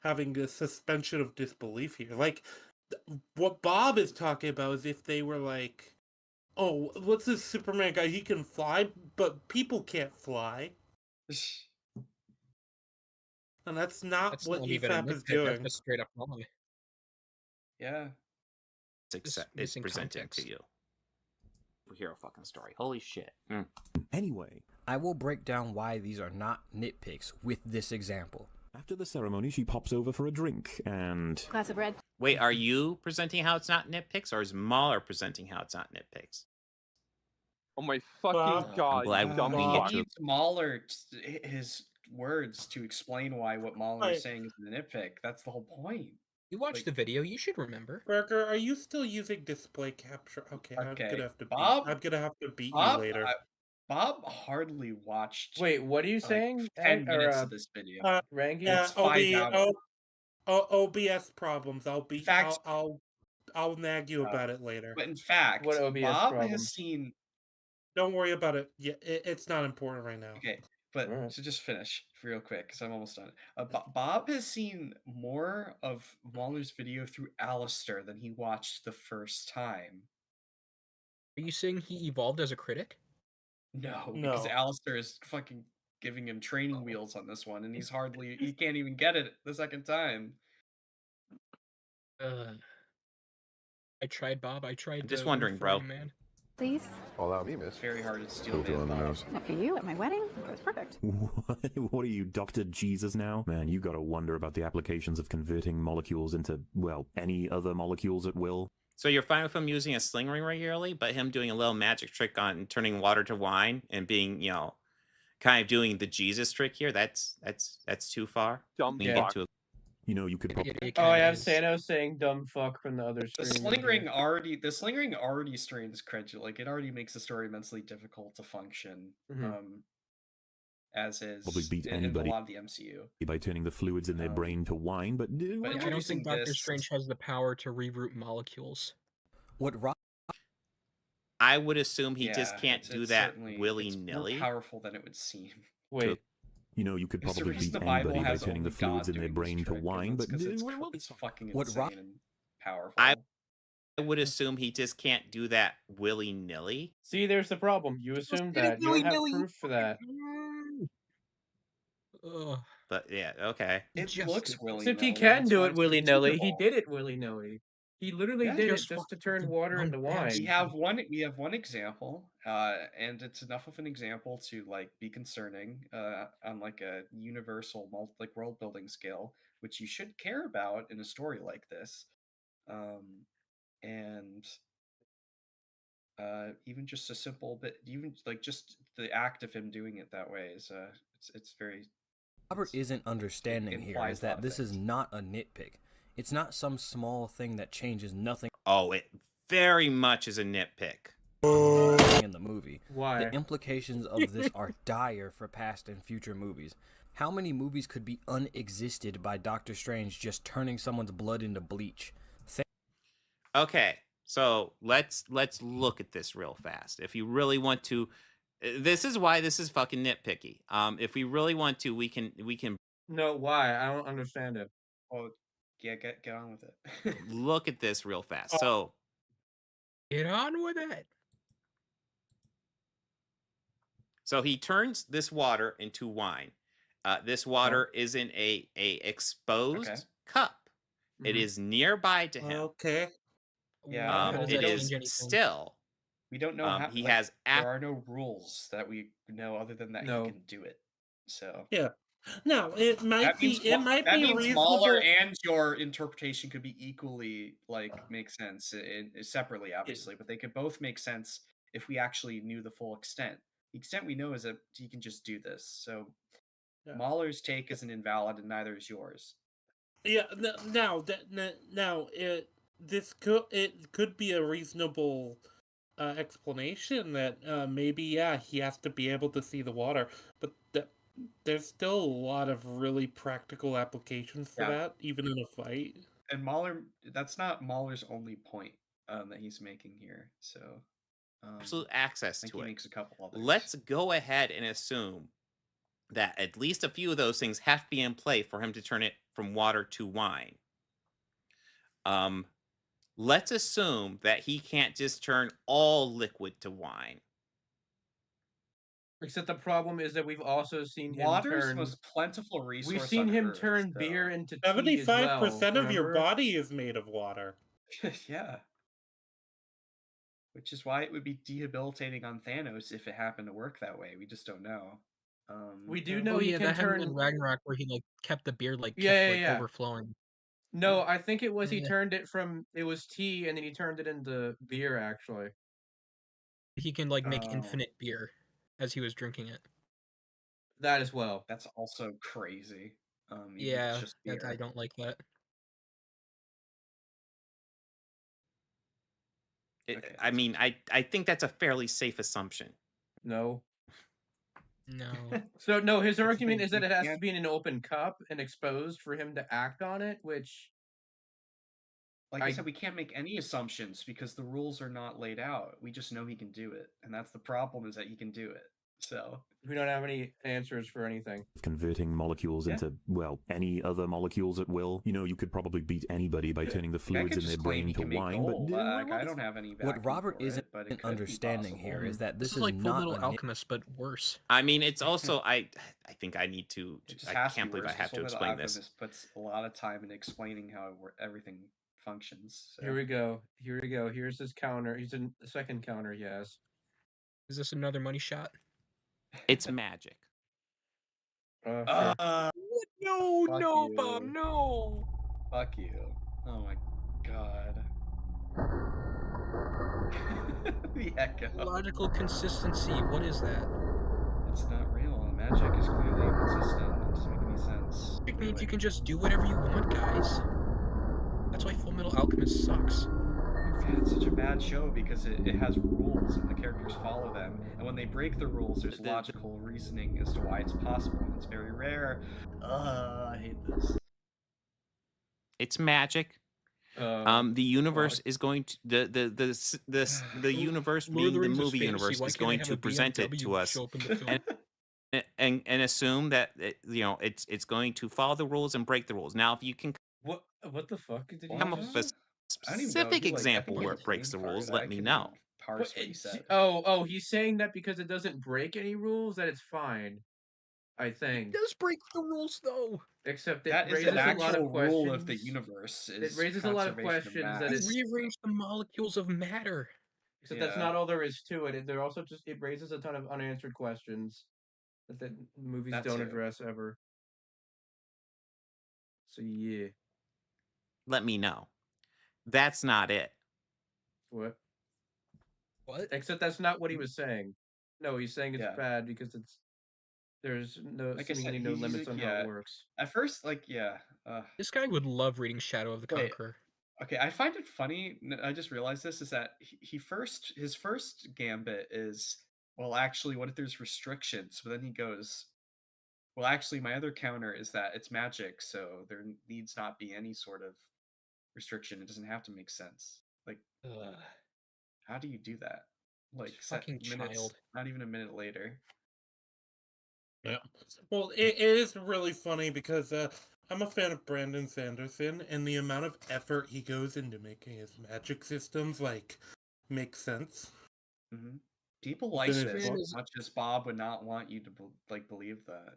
B: having a suspension of disbelief here. Like, what Bob is talking about is if they were like, oh, what's this Superman guy? He can fly, but people can't fly. And that's not what EFAP is doing.
C: That's just straight up wrong.
O: Yeah.
D: It's presented to you.
F: Hero fucking story. Holy shit.
I: Anyway,
G: I will break down why these are not nitpicks with this example.
I: After the ceremony, she pops over for a drink and...
U: Glass of red.
D: Wait, are you presenting how it's not nitpicks, or is Mahler presenting how it's not nitpicks?
V: Oh my fucking god!
D: I'm glad we get to
O: Mahler his words to explain why what Mahler is saying is a nitpick. That's the whole point.
C: You watched the video. You should remember.
B: Burger, are you still using display capture? Okay, I'm gonna have to
O: Bob.
B: I'm gonna have to beat
O: Bob,
B: you later.
O: Bob hardly watched.
A: Wait, what are you
O: like,
A: saying?
O: 10 minutes of this video.
A: Rangi?
O: Let's find out.
B: OBS problems.
O: fact,
B: I'll nag you about it later.
O: But in fact,
A: What OBS
O: Bob
A: problem?
O: has seen.
B: Don't worry about it. Yeah, it's not important right now.
O: Okay, but to just finish real quick, because I'm almost done. Bob has seen more of Waller's video through Alastor than he watched the first time.
C: Are you saying he evolved as a critic?
O: No, because Alastor is fucking giving him training wheels on this one, and he can't even get it the second time.
C: I tried, Bob. I tried.
D: I'm just wondering, bro.
C: Man.
H: Please?
Q: Allow me, miss.
O: It's very hard to steal
Q: on the nose.
H: Not for you at my wedding. It was perfect.
I: What are you, Dr. Jesus now? Man, you gotta wonder about the applications of converting molecules into, well, any other molecules at will.
D: So you're fine with him using a sling ring regularly, but him doing a little magic trick on turning water to wine and being, kind of doing the Jesus trick here, that's too far.
V: Dumb
D: fuck.
I: You know, you could probably...
A: Oh, I have Sano saying dumb fuck from the other
O: The
A: stream.
O: sling ring already strains credulity. Like, it already makes the story immensely difficult to function. As is
I: Probably beat
O: in
I: anybody
O: a lot of the MCU.
I: by turning the fluids in their brain to wine, but
C: I don't think Doctor Strange has the power to reroute molecules.
D: I would assume he just can't
O: it's
D: do that
O: certainly-
D: willy-nilly.
O: It's more powerful than it would seem.
A: Wait.
I: You know, you could
O: It's the
I: probably
O: reason
I: beat
O: the Bible
I: anybody by
O: has
I: turning the
O: only
I: fluids
O: God
I: in their
O: doing this
I: brain to
O: trick, and
I: wine,
O: that's
I: but
O: 'cause it's fucking
I: what
O: insane and powerful.
D: I would assume he just can't do that willy-nilly.
A: See, there's the problem. You assume that. You don't have proof for that.
D: But yeah, okay.
O: It looks willy-nilly.
A: Except he can
O: that's
A: do
O: why
A: it
O: it's
A: willy-nilly. He
O: believable.
A: did it willy-nilly. He literally did it just to turn water into wine.
O: We have one example, and it's enough of an example to be concerning on like a universal world building scale, which you should care about in a story like this. And even just a simple bit, even just the act of him doing it that way is it's very.
G: Robert isn't understanding here is that this is not a nitpick. It's not some small thing that changes nothing.
D: Oh, it very much is a nitpick.
G: In the movie.
A: Why?
G: The implications of this are dire for past and future movies. How many movies could be unexisted by Doctor Strange just turning someone's blood into bleach?
D: Okay, so let's look at this real fast. If you really want to, this is why this is fucking nitpicky. If we really want to, we can.
A: No, why? I don't understand it.
O: Oh, yeah, get on with it.
D: Look at this real fast. So,
C: get on with it.
D: So he turns this water into wine. This water is in a exposed cup. It is nearby to him.
B: Okay.
O: Yeah.
D: It is still.
O: We don't know how.
D: He has.
O: There are no rules that we know other than that he can do it. So.
B: Yeah. No, it might be. It might
O: that
B: be
O: means
B: reasonable.
O: Mahler and your interpretation could be equally make sense separately, obviously, but they could both make sense if we actually knew the full extent. The extent we know is that he can just do this. So Mahler's take isn't invalid, and neither is yours.
B: Yeah. This could be a reasonable explanation that maybe he has to be able to see the water, but there's still a lot of really practical applications for that, even in a fight.
O: And Mahler, that's not Mahler's only point that he's making here. So
D: absolute access to
O: he
D: it.
O: makes a couple others.
D: Let's go ahead and assume that at least a few of those things have to be in play for him to turn it from water to wine. Let's assume that he can't just turn all liquid to wine.
A: Except the problem is that we've also seen him
O: Water's
A: turn...
O: most plentiful resource.
A: We've seen
O: on
A: him
O: Earth,
A: turn
O: so.
A: beer into tea
B: 75% of your
A: remember?
B: body is made of water.
O: Yeah. Which is why it would be debilitating on Thanos if it happened to work that way. We just don't know.
A: We do know he can
C: that
A: turn...
C: happened in Ragnarok where he kept the beard overflowing.
A: No, I think it was he turned it from it was tea and then he turned it into beer actually.
C: He can make infinite beer as he was drinking it.
A: That as well.
O: That's also crazy.
C: I don't like that.
D: I mean, I think that's a fairly safe assumption.
A: No.
C: No.
A: So no, his
O: That's the
A: argument
O: thing,
A: is that
O: you
A: it has to
O: can't-
A: be in an open cup and exposed for him to act on it, which
O: Like I said, we can't make any assumptions because the rules are not laid out. We just know he can do it, and that's the problem, is that he can do it. So
A: we don't have any answers for anything.
I: Converting molecules into, well, any other molecules at will. You know, you could probably beat anybody by turning the fluids in their brain to wine, but
O: I don't have any.
G: What Robert isn't understanding here is that this is
C: like Full
G: not
C: Metal
G: a
C: Alchemist, but worse.
D: I mean, it's also I think I need to. I can't believe I have to
O: Fullmetal
D: explain this.
O: Alchemist puts a lot of time in explaining how everything functions. So.
A: Here we go. Here we go. Here's his counter. He's in the second counter he has.
C: Is this another money shot?
D: It's magic.
A: Sure.
C: No,
O: Fuck
C: no,
O: you.
C: Bob, no.
O: Fuck you. Oh my god. The echo.
C: Logical consistency. What is that?
O: It's not real. Magic is clearly inconsistent. It doesn't make any sense.
C: It means you can just do whatever you want, guys. That's why Full Metal Alchemist sucks.
O: Yeah, it's such a bad show because it has rules and the characters follow them. And when they break the rules, there's logical reasoning as to why it's possible, and it's very rare. I hate this.
D: It's magic. The universe is going to the universe being the movie universe is going to present it to us and assume that it's going to follow the rules and break the rules. Now, if you can
A: What the fuck did you
D: come up with a specific example where it breaks the rules, let me know.
O: Parse what he said.
A: Oh, he's saying that because it doesn't break any rules, that it's fine. I think.
C: It does break the rules, though.
A: Except
O: that
A: it
O: is
A: raises
O: an
A: a lot
O: actual
A: of
O: rule
A: questions.
O: of the universe.
A: It raises a lot of questions that it's
C: rearrange the molecules of matter.
A: Except that's not all there is to it. There also just it raises a ton of unanswered questions that the movies don't address ever. So yeah.
D: Let me know. That's not it.
A: What?
C: What?
A: Except that's not what he was saying. No, he's saying it's bad because there's no seemingly no limits on how it works.
O: At first,
C: This guy would love reading Shadow of the Conqueror.
O: Okay, I find it funny. I just realized this is that his first gambit is, well, actually, what if there's restrictions? But then he goes, well, actually, my other counter is that it's magic, so there needs not be any sort of restriction. It doesn't have to make sense. Like, how do you do that? Like,
C: fucking
O: minutes,
C: child.
O: not even a minute later.
B: Yeah. Well, it is really funny because I'm a fan of Brandon Sanderson, and the amount of effort he goes into making his magic systems make sense.
O: Mm-hmm. People like this as much as Bob would not want you to believe that.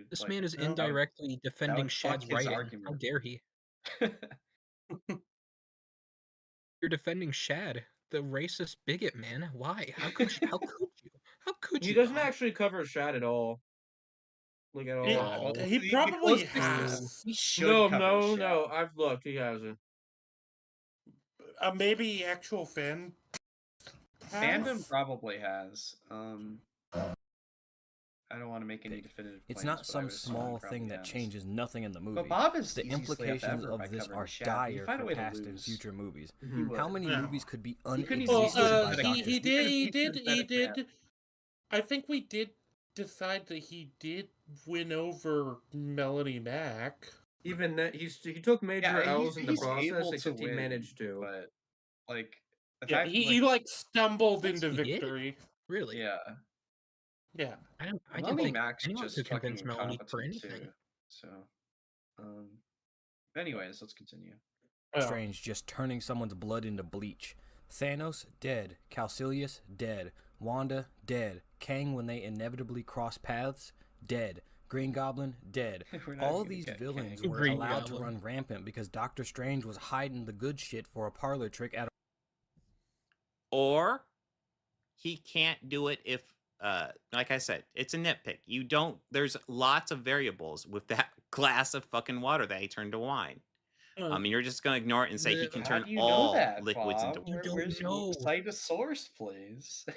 C: This man is indirectly defending Shad's writing. How dare he? You're defending Shad, the racist bigot, man. Why? How could you? How could you?
A: He doesn't actually cover Shad at all. Like at all.
B: He probably has.
O: He should
A: No. I've looked. He hasn't.
B: Maybe actual fandom
O: probably has. I don't want to make any definitive claims.
G: It's not some small thing that changes nothing in the movie.
O: But Bob is
G: the implications of this are dire for past and future movies. How many movies could be unexisted by Dr.
B: He did. I think we did decide that he did win over Melanie Mac.
A: Even that he took major L's in the process, except he managed to.
O: But like,
B: he stumbled into victory.
C: Really?
O: Yeah.
B: Yeah.
C: I didn't think anyone could convince Melanie for anything.
O: Too, so, anyways, let's continue.
G: Strange just turning someone's blood into bleach. Thanos dead. Calcilius dead. Wanda dead. Kang when they inevitably cross paths dead. Green Goblin dead. All these villains were allowed to run rampant because Doctor Strange was hiding the good shit for a parlor trick at.
D: Or he can't do it if, like I said, it's a nitpick. There's lots of variables with that glass of fucking water that he turned to wine. You're just gonna ignore it and say he can turn all liquids into wine.
O: Where's your cite a source, please?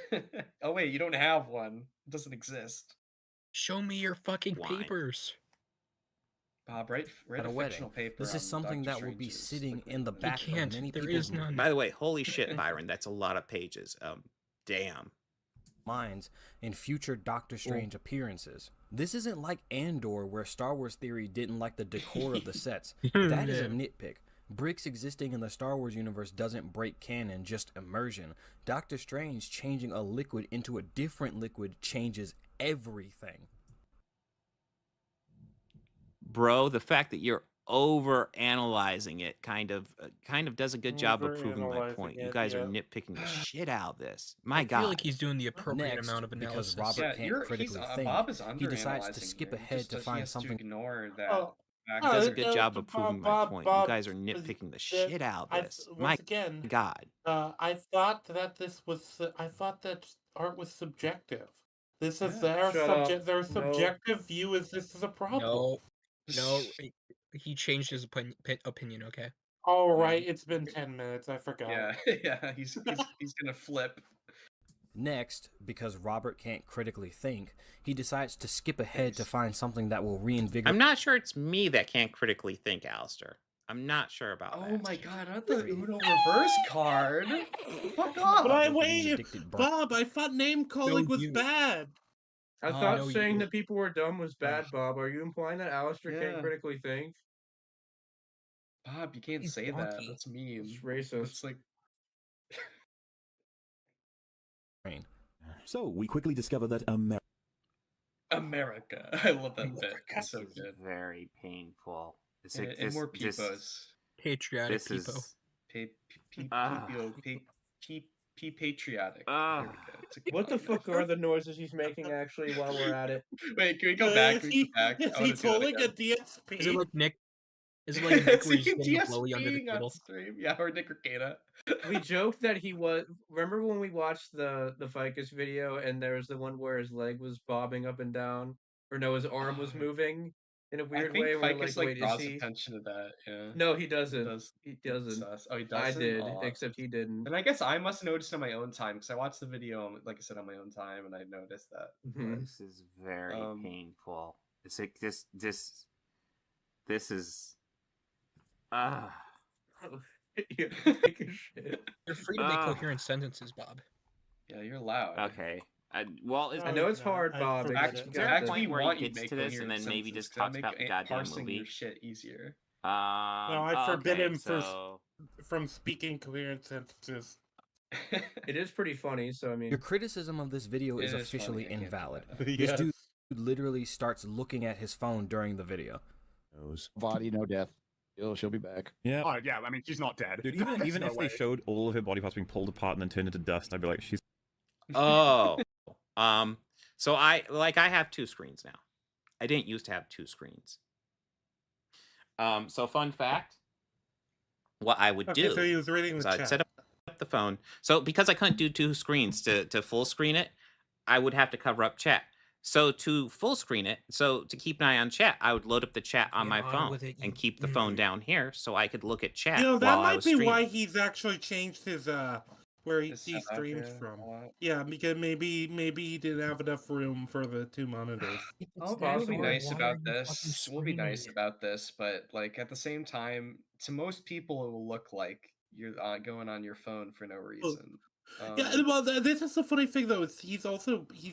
O: Oh wait, you don't have one. It doesn't exist.
C: Show me your fucking papers.
O: Write
G: at
O: a
G: a wedding.
O: fictional paper.
G: This is something
O: Doctor
G: that will be
O: Strange's,
G: sitting in the back of many
C: There
G: people's
C: is none.
D: By the way, holy shit, Byron, that's a lot of pages. Damn.
G: minds in future Doctor Strange appearances. This isn't like Andor, where Star Wars Theory didn't like the decor of the sets. That is a nitpick. Bricks existing in the Star Wars universe doesn't break canon, just immersion. Doctor Strange changing a liquid into a different liquid changes everything.
D: Bro, the fact that you're over analyzing it kind of does a good job of proving my point. You guys are nitpicking the shit out of this. My God.
C: I feel like he's doing the appropriate
G: Next,
C: amount of analysis.
G: because Robert can't critically think,
O: Bob is
G: he decides to
O: underanalyzing
G: skip
O: here.
G: ahead to find something.
O: Ignore that.
D: He does a good job of proving my point. You guys are nitpicking the shit out of this. My
B: again,
D: God.
B: I thought that I thought that art was subjective. This is their their subjective view. Is this is a problem?
C: No, he changed his opinion. Okay.
B: All right, it's been 10 minutes. I forgot.
O: Yeah, yeah, he's gonna flip.
G: Next, because Robert can't critically think, he decides to skip ahead to find something that will reinvigorate.
D: I'm not sure it's me that can't critically think, Alastor. I'm not sure about that.
O: Oh my God, not the Uno reverse card. Fuck off.
B: But Bob, I thought name calling was bad.
A: I thought saying that people were dumb was bad, Bob. Are you implying that Alastor can't critically think?
O: Bob, you can't say that. That's mean.
A: It's racist.
O: It's like...
I: So, we quickly discover that
O: America. I love that bit. It's so good.
F: Very painful. It's
O: and,
F: like
O: and more peepos.
C: Patriotic peepo.
O: Patriotic.
A: What the fuck are the noises he's making actually while we're at it?
O: Wait, can we go back? Can we go back?
B: Is he pulling a DSP?
C: Is it like Nick? Is it like Nick where he's getting the blowy under the
O: DSPing on
C: table?
O: stream? Yeah, or Nick Ricada.
A: We joked that he was. Remember when we watched the Ficus video and there was the one where his leg was bobbing up and down, or no, his arm was moving in a weird way. Where
O: Ficus
A: wait,
O: draws
A: is he?
O: attention to that. Yeah.
A: No, he doesn't. He doesn't.
O: Oh, he doesn't.
A: I did,
O: Oh,
A: except he didn't.
O: And I guess I must have noticed on my own time because I watched the video, like I said, on my own time, and I noticed that.
F: This is very painful. It's like this is.
A: You're take a shit.
C: You're free to make coherent sentences, Bob.
O: Yeah, you're loud.
F: Okay. Well,
A: I know it's hard, Bob.
F: Is there a point where he gets to this and then maybe just talks about the goddamn movie?
O: Your shit easier.
B: No, I forbid him from speaking coherent sentences.
A: It is pretty funny, so I mean...
G: Your criticism of this video is officially invalid. This dude literally starts looking at his phone during the video.
L: Body, no death. She'll be back.
P: Yeah. Oh, yeah, I mean, she's not dead.
Q: Dude, even if they showed all of her body parts being pulled apart and then turned into dust, I'd be like, she's...
D: Oh. So I have 2 screens now. I didn't used to have 2 screens. So fun fact, what I would do
B: so he was reading the
D: I'd
B: chat.
D: set up the phone. So because I couldn't do 2 screens to full screen it, I would have to cover up chat. So to full screen it, so to keep an eye on chat, I would load up the chat on my phone and keep the phone down here so I could look at chat
B: that
D: while I
B: might
D: was
B: be
D: streaming.
B: why he's actually changed his where he streams from. Yeah, because maybe he didn't have enough room for the 2 monitors.
O: We'll be nice about this. We'll be nice about this, but like at the same time, to most people, it will look like you're going on your phone for no reason.
B: Yeah, well, this is the funny thing though. He's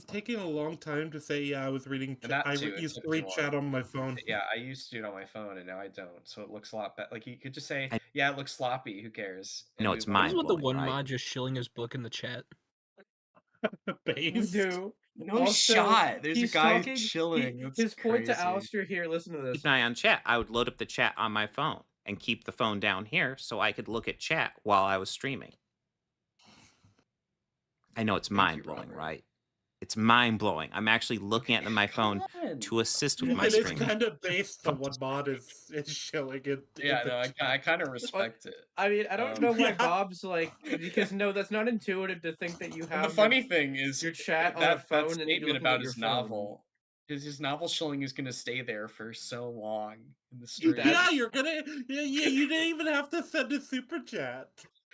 B: taking a long time to say, "Yeah, I was reading. I used to read chat on my phone."
O: Yeah, I used to do it on my phone, and now I don't. So it looks a lot better. Like you could just say, "Yeah, it looks sloppy. Who cares?"
D: No, it's mine.
C: Isn't the one mod just shilling his book in the chat?
B: Based.
O: No shot. There's a guy chilling.
A: His point to Alastor here. Listen to this.
D: Keep an eye on chat. I would load up the chat on my phone and keep the phone down here so I could look at chat while I was streaming. I know it's mind-blowing, right? It's mind-blowing. I'm actually looking at my phone to assist with my streaming.
B: It's kind of based on what mod is showing it.
O: Yeah, no, I kind of respect it.
A: I mean, I don't know why Bob's like, because no, that's not intuitive to think that you have.
O: The funny thing is
A: your chat on a
O: that
A: phone and
O: statement about his novel. His novel shilling is gonna stay there for so long in the stream.
B: Yeah, you're gonna. Yeah, you didn't even have to send a super chat.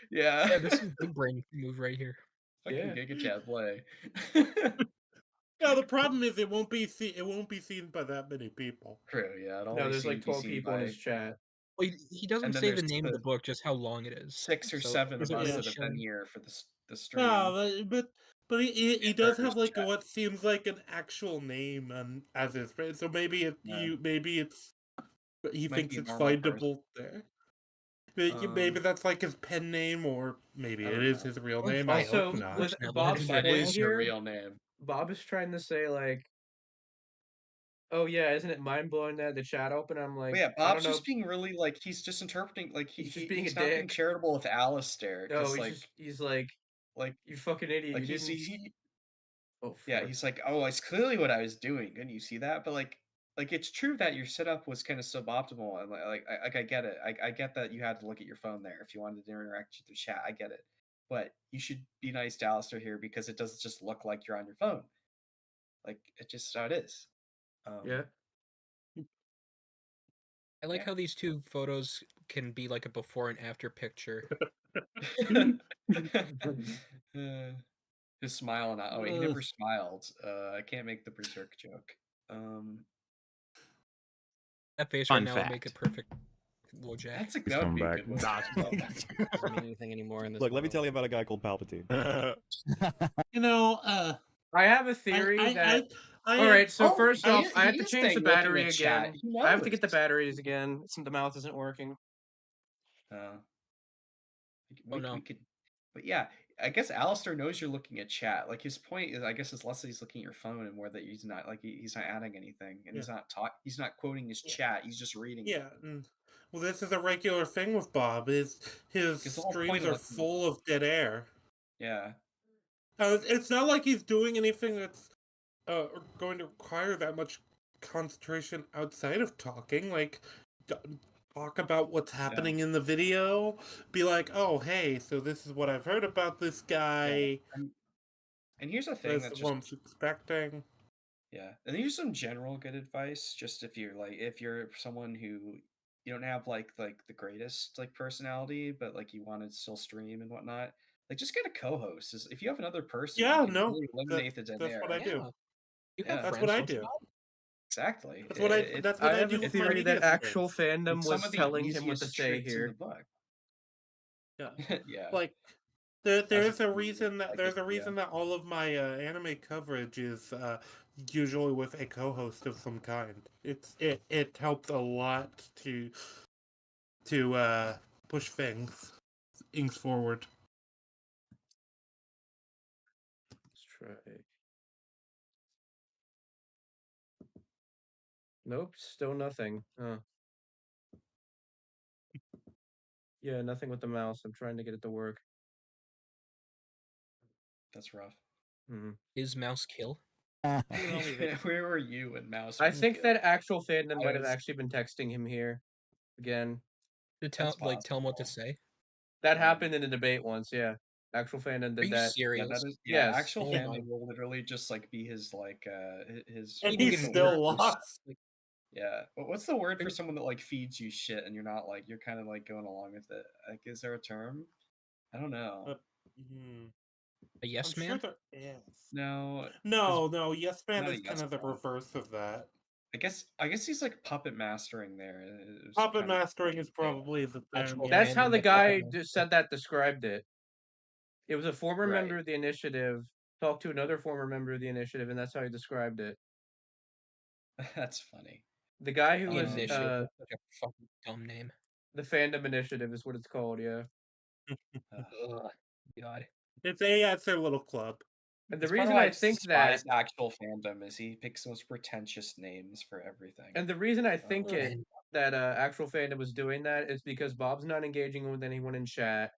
O: Yeah,
C: this is big brain move right here.
O: Fucking Giga Chat play.
B: No, the problem is it won't be seen by that many people.
O: True, yeah.
A: No, there's like 12 people in his chat.
C: Well, he doesn't say the name of the book, just how long it is.
O: 6 or
C: So
O: 7 of
C: is it
O: us
C: really
O: that have been
C: showing?
O: here for the stream.
B: No, but he does have like what seems like an actual name as his friend. So maybe it's he
O: Might
B: thinks
O: be a
B: it's
O: normal
B: findable there. Maybe that's like his pen name, or maybe it is his real name. I
A: Also,
B: hope not.
A: with Bob's
O: That
A: point
O: is your
A: here,
O: real name.
A: Bob is trying to say like, "Oh yeah, isn't it mind blowing that the chat open?" I'm like,
O: But yeah,
A: I don't
O: Bob's
A: know.
O: just being really like he's just interpreting like
A: He's just being
O: he's
A: a
O: not being
A: dick.
O: charitable with Alastor
A: No,
O: because
A: he's like, you fucking idiot.
O: like
A: You
O: he's
A: didn't. Oh,
O: yeah,
A: fuck.
O: he's like, oh, it's clearly what I was doing. Couldn't you see that? But like it's true that your setup was kind of suboptimal, and I get it. I get that you had to look at your phone there if you wanted to interact with the chat. I get it, but you should be nice to Alastor here because it doesn't just look like you're on your phone. Like it just how it is.
A: Yeah.
C: I like how these two photos can be like a before and after picture.
O: His smile not. Oh, he never smiled. I can't make the berserk joke.
C: That face
D: Fun
C: right now would
D: fact.
C: make a perfect Wojak.
O: That's a
Q: He's
O: that would
Q: coming
O: be a
Q: back.
O: good one.
G: Doesn't mean anything anymore in this.
M: Look, let me tell you about a guy called Palpatine.
B: You know,
A: I have a theory that. All right, so first off, I have to change the battery again. I have to get the batteries again. Since the mouth isn't working.
O: We could, but yeah, I guess Alastor knows you're looking at chat. Like his point is, I guess, is less that he's looking at your phone and more that he's not like he's not adding anything and he's not quoting his chat. He's just reading.
B: Yeah. Well, this is a regular thing with Bob. His streams are full of dead air.
O: Yeah.
B: It's not like he's doing anything that's going to require that much concentration outside of talking. Like, talk about what's happening in the video. Be like, oh, hey, so this is what I've heard about this guy.
O: Yeah. And here's the thing
B: that's what I'm expecting.
O: Yeah, and here's some general good advice. Just if you're someone who you don't have like the greatest like personality, but like you want to still stream and whatnot, like just get a co-host. If you have another person,
B: Yeah,
O: you can
B: no,
O: really eliminate the dead
B: that's
O: air.
B: what I do.
O: That's
B: what I do.
O: Exactly.
B: That's what I do.
A: I have a
B: with my
A: theory
B: media
A: that actual
B: skills.
A: fandom
O: It's
A: was
O: some of the
A: telling him what to
O: easiest
A: say
O: tricks in
A: here.
O: the book.
B: Yeah.
O: Yeah.
B: Like there's a reason that all of my anime coverage is usually with a co-host of some kind. It helps a lot to push things forward.
A: Let's try. Nope, still nothing. Huh. Yeah, nothing with the mouse. I'm trying to get it to work.
O: That's rough.
C: Is mouse kill?
O: Where were you when mouse?
A: I
O: was
A: think
O: good?
A: that actual fandom
O: I
A: might have
O: was-
A: actually been texting him here again.
C: To tell him what to say.
A: That happened in a debate once. Yeah, actual fandom did
C: Are you
A: that.
C: serious?
A: Yes.
O: Actual
A: Yeah.
O: fandom will literally just like be his like his.
B: And he still lost.
O: Yeah, but what's the word for someone that like feeds you shit and you're not like you're kind of like going along with it? Like, is there a term? I don't know.
C: A yes
B: I'm
C: man?
B: Sure there is.
O: No,
B: yes man
O: not a
B: is kind
O: yes
B: of the
O: man.
B: reverse of that.
O: I guess he's like puppet mastering there. It was
B: Puppet
O: kind of-
B: mastering is probably the term.
A: That's how the guy said that described it. It was a former member of the initiative talked to another former member of the initiative, and that's how he described it.
O: That's funny.
A: The guy who
C: The
A: was
C: initiative, such a fucking dumb name.
A: the fandom initiative is what it's called. Yeah.
C: Ugh, God.
B: It's their little club.
A: And the
O: That's part of
A: reason
O: why
A: I think that
O: despise actual fandom is he picks the most pretentious names for everything.
A: And the reason I think that actual fandom was doing that is because Bob's not engaging with anyone in chat,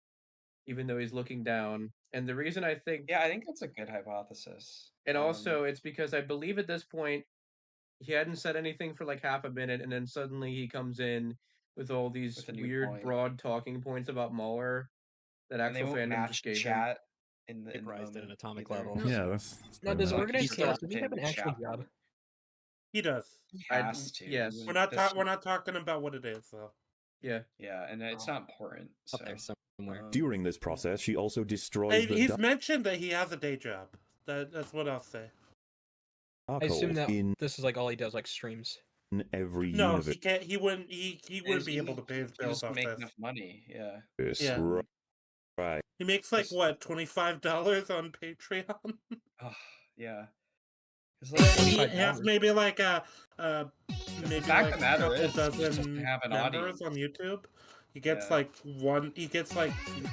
A: even though he's looking down. And the reason I think
O: I think that's a good hypothesis.
A: And also it's because I believe at this point he hadn't said anything for like half a minute, and then suddenly he comes in with all these
O: With a new
A: weird
O: point.
A: broad talking points about Mueller that
O: And they
A: actual
O: won't
A: fandom
O: match
A: just gave him.
O: chat in the
G: Vaporized at an atomic
O: either.
G: level.
I: Yeah, that's
C: Now, does
O: Like,
C: Organized
O: he's
C: Chaos,
O: got
C: does he have an
O: in
C: actual
O: chat
C: job?
O: room.
B: He does.
O: He has to.
A: Yes.
B: We're not talking about what it is though.
A: Yeah.
O: Yeah, and it's not important. So.
G: Up there somewhere.
I: During this process, she also destroys the
B: He's mentioned that he has a day job. That's what I'll say.
C: I assume that this is like all he does, like streams.
I: In every
B: No,
I: universe.
B: he can't. He wouldn't. He wouldn't be able to pay his
O: He
B: bills
O: doesn't
B: off
O: make
B: this.
O: enough money. Yeah.
B: Yeah.
I: Right.
B: He makes like what, $25 on Patreon?
O: Yeah.
B: He has maybe like maybe
O: fact
B: like
O: of the
B: a
O: matter
B: couple
O: is, he just
B: dozen
O: doesn't have an
B: members
O: audience.
B: on YouTube. He gets
O: Yeah.
B: like he gets like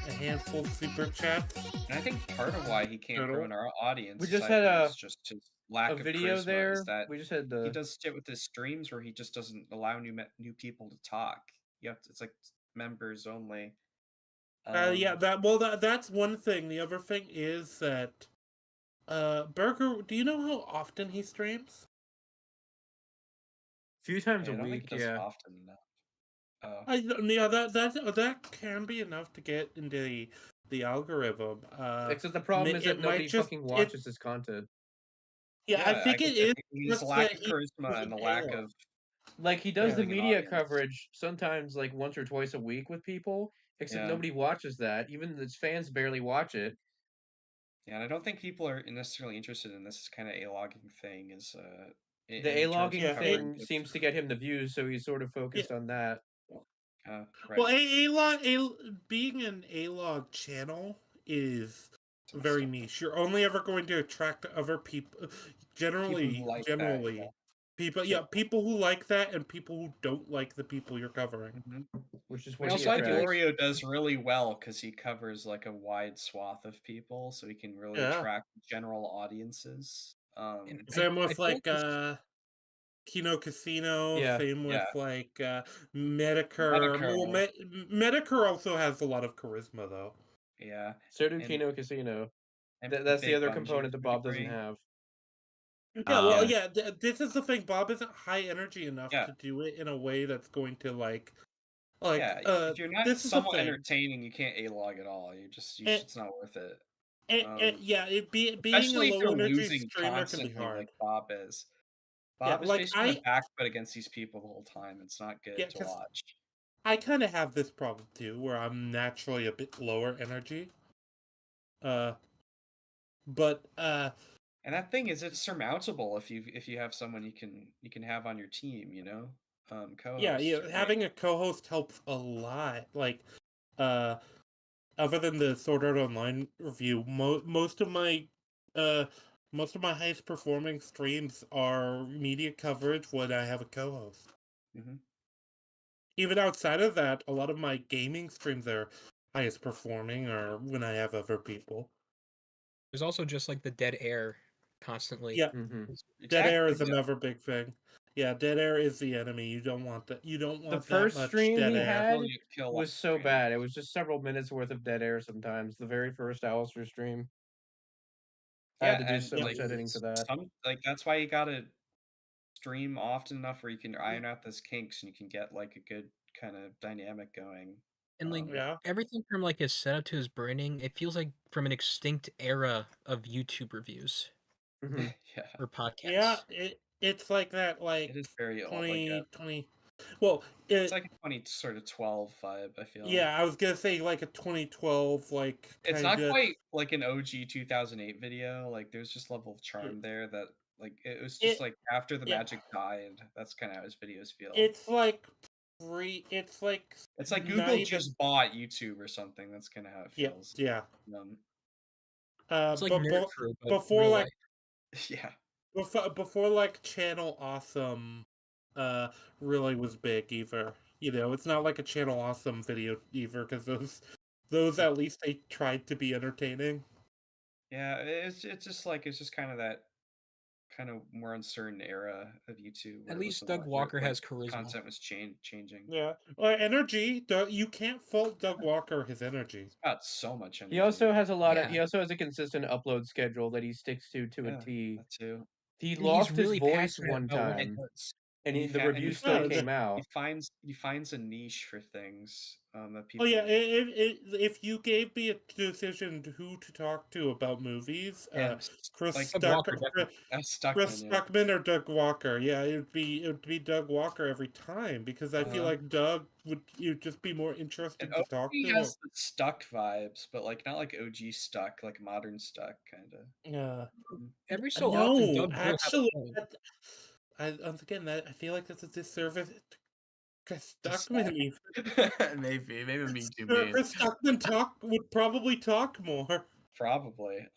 B: a handful of super chats.
O: And I think part of why he can't grow in our audience
A: We just
O: aside
A: had
O: from just his lack
A: a
O: of
A: video
O: charisma
A: there.
O: is that
A: We just had
O: he does shit with his streams where he just doesn't allow new people to talk. You have to, it's like members only.
B: Yeah, that's one thing. The other thing is that Burger, do you know how often he streams?
A: A few times
O: I
A: a
O: don't think
A: week,
O: he does
A: yeah.
O: often enough.
B: Yeah, that can be enough to get into the algorithm.
A: Except the problem is that nobody fucking watches his content.
B: Yeah, I think it is
O: his lack of charisma and the lack of
A: like he does the
O: having an
A: media
O: audience.
A: coverage sometimes like once or twice a week with people, except
O: Yeah.
A: nobody watches that. Even his fans barely watch it.
O: Yeah, and I don't think people are necessarily interested in this kind of a-logging thing.
A: The A-logging thing seems to get him the views, so he's sort of focused on that.
O: Right.
B: Well, being an A-log channel is very niche. You're only ever going to attract other people. Generally,
O: who like that, yeah.
B: people who like that and people who don't like the people you're covering.
A: Which is
O: I
A: what
O: also think Oreo does really well because he covers like a wide swath of people, so he can really attract general audiences.
B: Same with like Kino Casino.
A: Yeah.
B: Same with
O: Yeah.
B: like Medicare. Well, Medicare also has a lot of charisma though.
O: Yeah.
A: So do Kino Casino.
O: and
A: That's the
O: Big
A: other
O: Bungie
A: component
O: to
A: that
O: a
A: Bob doesn't
O: degree.
A: have.
B: Yeah, this is the thing. Bob isn't high energy enough to do it in a way that's going to like
O: if you're not
B: this is the
O: somewhat
B: thing.
O: entertaining, you can't A-log at all. It's not worth it.
B: Being
O: Especially
B: a
O: if you're
B: low energy
O: losing
B: streamer can be
O: constantly
B: hard.
O: like Bob is.
B: Yeah,
O: Bob is
B: like,
O: basically on the back foot against these people the whole time. It's not good to
B: 'cause
O: watch.
B: I kind of have this problem too, where I'm naturally a bit lower energy.
O: And that thing is, it's surmountable if you have someone you can have on your team, you know, co-host.
B: Yeah, having a co-host helps a lot. Like, other than the Sword Art Online review, most of my highest performing streams are media coverage when I have a co-host.
O: Mm-hmm.
B: Even outside of that, a lot of my gaming streams are highest performing or when I have other people.
C: There's also just like the dead air constantly.
B: Yeah, dead air is another big thing. Yeah, dead air is the enemy. You don't want that. You don't want
A: The first
B: that much
A: stream
B: dead
A: he
B: air.
A: had was so bad. It was just several minutes worth of dead air sometimes. The very first Alastor stream. I had to do so much editing for that.
O: That's why you gotta stream often enough where you can iron out those kinks and you can get like a good kind of dynamic going.
C: And like everything from like his setup to his branding, it feels like from an extinct era of YouTube reviews.
O: Yeah.
C: Or podcasts.
B: Yeah, it's like that. Like
O: it is very
B: 2020. Well,
O: it's like a 2012 vibe. I feel.
B: Yeah, I was gonna say like a 2012 like.
O: It's not quite like an OG 2008 video. Like there's just level of charm there that like it was just like after the magic died. That's kind of how his videos feel.
B: It's like It's
O: like Google just bought YouTube or something. That's kind of how it feels.
B: Yeah.
C: It's like Nerd Crew, but
B: before
C: real
B: like
O: yeah.
B: Before like Channel Awesome really was big either. You know, it's not like a Channel Awesome video either because those at least they tried to be entertaining.
O: Yeah, it's just kind of that kind of more uncertain era of YouTube.
C: At least Doug Walker has charisma.
O: Content was changing.
B: Yeah, energy. You can't fault Doug Walker his energy.
O: He's got so much energy.
A: He also has a lot of. He also has a consistent upload schedule that he sticks to a T.
O: That too.
A: He lost his voice one time, and the review still came out.
O: He finds a niche for things. That people.
B: Oh yeah, if you gave me a decision who to talk to about movies, Chris Stuckman or Doug Walker. Yeah, it would be Doug Walker every time because I feel like Doug would just be more interesting to talk to.
O: He has the Stuck vibes, but like not like OG Stuck, like modern Stuck kind of.
B: Yeah.
C: Every so often, Doug
B: actually, once again, I feel like that's a disservice. Chris Stuckman,
O: maybe me too.
B: Chris Stuckman would probably talk more.
O: Probably.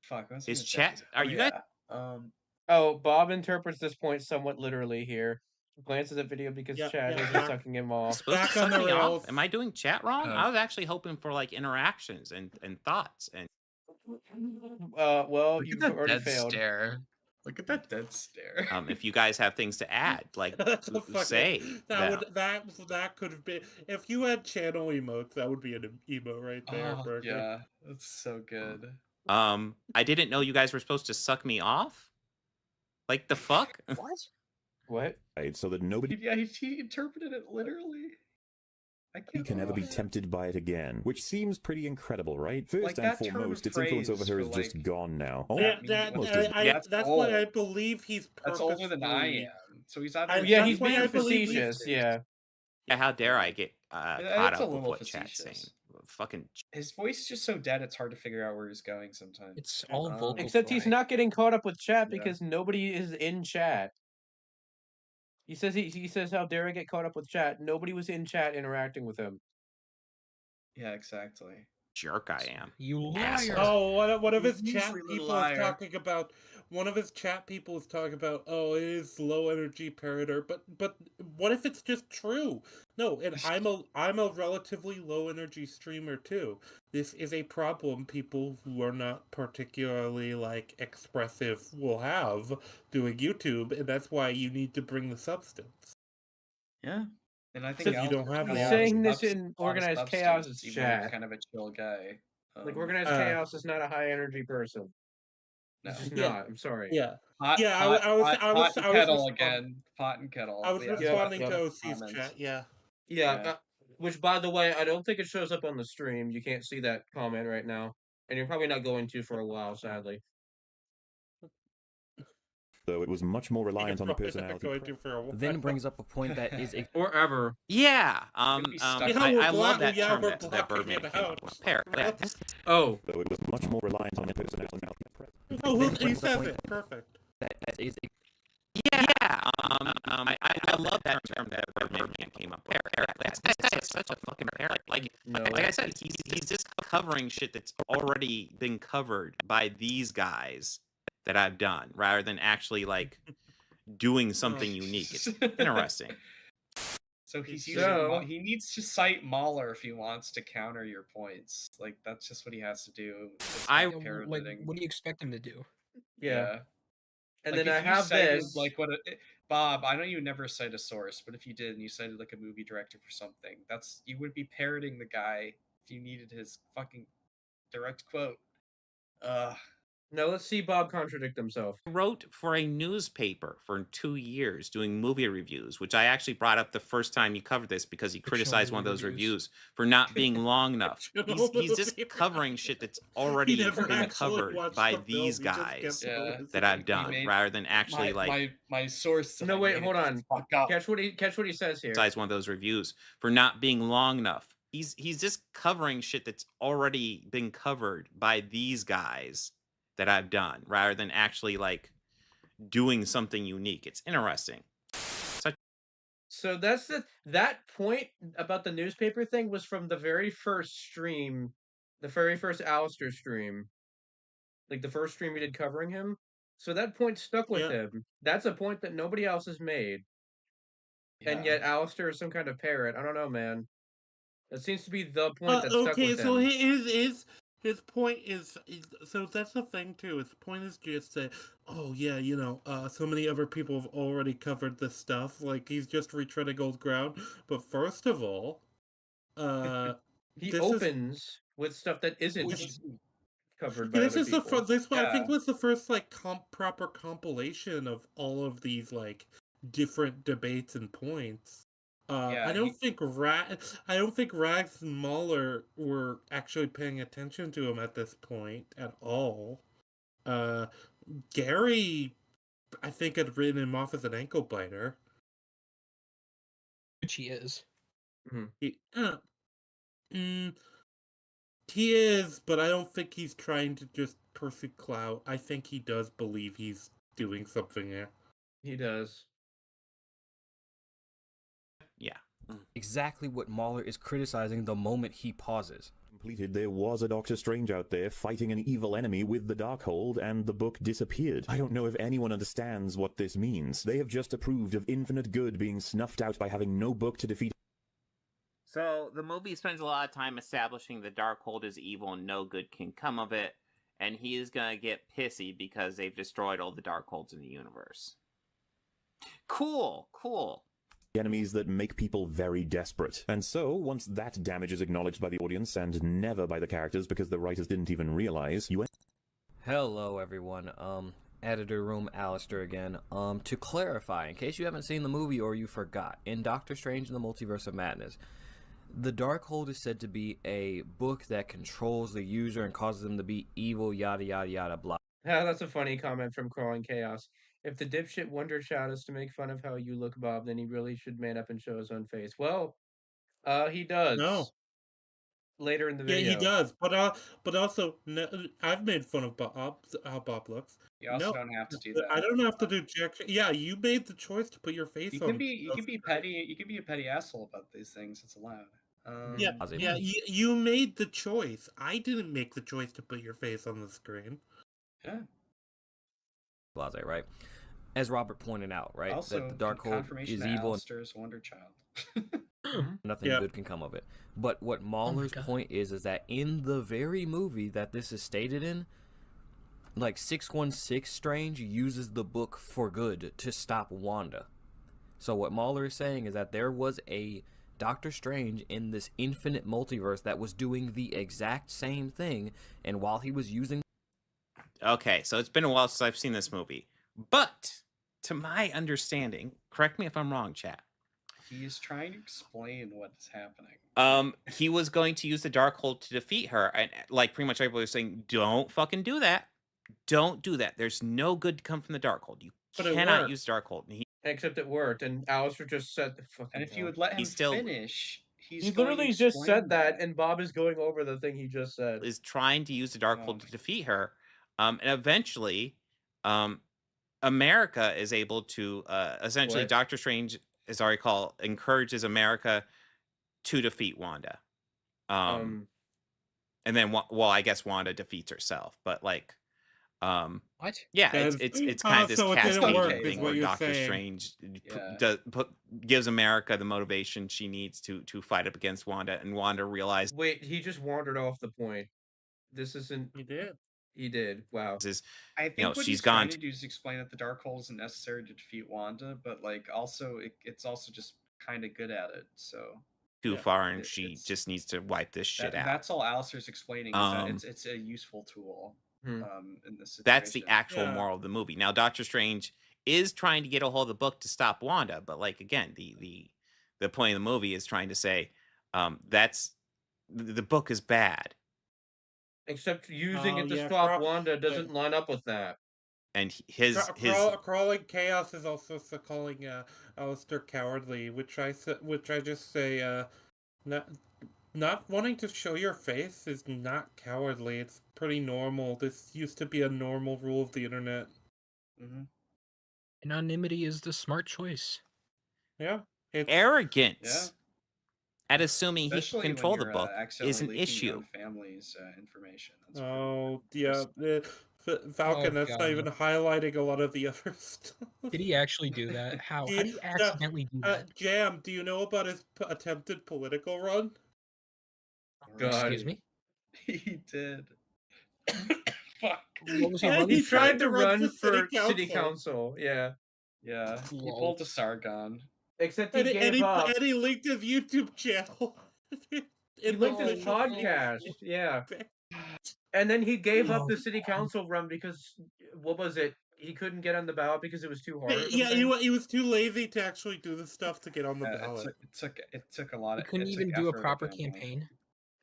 O: Fuck.
D: Is chat? Are you guys?
A: Oh, Bob interprets this point somewhat literally here. Glances at video because chat is sucking him off.
D: Supposed to suck me off? Am I doing chat wrong? I was actually hoping for like interactions and thoughts and.
A: Well, you've already failed.
O: Stare. Look at that dead stare.
D: If you guys have things to add, like say
B: that could have been if you had channel emotes, that would be an emo right there.
O: Oh, yeah, that's so good.
D: I didn't know you guys were supposed to suck me off. Like the fuck?
A: What?
I: Right, so that nobody.
O: Yeah, he interpreted it literally.
I: He can never be tempted by it again, which seems pretty incredible, right? First and foremost, its influence over her is just gone now.
B: That's why I believe he's
O: That's older than I am. So he's either
A: he's being facetious. Yeah.
D: How dare I get caught up with what chat's saying? Fucking.
O: His voice is just so dead. It's hard to figure out where he's going sometimes.
C: It's all vocal.
A: Except he's not getting caught up with chat because nobody is in chat. He says, how dare I get caught up with chat? Nobody was in chat interacting with him.
O: Yeah, exactly.
D: Jerk I am.
C: You liar.
B: Oh, one of his chat people is talking about. One of his chat people is talking about. Oh, it is low energy Parader, but what if it's just true? No, and I'm a relatively low energy streamer too. This is a problem people who are not particularly like expressive will have doing YouTube, and that's why you need to bring the substance.
O: Yeah. And I think
B: you don't have
A: he's saying this in Organized Chaos's chat.
O: Kind of a chill guy.
A: Like Organized Chaos is not a high energy person.
O: No.
A: He's just not. I'm sorry.
B: Yeah.
O: Pot and kettle again. Pot and kettle.
B: I was responding to OC's chat. Yeah.
A: Yeah. Which, by the way, I don't think it shows up on the stream. You can't see that comment right now, and you're probably not going to for a while, sadly.
I: So it was much more reliant on the personality.
G: Then brings up a point that is
A: or ever.
D: Yeah. I love that term that Birdman came up with.
A: Oh.
I: So it was much more reliant on the personality.
B: Oh, he says it. Perfect.
G: That is
D: yeah. I love that term that Birdman came up with. This guy is such a fucking parrot. Like I said, he's just covering shit that's already been covered by these guys that I've done, rather than actually like doing something unique. It's interesting.
O: So he's using. He needs to cite Mahler if he wants to counter your points. Like that's just what he has to do.
C: What do you expect him to do?
A: Yeah. And
O: like
A: then I have this.
O: Like Bob, I know you never cite a source, but if you did and you cited like a movie director for something, you would be parroting the guy if you needed his fucking direct quote.
A: Now let's see Bob contradict himself.
D: I wrote for a newspaper for 2 years doing movie reviews, which I actually brought up the first time you covered this because he criticized one of those reviews for not being long enough. He's just covering shit that's already been covered by these guys that I've done, rather than actually
O: my source.
A: No, wait, hold on. Catch what he says here.
D: Besides one of those reviews for not being long enough. He's just covering shit that's already been covered by these guys that I've done, rather than actually like doing something unique. It's interesting.
A: So that's that point about the newspaper thing was from the very first stream, the very first Alastor stream, like the first stream we did covering him. So that point stuck with him. That's a point that nobody else has made, and yet Alastor is some kind of parrot. I don't know, man. That seems to be the point that stuck with him.
B: Okay, so his point is so that's the thing too. His point is just that, oh yeah, so many other people have already covered this stuff. Like he's just retreading old ground. But first of all,
A: he opens with stuff that isn't covered by other people.
B: This I think was the first like proper compilation of all of these like different debates and points. I don't think Rags and Mahler were actually paying attention to him at this point at all. Gary, I think, had written him off as an ankle biter.
C: Which he is.
B: He is, but I don't think he's trying to just pursue clout. I think he does believe he's doing something here.
A: He does.
D: Yeah.
G: Exactly what Mahler is criticizing the moment he pauses.
I: Completed, there was a Doctor Strange out there fighting an evil enemy with the Darkhold, and the book disappeared. I don't know if anyone understands what this means. They have just approved of infinite good being snuffed out by having no book to defeat.
F: So the movie spends a lot of time establishing the Darkhold is evil and no good can come of it, and he is gonna get pissy because they've destroyed all the Darkholds in the universe. Cool.
I: Enemies that make people very desperate. And so, once that damage is acknowledged by the audience and never by the characters because the writers didn't even realize, you...
G: Hello everyone, Editor Room Alastor again. To clarify, in case you haven't seen the movie or you forgot, in Doctor Strange in the Multiverse of Madness, the Darkhold is said to be a book that controls the user and causes them to be evil, yada yada yada blah.
A: Yeah, that's a funny comment from Crawling Chaos. If the dipshit Wonder Child is to make fun of how you look, Bob, then he really should man up and show his own face. Well, he does.
B: No.
A: Later in the video.
B: Yeah, he does. But also, no, I've made fun of how Bob looks.
O: You also don't have to do that.
B: I don't have to do jack shit. Yeah, you made the choice to put your face
O: You
B: on.
O: can be petty. You can be a petty asshole about these things. It's allowed.
B: You made the choice. I didn't make the choice to put your face on the screen.
O: Yeah.
G: Blase, right? As Robert pointed out, right?
O: Also,
G: that the Darkhold is evil and
O: Alastor's Wonder Child.
G: nothing good can come of it. But what Mahler's point is that in the very movie that this is stated in, like 616 Strange uses the book for good to stop Wanda. So what Mahler is saying is that there was a Doctor Strange in this infinite multiverse that was doing the exact same thing, and while he was using...
D: Okay, so it's been a while since I've seen this movie. But, to my understanding, correct me if I'm wrong, chat.
O: He is trying to explain what is happening.
D: He was going to use the Darkhold to defeat her, and like pretty much everybody was saying, don't fucking do that. Don't do that. There's no good to come from the Darkhold. You cannot use Darkhold.
A: Except it worked, and Alastor just said the fucking...
O: And if you would let him finish...
A: He literally just said that, and Bob is going over the thing he just said.
D: Is trying to use the Darkhold to defeat her, and eventually, America is able to essentially Doctor Strange, as I recall, encourages America to defeat Wanda. And then, well, I guess Wanda defeats herself, but like,
C: what?
D: Yeah, it's kind of this cascading thing where Doctor Strange gives America the motivation she needs to fight up against Wanda, and Wanda realized.
A: Wait, he just wandered off the point. This isn't.
B: He did.
A: He did. Wow.
O: I think what he's trying to do is explain that the Darkhold isn't necessary to defeat Wanda, but like also it's also just kind of good at it. So
D: too far, and she just needs to wipe this shit out.
O: That's all Alastor's explaining. Is that it's a useful tool. In this situation.
D: That's the actual moral of the movie. Now, Doctor Strange is trying to get a hold of the book to stop Wanda, but like again, the point of the movie is trying to say that's the book is bad.
A: Except using it to stop Wanda doesn't line up with that.
D: And
B: Crawling Chaos is also calling Alastor cowardly, which I just say not wanting to show your face is not cowardly. It's pretty normal. This used to be a normal rule of the internet.
C: Anonymity is the smart choice.
B: Yeah.
D: Arrogance at assuming
O: Especially
D: he can control
O: when
D: the
O: you're,
D: book is an
O: leaking
D: issue.
O: your own family's information. That's
B: Falcon, that's not even highlighting a lot of the other stuff.
C: Did he actually do that? How did he accidentally do that?
B: Jam, do you know about his attempted political run?
A: God.
C: Excuse me?
O: He did.
C: Fuck. What was he running?
A: He tried to run for city council. Yeah.
O: Yeah. He pulled the Sargon.
A: Except he gave up.
B: And he linked his YouTube channel.
A: He linked his podcast. Yeah. And then he gave up the city council run because, what was it? he couldn't get on the ballot because it was too hard.
B: Yeah, he was too lazy to actually do the stuff to get on the ballot.
O: It took a lot of.
C: He couldn't even do a proper campaign.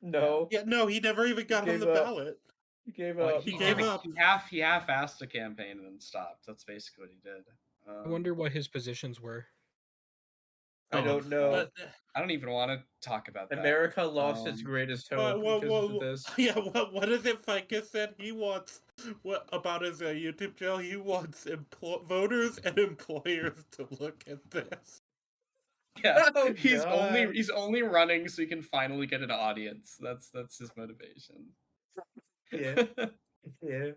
A: No.
B: Yeah, no, he never even got on the ballot.
A: He gave
O: Well,
A: up.
B: He gave up.
O: He half-assed a campaign and then stopped. That's basically what he did.
C: I wonder what his positions were.
A: I don't know.
O: I don't even want to talk about that.
A: America lost its greatest hope because of this.
B: Yeah, what is it Ficus said? He wants, what about his YouTube channel? He wants voters and employers to look at this.
O: Yeah,
A: Oh,
O: he's
A: God.
O: only running so he can finally get an audience. That's his motivation.
A: Yeah. Yeah.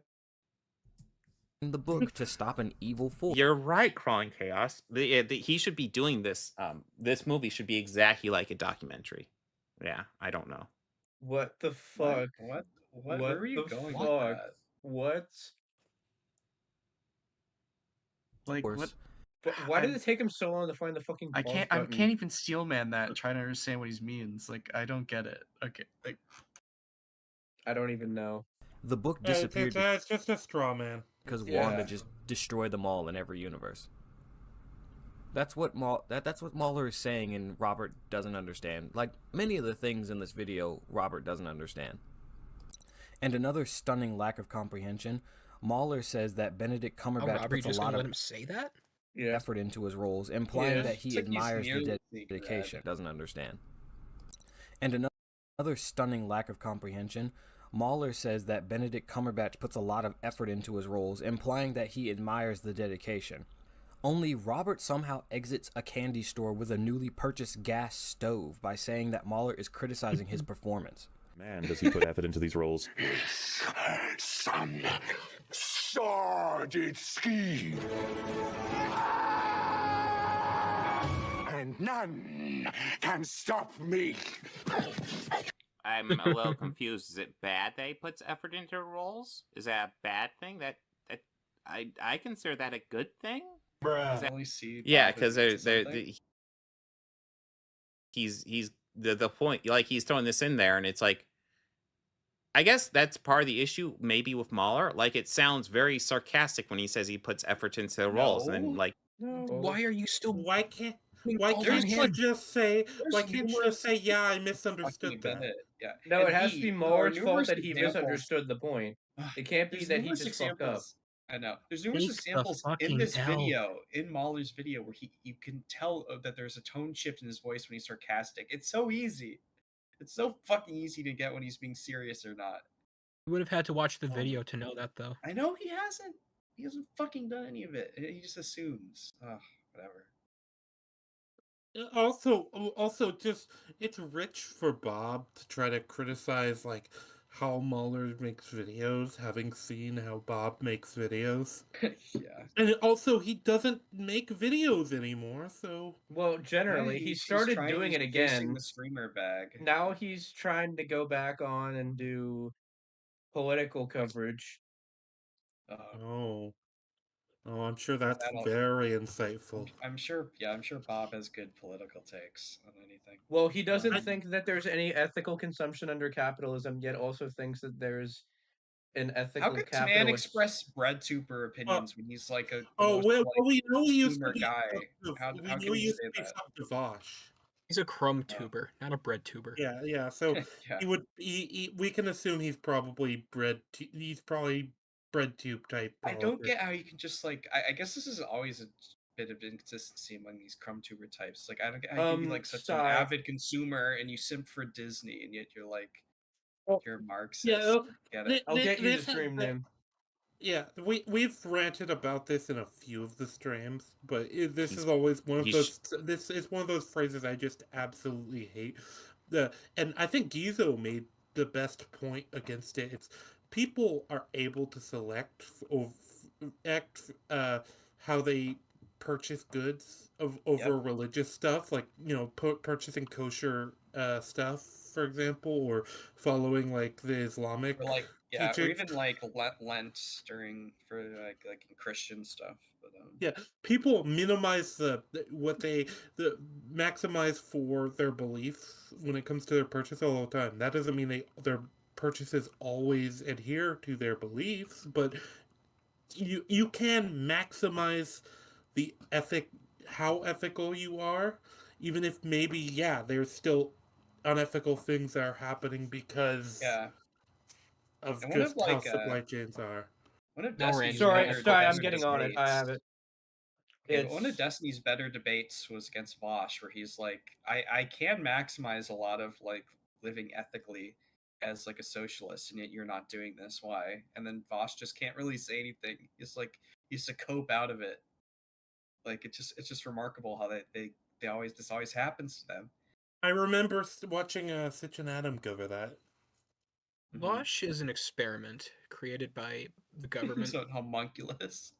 G: In the book to stop an evil force.
D: You're right, Crawling Chaos. He should be doing this. This movie should be exactly like a documentary. Yeah, I don't know.
A: What the fuck?
O: What? Where are you going with
A: fuck?
O: that?
A: What?
J: Like what?
A: But why did it take him so long to find the fucking?
J: I can't even steelman that. Trying to understand what he means. Like I don't get it. Okay. Like
A: I don't even know.
G: The book disappeared.
B: It's just a straw man.
G: Because Wanda just destroyed them all in every universe. That's what that's what Mauler is saying, and Robert doesn't understand. Like many of the things in this video, Robert doesn't understand. And another stunning lack of comprehension. Mauler says that Benedict Cumberbatch puts a lot of
C: him say that?
G: effort into his roles, implying that he admires the dedication. Doesn't understand. And another stunning lack of comprehension. Mauler says that Benedict Cumberbatch puts a lot of effort into his roles, implying that he admires the dedication. Only Robert somehow exits a candy store with a newly purchased gas stove by saying that Mauler is criticizing his performance.
I: Man, does he put effort into these roles.
T: Some sordid scheme. And none can stop me.
F: I'm a little confused. Is it bad that he puts effort into roles? Is that a bad thing? That I consider that a good thing.
D: Yeah, because he's the point. Like he's throwing this in there, and it's like, I guess that's part of the issue. Maybe with Mauler, like it sounds very sarcastic when he says he puts effort into the roles, and then like,
C: why are you still?
B: Why can't you just say? Why can't you just say? Yeah, I misunderstood that.
O: Yeah.
A: No, it has to be Mauler's fault that he misunderstood the point. It can't be that he just fucked up.
O: I know. There's numerous examples in this video, in Mauler's video, where you can tell that there's a tone shift in his voice when he's sarcastic. It's so easy. It's so fucking easy to get when he's being serious or not.
C: You would have had to watch the video to know that, though.
O: I know he hasn't. He hasn't fucking done any of it. He just assumes. Ugh, whatever.
B: Also, just it's rich for Bob to try to criticize like how Mauler makes videos, having seen how Bob makes videos.
O: Yeah.
B: And also, he doesn't make videos anymore, so...
A: Well, generally, he started doing it again.
O: The streamer bag.
A: Now he's trying to go back on and do political coverage.
B: Oh, I'm sure that's very insightful.
O: I'm sure Bob has good political takes on anything.
A: Well, he doesn't think that there's any ethical consumption under capitalism, yet also thinks that there's an ethical
O: How could this man express breadtuber opinions when he's like a
B: we know he used to be
O: guy? How can you say that?
C: He's a crumb tuber, not a bread tuber.
B: Yeah. So we can assume he's probably bread tube type.
O: I don't get how you can just like. I guess this is always a bit of inconsistency among these crumb tuber types. Like I don't get how you can be like such an avid consumer and you simp for Disney and yet you're like you're a Marxist.
B: Yeah,
A: get it. I'll get you the stream name.
B: Yeah, we've ranted about this in a few of the streams, but this is always one of those. This is one of those phrases I just absolutely hate. And I think Gizo made the best point against it. It's people are able to select how they purchase goods over religious stuff, like purchasing kosher stuff, for example, or following like the Islamic.
O: Or even like Lent for in Christian stuff. But,
B: people minimize maximize for their beliefs when it comes to their purchase all the time. That doesn't mean their purchases always adhere to their beliefs, but you can maximize the how ethical you are, even if maybe there's still unethical things that are happening because of just how supply chains are.
O: One of
A: No,
O: Destiny's
A: sorry,
O: better
A: I'm getting on it. I have it.
O: Okay, but one of Destiny's better debates was against Vosh, where he's like, I can maximize a lot of like living ethically as like a socialist, and yet you're not doing this. Why? And then Vosh just can't really say anything. He's like, he's to cope out of it. Like it's just remarkable how they always this always happens to them.
B: I remember watching Sitch and Adam cover that.
C: Vosh is an experiment created by the government.
O: He's a homunculus.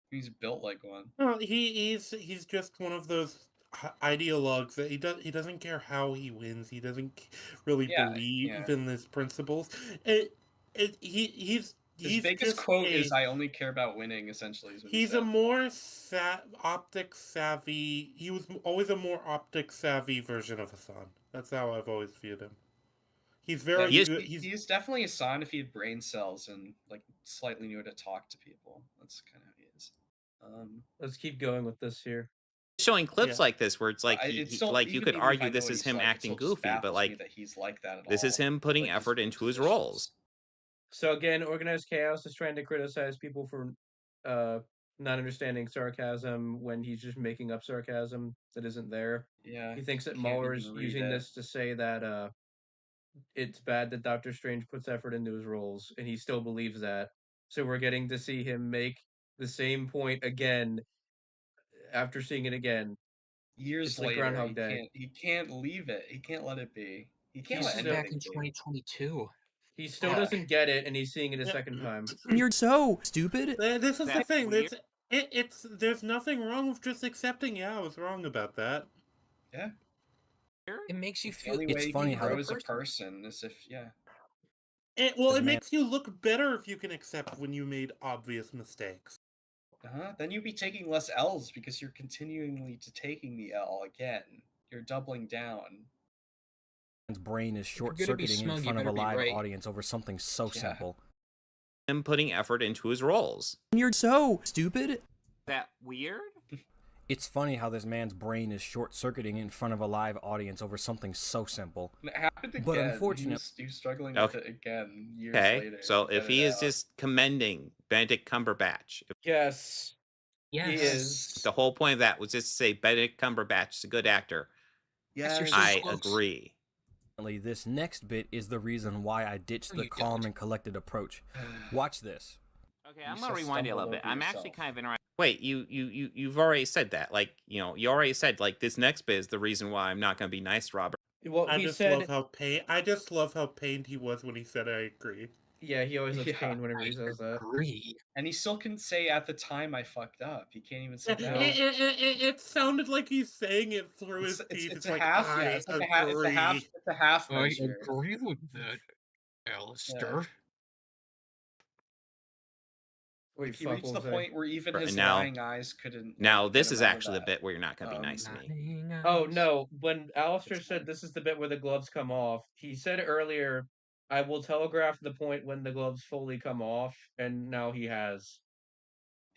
O: He's built like one.
B: Well, he's just one of those ideologues that he doesn't care how he wins. He doesn't really believe in his principles. He's
O: His biggest quote is, "I only care about winning." Essentially, is what
B: he's a more optic savvy. He was always a more optic savvy version of Hassan. That's how I've always viewed him. He's very good.
O: He's definitely Hassan if he had brain cells and like slightly knew how to talk to people. That's kind of how he is.
A: Let's keep going with this here.
D: Showing clips like this where it's like you could argue this is him acting goofy, but like
O: that he's like that at
D: this is him putting effort into his roles.
A: So again, Organized Chaos is trying to criticize people for not understanding sarcasm when he's just making up sarcasm that isn't there.
O: Yeah,
A: he thinks that Mueller is using this to say that it's bad that Doctor Strange puts effort into his roles, and he still believes that. So we're getting to see him make the same point again after seeing it again.
O: Years
A: it's like
O: later,
A: Groundhog Day.
O: He can't leave it. He can't let it be. He can't
C: He's
O: let
C: back
O: anything
C: in
O: be.
C: 2022.
A: He still doesn't get it, and he's seeing it a second time.
E: You're so stupid.
B: This is the thing. There's nothing wrong with just accepting. I was wrong about that.
O: Yeah.
C: It makes you feel.
O: The only way you can grow as a person is if
B: It makes you look better if you can accept when you made obvious mistakes.
O: Then you'd be taking less L's because you're continually taking the L again. You're doubling down.
G: His brain is short-circuiting in front of a live audience over something so simple.
D: Him putting effort into his roles.
E: You're so stupid.
F: That weird?
G: It's funny how this man's brain is short-circuiting in front of a live audience over something so simple.
O: It happened again.
G: But unfortunately,
O: he's struggling with it again years later.
D: So if he is just commending Benedict Cumberbatch,
A: yes, he is.
D: The whole point of that was just to say Benedict Cumberbatch is a good actor.
O: Yes,
D: I agree.
G: This next bit is the reason why I ditched the calm and collected approach. Watch this.
F: Okay, I'm gonna rewind it a little bit. I'm actually kind of interested.
D: Wait, you've already said that. Like, you already said like this next bit is the reason why I'm not gonna be nice to Robert.
A: Well,
B: I just love how pained he was when he said I agree.
A: Yeah, he always looks pained whenever he says that.
O: And he still can say at the time I fucked up. He can't even say no.
B: It sounded like he's saying it through his teeth.
O: It's a half. It's a half.
C: I agree with that, Alastor.
O: Wait, he reached the point where even his lying eyes couldn't.
D: Now this is actually the bit where you're not going to be nice to me.
A: Oh no! When Alastor said this is the bit where the gloves come off, he said earlier, "I will telegraph the point when the gloves fully come off," and now he has.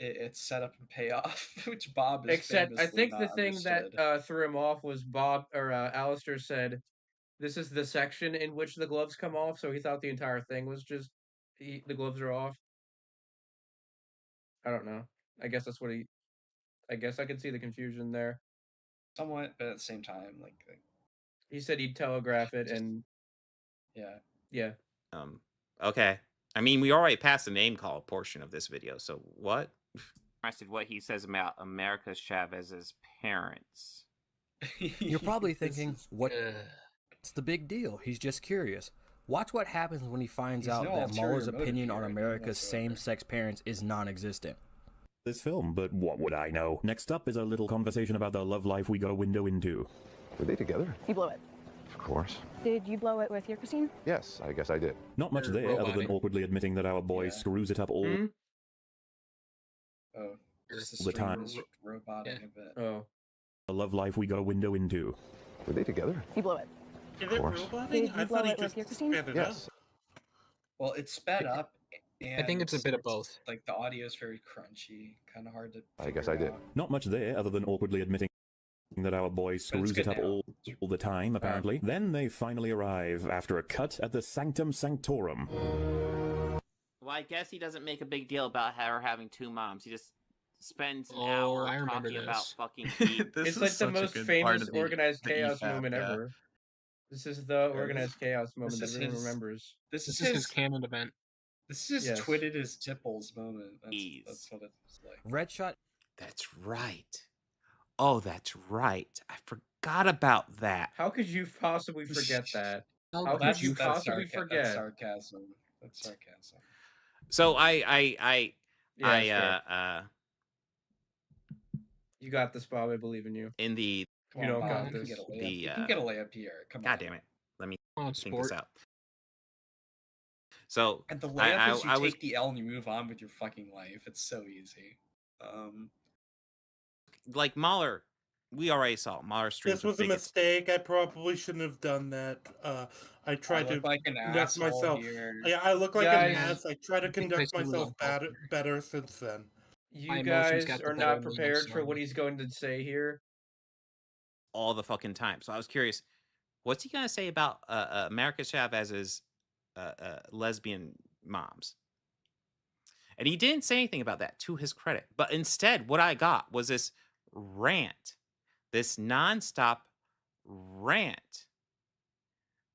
O: It's set up and payoff, which Bob is.
A: Except, I think the thing that threw him off was Alastor said, "This is the section in which the gloves come off," so he thought the entire thing was just the gloves are off. I don't know. I guess that's what he. I guess I could see the confusion there.
O: Somewhat, but at the same time, like
A: he said he'd telegraph it, and yeah.
D: Okay. I mean, we already passed the name call portion of this video, so what?
F: Interested what he says about America Chavez's parents.
G: You're probably thinking, what's the big deal? He's just curious. Watch what happens when he finds out that Mueller's opinion on America's same-sex parents is non-existent.
I: This film, but what would I know? Next up is a little conversation about the love life we got a window into.
R: Were they together?
H: You blew it.
R: Of course.
H: Did you blow it with your Christine?
R: Yes, I guess I did.
I: Not much there, other than awkwardly admitting that our boy screws it up all the time.
O: Robotic a bit.
A: Oh.
I: The love life we got a window into.
R: Were they together?
H: You blew it.
B: Is it roboting?
H: Did you blow it with your Christine?
O: Yes. Well, it's sped up.
E: I think it's a bit of both.
O: Like the audio is very crunchy, kind of hard to.
R: I guess I did.
I: Not much there other than awkwardly admitting that our boy screws it up all the time, apparently. Then they finally arrive after a cut at the Sanctum Sanctorum.
F: Well, I guess he doesn't make a big deal about her having two moms. He just spends an hour talking about fucking feet.
A: It's like the most famous organized chaos moment ever. This is the organized chaos moment that everyone remembers.
O: This is
C: his canon event.
O: This is his twitted his tipples moment. That's what it's like.
G: Red Shot.
D: That's right. Oh, that's right. I forgot about that.
A: How could you possibly forget that?
O: Oh,
A: How could you possibly
O: That's
A: forget?
O: sarcasm. That's sarcasm.
D: So
A: You got this, Bob. I believe in you.
D: in the
A: You don't got this.
O: You can get a layup here. Come
D: God
O: on.
D: damn it. Let me think
C: sport.
D: this out. So
O: And the layup is you
D: I
O: take
D: was
O: the L and you move on with your fucking life. It's so easy.
D: like Mahler. We already saw Mahler streams.
B: This was a mistake. I probably shouldn't have done that. I tried to
O: like an
B: conduct
O: asshole
B: myself.
O: here.
B: Yeah, I look like
A: Guys,
B: an ass. I try to conduct myself better since then.
A: You guys are not prepared for what he's going to say here.
D: all the fucking time. So I was curious, what's he gonna say about America Chavez's lesbian moms? And he didn't say anything about that, to his credit. But instead, what I got was this rant, this nonstop rant,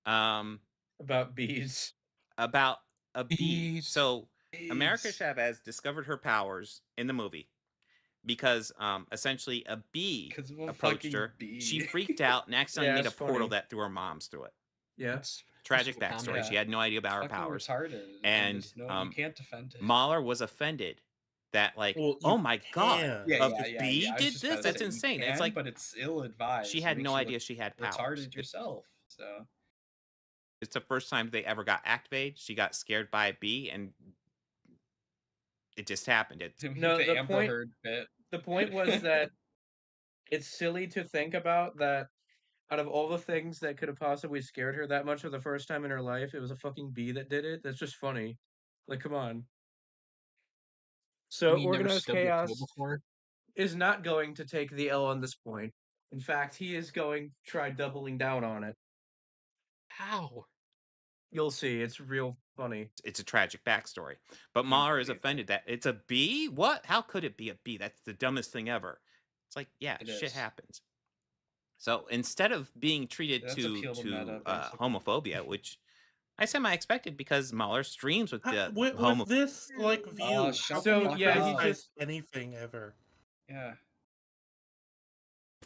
A: about bees.
D: About a bee. So America Chavez discovered her powers in the movie because essentially a bee approached her.
O: Bee.
D: She freaked out and accidentally
A: Yeah,
D: made a
A: it's
D: portal
A: funny.
D: that threw her moms through it.
A: Yeah.
D: Tragic backstory. She had no idea about her
O: Fucking
D: powers.
O: retarded.
D: And
O: you can't defend it.
D: Mahler was offended that, like,
B: Well,
D: oh my god,
O: Yeah,
D: a
O: yeah,
D: bee
O: yeah. I was
D: did
O: just
D: this?
O: about to
D: That's
O: say you
D: insane.
O: can,
D: It's like,
O: but it's ill-advised.
D: she had
O: It
D: no
O: makes you
D: idea
O: look
D: she had powers.
O: retarded yourself. So
D: It's the first time they ever got activated. She got scared by a bee, and it just happened.
A: No,
O: the
A: the
O: Amber
A: point.
O: Heard bit.
A: The point was that it's silly to think about that. Out of all the things that could have possibly scared her that much for the first time in her life, it was a fucking bee that did it. That's just funny. Like, come on. So, organized chaos is not going to take the L on this point. In fact, he is going to try doubling down on it.
C: How?
A: You'll see. It's real funny.
D: It's a tragic backstory. But Mahler is offended that it's a bee? What? How could it be a bee? That's the dumbest thing ever. It's like, yeah, shit happens. So instead of being treated to homophobia, which I semi-expected because Mahler streams with the
B: with this like view.
A: So yeah, he just
B: anything ever.
O: Yeah.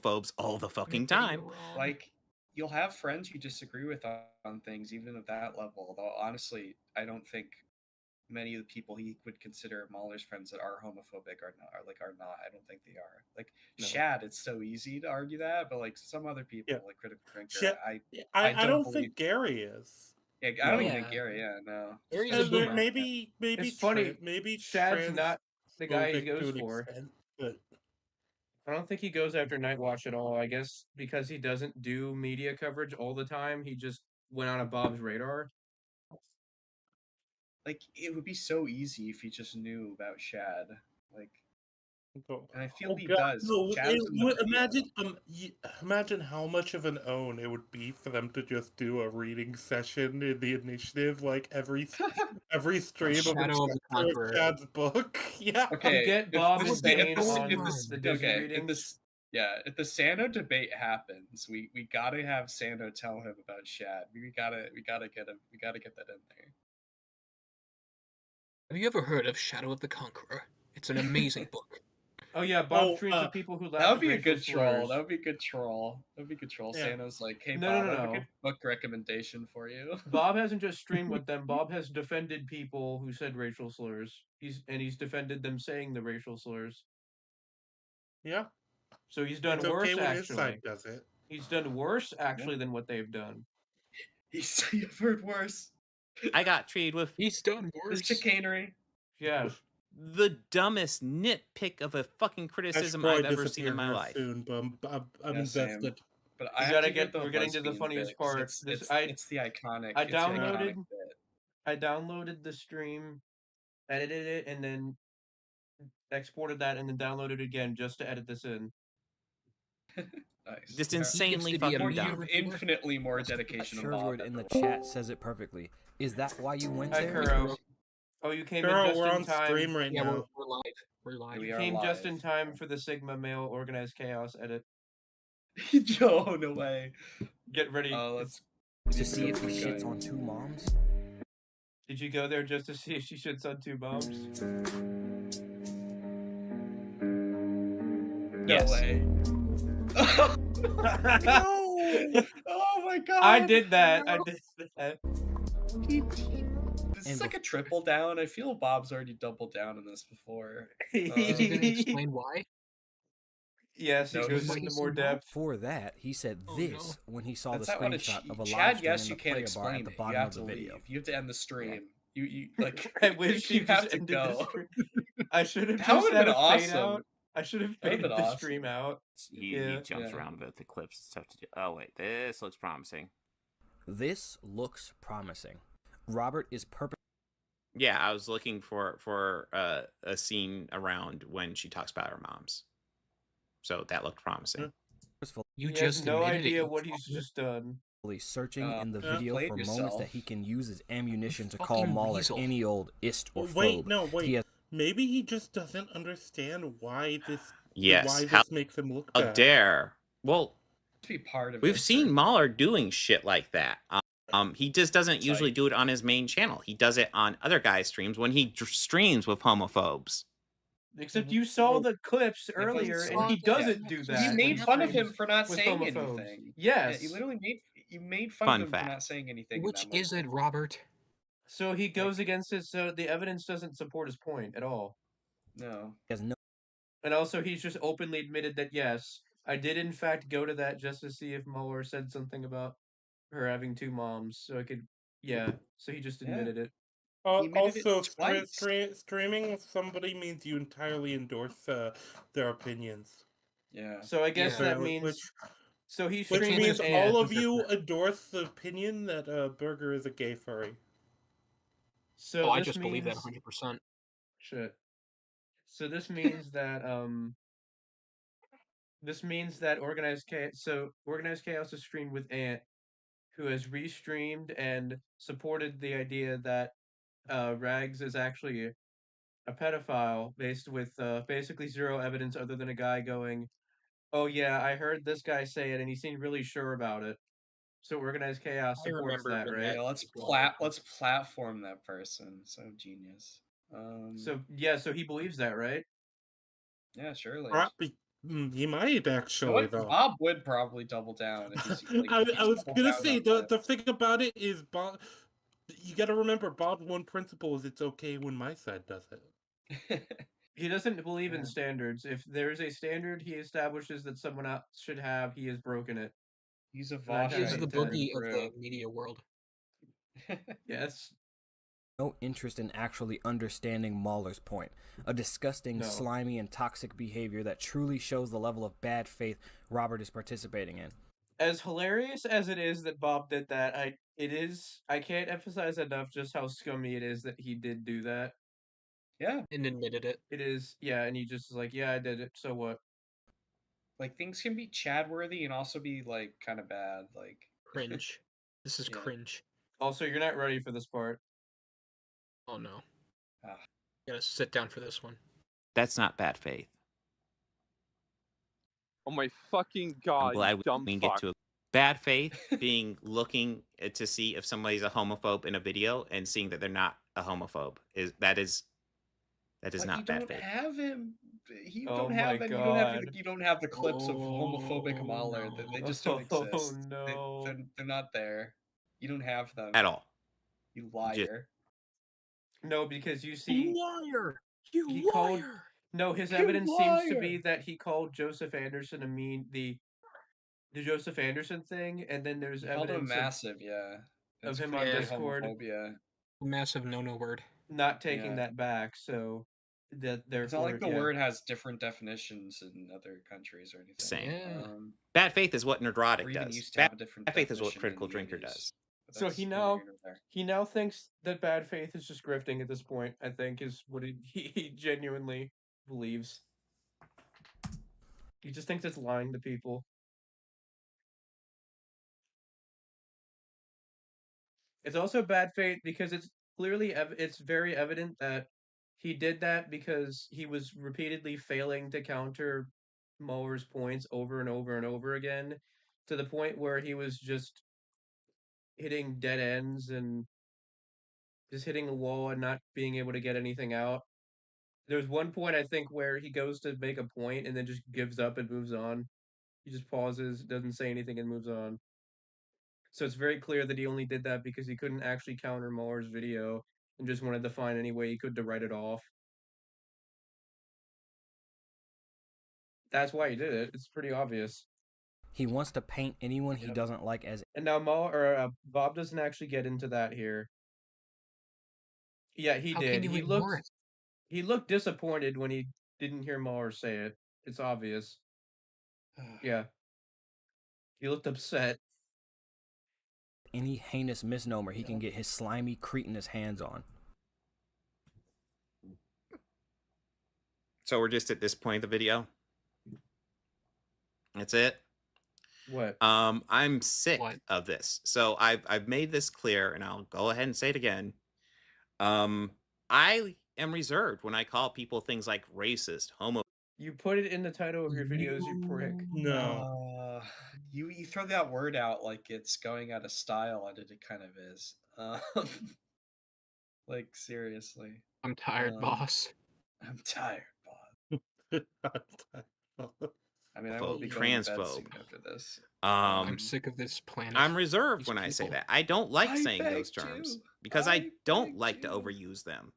D: Phobes all the fucking time.
O: Like, you'll have friends you disagree with on things, even at that level. Though honestly, I don't think many of the people he would consider Mahler's friends that are homophobic are not. I don't think they are. Like Shad, it's so easy to argue that, but like some other people, like Critical Drinker,
B: I don't think Gary is.
O: Yeah, I don't even think Gary. Yeah, no.
B: Maybe
A: it's funny.
B: Maybe
A: Shad's not the guy he
B: transphobic
A: goes
B: to an
A: for.
B: extent, but
A: I don't think he goes after Nightwatch at all. I guess because he doesn't do media coverage all the time, he just went on a Bob's radar.
O: Like, it would be so easy if he just knew about Shad. Like, and I feel he does.
B: No,
O: Shad is in the
B: imagine how much of an own it would be for them to just do a reading session in the initiative, like every stream of Shad's book. Yeah.
O: Okay.
A: Get Bob and Dane on the Disney
O: okay,
A: readings.
O: if the Sano debate happens, we gotta have Sano tell him about Shad. We gotta get him. We gotta get that in there.
C: Have you ever heard of Shadow of the Conqueror? It's an amazing book.
A: Oh yeah, Bob treats the people who laugh.
O: That would be a
A: at
O: good
A: racial
O: troll.
A: slurs.
O: That would be a good troll. That would be a good troll.
A: Yeah.
O: Sano's like, hey
A: No,
O: Bob,
A: no,
O: I have
A: no.
O: a good book recommendation for you.
A: Bob hasn't just streamed with them. Bob has defended people who said racial slurs. He's defended them saying the racial slurs.
B: Yeah.
A: So he's done
B: It's
A: worse
B: okay when his
A: actually.
B: side does it.
A: He's done worse actually than what they've done.
O: You've heard worse.
D: I got treated with
C: he's done worse.
O: This chicanery.
A: Yes.
D: The dumbest nitpick of a fucking criticism I've ever seen in my life.
B: Soon, but I'm invested.
O: But
A: You
O: I
A: gotta
O: have to
A: get.
O: the
A: We're getting to the
O: lesbian
A: funniest
O: bit, 'cause
A: part.
O: It's the iconic.
A: I
O: it's the iconic
A: downloaded.
O: bit.
A: I downloaded the stream edited it, and then exported that, and then downloaded it again just to edit this in.
O: Nice.
D: Just insanely fucking dumb.
O: Infinitely more dedication than Bob.
G: Sherwood in the chat says it perfectly. Is that why you went
A: Hi,
G: there?
A: Kuro. Oh, you came in
B: Kuro,
A: just
B: we're
A: in
B: on
A: time.
B: stream right
C: Yeah,
B: now.
C: we're live. We're live.
A: You came just in time for the Sigma Male Organized Chaos edit.
O: Joe, no way.
A: Get ready.
O: Let's
G: to see if he shits on two moms.
A: Did you go there just to see if she shits on two moms?
O: No way. No! Oh my god!
A: I did that. I did that.
O: This is like a triple down. I feel Bob's already doubled down on this before.
C: Is he going to explain why?
A: Yes, he goes into more depth.
G: For that, he said this when he saw
O: That's
G: the
O: not what
G: screenshot of a
O: Chad,
G: live stream
O: yes,
G: in
O: you
G: the
O: can't
G: player bar at
O: explain
G: the
O: it.
G: bottom
O: You have
G: of
O: to
G: the
O: leave.
G: video.
O: You have to end the stream. You like.
A: I wish
O: you
A: you
O: have
A: just
O: to
A: ended
O: go.
A: the stream. I should have
O: That
A: just
O: would've
A: had
O: been
A: a fade
O: awesome.
A: out. I should have
O: That would've
A: faded
O: been
A: the
O: awesome.
A: stream out.
F: He jumps around with the clips and stuff to do. Oh wait, this looks promising.
G: This looks promising. Robert is
D: Yeah, I was looking for a scene around when she talks about her moms. So that looked promising.
C: You
A: He
C: just
A: has no
C: admitted
A: idea
C: it,
A: what he's just done.
G: searching in the video
O: played
G: for moments
O: yourself.
G: that he can use as ammunition to
C: Fucking
G: call Mahler
C: weasel.
G: any old ist or
B: Wait,
G: phobe.
B: no, wait.
G: He has
B: Maybe he just doesn't understand why this.
D: Yes.
B: Why
D: How
B: this makes him look bad.
D: dare? Well,
O: To be part of
D: we've
O: it,
D: seen Mahler doing shit like that. He just doesn't usually do it on his main channel. He does it on other guys' streams when he streams with homophobes.
A: Except you saw the clips earlier, and he doesn't do that.
O: You
A: when
O: made fun of
A: streams
O: him for not
A: with
O: saying
A: homophobes.
O: anything.
A: Yes.
O: Yeah, you literally made fun
D: Fun
O: of him
D: fact.
O: for not saying anything.
C: Which
O: in that
C: is it, Robert?
A: So he goes against his. So the evidence doesn't support his point at all.
O: No.
G: He has no.
A: And also, he's just openly admitted that yes, I did in fact go to that just to see if Mueller said something about her having two moms, so I could. Yeah. So he just admitted it.
O: He admitted it
B: Also,
O: twice.
B: streaming with somebody means you entirely endorse their opinions.
O: Yeah.
A: So I guess that means. So he
B: Which
A: streamed
B: means
A: with
B: all
A: Ant.
B: of you endorse the opinion that Burger is a gay furry.
A: So
C: I
A: this
C: just believe that
A: means-
C: 100%.
A: Shit. So this means that Organized Chaos is streamed with Ant, who has restreamed and supported the idea that Rags is actually a pedophile, based with basically zero evidence other than a guy going, "Oh yeah, I heard this guy say it, and he seemed really sure about it." So Organized Chaos supports that, right?
O: Yeah, let's platform that person. So genius.
A: So yeah, so he believes that, right?
O: Yeah, surely.
B: He might actually, though.
O: Bob would probably double down. If he's, like,
B: I was
O: doubled
B: gonna
O: down
B: say
O: on
B: the thing about it is Bob. You got to remember, Bob's one principle is it's okay when my side does it.
A: He doesn't believe in standards. If there's a standard he establishes that someone else should have, he has broken it.
O: He's a
C: He is the boogie of the media world.
A: Yes.
G: No interest in actually understanding Mahler's point. A disgusting, slimy, and toxic behavior that truly shows the level of bad faith Robert is participating in.
A: As hilarious as it is that Bob did that, I can't emphasize enough just how scummy it is that he did do that.
O: Yeah.
C: And admitted it.
A: It is, yeah, and he just is like, yeah, I did it, so what?
O: Like, things can be Chad-worthy and also be, like, kind of bad, like...
C: Cringe. This is cringe.
A: Also, you're not ready for this part.
C: Oh no. Gotta sit down for this one.
D: That's not bad faith.
V: Oh my fucking god!
D: I'm glad
V: dumb
D: we can
V: fuck.
D: get to a bad faith being looking to see if somebody's a homophobe in a video and seeing that they're not a homophobe that is not bad faith.
O: Have him. You
A: Oh
O: don't have
A: my
O: them.
A: God.
O: You don't have the clips of homophobic Mahler. They just don't
A: Oh,
O: exist.
A: no.
O: They're not there. You don't have them
D: At all.
O: You liar.
A: No, because you see,
C: liar.
A: he called. No, his evidence seems to be that he called Joseph Anderson the Joseph Anderson thing, and then there's
O: He called him
A: evidence
O: massive, yeah.
A: of
O: It's
A: him on
O: clearly
A: Discord
O: homophobia.
C: Massive no word.
A: not taking
O: Yeah.
A: that back. So that therefore,
O: It's not like the
A: yeah.
O: word has different definitions in other countries or anything.
D: Same. Bad faith is what
O: Or
D: Nerdrotic
O: even
D: does.
O: used to have
D: Bad
O: a different
D: faith is what
O: definition
D: Critical
O: in the
D: Drinker
O: 80s.
D: does.
A: So he now thinks that bad faith is just grifting at this point. I think is what he genuinely believes. He just thinks it's lying to people. It's also bad faith because it's clearly it's very evident that he did that because he was repeatedly failing to counter Muller's points over and over and over again, to the point where he was just hitting dead ends and just hitting a wall and not being able to get anything out. There's one point, I think, where he goes to make a point and then just gives up and moves on. He just pauses, doesn't say anything, and moves on. So it's very clear that he only did that because he couldn't actually counter Muller's video and just wanted to find any way he could to write it off. That's why he did it. It's pretty obvious.
G: He wants to paint anyone he doesn't like as.
A: And now Bob doesn't actually get into that here. Yeah, he did. He looked disappointed when he didn't hear Muller say it. It's obvious. Yeah. He looked upset.
G: Any heinous misnomer he can get his slimy cretinous hands on.
D: So we're just at this point of the video. That's it.
A: What?
D: I'm sick of this. So I've made this clear, and I'll go ahead and say it again. I am reserved when I call people things like racist, homo.
A: You put it in the title of your videos, you prick.
O: No. You throw that word out like it's going out of style, and it kind of is. Like, seriously.
C: I'm tired, boss.
O: I'm tired, boss. I mean, I will be going to bed soon after this.
C: I'm sick of this planet.
D: I'm reserved when I say that. I don't like saying those terms because I don't like to overuse them.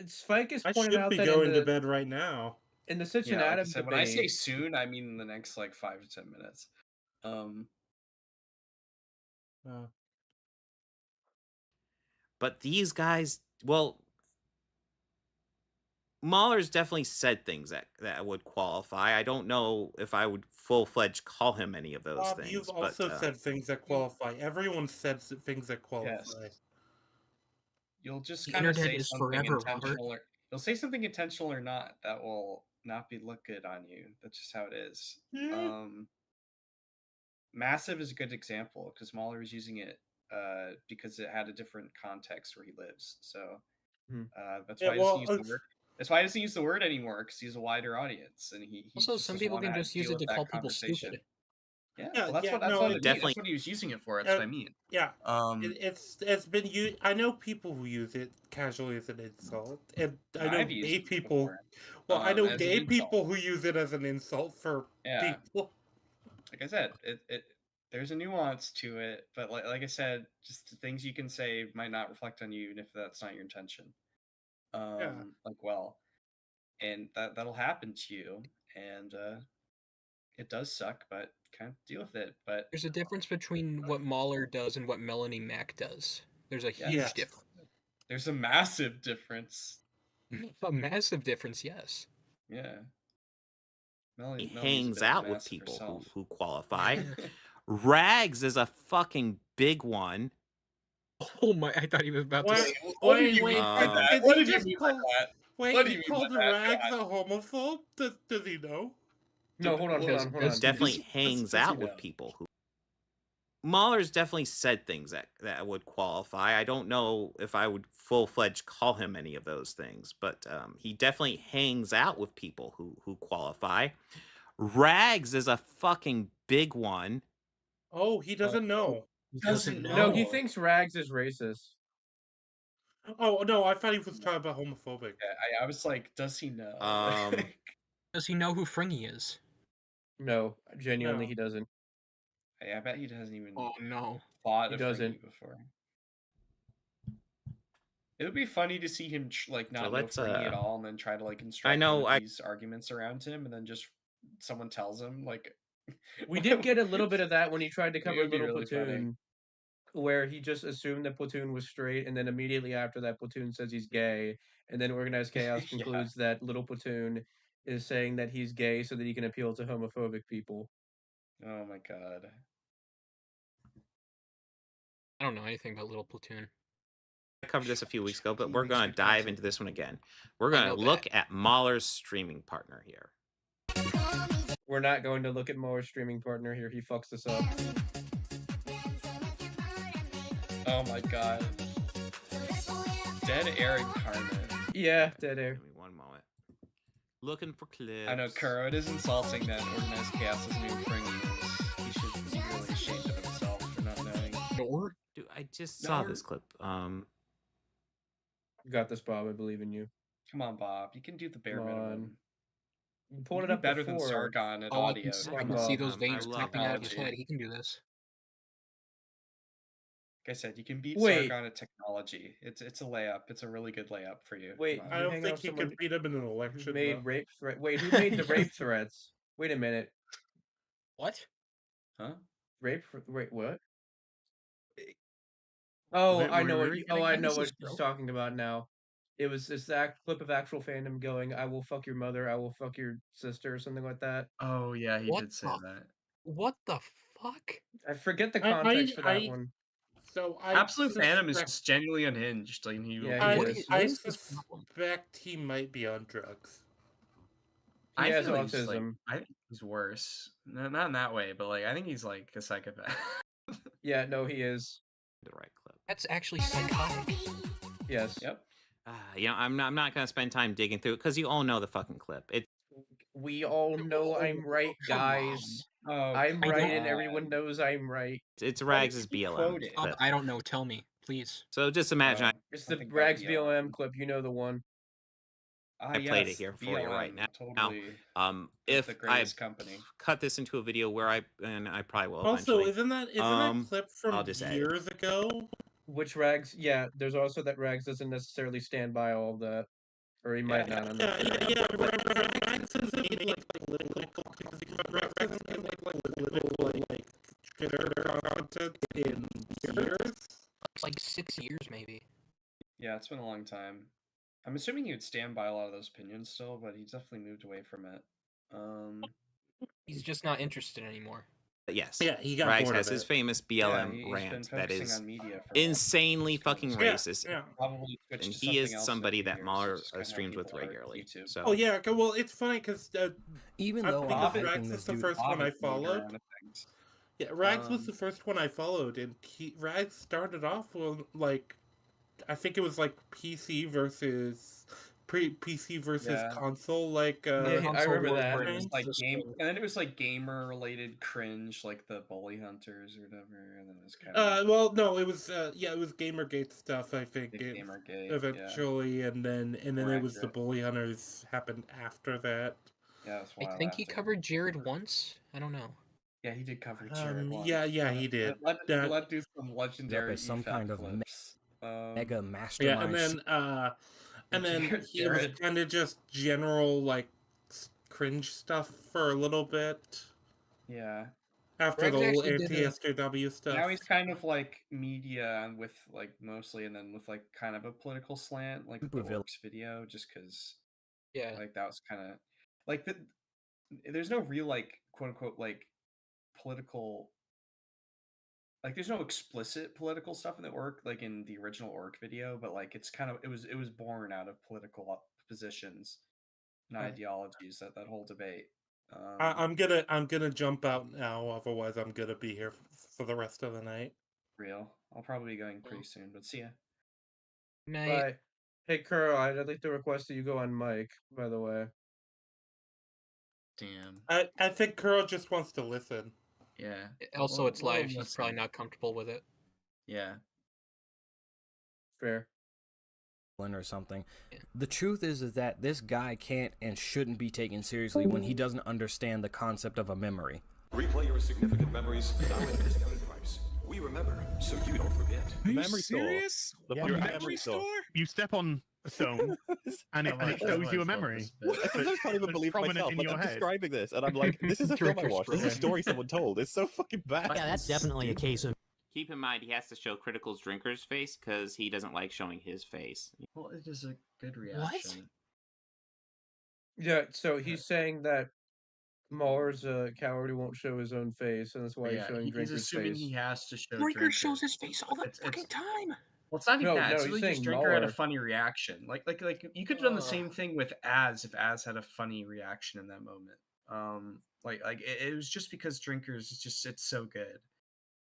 A: Spike is
B: I
A: pointed
B: should
A: out
B: be
A: that
B: going to bed right now.
A: In the Cincinnati debate,
O: when I say soon, I mean in the next like 5 to 10 minutes.
D: But these guys, well, Mahler's definitely said things that would qualify. I don't know if I would full-fledged call him any of those things.
B: You've also said things that qualify. Everyone said things that qualify.
O: Yes. You'll just kind of say something intentional, or you'll say something intentional or not that will not be look good on you. That's just how it is. Massive is a good example because Mahler was using it because it had a different context where he lives. So that's why he doesn't use the word. That's why he doesn't use the word anymore, because he's a wider audience, and he
E: also some people can just use it to call people stupid.
O: Yeah, well, that's what he was using it for. That's what I mean.
B: Yeah, it's been used. I know people who use it casually as an insult, and I know gay people. Well, I know gay people who use it as an insult for people.
O: Like I said, there's a nuance to it, but like I said, just the things you can say might not reflect on you, even if that's not your intention. And that'll happen to you, and it does suck, but kind of deal with it. But
C: there's a difference between what Mahler does and what Melanie Mack does. There's a huge difference.
O: There's a massive difference.
C: A massive difference, yes.
O: Yeah.
D: He hangs out with people who qualify. Rags is a fucking big one.
C: Oh my! I thought he was about to say.
O: What did you mean by that? What did you mean by that?
B: Wait, he called Rags a homophobe? Does he know?
A: No, hold on.
D: Definitely hangs out with people who. Mahler's definitely said things that would qualify. I don't know if I would full-fledged call him any of those things, but he definitely hangs out with people who qualify. Rags is a fucking big one.
B: Oh, he doesn't know.
A: He doesn't know. No, he thinks Rags is racist.
B: Oh no, I thought he was talking about homophobic.
O: Yeah, I was like, does he know?
C: Does he know who Fringy is?
A: No, genuinely, he doesn't.
O: I bet he doesn't even.
C: Oh no,
O: thought of Fringy before. It would be funny to see him not know Fringy at all, and then try to construct these arguments around him, and then just someone tells him
A: We did get a little bit of that when he tried to cover Little Platoon, where he just assumed that Platoon was straight, and then immediately after that, Platoon says he's gay, and then Organized Chaos concludes that Little Platoon is saying that he's gay so that he can appeal to homophobic people.
O: Oh my god.
C: I don't know anything about Little Platoon.
D: I covered this a few weeks ago, but we're going to dive into this one again. We're going to look at Mahler's streaming partner here.
A: We're not going to look at Mahler's streaming partner here. He fucks us up.
O: Oh my god. Dead air incarnate.
A: Yeah, dead air.
D: Give me one moment. Looking for clips.
O: I know, Kuro, it is insulting that Organized Chaos isn't even bringing this. He should be really ashamed of himself for not knowing.
D: Dude, I just saw this clip.
A: You got this, Bob. I believe in you.
O: Come on, Bob. You can do the bare minimum.
A: You pulled it
O: do
A: up
O: better
A: before.
O: than Sargon at
C: Oh,
O: audio.
C: I can see those veins popping out of his head. He can do this.
O: Like I said, you can beat Sargon at technology. It's a layup. It's a really good layup for you.
A: Wait,
B: I don't think he could beat him in an election.
A: Made rape threat. Wait, who made the rape threats? Wait a minute.
C: What?
O: Huh?
A: Rape? Wait, what? Oh, I know what. I know what he's talking about now. It was this clip of actual fandom going, "I will fuck your mother. I will fuck your sister," or something like that.
O: Oh yeah, he did say that.
C: What the fuck?
A: I forget the context for that one.
B: So
O: Absolute Phantom is just genuinely unhinged. Like
B: I suspect he might be on drugs.
A: He has
O: feel
A: autism.
O: I think he's worse. No, not in that way, but I think he's like a psychopath.
A: Yeah, no, he is.
D: The right clip.
C: That's actually psychotic.
A: Yes.
O: Yep.
D: I'm not going to spend time digging through it because you all know the fucking clip.
A: We all know I'm right, guys. I'm right, and everyone knows I'm right.
D: It's Rags' BLM clip.
C: I don't know. Tell me, please.
D: So just imagine.
A: It's the Rags BLM clip. You know the one.
D: I played it here for you right now.
O: Totally
D: if
O: the
D: I
O: greatest company.
D: cut this into a video where I probably will.
B: Also,
D: eventually.
B: isn't that clip from years ago?
A: Which Rags? Yeah, there's also that Rags doesn't necessarily stand by all of that, or he might not. I'm not sure.
B: Rags isn't like political because Rags isn't like content in years.
C: It's like 6 years, maybe.
O: Yeah, it's been a long time. I'm assuming he would stand by a lot of those opinions still, but he's definitely moved away from it.
C: He's just not interested anymore.
D: But yes,
B: yeah, he got
D: Rags
B: bored
D: has
B: of
D: his
B: it.
D: famous BLM rant that is insanely fucking racist.
O: Probably
D: and he is somebody that Mahler streams with regularly. So.
B: Oh yeah, well it's funny because
G: even though
B: Rags was the first one I followed. Yeah, Rags was the first one I followed, and Rags started off with like, I think it was like PC versus PC versus console, like
A: I remember that.
O: It was like game, and then it was like gamer related cringe, like the Bully Hunters or whatever, and then it was kind of
B: well, no, it was it was Gamergate stuff, I think.
O: Gamergate
B: eventually, and then it was the Bully Hunters happened after that.
O: Yeah, that's wild.
C: I think he covered Jared once. I don't know.
O: Yeah, he did cover Jared once.
B: Yeah, he did.
O: Let do some legendary
G: some kind of mega mastermind.
B: Yeah, and then he was kind of just general like cringe stuff for a little bit.
O: Yeah.
B: After the whole anti-SJW stuff.
O: Now he's kind of like media with like mostly, and then with like kind of a political slant, like the Orcs video, just because.
C: Yeah.
O: Like that was kind of like there's no real like quote unquote like political. Like there's no explicit political stuff in the Orc, like in the original Orc video, but like it's kind of it was born out of political positions and ideologies, that whole debate.
B: I'm gonna jump out now, otherwise I'm gonna be here for the rest of the night.
O: Real. I'll probably be going pretty soon, but see ya.
C: Night.
A: Bye. Hey, Kuro, I'd like to request that you go on mic, by the way.
J: Damn.
B: I think Kuro just wants to listen.
J: Yeah.
C: Also, it's live. He's probably not comfortable with it.
J: Yeah.
A: Fair.
G: Or something. Yeah. The truth is that this guy can't and shouldn't be taken seriously when he doesn't understand the concept of a memory.
R: Replay your significant memories now at a discounted price. We remember, so you don't forget.
P: Are you
Q: memory
P: serious?
Q: Store.
P: Your memory store? You step on a stone, and it shows you a memory.
M: I sometimes can't even believe myself. Like, I'm describing this, and I'm like, this is a film I watched. This is a story someone told. It's so fucking bad.
S: Yeah, that's definitely a case of...
F: Keep in mind, he has to show Critical's drinker's face because he doesn't like showing his face.
O: Well, it is a good reaction.
A: Yeah, so he's saying that Mahler's a coward who won't show his own face, and that's why he's showing
O: he's
A: Drinker's
O: assuming
A: face.
O: he has to show
C: Drinker
O: Drinker.
C: shows his face all the fucking time.
O: Well, it's not even that.
A: No,
O: It's
A: he's
O: really
A: saying
O: just Drinker had a
A: Mahler.
O: funny reaction. Like you could have done the same thing with Az if Az had a funny reaction in that moment. It was just because Drinker's it's so good.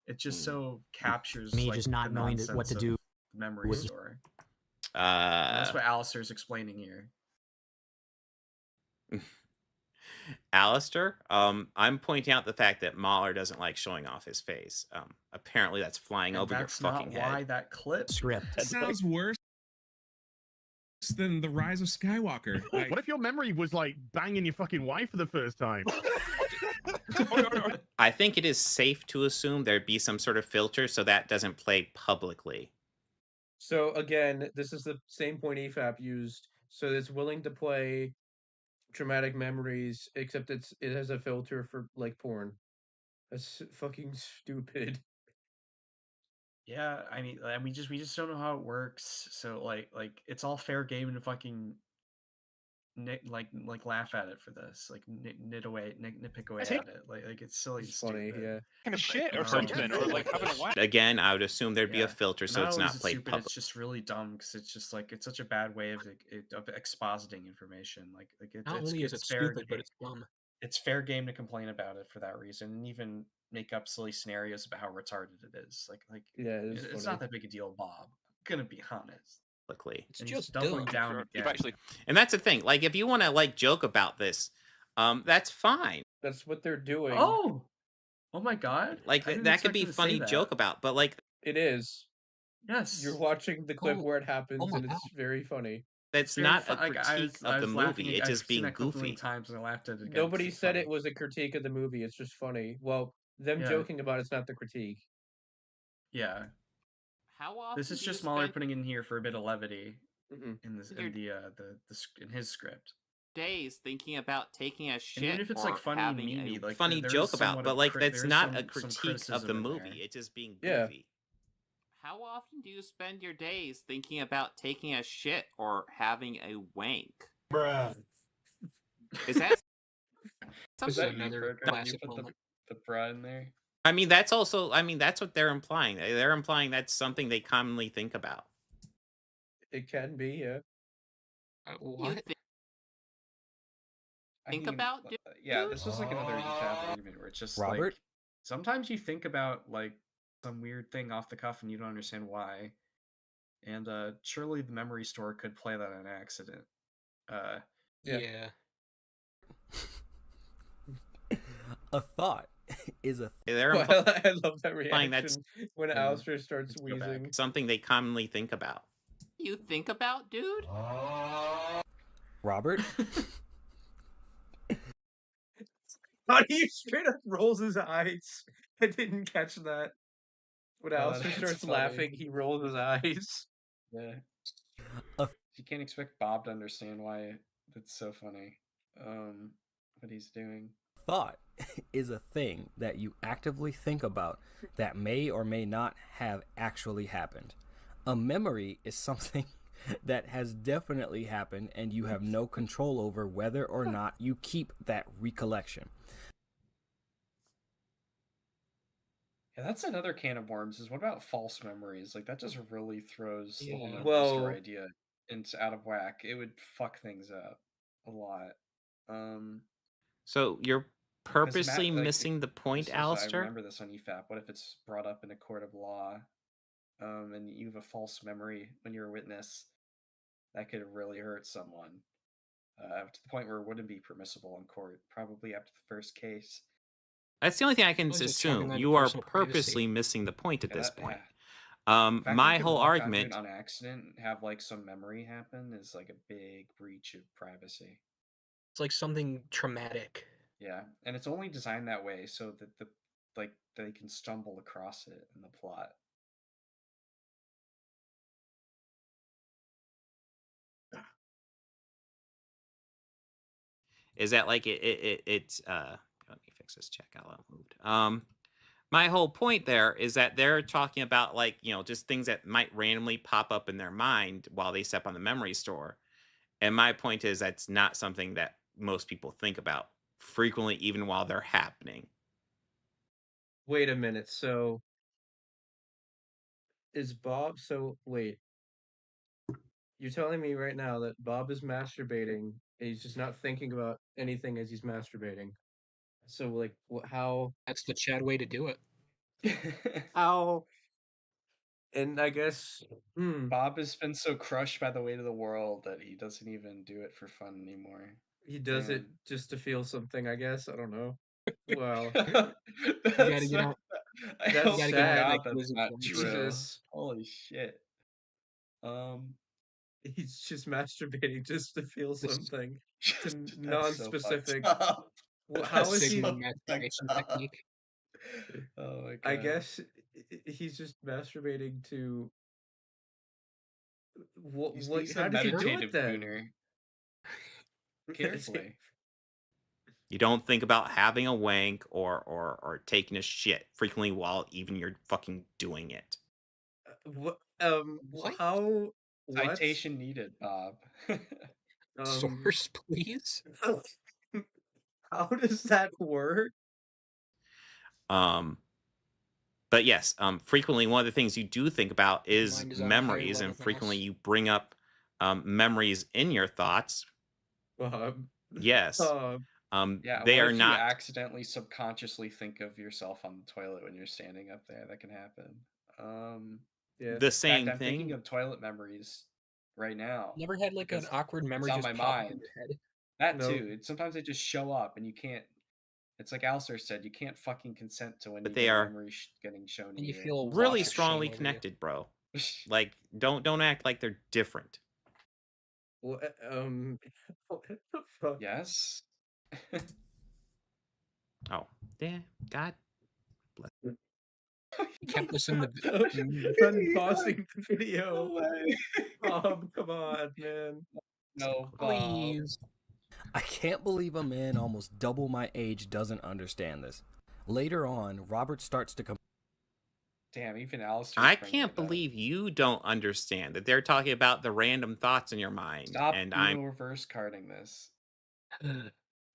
O: It just so captures
S: Me
O: like,
S: just not
O: the
S: knowing what
O: nonsense
S: to
O: of
S: do
O: the memory
S: with-
O: story. That's what Alastor's explaining here.
D: Alastor, I'm pointing out the fact that Mahler doesn't like showing off his face. Apparently that's flying over your fucking head.
O: Why that clip
S: script.
K: That sounds worse than the Rise of Skywalker.
P: What if your memory was like banging your fucking wife for the first time?
D: I think it is safe to assume there'd be some sort of filter so that doesn't play publicly.
A: So again, this is the same point EFAP used. So it's willing to play traumatic memories, except it has a filter for like porn. That's fucking stupid.
O: Yeah, I mean, we just don't know how it works. So like it's all fair game to fucking laugh at it for this, like nitpick away at it. Like it's silly, and
A: funny,
O: stupid.
A: yeah.
V: Kind of shit or something, or like having a laugh.
D: Again, I would assume there'd be a filter so it's
O: only
D: not
O: is it
D: played
O: stupid,
D: public.
O: It's just really dumb because it's just like it's such a bad way of expositing information.
C: Not only is it
O: fair
C: stupid, but it's dumb.
O: It's fair game to complain about it for that reason, and even make up silly scenarios about how retarded it is.
A: Yeah,
O: it's not that big a deal, Bob. I'm gonna be honest.
C: It's
O: And
C: just
O: he's doubling
C: dumb.
O: down
V: Sure.
O: again.
V: Actually,
D: And that's the thing. Like, if you want to like joke about this, that's fine.
A: That's what they're doing.
O: Oh my god!
D: Like
O: I didn't
D: that could
O: expect
D: be
O: him to say
D: funny
O: that.
D: joke about, but like
A: It is.
O: Yes.
A: You're watching the clip where it happens,
C: my
A: and it's very funny.
D: that's
O: very
D: not a
O: fu- like, I
D: critique
O: was- I
D: of the
O: was
D: movie.
O: laughing-
D: It's
O: I've
D: just
O: seen
D: being
O: that clip a million
D: goofy.
O: times and I laughed at it again.
A: Nobody
O: It's
A: said
O: funny.
A: it was a critique of the movie. It's just funny. Well, them
O: Yeah.
A: joking about it's not the critique.
O: Yeah.
F: How often
O: This is
F: do you
O: just Mahler
F: spend
O: putting in here for a bit of levity
A: Mhm.
O: in this in his script.
F: days thinking about taking a shit?
O: And even if it's
F: or
O: like funny and
F: having a
O: memey, like
D: Funny
O: there is
D: joke about,
O: somewhat
D: but
O: of
D: like
O: cri-
D: that's
O: there is
D: not
O: some-
D: a
O: some
D: critique of
O: criticism
D: the
O: in
D: movie.
O: there.
D: It's just being
A: Yeah.
D: goofy.
F: How often do you spend your days thinking about taking a shit or having a wank?
K: Bruh.
F: Is that
O: Is
F: something?
O: that
C: another
O: you, Burger? You
C: classic
O: put
C: moment.
O: the bra in there?
D: I mean, that's also. I mean, that's what they're implying. They're implying that's something they commonly think about.
A: It can be, yeah.
F: You
C: What?
F: think about
O: it. Yeah, this was like another EFAP argument where it's just
G: Robert?
O: like sometimes you think about like some weird thing off the cuff and you don't understand why. And surely the memory store could play that on accident.
C: Yeah.
G: A thought is a
D: They're
A: Well,
D: implying
A: I love that
D: implying that's
A: reaction when Alastor starts
O: Let's go back.
A: wheezing.
D: something they commonly think about.
F: You think about, dude?
G: Robert.
A: How do you straight up rolls his eyes? I didn't catch that. When
O: Oh,
A: Alastor
O: that's
A: starts
O: funny.
A: laughing, he rolls his eyes.
O: Yeah.
G: Uh,
O: You can't expect Bob to understand why it's so funny. What he's doing.
G: Thought is a thing that you actively think about that may or may not have actually happened. A memory is something that has definitely happened and you have no control over whether or not you keep that recollection.
O: Yeah, that's another can of worms. Is what about false memories? Like that just really throws the whole
C: Yeah.
O: memory
A: Well-
O: store idea into out of whack. It would fuck things up a lot.
D: So you're
O: 'Cause
D: purposely
O: like,
D: missing the point,
O: this is- I
D: Alistair?
O: remember this on EFAP. What if it's brought up in a court of law, and you have a false memory when you're a witness? That could really hurt someone, to the point where it wouldn't be permissible in court. Probably after the first case.
D: That's the only thing I can
C: I was just talking
D: assume.
C: about
D: You are
C: personal privacy.
D: purposely missing the point at
O: Yeah,
D: this
O: that-
D: point.
O: yeah. The fact that
D: My
O: you could
D: whole
O: walk onto it
D: argument.
O: on accident and have like some memory happen is like a big breach of privacy.
C: It's like something traumatic.
O: Yeah, and it's only designed that way so that they can stumble across it in the plot.
D: Is that like it's let me fix this checkout out moved. My whole point there is that they're talking about like, just things that might randomly pop up in their mind while they step on the memory store. And my point is that's not something that most people think about frequently even while they're happening.
A: Wait a minute. So is Bob? So wait. You're telling me right now that Bob is masturbating and he's just not thinking about anything as he's masturbating. So like, how?
C: That's the Chad way to do it.
A: How? And I guess
O: Bob has been so crushed by the weight of the world that he doesn't even do it for fun anymore.
A: He does it just to feel something, I guess. I don't know. Well,
O: That's
C: get out.
O: I
A: That's
O: hope to
A: sad.
O: God that's not true.
A: Jesus.
O: Holy shit.
A: He's just masturbating just to feel something. To
O: That's
A: non-specific.
O: So fucked up.
A: How is he?
C: Masturbation technique.
O: Oh my god.
A: I guess he's just masturbating to. What?
O: He's
A: How
O: a
A: did he do it
O: meditative
A: then?
O: gooner. Carefully.
D: You don't think about having a wank or taking a shit frequently while even you're fucking doing it.
A: How?
O: Citation needed, Bob.
C: Source, please.
A: How does that work?
D: But yes, frequently one of the things you do think about is
C: Mind is on a higher
D: memories,
C: level
D: and
C: than
D: frequently
C: us.
D: you bring up memories in your thoughts. Yes.
O: Yeah,
D: they
O: what
D: are
O: if
D: not.
O: you accidentally subconsciously think of yourself on the toilet when you're standing up there? That can happen.
A: Yeah.
D: The same
O: in fact, I'm thinking
D: thing.
O: of toilet memories right now.
C: Never had like an
O: because
C: awkward memory
O: it's on
C: just
O: my
C: pop up in
O: mind.
C: your head.
O: That
A: No.
O: too. Sometimes they just show up and you can't. It's like Alastor said, you can't fucking consent to when
D: But
O: you
D: they
O: get a
D: are
O: memory getting shown to
C: And you
O: you.
C: feel
D: really
C: lots of
D: strongly
C: shame over you.
D: connected, bro. Like, don't act like they're different.
A: What the fuck?
O: Yes.
D: Oh, yeah. God bless.
C: He kept us in the.
A: Unpausing the video. Come on, man.
O: No, Bob.
C: Please.
G: I can't believe a man almost double my age doesn't understand this. Later on, Robert starts to come.
O: Damn, even Alastor.
D: I can't believe you don't understand that they're talking about the random thoughts in your mind.
O: Stop
D: and
O: Uno reverse carding this.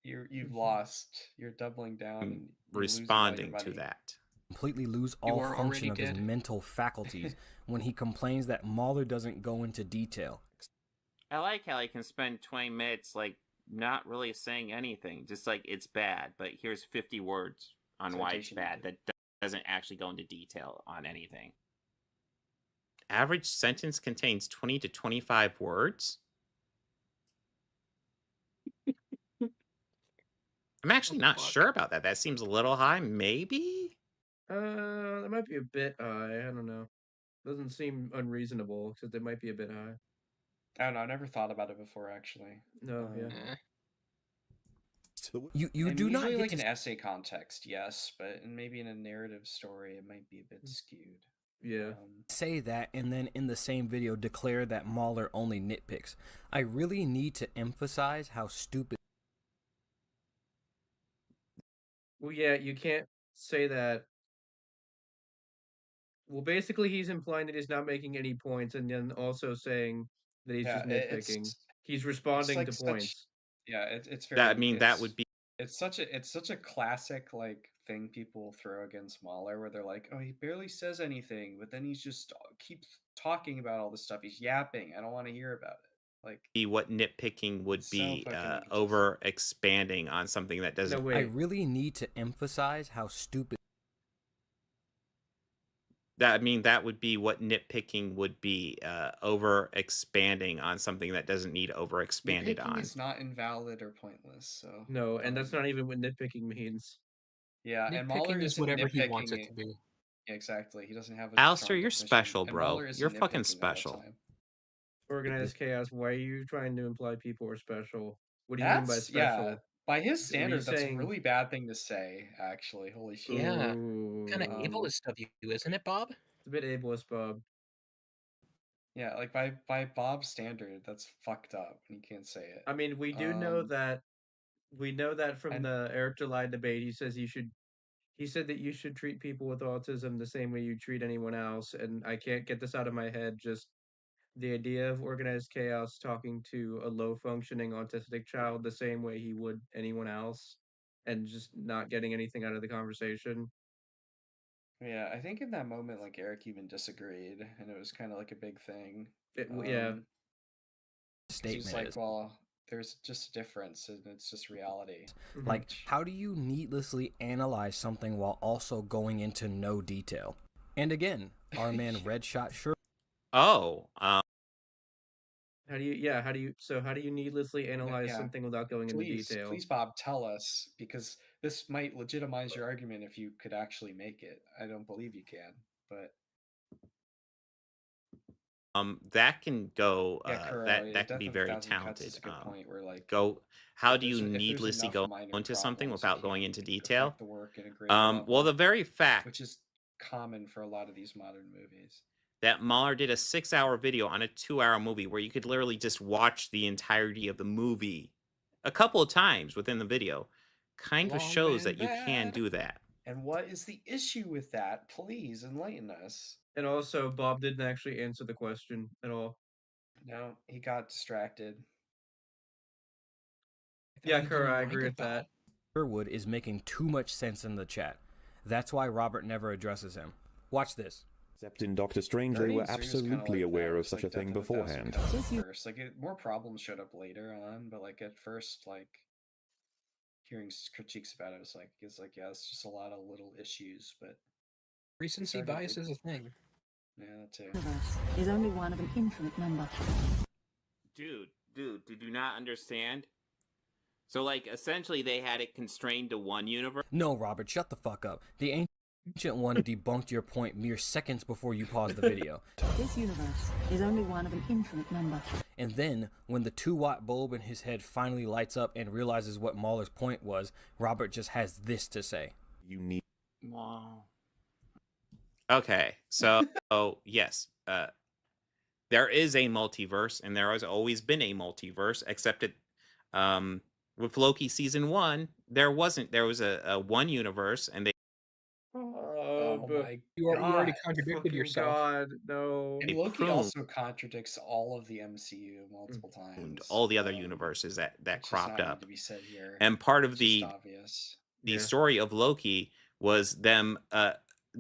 O: You've lost. You're doubling down and you're
D: responding
O: losing all
D: to
O: your money.
D: that.
G: Completely lose
C: You
G: all
C: are
G: function of
C: already
G: his
C: dead.
G: mental faculties when he complains that Mahler doesn't go into detail.
F: I like how he can spend 20 minutes like not really saying anything, just like it's bad, but here's 50 words on why it's bad that doesn't actually go into detail on anything.
D: Average sentence contains 20 to 25 words. I'm actually not sure about that. That seems a little high, maybe?
A: That might be a bit high. I don't know. Doesn't seem unreasonable, except it might be a bit high.
O: I don't know. I never thought about it before, actually.
A: No, yeah.
G: You
O: And
G: do not
O: usually
G: get
O: like
G: to
O: an essay context, yes, but maybe in a narrative story, it might be a bit skewed.
A: Yeah.
G: Say that and then in the same video declare that Mahler only nitpicks. I really need to emphasize how stupid.
A: Well, yeah, you can't say that. Well, basically, he's implying that he's not making any points, and then also saying that he's just nitpicking. He's responding
O: like
A: to
O: such,
A: points.
O: Yeah, it's very.
D: That, I mean, that would be.
O: It's such a classic like thing people throw against Mahler, where they're like, oh, he barely says anything, but then he's just keeps talking about all this stuff. He's yapping. I don't want to hear about it. Like
D: Be what nitpicking would be over expanding on something that doesn't.
G: I really need to emphasize how stupid.
D: That, I mean, that would be what nitpicking would be, over expanding on something that doesn't need over expanded
O: nitpicking
D: on.
O: is not invalid or pointless. So
A: No, and that's not even what nitpicking means.
O: Yeah, and Mahler
C: is
O: isn't
C: whatever he
O: nitpicking
C: wants it to be.
O: Yeah, exactly. He doesn't have a
D: Alastor,
O: strong
D: you're
O: definition.
D: special,
O: And
D: bro.
O: Mahler isn't
D: You're fucking
O: nitpicking all the
D: special.
O: time.
A: Organized chaos. Why are you trying to imply people are special? What do you mean by
O: That's
A: special?
O: by his
A: What are you
O: standard, that's a
A: saying?
O: really bad thing to say. Actually, holy shit.
C: Yeah, kind of ableist of you, isn't it, Bob?
A: It's a bit ableist, Bob.
O: Yeah, like by Bob's standard, that's fucked up, and you can't say it.
A: I mean, we do know that. We know that from the Eric July debate. He says you should. He said that you should treat people with autism the same way you treat anyone else, and I can't get this out of my head. Just the idea of organized chaos talking to a low functioning autistic child the same way he would anyone else. and just not getting anything out of the conversation.
O: Yeah, I think in that moment, like Eric even disagreed, and it was kind of like a big thing.
A: Yeah.
O: He's like, well, there's just a difference, and it's just reality.
G: Like, how do you needlessly analyze something while also going into no detail? And again, our man Red Shot sure.
D: Oh.
A: How do you needlessly analyze something without going into detail?
O: Please, Bob, tell us, because this might legitimize your argument if you could actually make it. I don't believe you can, but
D: that can go.
O: Kuro,
D: that can be very
O: Death of a Thousand Cuts
D: talented.
O: is a good point where, like,
D: how do you
O: if there's
D: needlessly
O: enough
D: go
O: minor
D: into something
O: problems,
D: without
O: you
D: going
O: can't
D: into detail?
O: affect the work in a great level,
D: Well, the very fact,
O: which is common for a lot of these modern movies,
D: that Mahler did a 6-hour video on a 2-hour movie where you could literally just watch the entirety of the movie a couple of times within the video, kind of shows that you can do that.
O: And what is the issue with that? Please enlighten us.
A: And also, Bob didn't actually answer the question at all.
O: No, he got distracted.
A: Yeah, Kuro, I agree with that.
G: Sherwood is making too much sense in the chat. That's why Robert never addresses him. Watch this.
I: Except in Doctor Strange, they were absolutely aware of such a thing beforehand.
O: First, like, more problems showed up later on, but like at first, like hearing critiques about it, it's like yeah, it's just a lot of little issues, but
C: recency bias is a thing.
O: Yeah, that too.
N: Is only one of an infinite number.
F: Dude, did you not understand? So, like, essentially, they had it constrained to one universe.
G: No, Robert, shut the fuck up. The Ancient One debunked your point mere seconds before you paused the video.
N: This universe is only one of an infinite number.
G: And then, when the 2-watt bulb in his head finally lights up and realizes what Mahler's point was, Robert just has this to say.
I: You need...
F: Wow.
D: Okay, so yes, there is a multiverse, and there has always been a multiverse, except it, with Loki season 1, there wasn't. There was a one universe, and they.
O: Oh my
C: you already contradicted yourself.
A: God, no.
O: And Loki also contradicts all of the MCU multiple times.
D: All the other universes that cropped up.
O: To be said here.
D: And part of the story of Loki was them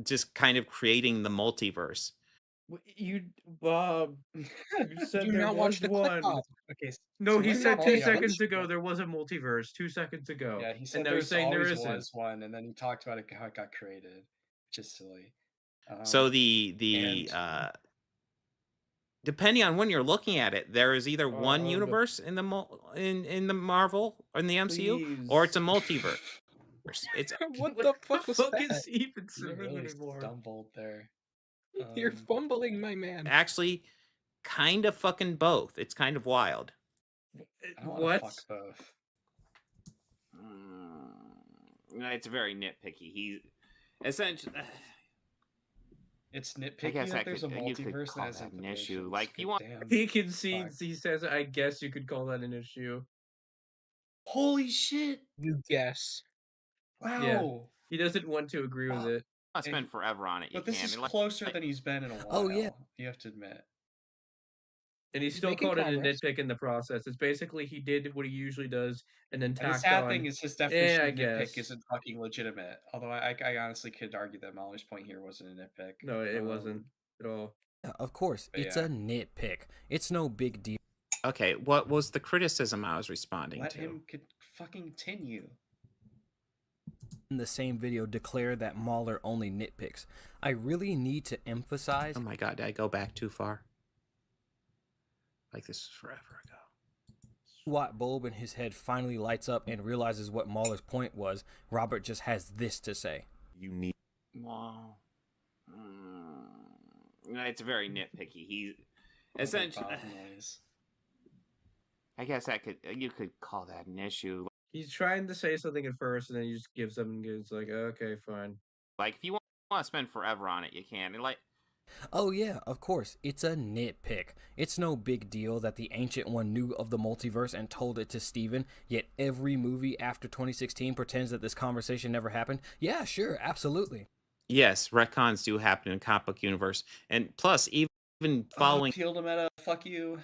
D: just kind of creating the multiverse.
A: Bob, you said there was one.
O: Okay.
A: No, he said 2 seconds ago there was a multiverse. 2 seconds ago.
O: Yeah, he said
A: and they're saying there isn't.
O: Was one, and then he talked about how it got created, which is silly.
D: So depending on when you're looking at it, there is either one universe in the in the Marvel or in the MCU, or it's a multiverse. It's
C: what the fuck was that?
A: Is even saying
O: really
A: anymore?
O: Stumbled there.
C: You're fumbling, my man.
D: Actually, kind of fucking both. It's kind of wild.
A: What?
O: Fuck both.
F: It's very nitpicky. He essentially.
O: It's nitpicky.
F: I guess
O: that there's a multiverse that has
F: an issue. Like, if you want,
A: he concedes. He says, "I guess you could call that an issue."
O: Holy shit!
C: You guess.
O: Wow.
A: Yeah. He doesn't want to agree with it.
F: I spend forever on it.
O: But this is closer than he's been in a while.
G: Oh yeah,
O: you have to admit.
A: And he still called it a nitpick in the process. It's basically he did what he usually does, and then tacked on.
O: The sad thing is his definition of
A: guess.
O: nitpick isn't fucking legitimate. Although I honestly could argue that Mahler's point here wasn't a nitpick.
A: No, it wasn't at all.
G: Yeah, of course, it's a nitpick. It's no big deal.
D: Okay, what was the criticism I was responding
O: Let
D: to?
O: him fucking continue.
G: In the same video, declare that Mahler only nitpicks. I really need to emphasize.
D: Oh my god, did I go back too far? Like this is forever ago.
G: Watt bulb in his head finally lights up and realizes what Mahler's point was. Robert just has this to say.
I: You need.
F: Wow. It's very nitpicky. He essentially. I guess you could call that an issue.
A: He's trying to say something at first, and then he just gives up and goes like, "Okay, fine."
F: Like, if you want to spend forever on it, you can. And like.
G: Oh yeah, of course, it's a nitpick. It's no big deal that the Ancient One knew of the multiverse and told it to Steven, yet every movie after 2016 pretends that this conversation never happened. Yeah, sure, absolutely.
D: Yes, retcons do happen in comic book universe. And plus, even following...
O: Appeal to meta, fuck you.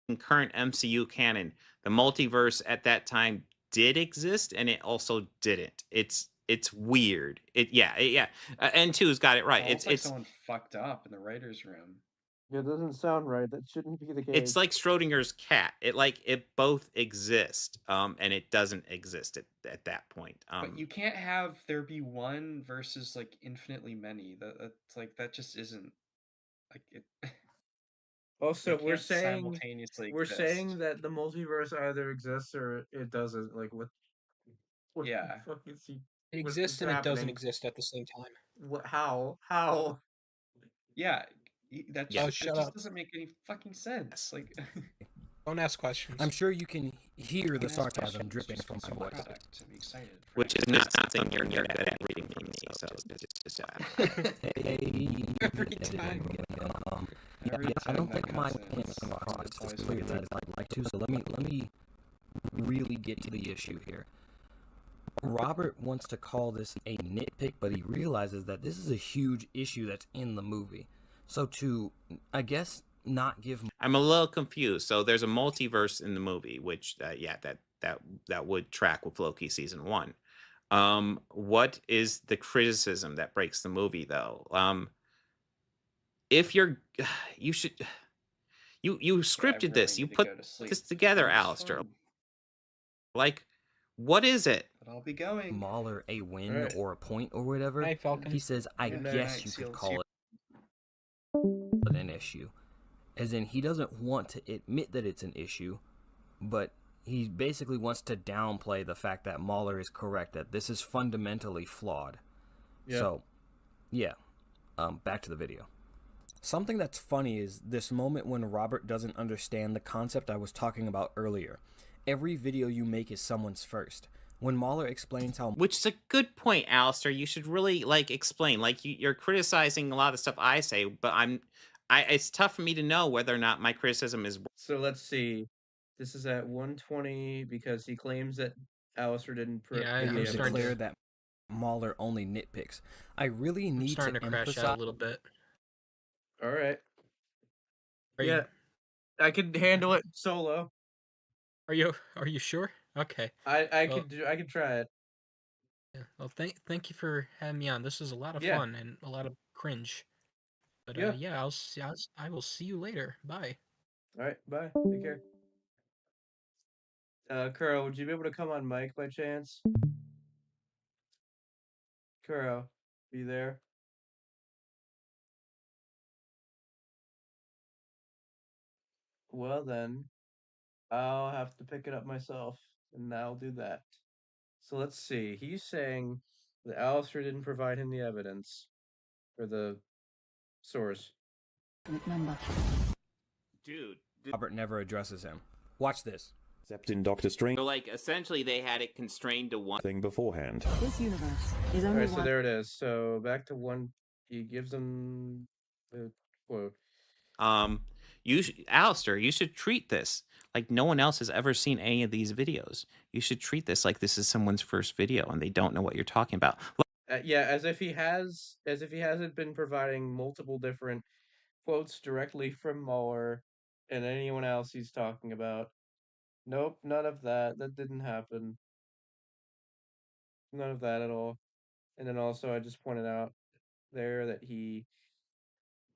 D: In current MCU canon, the multiverse at that time did exist and it also didn't. It's weird. And two's got it right.
O: It's like
D: It's
O: someone fucked up in the writer's room.
A: It doesn't sound right. That shouldn't be the case.
D: It's like Schrodinger's cat. It both exist, and it doesn't exist at that point.
O: But you can't have there be one versus like infinitely many. That's like that just isn't like it.
A: Also,
O: They
A: we're
O: can't
A: saying
O: simultaneously
A: we're
O: exist.
A: saying that the multiverse either exists or it doesn't. Like what
O: Yeah.
A: the fuck is he?
C: It
A: what's
C: exists and it doesn't
A: happening?
C: exist at the same time.
A: What? How?
O: Yeah, that
C: Oh,
O: just,
C: shut
O: just
C: up.
O: doesn't make any fucking sense. Like,
C: Don't ask questions.
G: I'm sure you can hear the
O: ask
G: sarcasm
O: questions,
G: dripping
O: just
G: from
O: get
G: my
O: some
G: voice.
O: product to be excited for
D: which is not something you're good at reading from me. So just
G: Every time. I don't think my opinion is as clear as I'd like to. So let me really get to the issue here. Robert wants to call this a nitpick, but he realizes that this is a huge issue that's in the movie. So to, I guess, not give...
D: I'm a little confused. So there's a multiverse in the movie, which, that would track with Loki season 1. What is the criticism that breaks the movie, though? If you scripted
O: really
D: this, you
O: need to
D: put
O: go to sleep.
D: this together,
O: It's
D: Alastor.
O: fun.
D: Like, what is it?
O: But I'll be going.
G: Mahler a win
A: Right.
G: or a point or whatever.
C: Night, Falcon.
G: He says, I
O: Good
G: guess
O: night,
G: you could
O: SEAL
G: call it an issue. As in, he doesn't want to admit that it's an issue, but he basically wants to downplay the fact that Mahler is correct, that this is fundamentally flawed.
A: Yeah.
G: So, yeah. Back to the video. Something that's funny is this moment when Robert doesn't understand the concept I was talking about earlier. Every video you make is someone's first. When Mahler explains how...
D: Which is a good point, Alistair. You should really, explain. You're criticizing a lot of the stuff I say, but it's tough for me to know whether or not my criticism is...
A: So let's see. This is at 120 because he claims that Alastor didn't...
C: I'm
G: declare that Mahler only nitpicks. I really need
C: starting to crash
G: emphasize...
C: out a little bit.
A: All right.
C: Are
A: yeah,
C: you,
A: I can handle it solo.
C: Are you sure? Okay.
A: I can try it.
C: Yeah. Well, thank you for having me on. This is a lot of
A: Yeah.
C: fun and a lot of cringe. But
A: Yeah.
C: I will see you later. Bye.
A: All right, bye. Take care. Kuro, would you be able to come on mic by chance? Kuro, be there? Well then, I'll have to pick it up myself, and I'll do that. So let's see. He's saying that Alastor didn't provide him the evidence, or the source.
N: Number.
D: Dude.
G: Robert never addresses him. Watch this.
I: Except in Doctor Strange.
D: So, essentially they had it constrained to one
I: thing beforehand.
N: This universe is
A: All
N: only
A: right, so
N: one.
A: there it is. So back to one. He gives them the quote.
D: Alastor, you should treat this like no one else has ever seen any of these videos. You should treat this like this is someone's first video and they don't know what you're talking about.
A: Yeah, as if he hasn't been providing multiple different quotes directly from Mueller and anyone else he's talking about. Nope, none of that. That didn't happen. None of that at all. And then also, I just pointed out there that he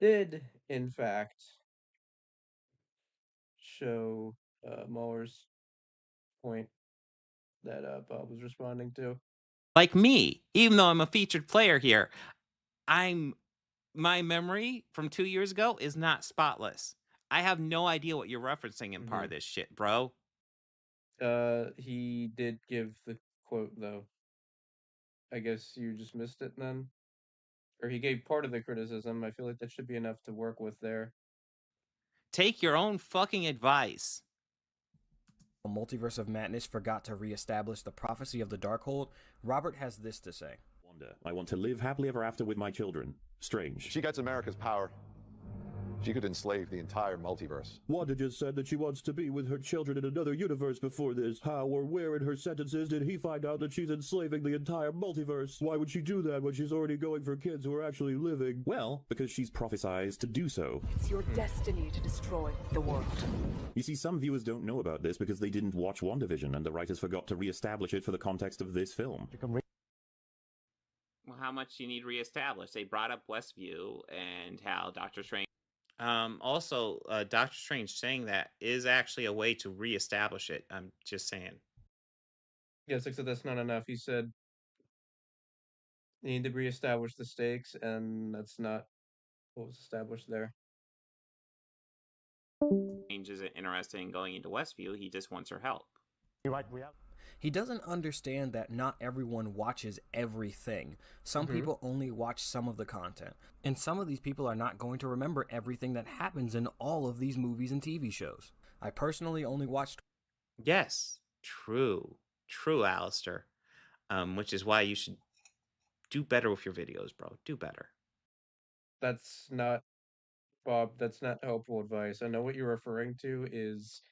A: did, in fact, show Mueller's point that Bob was responding to.
D: Like me, even though I'm a featured player here, my memory from 2 years ago is not spotless. I have no idea what you're referencing in part of this shit, bro.
A: He did give the quote, though. I guess you just missed it then? Or he gave part of the criticism. I feel like that should be enough to work with there.
D: Take your own fucking advice.
G: A Multiverse of Madness forgot to reestablish the prophecy of the Darkhold. Robert has this to say.
I: I want to live happily ever after with my children. Strange.
R: She gets America's power. She could enslave the entire multiverse.
I: Wanda just said that she wants to be with her children in another universe before this. How or where in her sentences did he find out that she's enslaving the entire multiverse? Why would she do that when she's already going for kids who are actually living? Well, because she's prophesied to do so.
L: It's your destiny to destroy the world.
I: You see, some viewers don't know about this because they didn't watch WandaVision, and the writers forgot to re-establish it for the context of this film.
F: Well, how much do you need reestablished? They brought up Westview and how Doctor Strange.
D: Also, Doctor Strange saying that is actually a way to reestablish it. I'm just saying.
A: Yes, except that's not enough. He said you need to reestablish the stakes, and that's not what was established there.
F: Strange isn't interested in going into Westview. He just wants her help.
G: You're right. He doesn't understand that not everyone watches everything. Some people only watch some of the content. And some of these people are not going to remember everything that happens in all of these movies and TV shows. I personally only watched...
D: Yes, true. True, Alastor. Which is why you should do better with your videos, bro. Do better.
A: That's not, Bob, that's not helpful advice. I know what you're referring to is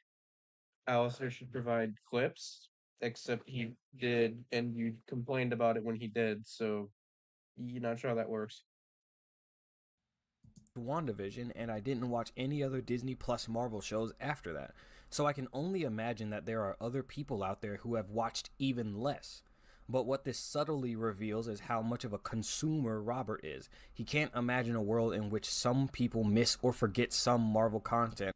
A: Alastor should provide clips, except he did, and you complained about it when he did, so you're not sure how that works.
G: WandaVision, and I didn't watch any other Disney Plus Marvel shows after that. So I can only imagine that there are other people out there who have watched even less. But what this subtly reveals is how much of a consumer Robert is. He can't imagine a world in which some people miss or forget some Marvel content.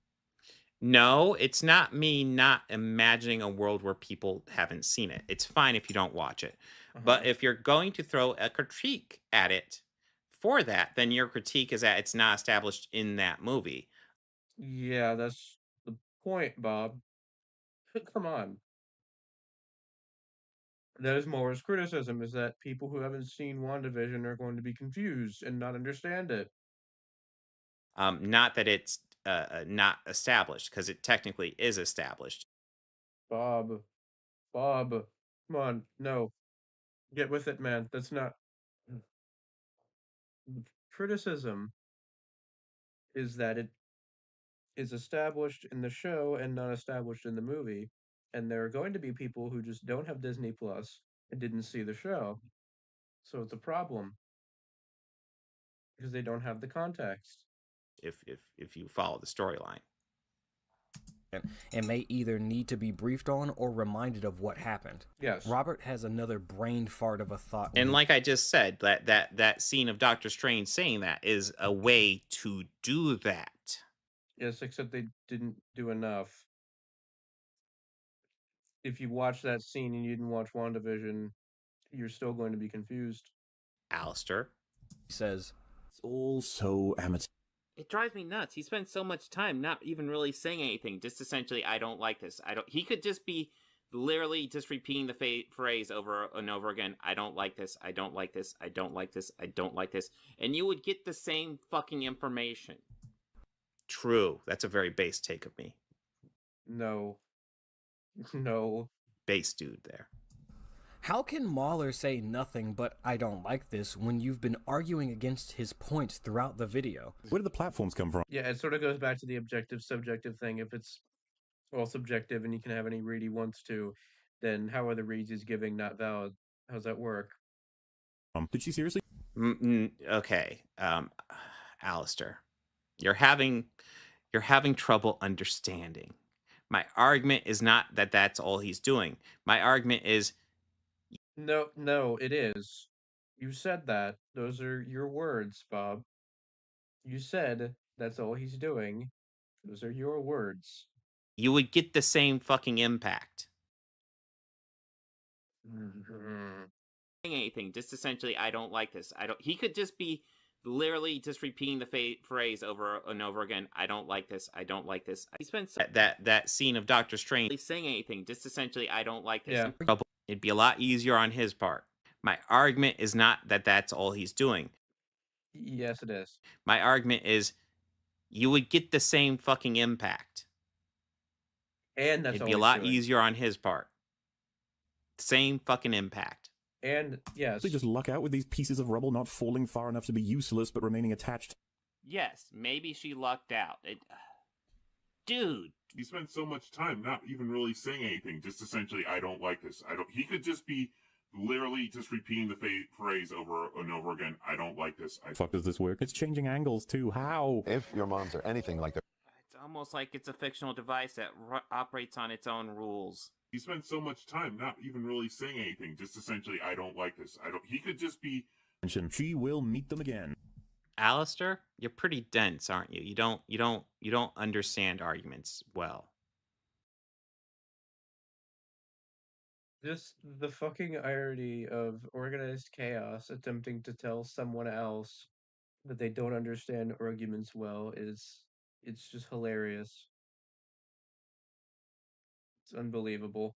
D: No, it's not me not imagining a world where people haven't seen it. It's fine if you don't watch it. But if you're going to throw a critique at it for that, then your critique is that it's not established in that movie.
A: Yeah, that's the point, Bob. Come on. That is Moore's criticism, is that people who haven't seen WandaVision are going to be confused and not understand it.
D: Not that it's not established, because it technically is established.
A: Bob, come on, no. Get with it, man. That's not... Criticism is that it is established in the show and not established in the movie. And there are going to be people who just don't have Disney Plus and didn't see the show. So it's a problem. Because they don't have the context.
D: If you follow the storyline.
G: And may either need to be briefed on or reminded of what happened.
A: Yes.
G: Robert has another brain fart of a thought.
D: And like I just said, that scene of Doctor Strange saying that is a way to do that.
A: Yes, except they didn't do enough. If you watch that scene and you didn't watch WandaVision, you're still going to be confused.
D: Alastor
G: says,
I: it's all so amateur.
F: It drives me nuts. He spends so much time not even really saying anything. Just essentially, I don't like this. He could just be literally just repeating the phrase over and over again. I don't like this. I don't like this. I don't like this. I don't like this. And you would get the same fucking information.
D: True. That's a very base take of me.
A: No. No.
D: Base dude there.
G: How can Mahler say nothing but I don't like this when you've been arguing against his points throughout the video?
I: Where do the platforms come from?
A: Yeah, it sort of goes back to the objective-subjective thing. If it's all subjective and he can have any read he wants to, then how are the reads he's giving not valid? How's that work?
I: Did she seriously?
D: Okay, Alastor, you're having trouble understanding. My argument is not that that's all he's doing. My argument is...
A: No, it is. You said that. Those are your words, Bob. You said that's all he's doing. Those are your words.
D: You would get the same fucking impact.
F: Anything, just essentially, I don't like this. He could just be literally just repeating the phrase over and over again. I don't like this. I don't like this. He spends
D: that scene of Doctor Strange
F: saying anything, just essentially, I don't like this.
A: Yeah.
D: It'd be a lot easier on his part. My argument is not that that's all he's doing.
A: Yes, it is.
D: My argument is you would get the same fucking impact.
A: And that's
D: It'd be a lot easier on his part. Same fucking impact.
A: And yes.
I: They just luck out with these pieces of rubble not falling far enough to be useless but remaining attached.
F: Yes, maybe she lucked out. Dude.
T: He spent so much time not even really saying anything, just essentially, I don't like this. He could just be literally just repeating the phrase over and over again, I don't like this.
I: Fuck does this work? It's changing angles too. How?
U: If your moms are anything like their...
F: It's almost like it's a fictional device that operates on its own rules.
T: He spent so much time not even really saying anything, just essentially, I don't like this. He could just be...
I: She will meet them again.
D: Alastor, you're pretty dense, aren't you? You don't understand arguments well.
A: Just the fucking irony of organized chaos attempting to tell someone else that they don't understand arguments well it's just hilarious. It's unbelievable.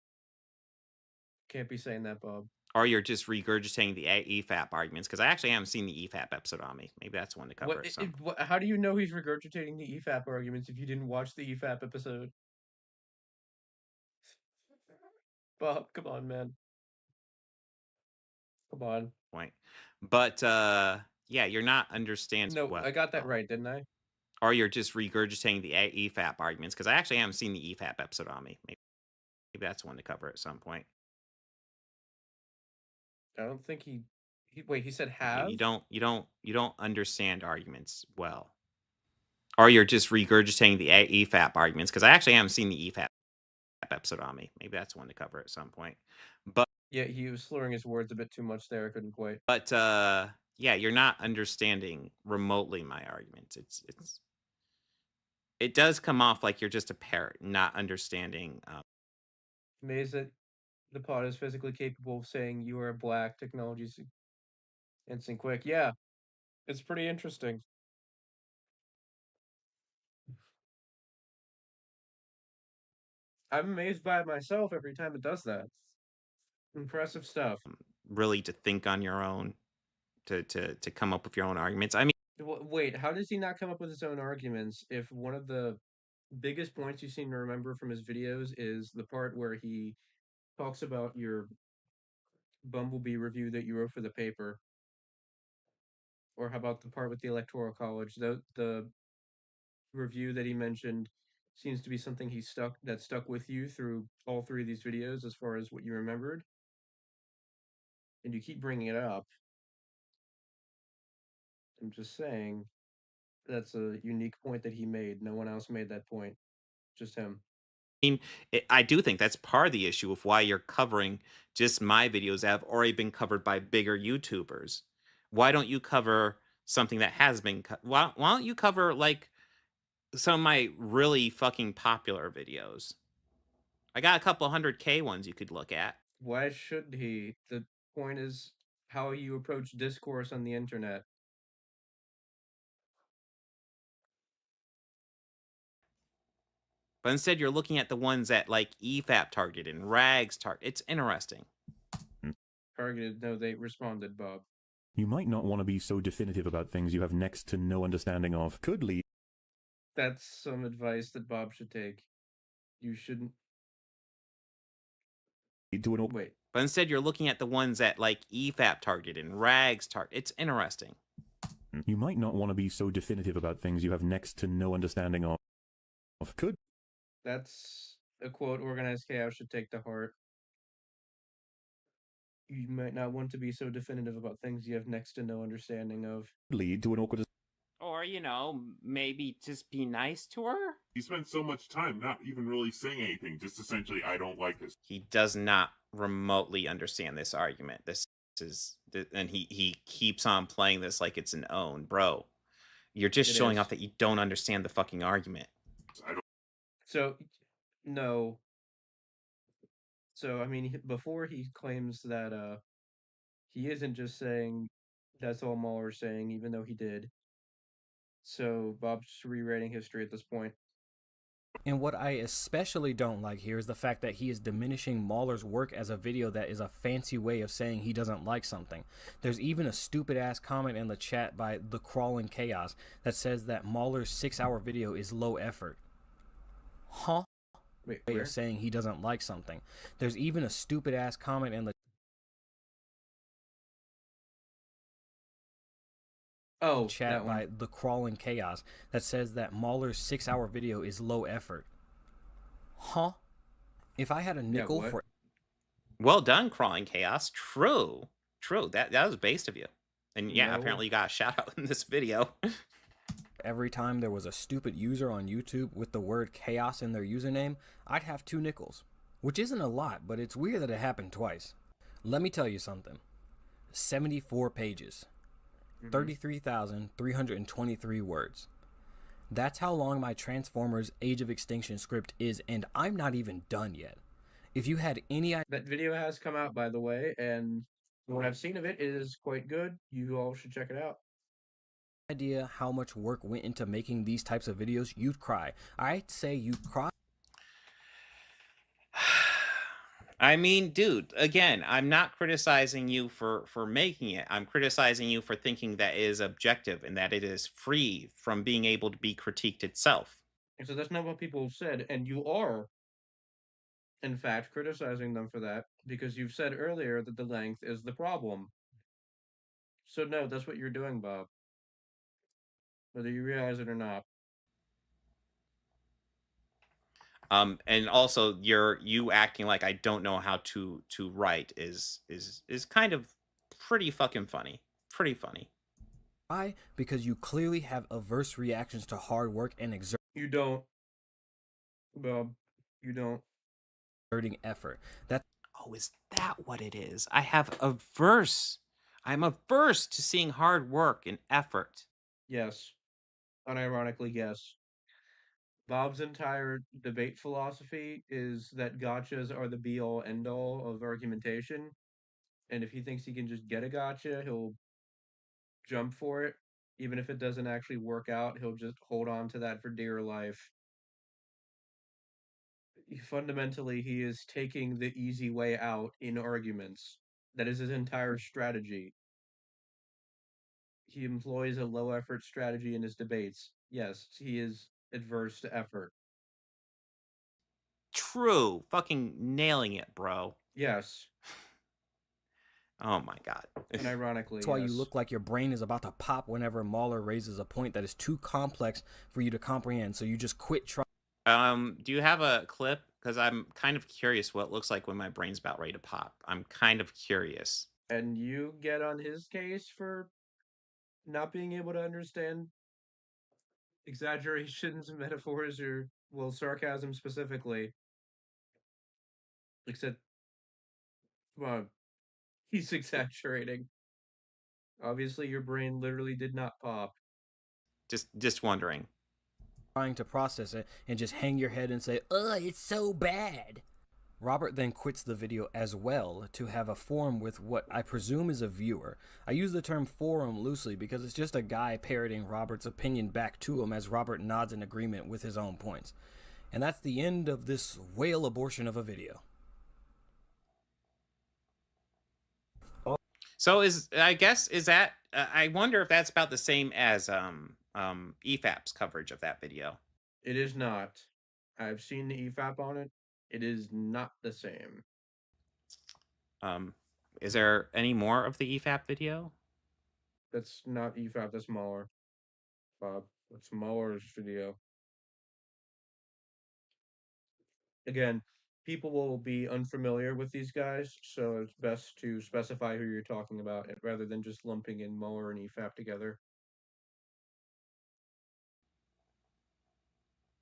A: Can't be saying that, Bob.
D: Or you're just regurgitating the EFAP arguments, because I actually haven't seen the EFAP episode on me. Maybe that's one to cover.
A: How do you know he's regurgitating the EFAP arguments if you didn't watch the EFAP episode? Bob, come on, man. Come on.
D: Point. But yeah, you're not understanding.
A: No, I got that right, didn't I?
D: Or you're just regurgitating the EFAP arguments, because I actually haven't seen the EFAP episode on me. Maybe that's one to cover at some point.
A: I don't think he wait, he said have?
D: You don't understand arguments well. Or you're just regurgitating the EFAP arguments, because I actually haven't seen the EFAP episode on me. Maybe that's one to cover at some point. But
A: yeah, he was slurring his words a bit too much there. I couldn't quite.
D: But yeah, you're not understanding remotely my arguments. It does come off like you're just a parrot, not understanding.
A: Amazed that the pod is physically capable of saying you are black, technology's instant quick. Yeah, it's pretty interesting. I'm amazed by it myself every time it does that. Impressive stuff.
D: Really to think on your own, to come up with your own arguments. I mean,
A: wait, how does he not come up with his own arguments if one of the biggest points you seem to remember from his videos is the part where he talks about your Bumblebee review that you wrote for the paper? Or how about the part with the Electoral College? The review that he mentioned seems to be something that stuck with you through all three of these videos as far as what you remembered. And you keep bringing it up. I'm just saying that's a unique point that he made. No one else made that point. Just him.
D: I do think that's part of the issue of why you're covering just my videos that have already been covered by bigger YouTubers. Why don't you cover something that has been why don't you cover like some of my really fucking popular videos? I got a couple 100K ones you could look at.
A: Why should he? The point is how you approach discourse on the internet.
D: But instead, you're looking at the ones that like EFAP targeted and RAGs target. It's interesting.
A: Targeted? No, they responded, Bob.
I: You might not want to be so definitive about things you have next to no understanding of. Could lead.
A: That's some advice that Bob should take. You shouldn't.
I: Wait.
D: But instead, you're looking at the ones that like EFAP targeted and RAGs target. It's interesting.
I: You might not want to be so definitive about things you have next to no understanding of. Could.
A: That's a quote organized chaos should take to heart. You might not want to be so definitive about things you have next to no understanding of.
I: Lead to an awkward...
F: Or, maybe just be nice to her?
T: He spent so much time not even really saying anything, just essentially, I don't like this.
D: He does not remotely understand this argument. And he keeps on playing this like it's an own. Bro, you're just showing off that you don't understand the fucking argument.
A: So, no. So, I mean, before he claims that he isn't just saying that's all Mahler's saying, even though he did. So, Bob's just rewriting history at this point.
G: And what I especially don't like here is the fact that he is diminishing Mahler's work as a video that is a fancy way of saying he doesn't like something. There's even a stupid-ass comment in the chat by The Crawling Chaos that says that Mahler's 6-hour video is low effort. Huh?
A: Wait,
G: way of saying he doesn't like something. There's even a stupid-ass comment in the... chat by The Crawling Chaos that says that Mauler's 6-hour video is low effort. Huh? If I had a nickel for...
D: Well done, Crawling Chaos. True. That was based of you. And yeah, apparently you got a shout out in this video.
G: Every time there was a stupid user on YouTube with the word chaos in their username, I'd have 2 nickels. Which isn't a lot, but it's weird that it happened twice. Let me tell you something. 74 pages. 33,323 words. That's how long my Transformers Age of Extinction script is, and I'm not even done yet. If you had any idea...
A: That video has come out, by the way, and what I've seen of it is quite good. You all should check it out.
G: Idea how much work went into making these types of videos, you'd cry. I'd say you'd cry.
D: I mean, dude, again, I'm not criticizing you for making it. I'm criticizing you for thinking that it is objective and that it is free from being able to be critiqued itself.
A: And so that's not what people have said, and you are, in fact, criticizing them for that, because you've said earlier that the length is the problem. So no, that's what you're doing, Bob. Whether you realize it or not.
D: And also you acting like I don't know how to write is kind of pretty fucking funny. Pretty funny.
G: Why? Because you clearly have averse reactions to hard work and
A: You don't, Bob. You don't.
G: Exerting effort.
D: Is that what it is? I have averse. I'm averse to seeing hard work and effort.
A: Yes. Unironically, yes. Bob's entire debate philosophy is that gotchas are the be-all, end-all of argumentation. And if he thinks he can just get a gotcha, he'll jump for it. Even if it doesn't actually work out, he'll just hold on to that for dear life. Fundamentally, he is taking the easy way out in arguments. That is his entire strategy. He employs a low-effort strategy in his debates. Yes, he is adverse to effort.
D: True. Fucking nailing it, bro.
A: Yes.
D: Oh my god.
A: And ironically,
G: that's why you look like your brain is about to pop whenever Mauler raises a point that is too complex for you to comprehend, so you just quit trying.
D: Do you have a clip? Because I'm kind of curious what it looks like when my brain's about ready to pop. I'm kind of curious.
A: And you get on his case for not being able to understand exaggerations, metaphors, or, well, sarcasm specifically. Except, well, he's exaggerating. Obviously, your brain literally did not pop.
D: Just wondering.
G: Trying to process it and just hang your head and say, "Ugh, it's so bad." Robert then quits the video as well to have a forum with what I presume is a viewer. I use the term forum loosely because it's just a guy parroting Robert's opinion back to him as Robert nods in agreement with his own points. And that's the end of this whale abortion of a video.
D: So I wonder if that's about the same as EFAP's coverage of that video.
A: It is not. I've seen the EFAP on it. It is not the same.
D: Is there any more of the EFAP video?
A: That's not EFAP, that's Mauler. Bob, that's Mauler's video. Again, people will be unfamiliar with these guys, so it's best to specify who you're talking about rather than just lumping in Mauler and EFAP together.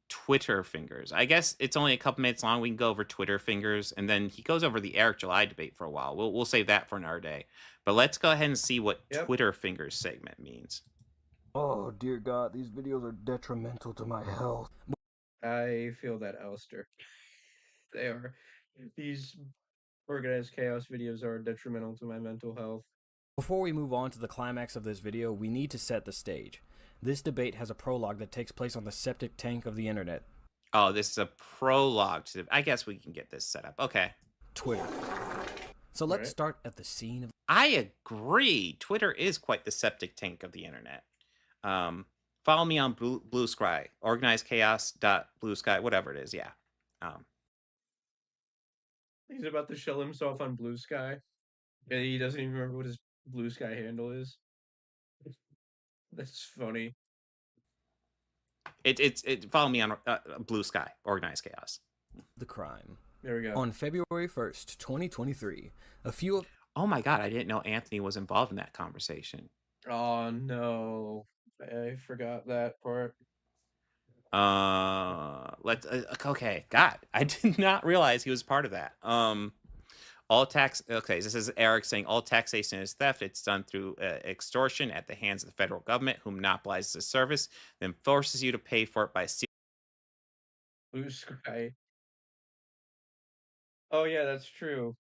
D: Twitter fingers. I guess it's only a couple minutes long. We can go over Twitter fingers, and then he goes over the Eric July debate for a while. We'll save that for another day. But let's go ahead and see what Twitter fingers segment means.
G: Oh dear God, these videos are detrimental to my health.
A: I feel that, Alastor. They are. These organized chaos videos are detrimental to my mental health.
G: Before we move on to the climax of this video, we need to set the stage. This debate has a prologue that takes place on the septic tank of the internet.
D: Oh, this is a prologue to... I guess we can get this set up. Okay.
G: Twitter. So let's start at the scene of...
D: I agree. Twitter is quite the septic tank of the internet. Follow me on Blue Sky. Organizedchaos.Blue Sky, whatever it is, yeah.
A: He's about to show himself on Blue Sky. And he doesn't even remember what his Blue Sky handle is. That's funny.
D: It follow me on Blue Sky, Organized Chaos.
G: The crime.
A: There we go.
G: On February 1st, 2023, a few of...
D: Oh my god, I didn't know Anthony was involved in that conversation.
A: Oh no, I forgot that part.
D: Let's okay. God, I did not realize he was part of that. All tax. Okay, this is Eric saying all taxation is theft. It's done through extortion at the hands of the federal government, who monopolizes the service, then forces you to pay for it by stealing.
A: Blue Sky. Oh yeah, that's true.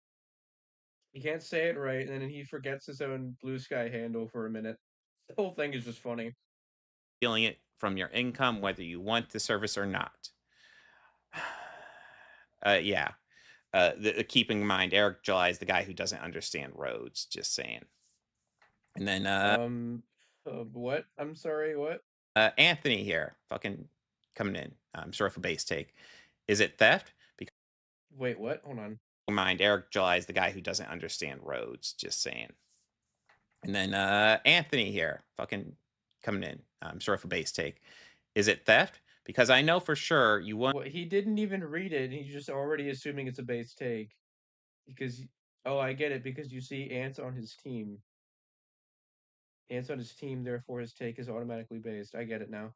A: He can't say it right, and then he forgets his own Blue Sky handle for a minute. The whole thing is just funny.
D: Stealing it from your income, whether you want the service or not. Yeah. Keeping in mind, Eric July is the guy who doesn't understand roads. Just saying. And then
A: what? I'm sorry, what?
D: Anthony here, fucking coming in. I'm sure for base take. Is it theft? Because
A: wait, what? Hold on.
D: Mind, Eric July is the guy who doesn't understand roads. Just saying. And then Anthony here, fucking coming in. I'm sure for base take. Is it theft? Because I know for sure you won't.
A: Well, he didn't even read it. He's just already assuming it's a base take. Because, oh, I get it. Because you see ants on his team. Ants on his team, therefore his take is automatically based. I get it now.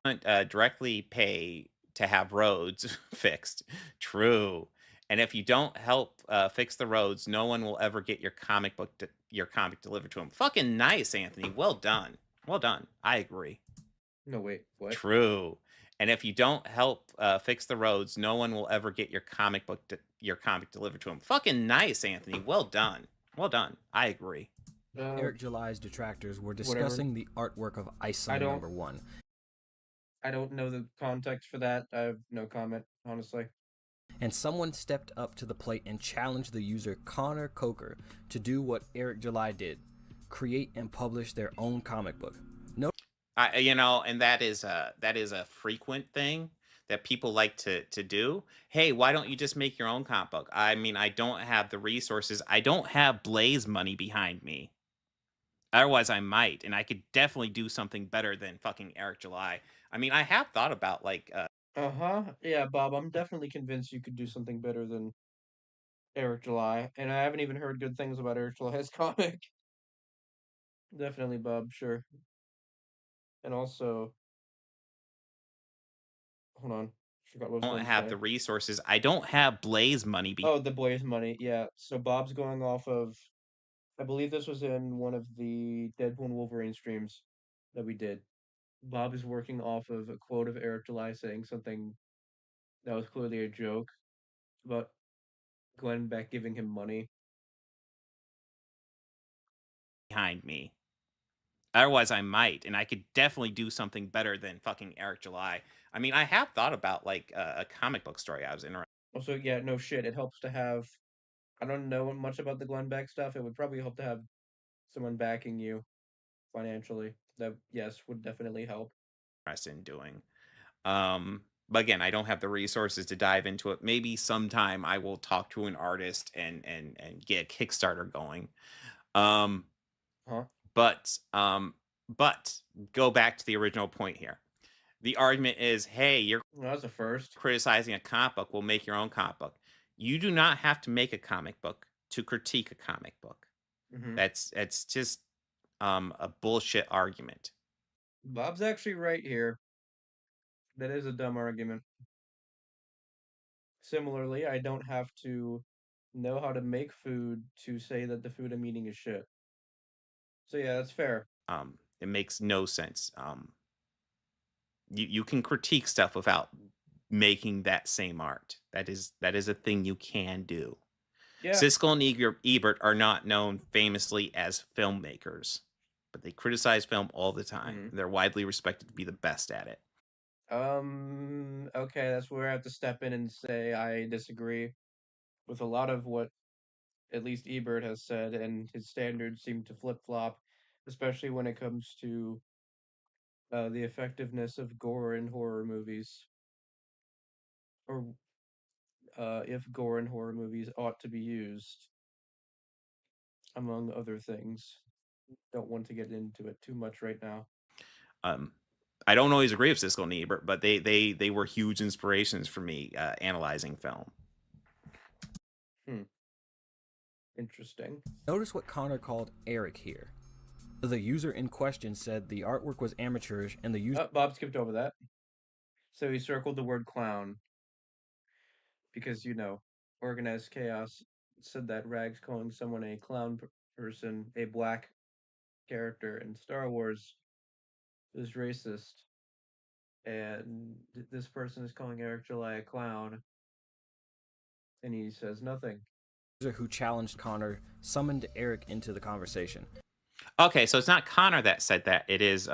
D: Directly pay to have roads fixed. True. And if you don't help fix the roads, no one will ever get your comic delivered to them. Fucking nice, Anthony. Well done. Well done. I agree.
A: No, wait. What?
D: True. And if you don't help fix the roads, no one will ever get your comic delivered to them. Fucking nice, Anthony. Well done. Well done. I agree.
G: Eric July's detractors were discussing the artwork of Iceland #1.
A: I don't know the context for that. I have no comment, honestly.
G: And someone stepped up to the plate and challenged the user Connor Coker to do what Eric July did: create and publish their own comic book. No,
D: and that is a frequent thing that people like to do. Hey, why don't you just make your own comic book? I mean, I don't have the resources. I don't have Blaze money behind me. Otherwise, I might, and I could definitely do something better than fucking Eric July. I mean, I have thought about like.
A: Yeah, Bob, I'm definitely convinced you could do something better than Eric July, and I haven't even heard good things about Eric July's comic. Definitely, Bob, sure. And also, hold on, forgot what I was
D: don't have the resources. I don't have Blaze money.
A: Oh, the Blaze money, yeah. So Bob's going off of, I believe this was in one of the Deadpool and Wolverine streams that we did. Bob is working off of a quote of Eric July saying something that was clearly a joke about Glenn Beck giving him money.
D: Behind me. Otherwise, I might, and I could definitely do something better than fucking Eric July. I mean, I have thought about like a comic book story I was interested.
A: Also, yeah, no shit. It helps to have. I don't know much about the Glenn Beck stuff. It would probably help to have someone backing you financially. That, yes, would definitely help.
D: In doing. But again, I don't have the resources to dive into it. Maybe sometime I will talk to an artist and get a Kickstarter going. But go back to the original point here. The argument is, hey, you're
A: that's a first.
D: Criticizing a comic book. Will make your own comic book. You do not have to make a comic book to critique a comic book.
A: Mm-hmm.
D: That's just a bullshit argument.
A: Bob's actually right here. That is a dumb argument. Similarly, I don't have to know how to make food to say that the food I'm eating is shit. So yeah, that's fair.
D: It makes no sense. You can critique stuff without making that same art. That is a thing you can do. Yeah. Siskel and Ebert are not known famously as filmmakers, but they criticize film all the time. Mm-hmm. They're widely respected to be the best at it.
A: Okay, that's where I have to step in and say I disagree with a lot of what at least Ebert has said, and his standards seem to flip-flop, especially when it comes to the effectiveness of gore in horror movies, or if gore in horror movies ought to be used, among other things. Don't want to get into it too much right now.
D: I don't always agree with Siskel and Ebert, but they were huge inspirations for me analyzing film.
A: Interesting.
G: Notice what Connor called Eric here. The user in question said the artwork was amateurish and the user...
A: Bob skipped over that. So he circled the word clown. Because, you know, Organized Chaos said that Rags calling someone a clown person, a black character in Star Wars, is racist. And this person is calling Eric July a clown. And he says nothing.
G: Who challenged Connor summoned Eric into the conversation.
D: Okay, so it's not Connor that said that. It is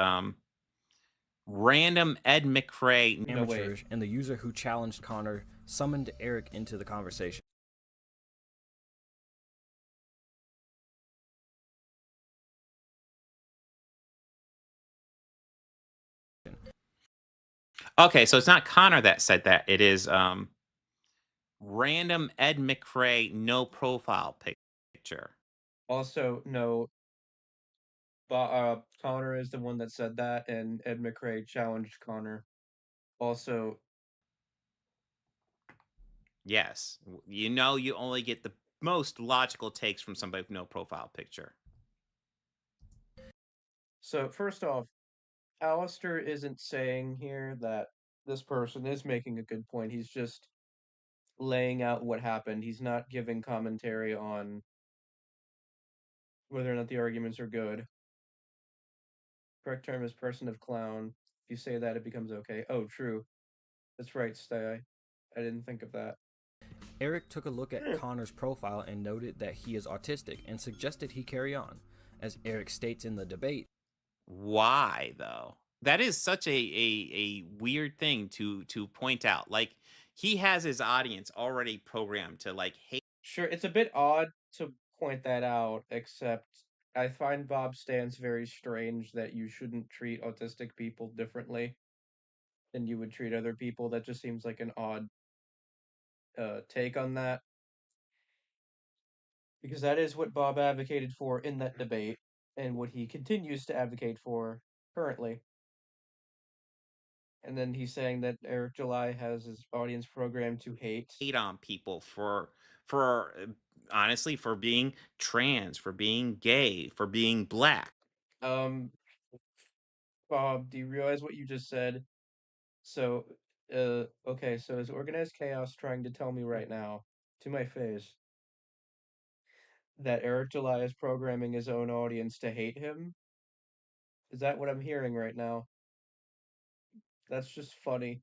D: random Ed McRae.
G: Amateurish, and the user who challenged Connor summoned Eric into the conversation.
D: Okay, so it's not Connor that said that. It is random Ed McRae no profile picture.
A: Also, no, Connor is the one that said that, and Ed McRae challenged Connor. Also,
D: yes, you know, you only get the most logical takes from somebody with no profile picture.
A: So first off, Alastor isn't saying here that this person is making a good point. He's just laying out what happened. He's not giving commentary on whether or not the arguments are good. Correct term is person of clown. If you say that, it becomes okay. Oh, true. That's right, Stay. I didn't think of that.
G: Eric took a look at Connor's profile and noted that he is autistic and suggested he carry on. As Eric states in the debate.
D: Why, though? That is such a weird thing to point out. Like, he has his audience already programmed to, like, hate.
A: Sure, it's a bit odd to point that out, except I find Bob's stance very strange that you shouldn't treat autistic people differently than you would treat other people. That just seems like an odd take on that. Because that is what Bob advocated for in that debate, and what he continues to advocate for currently. And then he's saying that Eric July has his audience programmed to hate
D: on people for honestly, for being trans, for being gay, for being black.
A: Bob, do you realize what you just said? So, okay, so is Organized Chaos trying to tell me right now, to my face, that Eric July is programming his own audience to hate him? Is that what I'm hearing right now? That's just funny.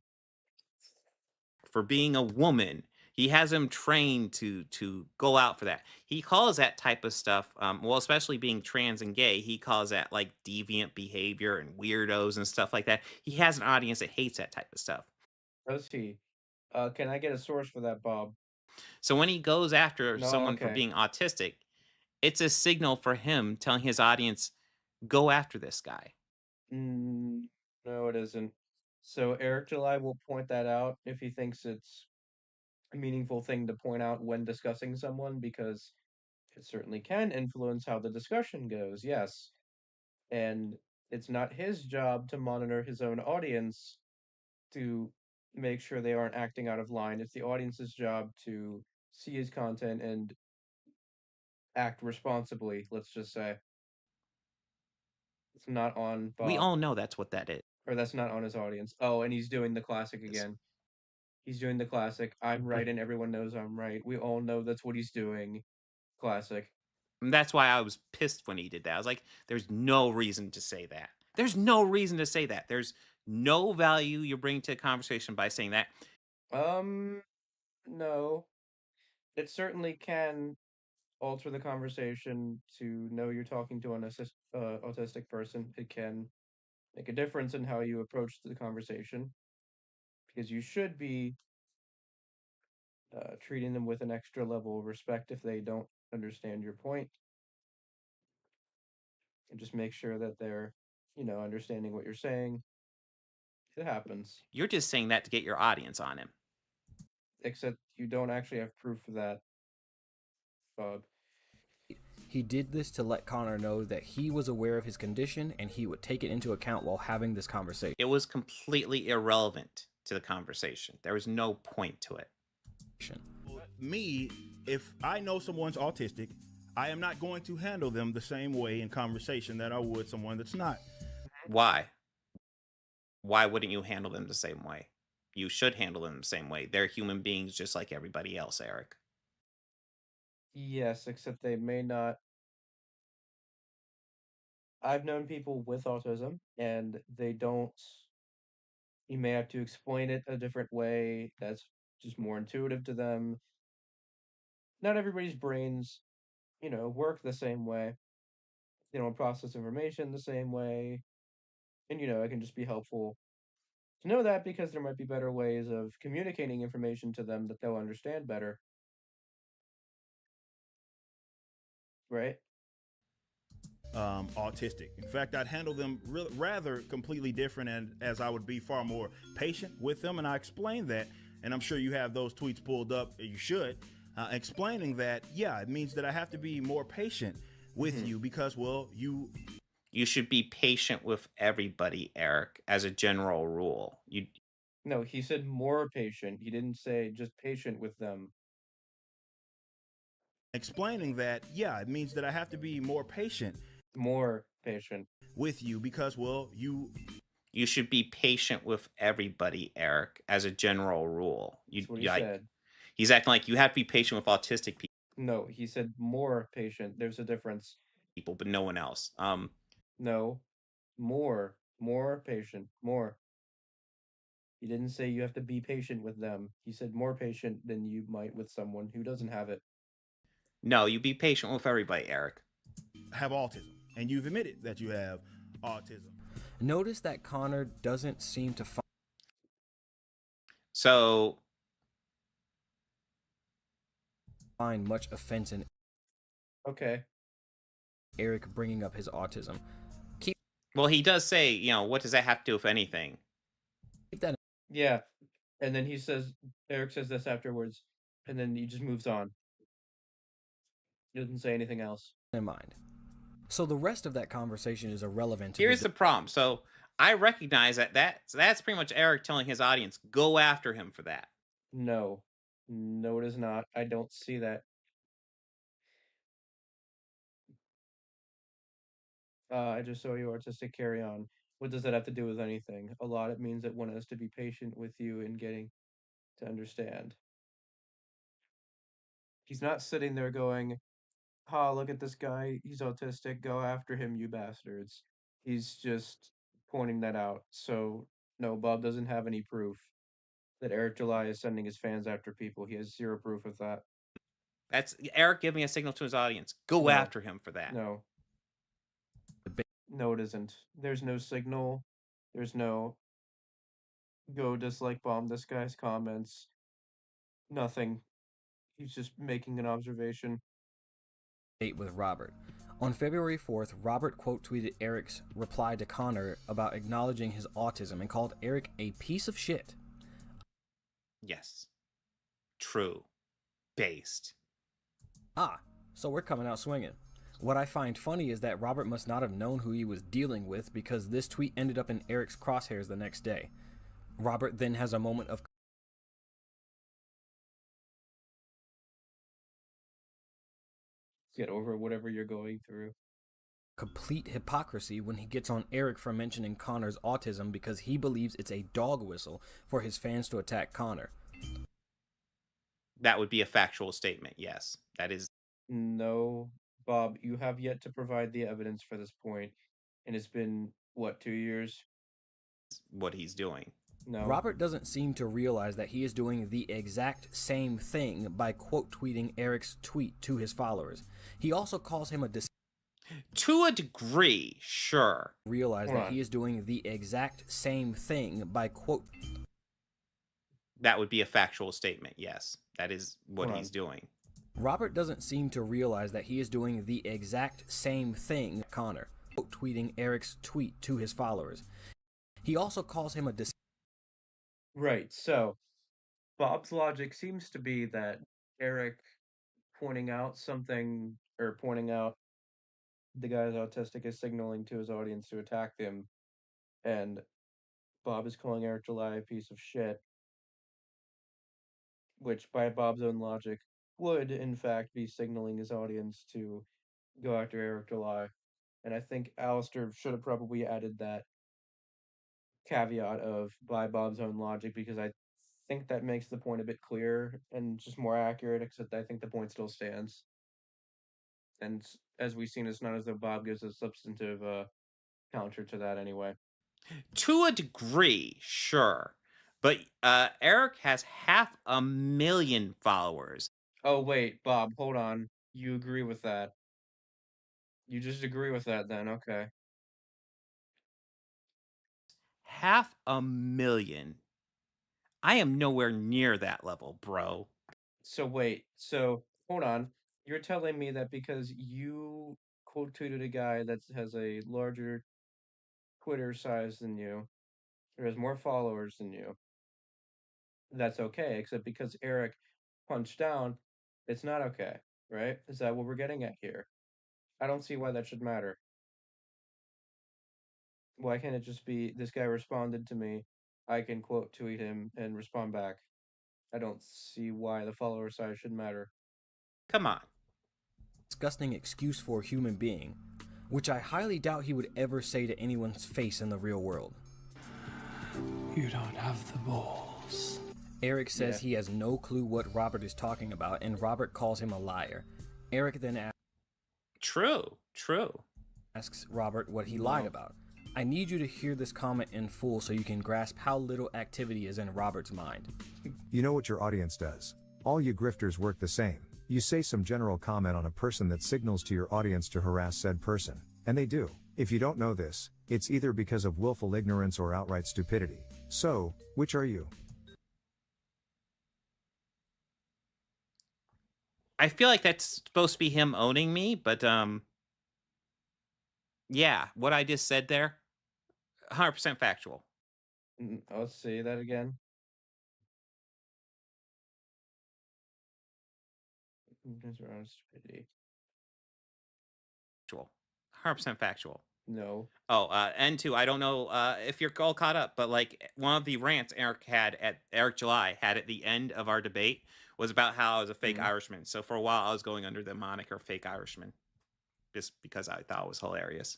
D: For being a woman, he has him trained to go out for that. He calls that type of stuff, well, especially being trans and gay, he calls that like deviant behavior and weirdos and stuff like that. He has an audience that hates that type of stuff.
A: Does he? Can I get a source for that, Bob?
D: So when he goes after someone for being autistic, it's a signal for him telling his audience, go after this guy.
A: No, it isn't. So Eric July will point that out if he thinks it's a meaningful thing to point out when discussing someone, because it certainly can influence how the discussion goes, yes. And it's not his job to monitor his own audience to make sure they aren't acting out of line. It's the audience's job to see his content and act responsibly, let's just say. It's not on Bob.
D: We all know that's what that is.
A: Or that's not on his audience. Oh, and he's doing the classic again. He's doing the classic, I'm right and everyone knows I'm right. We all know that's what he's doing. Classic.
D: And that's why I was pissed when he did that. I was like, there's no reason to say that. There's no reason to say that. There's no value you bring to a conversation by saying that.
A: No. It certainly can alter the conversation to know you're talking to an autistic person. It can make a difference in how you approach the conversation, because you should be treating them with an extra level of respect if they don't understand your point, and just make sure that they're, understanding what you're saying. It happens.
D: You're just saying that to get your audience on him.
A: Except you don't actually have proof of that, Bob.
G: He did this to let Connor know that he was aware of his condition and he would take it into account while having this conversation.
D: It was completely irrelevant to the conversation. There was no point to it.
H: Me, if I know someone's autistic, I am not going to handle them the same way in conversation that I would someone that's not.
D: Why? Why wouldn't you handle them the same way? You should handle them the same way. They're human beings just like everybody else, Eric.
A: Yes, except they may not. I've known people with autism, and they don't. You may have to explain it a different way that's just more intuitive to them. Not everybody's brains, work the same way. They don't process information the same way. And, it can just be helpful to know that because there might be better ways of communicating information to them that they'll understand better. Right?
H: Autistic. In fact, I'd handle them rather completely different, and as I would be far more patient with them. And I explained that, and I'm sure you have those tweets pulled up. You should, explaining that. Yeah, it means that I have to be more patient with you because, well, you
D: should be patient with everybody, Eric, as a general rule.
A: No, he said more patient. He didn't say just patient with them.
H: Explaining that, yeah, it means that I have to be more patient.
A: More patient
H: with you because, well, you
D: should be patient with everybody, Eric, as a general rule.
A: That's what he said.
D: He's acting like you have to be patient with autistic people.
A: No, he said more patient. There's a difference.
D: People, but no one else.
A: No, more patient, more. He didn't say you have to be patient with them. He said more patient than you might with someone who doesn't have it.
D: No, you be patient with everybody, Eric.
H: Have autism, and you've admitted that you have autism.
G: Notice that Connor doesn't seem to find much offense in Eric bringing up his autism.
D: Well, he does say, what does that have to do with anything?
G: Keep that.
A: Yeah, and then Eric says this afterwards, and then he just moves on. He doesn't say anything else.
G: In mind. So the rest of that conversation is irrelevant.
D: Here's the problem. So I recognize that's pretty much Eric telling his audience, go after him for that.
A: No, it is not. I don't see that. I just saw you artistic carry on. What does that have to do with anything? A lot. It means it wants us to be patient with you in getting to understand. He's not sitting there going, look at this guy, he's autistic, go after him, you bastards. He's just pointing that out. So, no, Bob doesn't have any proof that Eric July is sending his fans after people. He has zero proof of that.
D: That's Eric giving a signal to his audience. Go after him for that.
A: No, it isn't. There's no signal. There's no go dislike bomb this guy's comments. Nothing. He's just making an observation.
G: With Robert. On February 4th, Robert quote tweeted Eric's reply to Connor about acknowledging his autism and called Eric a piece of shit.
D: Yes. True. Based.
G: So we're coming out swinging. What I find funny is that Robert must not have known who he was dealing with because this tweet ended up in Eric's crosshairs the next day. Robert then has a moment of
A: get over whatever you're going through.
G: Complete hypocrisy when he gets on Eric for mentioning Connor's autism because he believes it's a dog whistle for his fans to attack Connor.
D: That would be a factual statement, yes. That is...
A: No, Bob, you have yet to provide the evidence for this point, and it's been, 2 years?
D: What he's doing.
A: No.
G: Robert doesn't seem to realize that he is doing the exact same thing by quote tweeting Eric's tweet to his followers. He also calls him a
D: to a degree, sure.
G: Realize that he is doing the exact same thing by quote.
D: That would be a factual statement, yes. That is what he's doing.
G: Robert doesn't seem to realize that he is doing the exact same thing Connor, quote tweeting Eric's tweet to his followers. He also calls him a
A: Right, so Bob's logic seems to be that Eric pointing out something or pointing out the guy's autistic is signaling to his audience to attack him, and Bob is calling Eric July a piece of shit, which by Bob's own logic would in fact be signaling his audience to go after Eric July. And I think Alastor should have probably added that caveat of by Bob's own logic, because I think that makes the point a bit clearer and just more accurate, except I think the point still stands. And as we've seen, it's not as though Bob gives a substantive counter to that anyway.
D: To a degree, sure. But Eric has 500,000 followers.
A: Oh, wait, Bob, hold on. You agree with that? You just agree with that then, okay.
D: 500,000. I am nowhere near that level, bro.
A: So wait, hold on. You're telling me that because you quote tweeted a guy that has a larger Twitter size than you, or has more followers than you, that's okay, except because Eric punched down, it's not okay, right? Is that what we're getting at here? I don't see why that should matter. Why can't it just be this guy responded to me, I can quote tweet him and respond back? I don't see why the follower size should matter.
D: Come on.
G: Disgusting excuse for a human being, which I highly doubt he would ever say to anyone's face in the real world.
E: You don't have the balls.
G: Eric says he has no clue what Robert is talking about, and Robert calls him a liar. Eric then asks...
D: True.
G: Asks Robert what he lied about. I need you to hear this comment in full so you can grasp how little activity is in Robert's mind.
U: You know what your audience does. All you grifters work the same. You say some general comment on a person that signals to your audience to harass said person. And they do. If you don't know this, it's either because of willful ignorance or outright stupidity. So, which are you?
D: I feel like that's supposed to be him owning me, but yeah, what I just said there, 100% factual.
A: Let's see that again. Stupidity.
D: 100% factual.
A: No.
D: Oh, and two, I don't know if you're all caught up, but like one of the rants Eric July had at the end of our debate was about how I was a fake Irishman. So for a while, I was going under the moniker fake Irishman, just because I thought it was hilarious.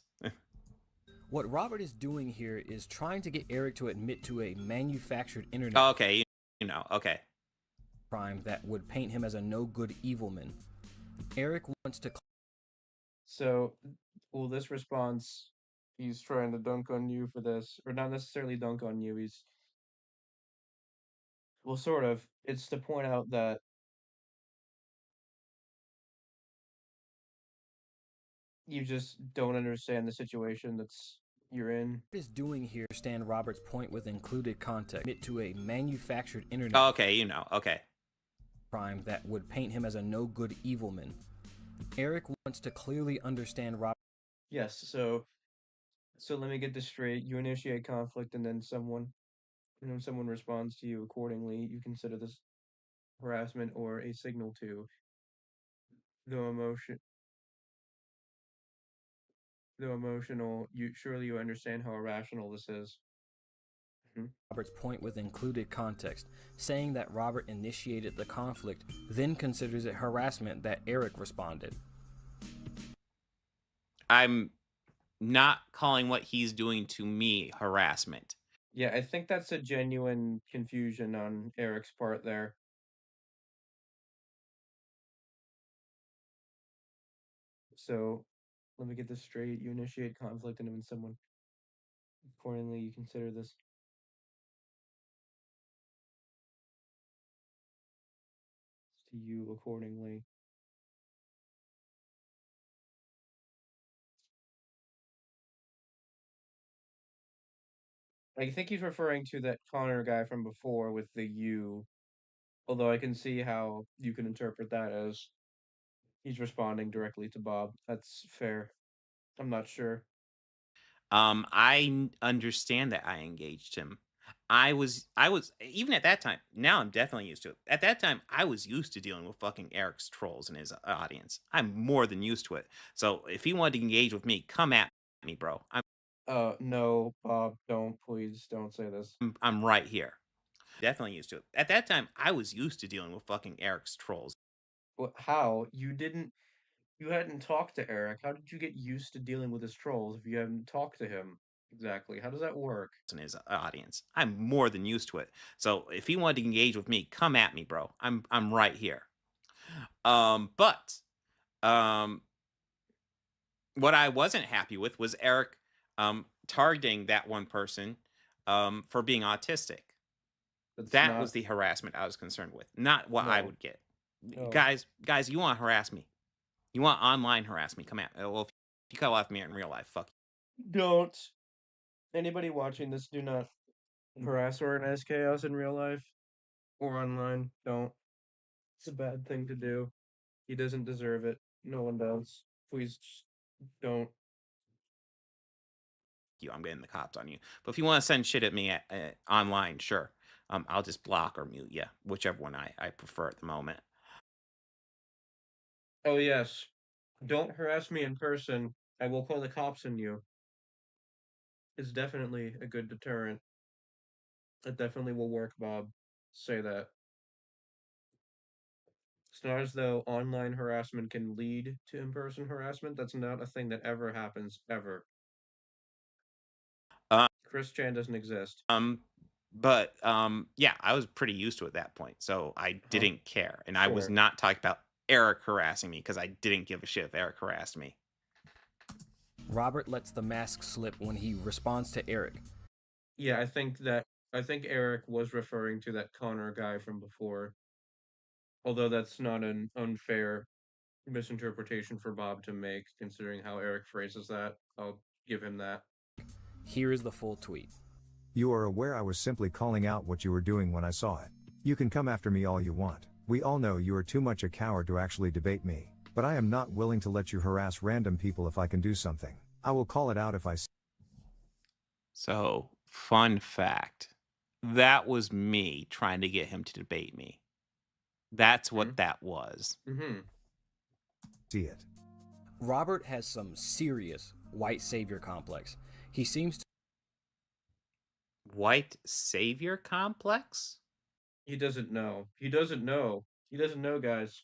G: What Robert is doing here is trying to get Eric to admit to a manufactured internet
D: okay, okay.
G: crime that would paint him as a no-good evilman. Eric wants to...
A: So, well, this response, he's trying to dunk on you for this, or not necessarily dunk on you, he's... Well, sort of. It's to point out that you just don't understand the situation you're in.
G: What is doing here stand Robert's point with included context admit to a manufactured internet
D: okay, okay.
G: crime that would paint him as a no-good evilman. Eric wants to clearly understand Robert.
A: Yes, so let me get this straight. You initiate conflict and then someone responds to you accordingly. You consider this harassment or a signal to the emotional, you understand how irrational this is.
G: Robert's point with included context, saying that Robert initiated the conflict, then considers it harassment that Eric responded.
D: I'm not calling what he's doing to me harassment.
A: Yeah, I think that's a genuine confusion on Eric's part there. So, let me get this straight. You initiate conflict and when someone accordingly you consider this to you accordingly. I think he's referring to that Connor guy from before with the you, although I can see how you can interpret that as he's responding directly to Bob. That's fair. I'm not sure.
D: I understand that I engaged him. I was even at that time. Now I'm definitely used to it. At that time, I was used to dealing with fucking Eric's trolls and his audience. I'm more than used to it. So if he wanted to engage with me, come at me, bro.
A: No, Bob, please don't say this.
D: I'm right here. Definitely used to it. At that time, I was used to dealing with fucking Eric's trolls.
A: How? You hadn't talked to Eric. How did you get used to dealing with his trolls if you hadn't talked to him? Exactly. How does that work?
D: And his audience. I'm more than used to it. So if he wanted to engage with me, come at me, bro. I'm right here. But what I wasn't happy with was Eric targeting that one person for being autistic. That was the harassment I was concerned with, not what I would get.
A: No.
D: Guys, you want to harass me? You want online harass me? Come at me. Well, if you cut off me in real life, fuck you.
A: Don't. Anybody watching this, do not harass or organize chaos in real life or online. Don't. It's a bad thing to do. He doesn't deserve it. No one does. Please don't.
D: I'm getting the cops on you. But if you want to send shit at me online, sure. I'll just block or mute you, whichever one I prefer at the moment.
A: Oh, yes. Don't harass me in person. I will call the cops on you. It's definitely a good deterrent. It definitely will work, Bob. Say that. It's not as though online harassment can lead to in-person harassment. That's not a thing that ever happens, ever. Chris Chan doesn't exist.
D: But yeah, I was pretty used to it at that point, so I didn't care, and I was not talking about Eric harassing me because I didn't give a shit if Eric harassed me.
G: Robert lets the mask slip when he responds to Eric.
A: Yeah, I think Eric was referring to that Connor guy from before. Although that's not an unfair misinterpretation for Bob to make, considering how Eric phrases that. I'll give him that.
G: Here is the full tweet.
U: You are aware I was simply calling out what you were doing when I saw it. You can come after me all you want. We all know you are too much a coward to actually debate me. But I am not willing to let you harass random people if I can do something. I will call it out if I see.
D: So, fun fact. That was me trying to get him to debate me. That's what that was.
U: See it.
G: Robert has some serious white savior complex. He seems to...
D: White savior complex?
A: He doesn't know. He doesn't know. He doesn't know, guys.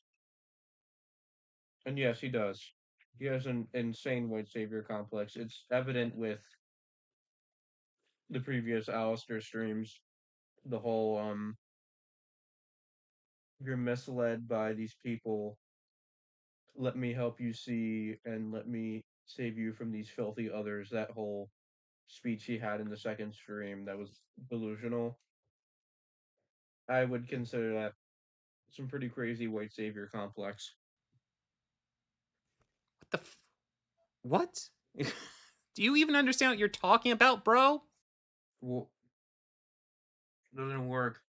A: And yes, he does. He has an insane white savior complex. It's evident with the previous Alastor streams. The whole, you're misled by these people. Let me help you see, and let me save you from these filthy others. That whole speech he had in the second stream that was delusional. I would consider that some pretty crazy white savior complex.
D: What? Do you even understand what you're talking about, bro?
A: Well, doesn't work.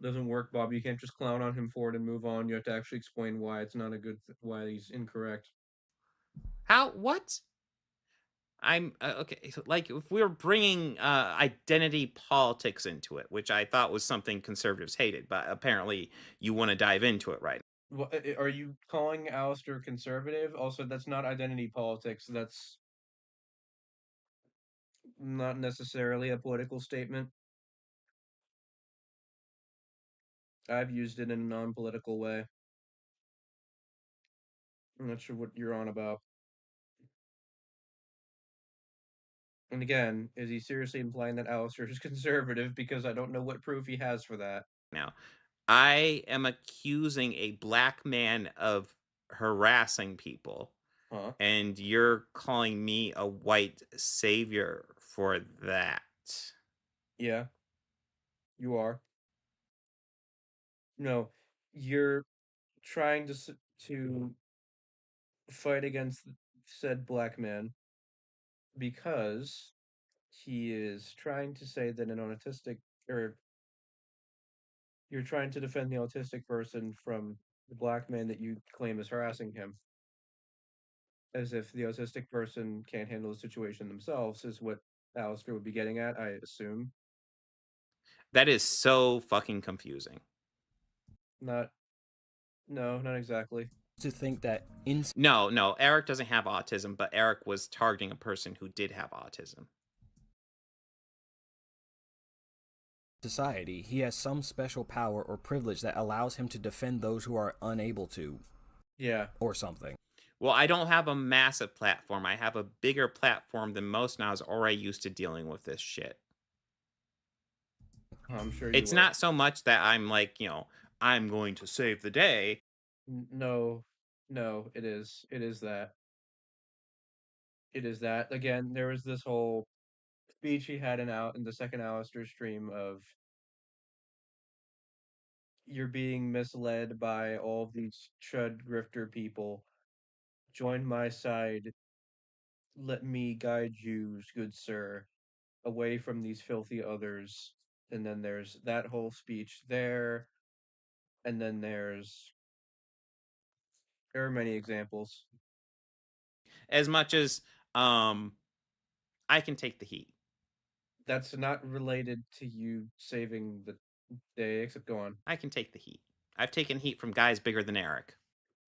A: Doesn't work, Bob. You can't just clown on him for it and move on. You have to actually explain why it's not a good, why he's incorrect.
D: How? What? I'm okay. So, like, if we were bringing identity politics into it, which I thought was something conservatives hated, but apparently you want to dive into it right now.
A: Well, are you calling Alastor conservative? Also, that's not identity politics. That's not necessarily a political statement. I've used it in a non-political way. I'm not sure what you're on about. And again, is he seriously implying that Alastor is conservative? Because I don't know what proof he has for that.
D: Now, I am accusing a black man of harassing people, and you're calling me a white savior for that.
A: Yeah, you are. No, you're trying to fight against said black man because he is trying to say that an autistic, or you're trying to defend the autistic person from the black man that you claim is harassing him. as if the autistic person can't handle the situation themselves, is what Alastor would be getting at, I assume.
D: That is so fucking confusing.
A: No, not exactly.
G: To think that
D: No, Eric doesn't have autism, but Eric was targeting a person who did have autism.
G: Society, he has some special power or privilege that allows him to defend those who are unable to.
A: Yeah.
G: Or something.
D: Well, I don't have a massive platform. I have a bigger platform than most, and I was already used to dealing with this shit.
A: I'm sure
D: it's not so much that I'm like, I'm going to save the day.
A: No, it is. It is that. It is that. Again, there was this whole speech he had in the second Alastor stream of you're being misled by all of these chud grifter people. Join my side. Let me guide you, good sir, away from these filthy others. And then there's that whole speech there. And then there are many examples.
D: As much as I can take the heat.
A: That's not related to you saving the day, except go on.
D: I can take the heat. I've taken heat from guys bigger than Eric.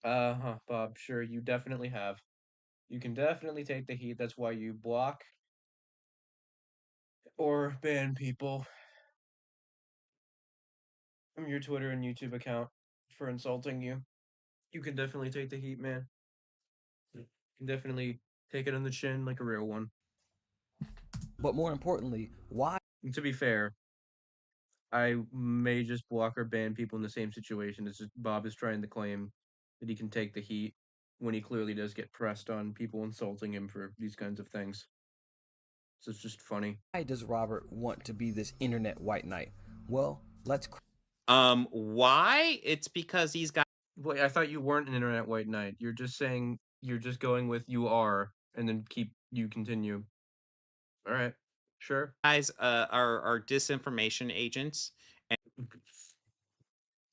A: Bob, sure, you definitely have. You can definitely take the heat. That's why you block or ban people from your Twitter and YouTube account for insulting you. You can definitely take the heat, man. You can definitely take it on the chin like a real one.
G: But more importantly, why?
A: And to be fair, I may just block or ban people in the same situation. It's just Bob is trying to claim that he can take the heat when he clearly does get pressed on people insulting him for these kinds of things. So it's just funny.
G: Why does Robert want to be this internet white knight? Well, let's.
D: Why? It's because he's got.
A: Wait, I thought you weren't an internet white knight. You're just saying you're just going with you are, and then you continue. All right, sure.
D: Guys are disinformation agents. And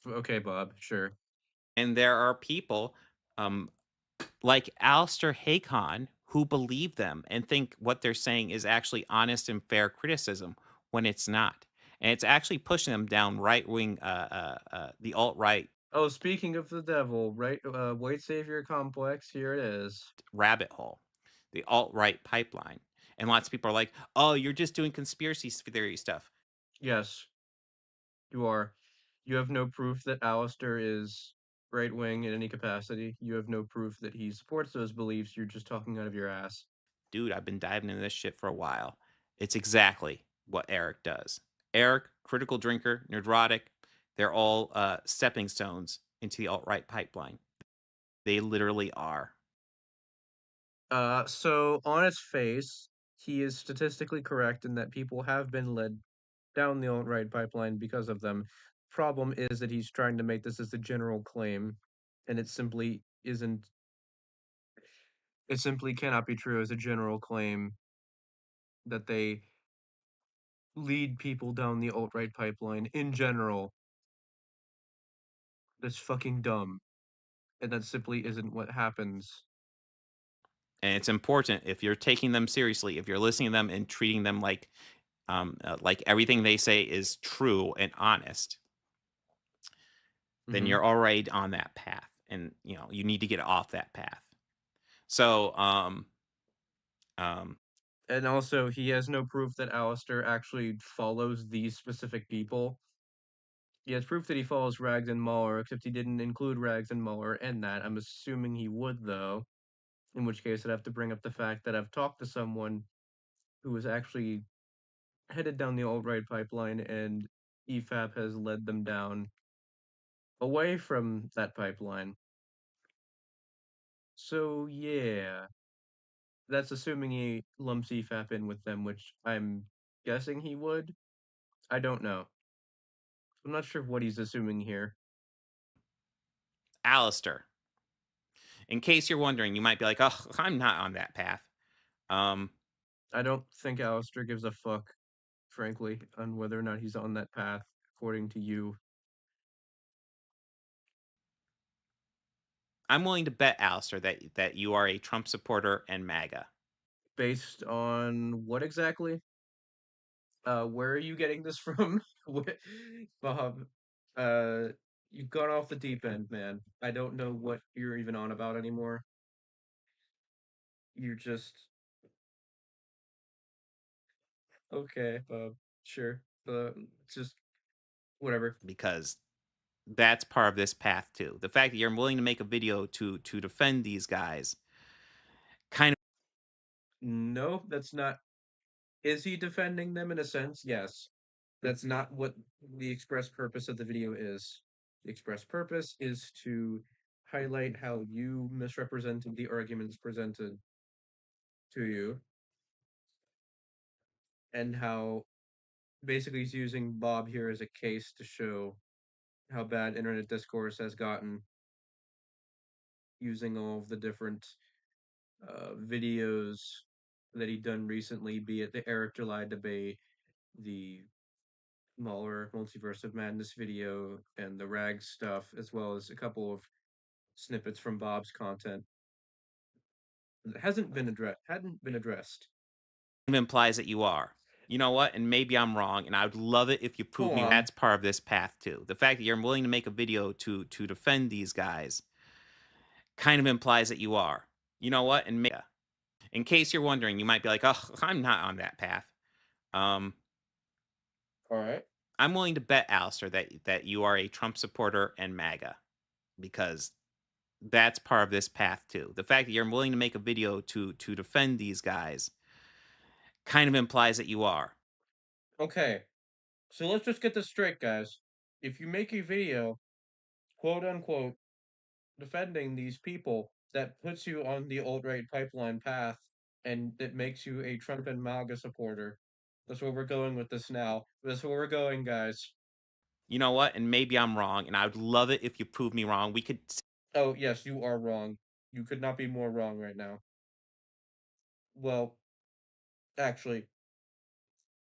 A: okay, Bob, sure.
D: And there are people like Alastor Hacon who believe them and think what they're saying is actually honest and fair criticism when it's not. And it's actually pushing them down right-wing, the alt-right.
A: Oh, speaking of the devil, right? White savior complex, here it is.
D: Rabbit hole, the alt-right pipeline. And lots of people are like, oh, you're just doing conspiracy theory stuff.
A: Yes, you are. You have no proof that Alastor is right-wing in any capacity. You have no proof that he supports those beliefs. You're just talking out of your ass.
D: Dude, I've been diving into this shit for a while. It's exactly what Eric does. Eric, critical drinker, neurotic, they're all stepping stones into the alt-right pipeline. They literally are.
A: So on its face, he is statistically correct in that people have been led down the alt-right pipeline because of them. Problem is that he's trying to make this as a general claim, and it simply isn't. It simply cannot be true as a general claim that they lead people down the alt-right pipeline in general. That's fucking dumb. And that simply isn't what happens.
D: And it's important if you're taking them seriously, if you're listening to them and treating them like everything they say is true and honest, then you're already on that path, and you need to get off that path. So,
A: and also he has no proof that Alastor actually follows these specific people. He has proof that he follows Rags and Muller, except he didn't include Rags and Muller in that. I'm assuming he would, though. In which case, I'd have to bring up the fact that I've talked to someone who was actually headed down the alt-right pipeline, and EFAP has led them down away from that pipeline. So, yeah. That's assuming he lumps EFAP in with them, which I'm guessing he would. I don't know. I'm not sure what he's assuming here.
D: Alastor. In case you're wondering, you might be like, oh, I'm not on that path.
A: I don't think Alastor gives a fuck, frankly, on whether or not he's on that path, according to you.
D: I'm willing to bet, Alastor, that you are a Trump supporter and MAGA.
A: Based on what exactly? Where are you getting this from? Bob, you've gone off the deep end, man. I don't know what you're even on about anymore. You're just... Okay, sure. Just whatever.
D: Because that's part of this path too. The fact that you're willing to make a video to defend these guys kind of...
A: No, that's not... Is he defending them in a sense? Yes. That's not what the express purpose of the video is. The express purpose is to highlight how you misrepresented the arguments presented to you, and how basically he's using Bob here as a case to show how bad internet discourse has gotten, using all of the different videos that he done recently, be it the Eric July debate, the Mueller Multiverse of Madness video, and the Rags stuff, as well as a couple of snippets from Bob's content that hadn't been addressed.
D: implies that you are. You know what? And maybe I'm wrong, and I would love it if you prove me that's part of this path too. The fact that you're willing to make a video to defend these guys kind of implies that you are. You know what? And in case you're wondering, you might be like, "Oh, I'm not on that path."
A: All right.
D: I'm willing to bet, Alastor, that you are a Trump supporter and MAGA, because that's part of this path too. The fact that you're willing to make a video to defend these guys kind of implies that you are.
A: Okay, so let's just get this straight, guys. If you make a video, quote unquote, defending these people, that puts you on the alt-right pipeline path, and it makes you a Trump and MAGA supporter. That's where we're going with this now. That's where we're going, guys.
D: You know what? And maybe I'm wrong, and I would love it if you prove me wrong. We could...
A: Oh, yes, you are wrong. You could not be more wrong right now. Well, actually,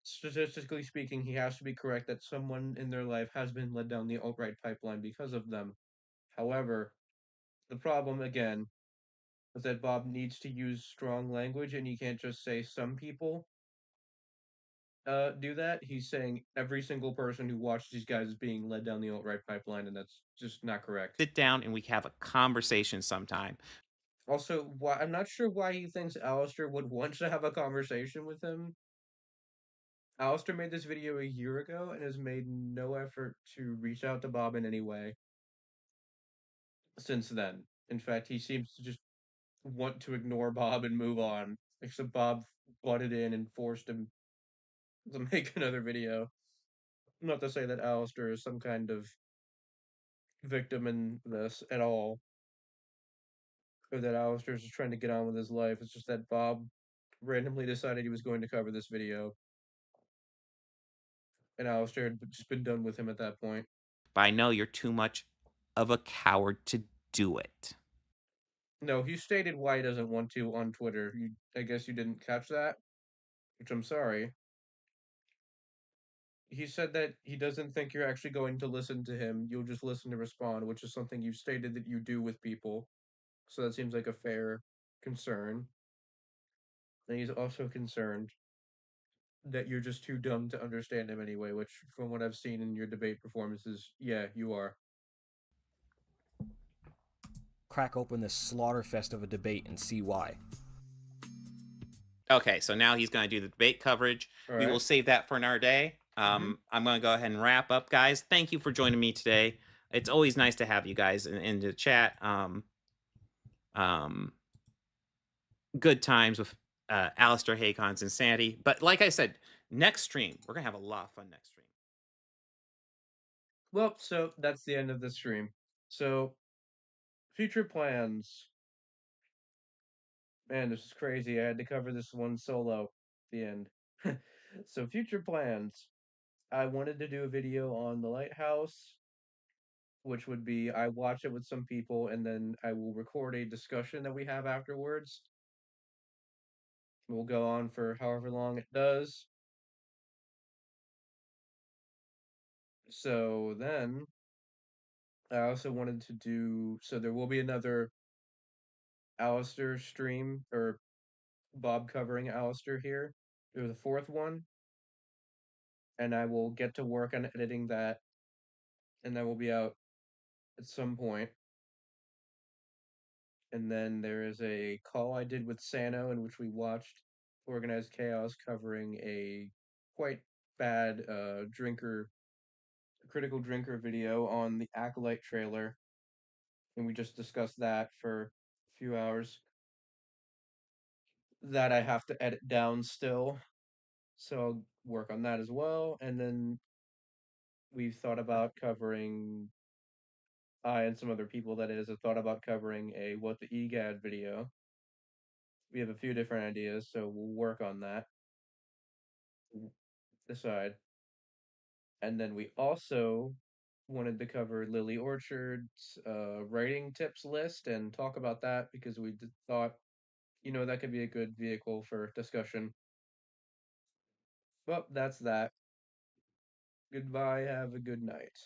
A: statistically speaking, he has to be correct that someone in their life has been led down the alt-right pipeline because of them. However, the problem, again, is that Bob needs to use strong language, and he can't just say some people do that. He's saying every single person who watched these guys is being led down the alt-right pipeline, and that's just not correct.
D: Sit down and we have a conversation sometime.
A: Also, I'm not sure why he thinks Alastor would want to have a conversation with him. Alastor made this video a year ago and has made no effort to reach out to Bob in any way since then. In fact, he seems to just want to ignore Bob and move on, except Bob butted in and forced him to make another video. Not to say that Alastor is some kind of victim in this at all, or that Alastor is just trying to get on with his life. It's just that Bob randomly decided he was going to cover this video, and Alastor had just been done with him at that point.
D: But I know you're too much of a coward to do it.
A: No, he stated why he doesn't want to on Twitter. I guess you didn't catch that, which I'm sorry. He said that he doesn't think you're actually going to listen to him. You'll just listen to respond, which is something you've stated that you do with people. So that seems like a fair concern. And he's also concerned that you're just too dumb to understand him anyway, which, from what I've seen in your debate performances, yeah, you are.
G: Crack open this slaughter fest of a debate and see why.
D: Okay, so now he's going to do the debate coverage. We will save that for another day. I'm going to go ahead and wrap up, guys. Thank you for joining me today. It's always nice to have you guys in the chat. Good times with Alastor, Hacon's Insanity. But like I said, next stream, we're going to have a lot of fun next stream.
A: Well, so that's the end of the stream. So, future plans. Man, this is crazy. I had to cover this one solo at the end. So, future plans. I wanted to do a video on the lighthouse, which would be I watch it with some people, and then I will record a discussion that we have afterwards. We'll go on for however long it does. So then, I also wanted to do, so there will be another Alastor stream, or Bob covering Alastor here. There's a fourth one, and I will get to work on editing that, and that will be out at some point. And then there is a call I did with Sano in which we watched Organized Chaos covering a quite bad critical drinker video on the Acolyte trailer, and we just discussed that for a few hours. That I have to edit down still, so I'll work on that as well. And then we've thought about covering, I and some other people that is, have thought about covering a What the EGAD video. We have a few different ideas, so we'll work on that. Decide. And then we also wanted to cover Lily Orchard's writing tips list and talk about that because we thought, that could be a good vehicle for discussion. Well, that's that. Goodbye, have a good night.